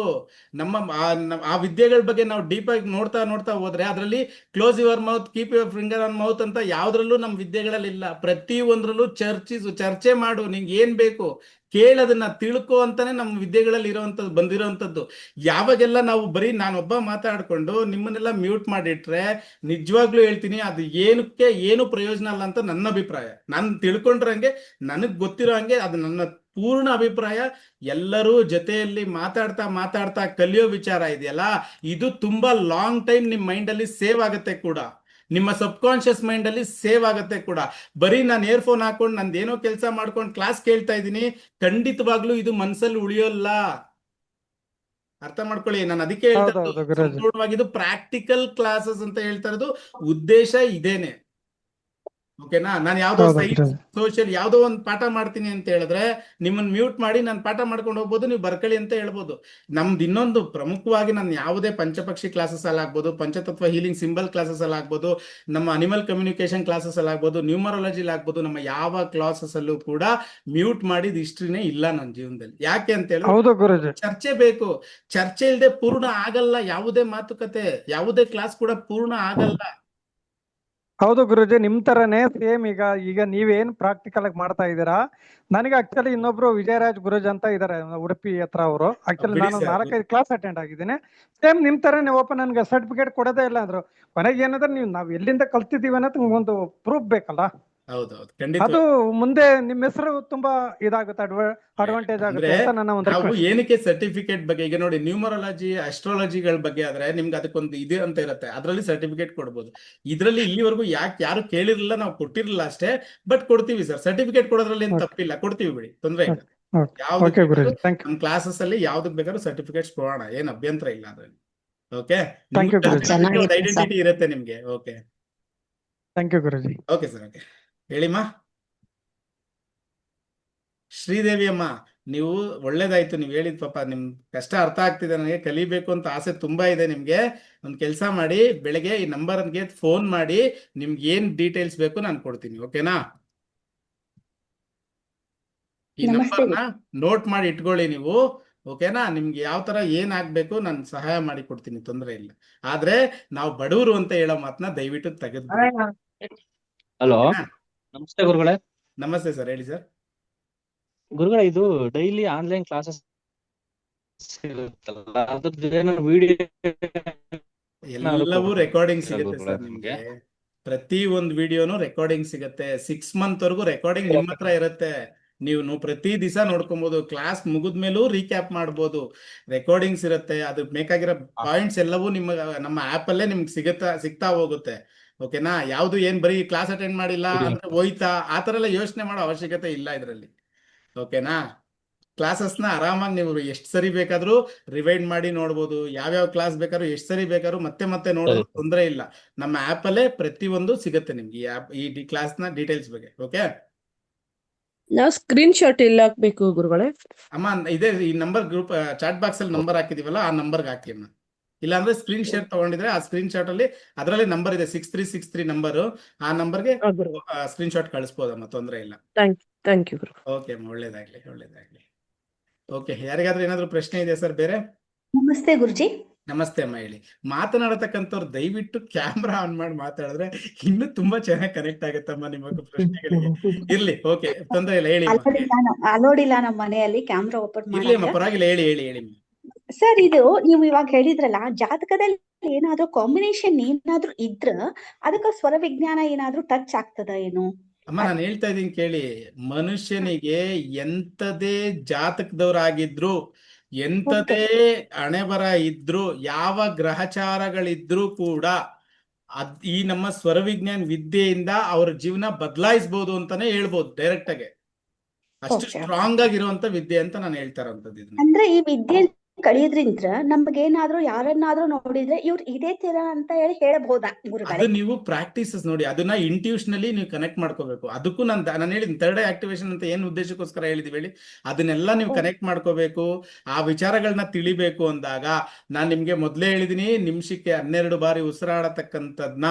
ಆ ವಿದ್ಯೆಗಳ ಬಗ್ಗೆ ನಾವು ಡೀಪ್ ಆಗಿ ನೋಡ್ತಾ ಹೋದ್ರೆ ಅದರಲ್ಲಿ close your mouth, keep your finger on mouth ಅಂತ ಯಾವ್ದ್ರಲ್ಲೂ ನಮ್ಮ ವಿದ್ಯೆಗಳಲ್ಲಿ ಇಲ್ಲ. ಪ್ರತಿ ಒಂದ್ರಲ್ಲೂ ಚರ್ಚೆ ಮಾಡು, ನಿಂಗೆ ಏನ್ ಬೇಕು ಕೇಳೋದನ್ನ ತಿಳ್ಕೊ ಅಂತಾನೆ ನಮ್ಮ ವಿದ್ಯೆಗಳಲ್ಲಿ ಬಂದಿರೋಂಥದ್ದು. ಯಾವಾಗೆಲ್ಲ ನಾವು ಬರೀ ನಾನೊಬ್ಬ ಮಾತಾಡ್ಕೊಂಡು ನಿಮ್ಮನ್ನೆಲ್ಲ ಮ್ಯೂಟ್ ಮಾಡಿಟ್ರೆ, ನಿಜವಾಗ್ಲೂ ಹೇಳ್ತೀನಿ, ಅದು ಏನು ಪ್ರಯೋಜನ ಅಲ್ಲ ಅಂತ ನನ್ನ ಅಭಿಪ್ರಾಯ. ನಾನು ತಿಳ್ಕೊಂಡ್ರಂಗೆ, ನನಗ್ ಗೊತ್ತಿರೋ ಹಂಗೆ, ಅದು ನನ್ನ ಪೂರ್ಣ ಅಭಿಪ್ರಾಯ. ಎಲ್ಲರೂ ಜೊತೆಯಲ್ಲಿ ಮಾತಾಡ್ತಾ ಕಲಿಯೋ ವಿಚಾರ ಇದೆಯಲ್ಲ, ಇದು ತುಂಬಾ ಲಾಂಗ್ ಟೈಮ್ ನಿಮ್ ಮೈಂಡ್ ಅಲ್ಲಿ ಸೇವ್ ಆಗುತ್ತೆ ಕೂಡ, ನಿಮ್ಮ ಸಬ್ ಕಾನ್ಶಿಯಸ್ ಮೈಂಡ್ ಅಲ್ಲಿ ಸೇವ್ ಆಗುತ್ತೆ ಕೂಡ. ಬರೀ ನಾನು ಇಯರ್ಫೋನ್ ಹಾಕೊಂಡು ನಂದೇನೋ ಕೆಲಸ ಮಾಡ್ಕೊಂಡು ಕ್ಲಾಸ್ ಕೇಳ್ತಾ ಇದ್ದೀನಿ, ಖಂಡಿತವಾಗ್ಲೂ ಇದು ಮನ್ಸಲ್ಲಿ ಉಳಿಯೋಲ್ಲ. ಅರ್ಥ ಮಾಡ್ಕೊಳ್ಳಿ. ನಾನು ಅದಕ್ಕೆ ಹೇಳ್ತಾ ಇರೋದು, ಹೌದೌದು ಗುರುಜಿ. ಸಂಪೂರ್ಣವಾಗಿ ಇದು ಪ್ರಾಕ್ಟಿಕಲ್ ಕ್ಲಾಸಸ್ ಅಂತ ಹೇಳ್ತಾ ಇರೋದು. ಉದ್ದೇಶ ಇದೇನೆ. ಓಕೆನಾ? ನಾನು ಯಾವ್ದೋ ಹೌದು ಸೈನ್ಸ್ ಗುರುಜಿ. ಸೋಷಿಯಲ್ ಯಾವ್ದೋ ಒಂದು ಪಾಠ ಮಾಡ್ತೀನಿ ಅಂತ ಹೇಳಿದ್ರೆ ನಿಮ್ಮನ್ನ ಮ್ಯೂಟ್ ಮಾಡಿ ನಾನು ಪಾಠ ಮಾಡ್ಕೊಂಡು ಹೋಗ್ಬೋದು, ನೀವು ಬರ್ಕೊಳ್ಳಿ ಅಂತ ಹೇಳ್ಬೋದು. ನಮ್ದು ಇನ್ನೊಂದು ಪ್ರಮುಖವಾಗಿ, ನಾನು ಯಾವುದೇ ಪಂಚಪಕ್ಷಿ ಕ್ಲಾಸಸ್ ಅಲ್ಲಿ ಆಗ್ಬೋದು, ಪಂಚತತ್ವ ಹೀಲಿಂಗ್ ಸಿಂಬಲ್ ಕ್ಲಾಸಸ್ ಅಲ್ಲಿ ಆಗ್ಬೋದು, ನಮ್ಮ ಅನಿಮಲ್ ಕಮ್ಯುನಿಕೇಶನ್ ಕ್ಲಾಸಸ್ ಅಲ್ಲಿ ಆಗ್ಬೋದು, ನ್ಯೂಮರಾಲಜಿ ಆಗ್ಬೋದು, ನಮ್ಮ ಯಾವ ಕ್ಲಾಸಸ್ ಅಲ್ಲೂ ಕೂಡ ಮ್ಯೂಟ್ ಮಾಡಿದ ಹಿಸ್ಟ್ರಿನೇ ಇಲ್ಲ ನನ್ನ ಜೀವನದಲ್ಲಿ. ಯಾಕೆ ಅಂತ ಹೇಳಿದ್ರೆ ಹೌದು ಗುರುಜಿ. ಚರ್ಚೆ ಬೇಕು. ಚರ್ಚೆ ಇಲ್ಲದೆ ಪೂರ್ಣ ಆಗಲ್ಲ ಯಾವುದೇ ಮಾತುಕತೆ, ಯಾವುದೇ ಕ್ಲಾಸ್ ಕೂಡ ಪೂರ್ಣ ಆಗಲ್ಲ. ಹೌದು ಗುರುಜಿ, ನಿಮ್ ತರನೇ ಸೇಮ್. ಈಗ ನೀವೇನ್ ಪ್ರಾಕ್ಟಿಕಲ್ ಆಗಿ ಮಾಡ್ತಾ ಇದ್ದೀರಾ, ನನಗೆ ಆಕ್ಚುಲಿ ಇನ್ನೊಬ್ರು ವಿಜಯರಾಜ್ ಗುರುಜ್ ಅಂತ ಇದಾರೆ ಉಡುಪಿ ಹತ್ರ. ಅವರು ಆಕ್ಚುಲಿ ಬಿಡಿ ನಾನು ಸರ್. 4-5 ಕ್ಲಾಸ್ ಅಟೆಂಡ್ ಆಗಿದ್ದೀನಿ. ಸೇಮ್ ನಿಮ್ ತರನೇ ಓಪನ್, ನನ್ಗೆ ಸರ್ಟಿಫಿಕೇಟ್ ಕೊಡೋದೇ ಇಲ್ಲ ಅಂದ್ರು. ಕೊನೆಗೆ ಏನಂದ್ರೆ ನಾವ್ ಎಲ್ಲಿಂದ ಕಲ್ತಿದೀವಿ ಅನ್ನೋದು ಒಂದು ಪ್ರೂಫ್ ಬೇಕಲ್ಲ. ಹೌದೌದು, ಅದು ಖಂಡಿತ. ಮುಂದೆ ನಿಮ್ ಹೆಸರು ತುಂಬಾ ಇದಾಗುತ್ತೆ, ಅಡ್ವಾಂಟೇಜ್ ಅಂದ್ರೆ ಆಗುತ್ತೆ ಅಂತ ನನ್ನ ಒಂದು ನಾವು ರಿಕ್ವೆಸ್ಟ್. ಏನಕ್ಕೆ ಸರ್ಟಿಫಿಕೇಟ್ ಬಗ್ಗೆ, ಈಗ ನೋಡಿ ನ್ಯೂಮರಾಲಜಿ ಅಸ್ಟ್ರಾಲಜಿಗಳ ಬಗ್ಗೆ ಆದ್ರೆ ನಿಮ್ಗೆ ಅದಕ್ಕೊಂದು ಇದು ಅಂತ ಇರುತ್ತೆ, ಅದರಲ್ಲಿ ಸರ್ಟಿಫಿಕೇಟ್ ಕೊಡ್ಬೋದು. ಇದರಲ್ಲಿ ಇಲ್ಲಿವರೆಗೂ ಯಾರು ಕೇಳಿರಲಿಲ್ಲ, ನಾವು ಕೊಟ್ಟಿರಲಿಲ್ಲ ಅಷ್ಟೇ. ಬಟ್ ಕೊಡ್ತೀವಿ ಸರ್, ಸರ್ಟಿಫಿಕೇಟ್ ಕೊಡೋದ್ರಲ್ಲಿ ಏನು ತಪ್ಪಿಲ್ಲ, ಕೊಡ್ತೀವಿ ಬಿಡಿ, ತೊಂದರೆ ಇಲ್ಲ. Okay Guruji, thank you. ನಮ್ಮ ಕ್ಲಾಸಸ್ ಅಲ್ಲಿ ಯಾವ್ದಕ್ ಬೇಕಾದ್ರೂ ಸರ್ಟಿಫಿಕೇಟ್ಸ್ ಕೊಡೋಣ, ಏನ್ ಅಭ್ಯಂತರ ಇಲ್ಲ ಅದ್ರಲ್ಲಿ. Okay, thank you Guruji. ಒಂದು ಐಡೆಂಟಿಟಿ ಇರುತ್ತೆ ನಿಮ್ಗೆ. Okay, thank you Guruji. Okay sir. Okay, ಹೇಳಿಮ್ಮ ಶ್ರೀದೇವಿ ಅಮ್ಮ, ನೀವು ಒಳ್ಳೇದಾಯ್ತು ನೀವು ಹೇಳಿದ್. ಪಾಪ ನಿಮ್ ಕಷ್ಟ ಅರ್ಥ ಆಗ್ತಿದೆ ನನಗೆ, ಕಲಿಬೇಕು ಅಂತ ಆಸೆ ತುಂಬಾ ಇದೆ ನಿಮ್ಗೆ. ಒಂದ್ ಕೆಲಸ ಮಾಡಿ, ಬೆಳಗ್ಗೆ ಈ ನಂಬರ್ಗೆ ಫೋನ್ ಮಾಡಿ, ನಿಮ್ಗೆ ಏನ್ ಡೀಟೇಲ್ಸ್ ಬೇಕು ನಾನು ಕೊಡ್ತೀನಿ. ಓಕೆನಾ? ಈ ನಂಬರ್ನ ನೋಟ್ ಮಾಡಿ ಇಟ್ಕೊಳ್ಳಿ ನೀವು. ಓಕೆನಾ? ನಿಮ್ಗೆ ಯಾವ ತರ ಏನ್ ಆಗ್ಬೇಕು ನಾನು ಸಹಾಯ ಮಾಡಿ ಕೊಡ್ತೀನಿ, ತೊಂದರೆ ಇಲ್ಲ. ಆದ್ರೆ ನಾವು ಬಡವರು ಅಂತ ಹೇಳೋ ಮಾತನ್ನ ದಯವಿಟ್ಟು ತೆಗೆದು. ಹಲೋ, ನಮಸ್ತೆ ಗುರುಗಳೇ. ನಮಸ್ತೆ ಸರ್, ಹೇಳಿ ಸರ್. ಗುರುಗಳೇ, ಇದು ಡೈಲಿ ಆನ್ಲೈನ್ ಕ್ಲಾಸಸ್ ಇರುತ್ತಲ್ಲ, ಅದ್ರದ್ದು ವಿಡಿಯೋ ಎಲ್ಲವೂ ರೆಕಾರ್ಡಿಂಗ್ ಸಿಗುತ್ತೆ ಸರ್ ನಿಮ್ಗೆ. ಪ್ರತಿ ಒಂದು ವಿಡಿಯೋನು ರೆಕಾರ್ಡಿಂಗ್ ಸಿಗುತ್ತೆ. 6 month ವರೆಗೂ ರೆಕಾರ್ಡಿಂಗ್ ನಿಮ್ಮ ಹತ್ರ ಇರುತ್ತೆ. ನೀವು ಪ್ರತಿ ದಿವಸ ನೋಡ್ಕೊಬಹುದು. ಕ್ಲಾಸ್ ಮುಗಿದ್ಮೇಲೂ ರೀಕ್ಯಾಪ್ ಮಾಡ್ಬೋದು. ರೆಕಾರ್ಡಿಂಗ್ಸ್ ಇರುತ್ತೆ. ಅದು ಬೇಕಾಗಿರೋ ಪಾಯಿಂಟ್ಸ್ ಎಲ್ಲವೂ ನಮ್ಮ ಆಪ್ ಅಲ್ಲೇ ನಿಮ್ಗೆ ಸಿಗ್ತಾ ಹೋಗುತ್ತೆ. ಓಕೆನಾ? ಯಾವ್ದು ಏನ್ ಬರೀ ಕ್ಲಾಸ್ ಅಟೆಂಡ್ ಮಾಡಿಲ್ಲ ಅಂದ್ರೆ ಹೋಯ್ತಾ ಆ ತರ ಎಲ್ಲ ಯೋಚನೆ ಮಾಡೋ ಅವಶ್ಯಕತೆ ಇಲ್ಲ ಇದರಲ್ಲಿ. ಓಕೆನಾ? ಕ್ಲಾಸಸ್ನ ಆರಾಮಾಗಿ ನೀವು ಎಷ್ಟು ಸರಿ ಬೇಕಾದ್ರೂ ರಿವೈಂಡ್ ಮಾಡಿ ನೋಡ್ಬೋದು. ಯಾವ್ಯಾವ ಕ್ಲಾಸ್ ಬೇಕಾದ್ರೂ ಎಷ್ಟು ಸರಿ ಬೇಕಾದ್ರೂ ಮತ್ತೆ ನೋಡೋದು ತೊಂದರೆ ಇಲ್ಲ. ನಮ್ಮ ಆಪ್ ಅಲ್ಲೇ ಪ್ರತಿಯೊಂದು ಸಿಗುತ್ತೆ ನಿಮ್ಗೆ ಈ ಕ್ಲಾಸ್ನ ಡೀಟೇಲ್ಸ್ ಬಗ್ಗೆ. ಓಕೆ, ನಾವು ಸ್ಕ್ರೀನ್ ಶಾಟ್ ಎಲ್ಲ ಹಾಕ್ಬೇಕು ಗುರುಗಳೇ? ಅಮ್ಮ ಇದೇ ಈ ನಂಬರ್ ಗ್ರೂಪ್ ಚಾಟ್ ಬಾಕ್ಸ್ ಅಲ್ಲಿ ನಂಬರ್ ಹಾಕಿದೀವಲ್ಲ, ಆ ನಂಬರ್ಗೆ ಹಾಕಿ ಅಮ್ಮ. ಇಲ್ಲಾಂದ್ರೆ ಸ್ಕ್ರೀನ್ ಶಾಟ್ ತಗೊಂಡಿದ್ರೆ ಆ ಸ್ಕ್ರೀನ್ ಶಾಟ್ ಅಲ್ಲಿ ಅದರಲ್ಲಿ ನಂಬರ್ ಇದೆ 6363 ನಂಬರ್. ಆ ನಂಬರ್ಗೆ ಸ್ಕ್ರೀನ್ ಶಾಟ್ ಕಳಿಸ್ಬೋದಮ್ಮ, ತೊಂದರೆ ಇಲ್ಲ. Thank you. ಓಕೆ ಅಮ್ಮ, ಒಳ್ಳೇದಾಗ್ಲಿ. ಓಕೆ, ಯಾರಿಗಾದ್ರೂ ಏನಾದ್ರು ಪ್ರಶ್ನೆ ಇದೆಯಾ ಸರ್ ಬೇರೆ? ನಮಸ್ತೆ ಗುರುಜಿ. ನಮಸ್ತೆ ಅಮ್ಮ, ಹೇಳಿ. ಮಾತನಾಡತಕ್ಕಂಥವ್ರು ದಯವಿಟ್ಟು ಕ್ಯಾಮ್ರಾ ಆನ್ ಮಾಡಿ ಮಾತಾಡಿದ್ರೆ ಇನ್ನೂ ತುಂಬಾ ಚೆನ್ನಾಗಿ ಕನೆಕ್ಟ್ ಆಗುತ್ತಮ್ಮ ನಿಮ್ಮ ಪ್ರಶ್ನೆಗಳಿಗೆ. ಇರ್ಲಿ, ಓಕೆ, ತೊಂದರೆ ಇಲ್ಲ, ಹೇಳಿ. ಅಲೋಡಿಲ್ಲ ನಮ್ಮ ಮನೆಯಲ್ಲಿ ಕ್ಯಾಮ್ರಾ ಓಪನ್ ಇರ್ಲಿ ಅಮ್ಮ, ಮಾಡಿ. ಪರವಾಗಿಲ್ಲ, ಹೇಳಿ. ಸರ್, ಇದು ನೀವು ಇವಾಗ ಹೇಳಿದ್ರಲ್ಲ, ಜಾತಕದಲ್ಲಿ ಏನಾದ್ರೂ ಕಾಂಬಿನೇಷನ್ ಏನಾದ್ರೂ ಇದ್ರ ಅದಕ್ಕ ಸ್ವರ ವಿಜ್ಞಾನ ಏನಾದ್ರೂ ಟಚ್ ಆಗ್ತದ ಏನು? ಅಮ್ಮ, ನಾನು ಹೇಳ್ತಾ ಇದ್ದೀನಿ ಕೇಳಿ. ಮನುಷ್ಯನಿಗೆ ಎಂತದೇ ಜಾತಕದವರಾಗಿದ್ರು, ಎಂತದೇ ಹಣೆಬರ ಇದ್ರು, ಯಾವ ಗ್ರಹಚಾರಗಳಿದ್ರು ಕೂಡ ಈ ನಮ್ಮ ಸ್ವರವಿಜ್ಞಾನ ವಿದ್ಯೆಯಿಂದ ಅವ್ರ ಜೀವನ ಬದಲಾಯಿಸಬಹುದು ಅಂತಾನೆ ಹೇಳ್ಬೋದು ಡೈರೆಕ್ಟ್ ಆಗಿ. ಅಷ್ಟು ಸ್ಟ್ರಾಂಗ್ ಆಗಿರುವಂತ ವಿದ್ಯೆ ಅಂತ ನಾನು ಹೇಳ್ತಾ ಇರೋಂಥದ್ದು. ಅಂದ್ರೆ ಈ ವಿದ್ಯೆ ಕಲಿಯೋದ್ರಿಂದ ನಮ್ಗೇನಾದ್ರೂ ಯಾರನ್ನಾದ್ರೂ ನೋಡಿದ್ರೆ ಇವ್ರು ಇದೇ ತರ ಅಂತ ಹೇಳಬಹುದಾ ಗುರುಗಳೇ? ಅದು ನೀವು ಪ್ರಾಕ್ಟೀಸಸ್ ನೋಡಿ, ಅದನ್ನ ಇಂಟ್ಯೂಷನಲಿ ನೀವು ಕನೆಕ್ಟ್ ಮಾಡ್ಕೋಬೇಕು. ಅದಕ್ಕೂ ನಾನು ಹೇಳಿದ್ದೀನಿ ಥರ್ಡ್ ಐ ಆಕ್ಟಿವೇಶನ್ ಅಂತ ಏನ್ ಉದ್ದೇಶಕ್ಕೋಸ್ಕರ ಹೇಳಿದೀವಿ ಹೇಳಿ, ಅದನ್ನೆಲ್ಲ ನೀವು ಕನೆಕ್ಟ್ ಮಾಡ್ಕೋಬೇಕು. ಆ ವಿಚಾರಗಳನ್ನ ತಿಳಿಬೇಕು ಅಂದಾಗ ನಾನು ನಿಮ್ಗೆ ಮೊದಲೇ ಹೇಳಿದೀನಿ, ನಿಮಿಷಕ್ಕೆ 12 ಬಾರಿ ಉಸಿರಾಡತಕ್ಕಂಥದ್ನ,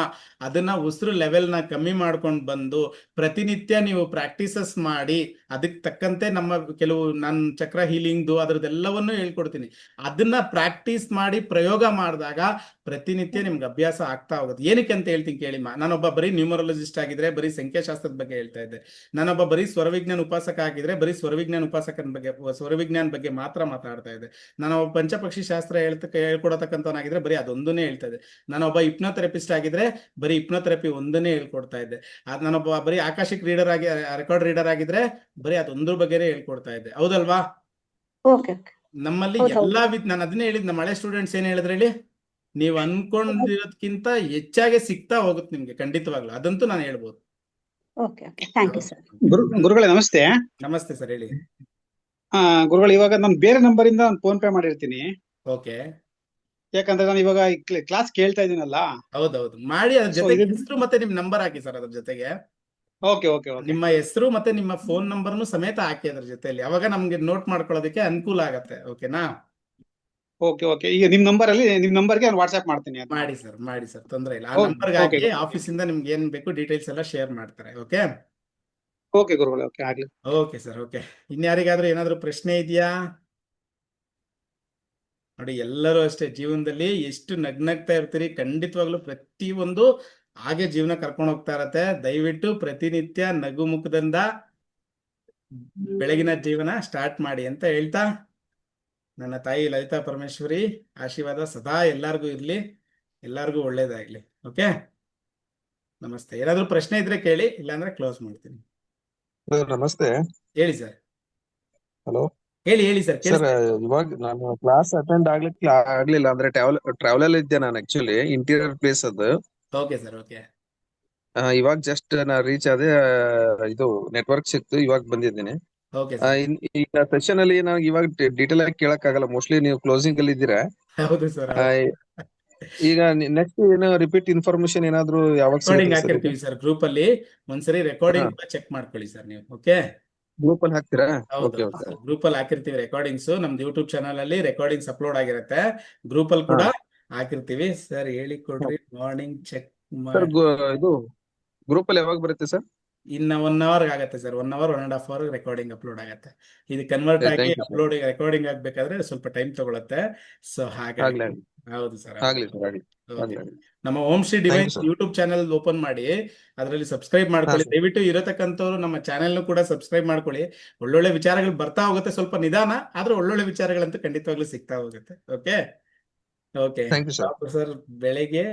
ಅದನ್ನ ಉಸಿರು ಲೆವೆಲ್ನ ಕಮ್ಮಿ ಮಾಡ್ಕೊಂಡು ಬಂದು ಪ್ರತಿನಿತ್ಯ ನೀವು ಪ್ರಾಕ್ಟೀಸಸ್ ಮಾಡಿ, ಅದಕ್ಕೆ ತಕ್ಕಂತೆ ನಮ್ಮ ಕೆಲವು ನಾನು ಚಕ್ರ ಹೀಲಿಂಗ್ದು ಅದ್ರದ್ದೆಲ್ಲವನ್ನೂ ಹೇಳ್ಕೊಡ್ತೀನಿ. ಅದನ್ನ ಪ್ರಾಕ್ಟೀಸ್ ಮಾಡಿ ಪ್ರಯೋಗ ಮಾಡಿದಾಗ ಪ್ರತಿನಿತ್ಯ ನಿಮ್ಗೆ ಅಭ್ಯಾಸ ಆಗ್ತಾ ಹೋಗುತ್ತೆ. ಏನಕ್ಕೆ ಅಂತ ಹೇಳ್ತೀನಿ ಕೇಳಿಮ್ಮ. ನಾನೊಬ್ಬ ಬರೀ ನ್ಯೂಮರಾಲಜಿಸ್ಟ್ ಆಗಿದ್ರೆ ಬರೀ ಸಂಖ್ಯಾಶಾಸ್ತ್ರದ ಬಗ್ಗೆ ಹೇಳ್ತಾ ಇದ್ದೆ. ನಾನೊಬ್ಬ ಬರೀ ಸ್ವರವಿಜ್ಞಾನ ಉಪಾಸಕ ಆಗಿದ್ರೆ ಬರೀ ಸ್ವರವಿಜ್ಞಾನ ಉಪಾಸಕನ ಬಗ್ಗೆ, ಸ್ವರವಿಜ್ಞಾನ ಬಗ್ಗೆ ಮಾತ್ರ ಮಾತಾಡ್ತಾ ಇದ್ದೆ. ನಾನೊಬ್ಬ ಪಂಚಪಕ್ಷಿ ಶಾಸ್ತ್ರ ಹೇಳ್ಕೊಡತಕ್ಕಂಥವನಾಗಿದ್ರೆ ಬರೀ ಅದೊಂದನ್ನೇ ಹೇಳ್ತಾ ಇದ್ದೆ. ನಾನೊಬ್ಬ ಹಿಪ್ನೋಥೆರಪಿಸ್ಟ್ ಆಗಿದ್ರೆ ಬರೀ ಹಿಪ್ನೋಥೆರಪಿ ಒಂದನ್ನೇ ಹೇಳ್ಕೊಡ್ತಾ ಇದ್ದೆ. ನಾನೊಬ್ಬ ಬರೀ ಆಕಾಶಿಕ್ ರೀಡರ್ ಆಗಿ, ರೆಕಾರ್ಡ್ ರೀಡರ್ ಆಗಿದ್ರೆ ಬರೀ ಅದೊಂದ್ರ ಬಗ್ಗೆನೇ ಹೇಳ್ಕೊಡ್ತಾ ಇದ್ದೆ. ಹೌದಲ್ವಾ? ನಮ್ಮಲ್ಲಿ ಎಲ್ಲಾ ನಾನು ಅದನ್ನೇ ಹೇಳಿದ್, ನಮ್ಮ ಹಳೆ ಸ್ಟೂಡೆಂಟ್ಸ್ ಏನ್ ಹೇಳಿದ್ರೆ ಹೇಳಿ, ನೀವು ಅನ್ಕೊಂಡಿರೋದಕ್ಕಿಂತ ಹೆಚ್ಚಾಗಿ ಸಿಗ್ತಾ ಹೋಗುತ್ತೆ ನಿಮ್ಗೆ, ಖಂಡಿತವಾಗ್ಲು. ಅದಂತೂ ನಾನು ಹೇಳ್ಬೋದು. ಗುರುಗಳೇ ನಮಸ್ತೆ. ನಮಸ್ತೆ ಸರ್, ಹೇಳಿ. ಗುರುಗಳು, ಇವಾಗ ನಾನು ಬೇರೆ ನಂಬರ್ ಇಂದ ಫೋನ್ ಪೇ ಮಾಡಿರ್ತೀನಿ. ಓಕೆ, ಯಾಕಂದ್ರೆ ನಾನು ಇವಾಗ ಕ್ಲಾಸ್ ಕೇಳ್ತಾ ಇದೀನಲ್ಲ. ಹೌದೌದು, ಮಾಡಿ. ಅದ್ರ ಜೊತೆಗೆ ಹೆಸರು ಮತ್ತೆ ನಿಮ್ ನಂಬರ್ ಹಾಕಿ ಸರ್. ಅದ್ರ ಜೊತೆಗೆ ನಿಮ್ಮ ಹೆಸರು ಮತ್ತೆ ನಿಮ್ಮ ಫೋನ್ ನಂಬರ್ನು ಸಮೇತ ಹಾಕಿ ಅದ್ರ ಜೊತೆಲಿ. ಅವಾಗ ನಮ್ಗೆ ನೋಟ್ ಮಾಡ್ಕೊಳ್ಳೋದಕ್ಕೆ ಅನುಕೂಲ ಆಗತ್ತೆ. ಓಕೆನಾ? ಓಕೆ. ಈಗ ನಿಮ್ ನಂಬರ್ಗೆ ನಾನು ವಾಟ್ಸ್ಆಪ್ ಮಾಡ್ತೀನಿ. ಮಾಡಿ ಸರ್, ತೊಂದರೆ ಇಲ್ಲ. ಆ ನಂಬರ್ಗೆ ಹಾಕಿ ಆಫೀಸಿಂದ ನಿಮ್ಗೆ ಏನ್ ಬೇಕು ಡೀಟೇಲ್ಸ್ ಎಲ್ಲ ಶೇರ್ ಮಾಡ್ತಾರೆ. ಓಕೆ ಗುರುಗಳೇ, ಆಗ್ಲಿ. Okay sir, okay. ಇನ್ಯಾರಿಗಾದ್ರೂ ಏನಾದ್ರು ಪ್ರಶ್ನೆ ಇದೆಯಾ? ನೋಡಿ, ಎಲ್ಲರೂ ಅಷ್ಟೇ ಜೀವನದಲ್ಲಿ ಎಷ್ಟು ನಗ್ನಗ್ತಾ ಇರ್ತೀರಿ. ಖಂಡಿತವಾಗ್ಲೂ ಪ್ರತಿಯೊಂದು ಹಾಗೆ ಜೀವನ ಕರ್ಕೊಂಡು ಹೋಗ್ತಾ ಇರತ್ತೆ. ದಯವಿಟ್ಟು ಪ್ರತಿನಿತ್ಯ ನಗು ಮುಖದಿಂದ ಬೆಳಗಿನ ಜೀವನ ಸ್ಟಾರ್ಟ್ ಮಾಡಿ ಅಂತ ಹೇಳ್ತಾ, ನನ್ನ ತಾಯಿ ಲಲಿತಾ ಪರಮೇಶ್ವರಿ ಆಶೀರ್ವಾದ ಸದಾ ಎಲ್ಲಾರ್ಗೂ ಇರ್ಲಿ, ಎಲ್ಲಾರ್ಗೂ ಒಳ್ಳೇದಾಗ್ಲಿ. ಓಕೆ, ನಮಸ್ತೆ. ಏನಾದ್ರು ಪ್ರಶ್ನೆ ಇದ್ರೆ ಕೇಳಿ, ಇಲ್ಲಾಂದ್ರೆ ಕ್ಲೋಸ್ ಮಾಡ್ತೀನಿ. ನಮಸ್ತೆ. ಹೇಳಿ ಸರ್. ಹಲೋ, ಹೇಳಿ ಸರ್. ಸರ್ ಇವಾಗ ನಾನು ಕ್ಲಾಸ್ ಅಟೆಂಡ್ ಆಗ್ಲಿಲ್ಲ ಅಂದ್ರೆ ಟ್ರಾವೆಲ್ ಅಲ್ಲಿ ಇದ್ದೆ ನಾನು. ಆಕ್ಚುಲಿ ಇಂಟೀರಿಯರ್ ಪ್ಲೇಸ್ ಅದು. Okay sir. ಓಕೆ, ಇವಾಗ ಜಸ್ಟ್ ನಾ ರೀಚ್ ಆದೆ. ಇದು ನೆಟ್ವರ್ಕ್ ಸಿಕ್ತು, ಇವಾಗ ಬಂದಿದ್ದೀನಿ. Okay sir. ಈಗ ಸೆಷನ್ ಅಲ್ಲಿ ನನಗೆ ಇವಾಗ ಡೀಟೇಲ್ ಆಗಿ ಕೇಳಕ್ ಆಗಲ್ಲ, ಮೋಸ್ಟ್ಲಿ ನೀವು ಕ್ಲೋಸಿಂಗ್ ಅಲ್ಲಿ ಇದ್ದೀರಾ. ಹೌದು ಸರ್. ಈಗ ನೆಕ್ಸ್ಟ್ ಏನು ರಿಪೀಟ್ ಇನ್ಫಾರ್ಮೇಶನ್ ಏನಾದ್ರು ಯಾವಾಗ ರೆಕಾರ್ಡಿಂಗ್ ಸಿಗುತ್ತೆ ಸರ್? ಹಾಕಿರ್ತೀವಿ ಸರ್ ಗ್ರೂಪ್ ಅಲ್ಲಿ, ಒಂದ್ಸರಿ ರೆಕಾರ್ಡಿಂಗ್ ಕೂಡ ಚೆಕ್ ಮಾಡ್ಕೊಳ್ಳಿ ಸರ್ ನೀವು. ಓಕೆ, ಗ್ರೂಪ್ ಅಲ್ಲಿ ಹಾಕ್ತೀರಾ? ಹೌದು ಓಕೆ ಓಕೆ ಗ್ರೂಪ್ ಅಲ್ಲಿ ಹಾಕಿರ್ತೀವಿ ರೆಕಾರ್ಡಿಂಗ್ಸ್. ನಮ್ದು ಯೂಟ್ಯೂಬ್ ಚಾನಲ್ ಅಲ್ಲಿ ರೆಕಾರ್ಡಿಂಗ್ಸ್ ಅಪ್ಲೋಡ್ ಆಗಿರುತ್ತೆ, ಗ್ರೂಪ್ ಅಲ್ಲಿ ಕೂಡ ಹಾಕಿರ್ತೀವಿ. ಸರ್ ಹೇಳಿ ಕೊಡ್ರಿ, ಮಾರ್ನಿಂಗ್ ಚೆಕ್ ಸರ್. ಇದು ಗ್ರೂಪ್ ಅಲ್ಲಿ ಯಾವಾಗ ಬರುತ್ತೆ ಸರ್? ಇನ್ನ 1 hour ಆಗತ್ತೆ sir. 1 hour 1.5 hour recording upload ಆಗತ್ತೆ. ಇದು ಕನ್ವರ್ಟ್ ಆಗಿ ಥ್ಯಾಂಕ್ ಯು ಸರ್. ರೆಕಾರ್ಡಿಂಗ್ ಆಗ್ಬೇಕಾದ್ರೆ ಸ್ವಲ್ಪ ಟೈಮ್ ತಗೊಳತ್ತೆ. ಸೊ ಹಾಗಾಗಿ ಆಗ್ಲಿ ಆಗ್ಲಿ ಹೌದು ಸರ್. ಆಗ್ಲಿ ಸರ್, ಆಗ್ಲಿ ಆಗ್ಲಿ ಆಗ್ಲಿ. ನಮ್ಮ Om Shri thank you divines sir. YouTube channel open ಮಾಡಿ, ಅದರಲ್ಲಿ ಸಬ್ಸ್ಕ್ರೈಬ್ ಮಾಡ್ಕೊಳ್ಳಿ. ಸರ್. ದಯವಿಟ್ಟು ಇರತಕ್ಕಂಥವ್ರು ನಮ್ಮ ಚಾನೆಲ್ ಕೂಡ ಸಬ್ಸ್ಕ್ರೈಬ್ ಮಾಡ್ಕೊಳ್ಳಿ. ಒಳ್ಳೊಳ್ಳೆ ವಿಚಾರಗಳು ಬರ್ತಾ ಹೋಗುತ್ತೆ, ಸ್ವಲ್ಪ ನಿಧಾನ ಆದ್ರೆ ಒಳ್ಳೊಳ್ಳೆ ವಿಚಾರಗಳಂತೂ ಖಂಡಿತವಾಗ್ಲೂ ಸಿಗ್ತಾ ಹೋಗುತ್ತೆ. Okay okay thank you sir. Sir. ಬೆಳಿಗ್ಗೆ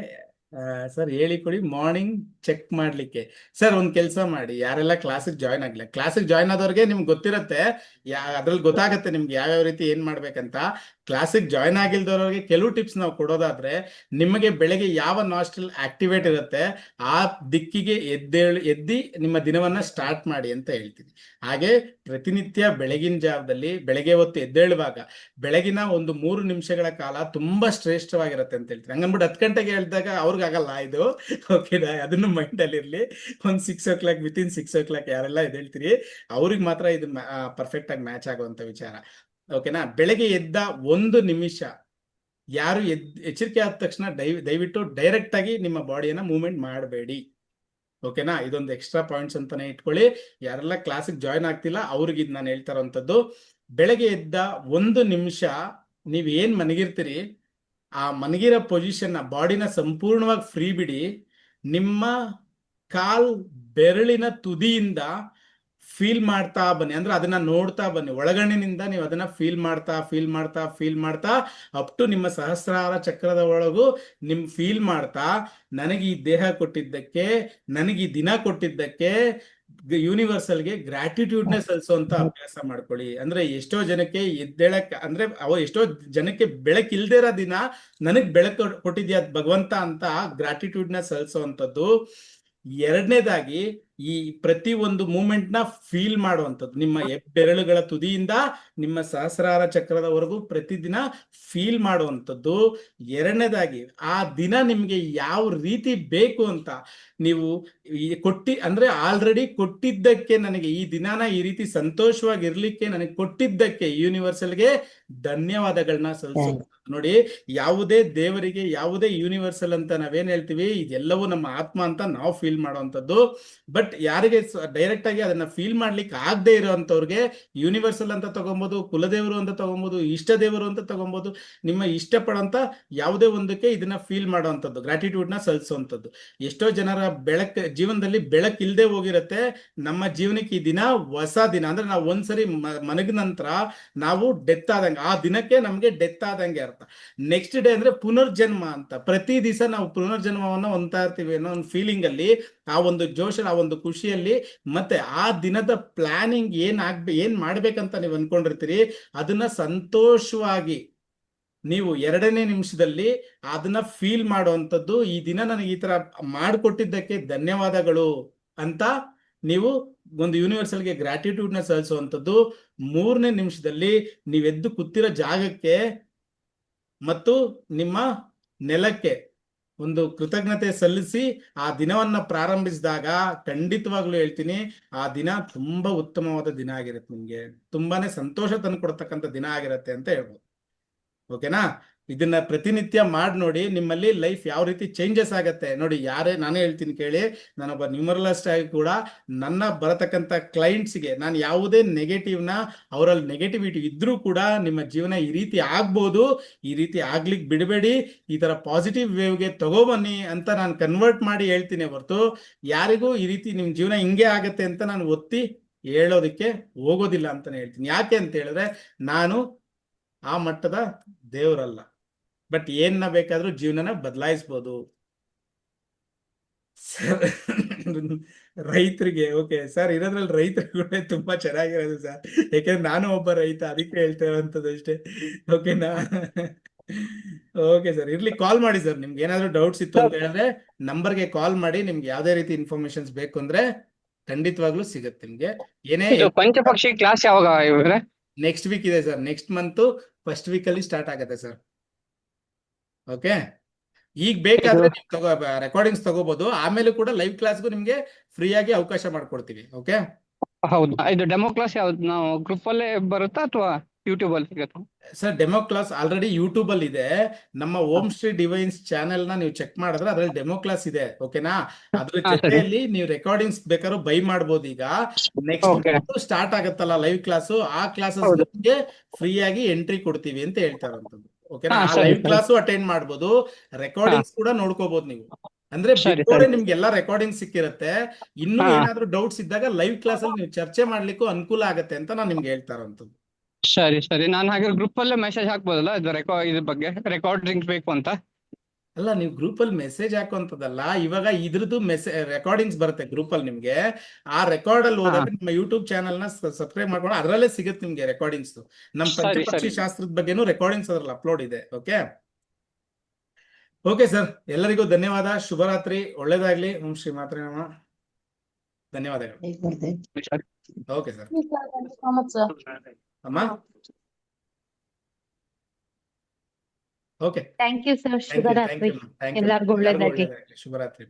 ಸರ್ ಹೇಳಿ ಕೊಡಿ, ಮಾರ್ನಿಂಗ್ ಚೆಕ್ ಮಾಡ್ಲಿಕ್ಕೆ. ಸರ್ ಒಂದ್ ಕೆಲಸ ಮಾಡಿ, ಯಾರೆಲ್ಲ ಕ್ಲಾಸಿಗೆ ಜಾಯ್ನ್ ಆಗಿಲ್ಲ, ಕ್ಲಾಸಿಗೆ ಜಾಯ್ನ್ ಆದವ್ರಿಗೆ ನಿಮ್ಗೆ ಗೊತ್ತಿರುತ್ತೆ, ಅದ್ರಲ್ಲಿ ಗೊತ್ತಾಗುತ್ತೆ ನಿಮ್ಗೆ ಯಾವ್ಯಾವ ರೀತಿ ಏನ್ ಮಾಡ್ಬೇಕಂತ. ಕ್ಲಾಸಿಗೆ ಜಾಯ್ನ್ ಆಗಿಲ್ದವ್ರಿಗೆ ಕೆಲವು ಟಿಪ್ಸ್ ನಾವು ಕೊಡೋದಾದ್ರೆ, ನಿಮಗೆ ಬೆಳಗ್ಗೆ ಯಾವ ನಾಸ್ಟ್ರಲ್ ಆಕ್ಟಿವೇಟ್ ಇರುತ್ತೆ ಆ ದಿಕ್ಕಿಗೆ ಎದ್ದಿ ನಿಮ್ಮ ದಿನವನ್ನ ಸ್ಟಾರ್ಟ್ ಮಾಡಿ ಅಂತ ಹೇಳ್ತೀನಿ. ಹಾಗೆ ಪ್ರತಿನಿತ್ಯ ಬೆಳಗಿನ ಜಾವದಲ್ಲಿ ಬೆಳಗ್ಗೆ ಹೊತ್ತು ಎದ್ದೇಳುವಾಗ ಬೆಳಗಿನ ಒಂದು 3 ನಿಮಿಷಗಳ ಕಾಲ ತುಂಬಾ ಶ್ರೇಷ್ಠವಾಗಿರುತ್ತೆ ಅಂತ ಹೇಳ್ತೀನಿ. ಹಂಗನ್ಬಿಟ್ಟು 10 ಗಂಟೆಗೆ ಹೇಳಿದಾಗ ಅವ್ರಿಗಾಗಲ್ಲ ಇದು. ಓಕೆನಾ, ಅದನ್ನು ಮೈಂಡ್ ಅಲ್ಲಿ ಇರ್ಲಿ. ಒಂದು 6 o'clock, ವಿತಿನ್ 6 o'clock ಯಾರೆಲ್ಲ ಎದ್ದೇಳ್ತೀರಿ ಅವ್ರಿಗೆ ಮಾತ್ರ ಇದು ಪರ್ಫೆಕ್ಟ್ ಆಗಿ ಮ್ಯಾಚ್ ಆಗುವಂತ ವಿಚಾರ. ಓಕೆನಾ, ಬೆಳಗ್ಗೆ ಎದ್ದ 1 ನಿಮಿಷ ಯಾರು ಎಚ್ಚರಿಕೆ ಆದ ತಕ್ಷಣ ದಯವಿಟ್ಟು ಡೈರೆಕ್ಟ್ ಆಗಿ ನಿಮ್ಮ ಬಾಡಿಯನ್ನ ಮೂವ್ಮೆಂಟ್ ಮಾಡಬೇಡಿ. ಓಕೆನಾ, ಇದೊಂದು ಎಕ್ಸ್ಟ್ರಾ ಪಾಯಿಂಟ್ಸ್ ಅಂತಾನೆ ಇಟ್ಕೊಳ್ಳಿ. ಯಾರೆಲ್ಲ ಕ್ಲಾಸಿಗೆ ಜಾಯ್ನ್ ಆಗ್ತಿಲ್ಲ ಅವ್ರಿಗೆ ಇದು ನಾನು ಹೇಳ್ತಾ ಇರೋಂಥದ್ದು. ಬೆಳಗ್ಗೆ ಎದ್ದ 1 ನಿಮಿಷ ನೀವ್ ಏನ್ ಮನಗಿರ್ತೀರಿ ಆ ಮನಗಿರೋ ಪೊಸಿಷನ್ ಬಾಡಿನ ಸಂಪೂರ್ಣವಾಗಿ ಫ್ರೀ ಬಿಡಿ. ನಿಮ್ಮ ಬೆರಳಿನ ತುದಿಯಿಂದ ಫೀಲ್ ಮಾಡ್ತಾ ಬನ್ನಿ, ಅಂದ್ರೆ ಅದನ್ನ ನೋಡ್ತಾ ಬನ್ನಿ. ಒಳಗಣ್ಣಿನಿಂದ ನೀವು ಅದನ್ನ ಫೀಲ್ ಮಾಡ್ತಾ ಅಪ್ ಟು ನಿಮ್ಮ ಸಹಸ್ರಾರ ಚಕ್ರದ ಒಳಗೂ ನಿಮ್ ಫೀಲ್ ಮಾಡ್ತಾ, ನನಗೆ ಈ ದೇಹ ಕೊಟ್ಟಿದ್ದಕ್ಕೆ, ನನಗೆ ಈ ದಿನ ಕೊಟ್ಟಿದ್ದಕ್ಕೆ ಯೂನಿವರ್ಸಲ್ಗೆ ಗ್ರಾಟಿಟ್ಯೂಡ್ನೇ ಸಲ್ಲಿಸುವಂತ ಅಭ್ಯಾಸ ಮಾಡ್ಕೊಳ್ಳಿ. ಅಂದ್ರೆ ಎಷ್ಟೋ ಜನಕ್ಕೆ ಎದ್ದೇಳಕ್ ಅಂದ್ರೆ ಎಷ್ಟೋ ಜನಕ್ಕೆ ಬೆಳಕಿಲ್ದೇ ಇರೋ ದಿನ ನನಗ್ ಬೆಳಕು ಕೊಟ್ಟಿದ್ಯಾ ಭಗವಂತ ಅಂತ ಗ್ರಾಟಿಟ್ಯೂಡ್ನ ಸಲ್ಲಿಸುವಂಥದ್ದು. ಎರಡನೇದಾಗಿ ಈ ಪ್ರತಿ ಒಂದು ಮೂಮೆಂಟ್ ನ ಫೀಲ್ ಮಾಡುವಂಥದ್ದು, ನಿಮ್ಮ ಬೆರಳುಗಳ ತುದಿಯಿಂದ ನಿಮ್ಮ ಸಹಸ್ರಾರ ಚಕ್ರದವರೆಗೂ ಪ್ರತಿದಿನ ಫೀಲ್ ಮಾಡುವಂಥದ್ದು. ಎರಡನೇದಾಗಿ ಆ ದಿನ ನಿಮ್ಗೆ ಯಾವ ರೀತಿ ಬೇಕು ಅಂತ ನೀವು ಅಂದ್ರೆ ಆಲ್ರೆಡಿ ಕೊಟ್ಟಿದ್ದಕ್ಕೆ, ನನಗೆ ಈ ದಿನಾನ ಈ ರೀತಿ ಸಂತೋಷವಾಗಿರ್ಲಿಕ್ಕೆ ನನಗೆ ಕೊಟ್ಟಿದ್ದಕ್ಕೆ ಯೂನಿವರ್ಸಲ್ಗೆ ಧನ್ಯವಾದಗಳನ್ನ ಸಲ್ಲಿಸೋದು. ನೋಡಿ, ಯಾವುದೇ ದೇವರಿಗೆ, ಯಾವುದೇ ಯೂನಿವರ್ಸಲ್ ಅಂತ ನಾವೇನ್ ಹೇಳ್ತೀವಿ, ಇದೆಲ್ಲವೂ ನಮ್ಮ ಆತ್ಮ ಅಂತ ನಾವು ಫೀಲ್ ಮಾಡುವಂಥದ್ದು. ಬಟ್ ಯಾರಿಗೆ ಡೈರೆಕ್ಟ್ ಆಗಿ ಅದನ್ನ ಫೀಲ್ ಮಾಡ್ಲಿಕ್ಕೆ ಆಗದೆ ಇರೋಂಥವ್ರಿಗೆ ಯೂನಿವರ್ಸಲ್ ಅಂತ ತಗೊಬಹುದು, ಕುಲದೇವರು ಅಂತ ತಗೊಬಹುದು, ಇಷ್ಟ ದೇವರು ಅಂತ ತಗೊಬಹುದು. ನಿಮ್ಮ ಇಷ್ಟಪಡೋಂತ ಯಾವುದೇ ಒಂದಕ್ಕೆ ಇದನ್ನ ಫೀಲ್ ಮಾಡುವಂಥದ್ದು, ಗ್ರಾಟಿಟ್ಯೂಡ್ ನ ಸಲ್ಲಿಸುವಂಥದ್ದು. ಎಷ್ಟೋ ಜನರ ಜೀವನದಲ್ಲಿ ಬೆಳಕಿಲ್ದೆ ಹೋಗಿರತ್ತೆ. ನಮ್ಮ ಜೀವನಕ್ಕೆ ಈ ದಿನ ಹೊಸ ದಿನ. ಅಂದ್ರೆ ನಾವು ಒಂದ್ಸರಿ ಮನಗ ನಂತರ ನಾವು ಡೆತ್ ಆದಂಗೆ, ಆ ದಿನಕ್ಕೆ ನಮ್ಗೆ ಡೆತ್ ಆದಂಗೆ ಅರ್ಥ. ನೆಕ್ಸ್ಟ್ ಡೇ ಅಂದ್ರೆ ಪುನರ್ಜನ್ಮ ಅಂತ. ಪ್ರತಿ ದಿವಸ ನಾವು ಪುನರ್ಜನ್ಮವನ್ನ ಹೊಂದ್ತಾ ಇರ್ತೀವಿ ಅನ್ನೋ ಒಂದು ಫೀಲಿಂಗ್ ಅಲ್ಲಿ, ಆ ಒಂದು ಜೋಶ, ಆ ಒಂದು ಖುಷಿಯಲ್ಲಿ, ಮತ್ತೆ ಆ ದಿನದ ಪ್ಲಾನಿಂಗ್ ಏನ್ ಮಾಡ್ಬೇಕಂತ ನೀವು ಅನ್ಕೊಂಡಿರ್ತೀರಿ ಅದನ್ನ ಸಂತೋಷವಾಗಿ ನೀವು 2ನೇ ನಿಮಿಷದಲ್ಲಿ ಅದನ್ನ ಫೀಲ್ ಮಾಡುವಂಥದ್ದು. ಈ ದಿನ ನನಗೆ ಈ ತರ ಮಾಡಿಕೊಟ್ಟಿದ್ದಕ್ಕೆ ಧನ್ಯವಾದಗಳು ಅಂತ ನೀವು ಒಂದು ಯೂನಿವರ್ಸಲ್ಗೆ ಗ್ರಾಟಿಟ್ಯೂಡ್ ನ ಸಲ್ಲಿಸುವಂಥದ್ದು. 3ನೇ ನಿಮಿಷದಲ್ಲಿ ನೀವೆದ್ದು ಕೂತಿರೋ ಜಾಗಕ್ಕೆ ಮತ್ತು ನಿಮ್ಮ ನೆಲಕ್ಕೆ ಒಂದು ಕೃತಜ್ಞತೆ ಸಲ್ಲಿಸಿ ಆ ದಿನವನ್ನ ಪ್ರಾರಂಭಿಸಿದಾಗ ಖಂಡಿತವಾಗ್ಲೂ ಹೇಳ್ತೀನಿ, ಆ ದಿನ ತುಂಬಾ ಉತ್ತಮವಾದ ದಿನ ಆಗಿರುತ್ತೆ. ನಿಮ್ಗೆ ತುಂಬಾನೇ ಸಂತೋಷ ತಂದು ಕೊಡ್ತಕ್ಕಂಥ ದಿನ ಆಗಿರುತ್ತೆ ಅಂತ ಹೇಳ್ಬೋದು. ಓಕೆನಾ. ಇದನ್ನ ಪ್ರತಿನಿತ್ಯ ಮಾಡಿ ನೋಡಿ, ನಿಮ್ಮಲ್ಲಿ ಲೈಫ್ ಯಾವ ರೀತಿ ಚೇಂಜಸ್ ಆಗತ್ತೆ ನೋಡಿ. ನಾನೇ ಹೇಳ್ತೀನಿ ಕೇಳಿ, ನಾನೊಬ್ಬ ನ್ಯೂಮರಲಿಸ್ಟ್ ಆಗಿ ಕೂಡ ನನ್ನ ಬರತಕ್ಕಂಥ ಕ್ಲೈಂಟ್ಸ್ಗೆ ನಾನು ಯಾವುದೇ ನೆಗೆಟಿವ್ನ, ಅವರಲ್ಲಿ ನೆಗೆಟಿವಿಟಿ ಇದ್ರೂ ಕೂಡ ನಿಮ್ಮ ಜೀವನ ಈ ರೀತಿ ಆಗ್ಬೋದು, ಈ ರೀತಿ ಆಗ್ಲಿಕ್ಕೆ ಬಿಡಬೇಡಿ, ಈ ತರ ಪಾಸಿಟಿವ್ ವೇವ್ಗೆ ತಗೋಬನ್ನಿ ಅಂತ ನಾನು ಕನ್ವರ್ಟ್ ಮಾಡಿ ಹೇಳ್ತೀನಿ ಹೊರತು ಯಾರಿಗೂ ಈ ರೀತಿ ನಿಮ್ ಜೀವನ ಹಿಂಗೆ ಆಗತ್ತೆ ಅಂತ ನಾನು ಒತ್ತಿ ಹೇಳೋದಕ್ಕೆ ಹೋಗೋದಿಲ್ಲ ಅಂತಾನೆ ಹೇಳ್ತೀನಿ. ಯಾಕೆ ಅಂತ ಹೇಳಿದ್ರೆ ನಾನು ಆ ಮಟ್ಟದ ದೇವರಲ್ಲ, ಬಟ್ ಏನ್ನ ಬೇಕಾದ್ರೂ ಜೀವನನ ಬದಲಾಯಿಸ್ಬೋದು. ಸರ್ ರೈತರಿಗೆ ಓಕೆ ಸರ್, ಇರೋದ್ರಲ್ಲಿ ರೈತರುಗಳೇ ತುಂಬಾ ಚೆನ್ನಾಗಿರೋದು ಸರ್, ಯಾಕಂದ್ರೆ ನಾನು ಒಬ್ಬ ರೈತ, ಅದಕ್ಕೆ ಹೇಳ್ತಾ ಇರೋಂಥದ್ದು ಅಷ್ಟೇ. ಓಕೆನಾ? ಓಕೆ ಸರ್, ಇರ್ಲಿ, ಕಾಲ್ ಮಾಡಿ ಸರ್. ನಿಮ್ಗೆ ಏನಾದ್ರು ಡೌಟ್ಸ್ ಇತ್ತು ಅಂತ ಹೇಳಿದ್ರೆ ನಂಬರ್ಗೆ ಕಾಲ್ ಮಾಡಿ. ನಿಮ್ಗೆ ಯಾವ್ದೇ ರೀತಿ ಇನ್ಫಾರ್ಮೇಶನ್ಸ್ ಬೇಕು ಅಂದ್ರೆ ಖಂಡಿತವಾಗ್ಲೂ ಸಿಗುತ್ತೆ ನಿಮ್ಗೆ. ಏನೇ ಪಂಚಪಕ್ಷಿ ಕ್ಲಾಸ್ ಯಾವಾಗ ಇವ್ರೆ? ನೆಕ್ಸ್ಟ್ ವೀಕ್ ಇದೆ sir, next month first week ಅಲ್ಲಿ ಸ್ಟಾರ್ಟ್ ಆಗುತ್ತೆ ಸರ್. ಓಕೆ, ಈಗ ಬೇಕಾದ್ರೆ ರೆಕಾರ್ಡಿಂಗ್ಸ್ ತಗೋಬಹುದು, ಆಮೇಲೆ ಕೂಡ ಲೈವ್ ಕ್ಲಾಸ್ಗೂ ನಿಮ್ಗೆ ಫ್ರೀ ಆಗಿ ಅವಕಾಶ ಮಾಡ್ಕೊಡ್ತೀವಿ. ಓಕೆ, ಹೌದು. ಇದು ಡೆಮೋ ಕ್ಲಾಸ್ ಯಾವ್ದು, ನಾವು ಗ್ರೂಪ್ ಅಲ್ಲೇ ಬರುತ್ತಾ ಅಥವಾ ಯೂಟ್ಯೂಬ್ ಅಲ್ಲಿ ಸಿಗುತ್ತಾ? Sir demo class already YouTube ಅಲ್ಲಿ ಇದೆ. ನಮ್ಮ ಓಂ ಶ್ರೀ ಡಿವೈನ್ಸ್ ಚಾನೆಲ್ ನ ನೀವು ಚೆಕ್ ಮಾಡಿದ್ರೆ ಅದ್ರಲ್ಲಿ ಡೆಮೋ ಕ್ಲಾಸ್ ಇದೆ. ಓಕೆನಾ? ಅದ್ರ ಜೊತೆಯಲ್ಲಿ ನೀವು ರೆಕಾರ್ಡಿಂಗ್ಸ್ ಬೇಕಾದ್ರೂ ಬೈ ಮಾಡ್ಬೋದು. ಈಗ ನೆಕ್ಸ್ಟ್ ಸ್ಟಾರ್ಟ್ ಆಗತ್ತಲ್ಲ ಲೈವ್ ಕ್ಲಾಸು, ಆ ಕ್ಲಾಸಸ್ ಗೆ ಫ್ರೀ ಆಗಿ ಎಂಟ್ರಿ ಕೊಡ್ತೀವಿ ಅಂತ ಹೇಳ್ತಾ ಇರೋಂಥದ್ದು. ಓಕೆನಾ? ಆ ಲೈವ್ ಕ್ಲಾಸು ಅಟೆಂಡ್ ಮಾಡ್ಬೋದು, ರೆಕಾರ್ಡಿಂಗ್ಸ್ ಕೂಡ ನೋಡ್ಕೋಬಹುದು ನೀವು. ಅಂದ್ರೆ ಬಿಫೋರ್ ನಿಮ್ಗೆಲ್ಲ ರೆಕಾರ್ಡಿಂಗ್ ಸಿಕ್ಕಿರುತ್ತೆ. ಇನ್ನೂ ಏನಾದ್ರೂ ಡೌಟ್ಸ್ ಇದ್ದಾಗ ಲೈವ್ ಕ್ಲಾಸ್ ಅಲ್ಲಿ ನೀವು ಚರ್ಚೆ ಮಾಡ್ಲಿಕ್ಕೂ ಅನುಕೂಲ ಆಗತ್ತೆ ಅಂತ ನಾನು ನಿಮ್ಗೆ ಹೇಳ್ತಾ ಇರೋಂಥದ್ದು. ಸರಿ, ನಾನು ಹಾಗೆ ಗ್ರೂಪ್ ಅಲ್ಲೇ ಮೆಸೇಜ್ ಹಾಕ್ಬೋದಲ್ಲ ಇದು ಇದ್ರ ಬಗ್ಗೆ ರೆಕಾರ್ಡಿಂಗ್ ಬೇಕು ಅಂತ? ಅಲ್ಲ, ನೀವು ಗ್ರೂಪ್ ಅಲ್ಲಿ ಮೆಸೇಜ್ ಹಾಕುವಂತದಲ್ಲ, ಇವಾಗ ಇದ್ರದ್ದು ರೆಕಾರ್ಡಿಂಗ್ಸ್ ಬರುತ್ತೆ ಗ್ರೂಪ್ ಅಲ್ಲಿ ನಿಮ್ಗೆ. ಆ ರೆಕಾರ್ಡ್ ಅಲ್ಲಿ ಹೋದಾಗ ನಿಮ್ಮ ಯೂಟ್ಯೂಬ್ ಚಾನಲ್ ನ ಸಬ್ಸ್ಕ್ರೈಬ್ ಮಾಡ್ಕೊಂಡು ಅದರಲ್ಲೇ ಸಿಗುತ್ತೆ ನಿಮ್ಗೆ ರೆಕಾರ್ಡಿಂಗ್ಸ್. ನಮ್ಮ ಪಂಚಪಕ್ಷಿ ಶಾಸ್ತ್ರದ ಬಗ್ಗೆನೂ ರೆಕಾರ್ಡಿಂಗ್ಸ್ ಅದ್ರಲ್ಲಿ ಅಪ್ಲೋಡ್ ಇದೆ. ಓಕೆ ಸರ್, ಎಲ್ಲರಿಗೂ ಧನ್ಯವಾದ. ಶುಭರಾತ್ರಿ, ಒಳ್ಳೇದಾಗ್ಲಿ. ಓಂ ಶ್ರೀ ಮಾತ್ರೆ ನಮಃ. ಧನ್ಯವಾದಗಳು. Okay sir. ಅಮ್ಮ, ಓಕೆ, ಥ್ಯಾಂಕ್ ಯು ಸರ್. ಶುಭರಾತ್ರಿ, ಎಲ್ಲರಿಗೂ ಒಳ್ಳೇದಾಗ್ಲಿ. ಶುಭರಾತ್ರಿ.